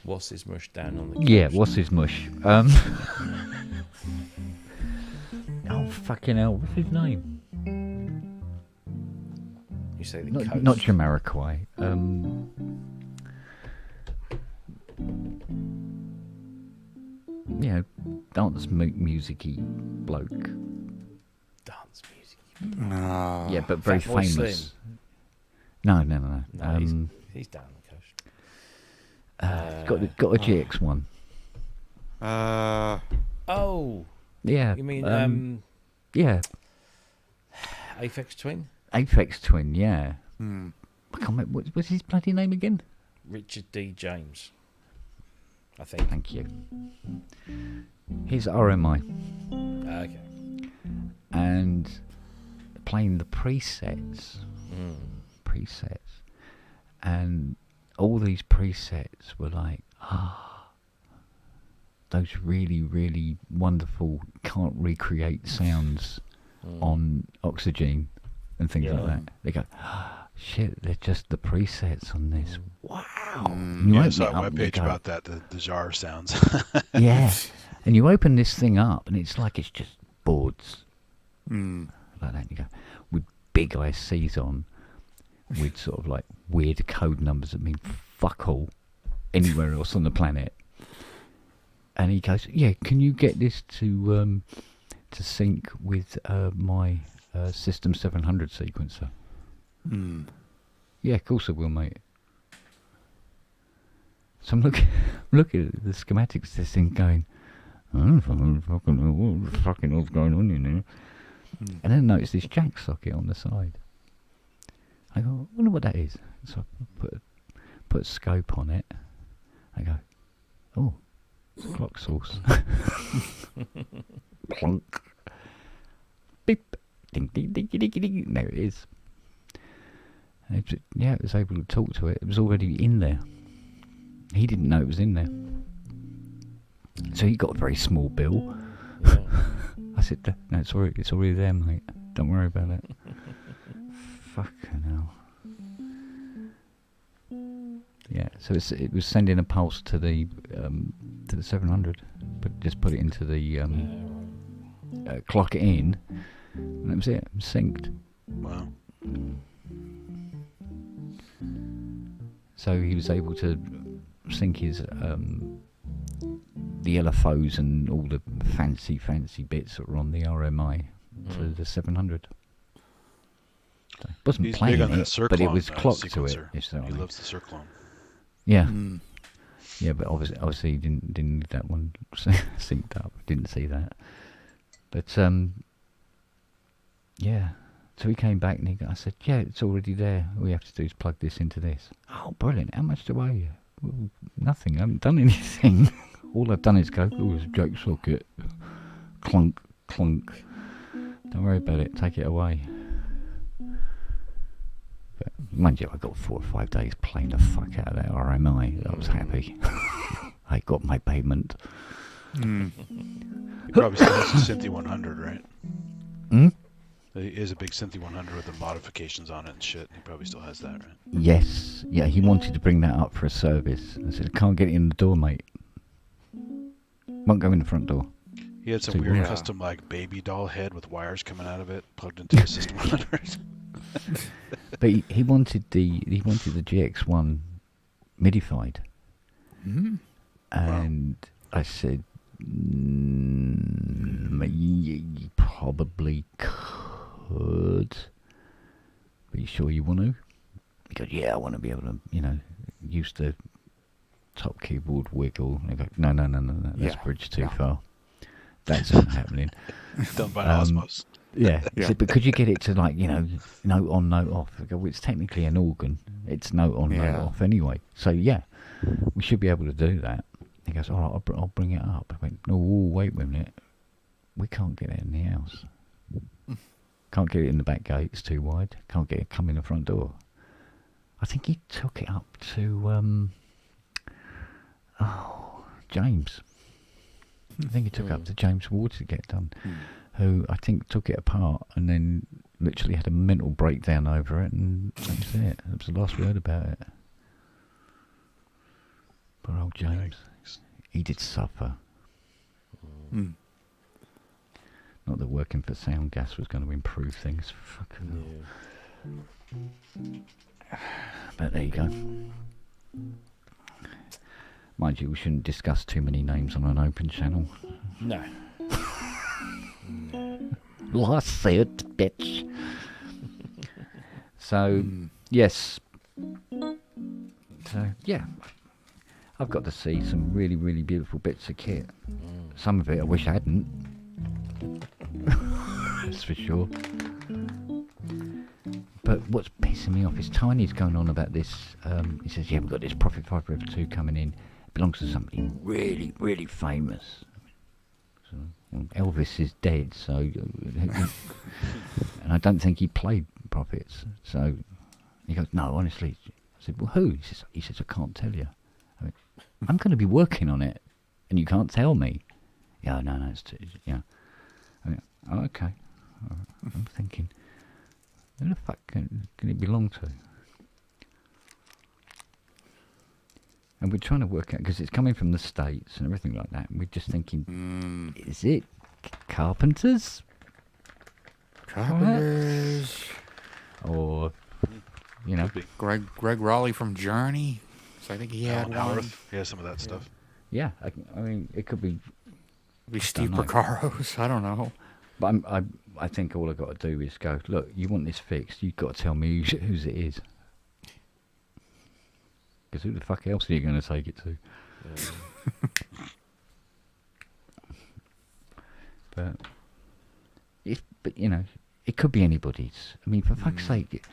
What's his mush down on the Yeah, coast? what's his mush? Oh, fucking hell, what's his name? You say the coast. Not Jamiroquai. You know, music-y bloke. Dance music. No. Yeah, but very Fatboy famous. Slim. No. He's down the coast. Got a GX1. Oh, Yeah. you mean yeah, Aphex Twin? Aphex Twin. Yeah. I can't remember what's his bloody name again. Richard D. James, I think. Thank you. He's RMI. Okay. And playing the presets, and all these presets were like, those really, really wonderful, can't recreate sounds on Oxygen and things like that. They go, shit, they're just the presets on this. Wow. Yeah, I saw a webpage about that, the jar sounds. Yeah. And you open this thing up, and it's like it's just boards. Like that. You go, with big ICs on, with sort of like weird code numbers that mean fuck all anywhere else on the planet. And he goes, yeah, can you get this to sync with my System 700 sequencer? Yeah, of course I will, mate. So I'm looking at the schematics of this thing going, I don't fucking know what the fucking hell's going on in there. And then I noticed this jack socket on the side. I go, I wonder what that is. So I put a scope on it. I go, oh, clock source. Plonk. Beep. Ding, ding, ding, ding, ding, ding. There it is. And it was able to talk to it. It was already in there. He didn't know it was in there. So he got a very small bill. Yeah. I said, no, it's already there, mate. Don't worry about it. Fucking hell. Yeah, so it was sending a pulse to the 700, but just put it into the clock it in, and that was it. It was synced. Wow. So he was able to sync his the LFOs and all the fancy bits that were on the RMI to the 700. So it wasn't He's playing big on that it, Circlone, but it was clocked to it. sequencer. He loves the Circlone. Yeah. Yeah, but obviously he didn't need that one synced up. Didn't see that. But yeah. So he came back and I said, yeah, it's already there. All we have to do is plug this into this. Oh, brilliant. How much do I owe you? Well, nothing. I haven't done anything. All I've done is go, oh, it's a jack socket. Clunk, clunk. Don't worry about it. Take it away. But mind you, I got 4 or 5 days playing the fuck out of that RMI. I was happy. I got my payment. He probably still has a Synth 100, right? He is a big Synth 100 with the modifications on it and shit. He probably still has that, right? Yes. Yeah, he wanted to bring that up for a service. I said, I can't get it in the door, mate. Won't go in the front door. He had some weird custom like baby doll head with wires coming out of it plugged into the System 100. But he wanted the GX1 midified. And I said, you probably could. Are you sure you want to? He goes, yeah, I want to be able to, use the top keyboard wiggle. And I go, no, that's bridge too far. That's not happening. Done by Osmos. Yeah. He said, but could you get it to note on, note off? I go, well, it's technically an organ. It's note on, note off anyway. So yeah, we should be able to do that. He goes, all right, I'll bring it up. I went, no, wait a minute. We can't get it in the house. Can't get it in the back gate. It's too wide. Can't get it come in the front door. I think he took it up to James. I think he took it up to James Ward to get done, who I think took it apart and then literally had a mental breakdown over it, and that was it. That was the last we heard about it. Poor old James. He did suffer. Not that working for Sound Gas was going to improve things. Fucking hell. But there you go. Mind you, we shouldn't discuss too many names on an open channel. No. Lawsuit, bitch. So, yes. So, yeah. I've got to see some really, really beautiful bits of kit. Some of it I wish I hadn't. That's for sure. But what's pissing me off is Tiny's going on about this. He says, yeah, we've got this Prophet 5 2 coming in. It belongs to somebody really, really famous. So, well, Elvis is dead, so... and I don't think he played Prophets. So he goes, no, honestly. I said, well, who? He says, I can't tell you. I mean, I'm going to be working on it, and you can't tell me. Yeah, no, it's too... Yeah. I mean, oh, okay. I'm thinking... Who the fuck can it belong to? And we're trying to work out, because it's coming from the States and everything like that, and we're just thinking, is it Carpenters? Carpenters. Or, you know. Greg Raleigh from Journey. So I think he had one. Yeah, some of that stuff. Yeah, I mean, it could be... Steve Porcaro's, I don't know. But I think all I've got to do is go, look, you want this fixed, you've got to tell me whose it is. Because who the fuck else are you going to take it to? But you know, it could be anybody's. I mean, for fuck's sake, did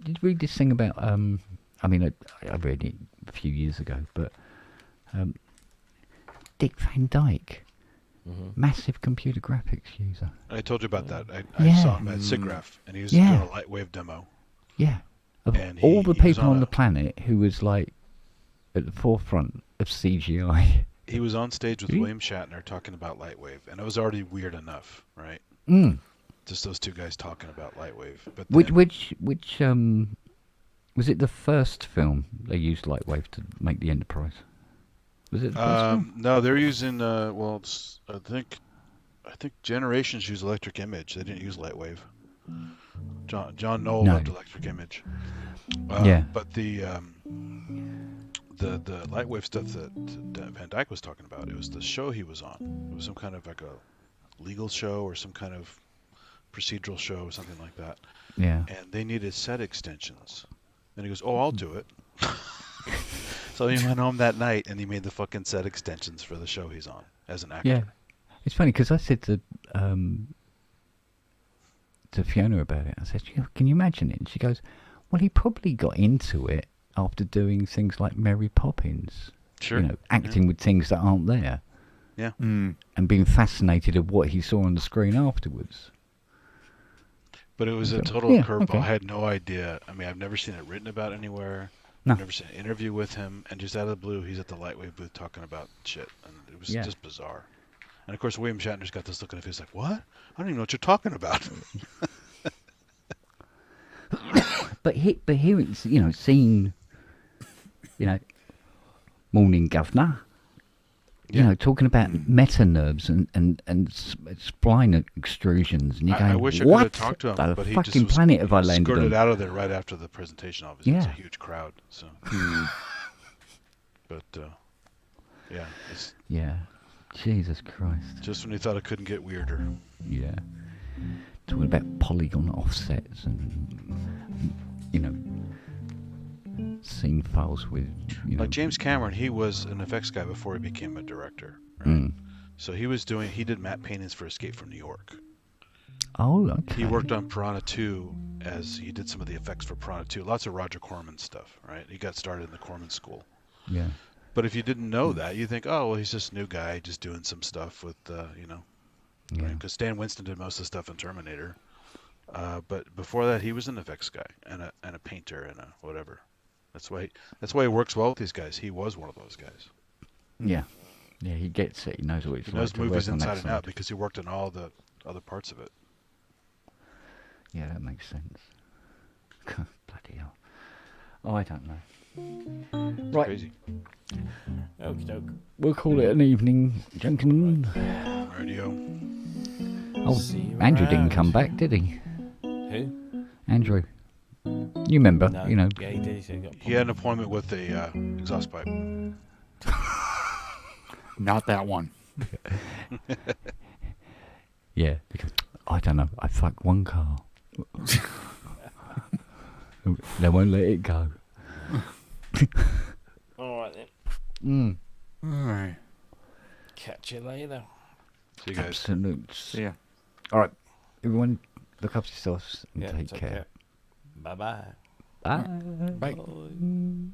you read this thing about, I mean, I read it a few years ago, but Dick Van Dyke. Massive computer graphics user. I told you about that. I saw him at SIGGRAPH, and he was doing a Lightwave demo. Yeah. Of all the people on the planet who was like at the forefront of CGI. He was on stage with William Shatner talking about Lightwave, and it was already weird enough, right? Just those two guys talking about Lightwave. But which was it the first film they used Lightwave to make the Enterprise? Was it the first film? No, they're using I think Generations used Electric Image. They didn't use Lightwave. John Knoll loved Electric Image. But the Lightwave stuff that Van Dyke was talking about, it was the show he was on. It was some kind of like a legal show or some kind of procedural show or something like that. Yeah. And they needed set extensions. And he goes, oh, I'll do it. So he went home that night and he made the fucking set extensions for the show he's on as an actor. Yeah. It's funny because I said to Fiona about it, I said, can you imagine it? And she goes, well, he probably got into it after doing things like Mary Poppins. Sure. You know, acting with things that aren't there. Yeah. And being fascinated at what he saw on the screen afterwards. But it was a total curveball. Okay. I had no idea. I mean, I've never seen it written about anywhere. No. I've never seen an interview with him. And just out of the blue, he's at the Lightwave booth talking about shit. And it was just bizarre. And of course, William Shatner's got this look on his face like, what? I don't even know what you're talking about. But hearing, you know, seeing, you know, Morning Governor, you know, talking about meta nerves and spline extrusions, and you go, I wish I what could have talked to him, the but he fucking just planet have I landed on? Skirted out of there right after the presentation. Obviously, it's a huge crowd. So, but yeah, Jesus Christ! Just when you thought it couldn't get weirder. Yeah, talking about polygon offsets and you know. Scene files with, you know, like James Cameron, he was an effects guy before he became a director, right? So he did matte paintings for Escape from New York. Oh, okay. He worked on Piranha 2 as he did some of the effects for Piranha 2. Lots of Roger Corman stuff, right? He got started in the Corman school. Yeah. But if you didn't know that, you think, oh, well, he's just a new guy just doing some stuff with, you know, because Stan Winston did most of the stuff in Terminator. But before that, he was an effects guy and a painter and a whatever. That's why he works well with these guys. He was one of those guys. Yeah, he gets it. He knows what it's like. He knows movies inside and out because he worked on all the other parts of it. Yeah, that makes sense. Bloody hell. Oh, I don't know. It's right. Crazy. Okie doke. We'll call it an evening, gentlemen. Radio. Oh, Andrew didn't come back, did he? Who? Andrew. You remember, No. you know. Yeah, he did. He had an appointment with a exhaust pipe. Not that one. Yeah, because I don't know. I fucked one car. They won't let it go. All right then. All right. Catch you later. See you guys. Absolute. See ya. All right, everyone, look up yourselves and Yeah, take care. Bye-bye. Bye. Bye. Bye.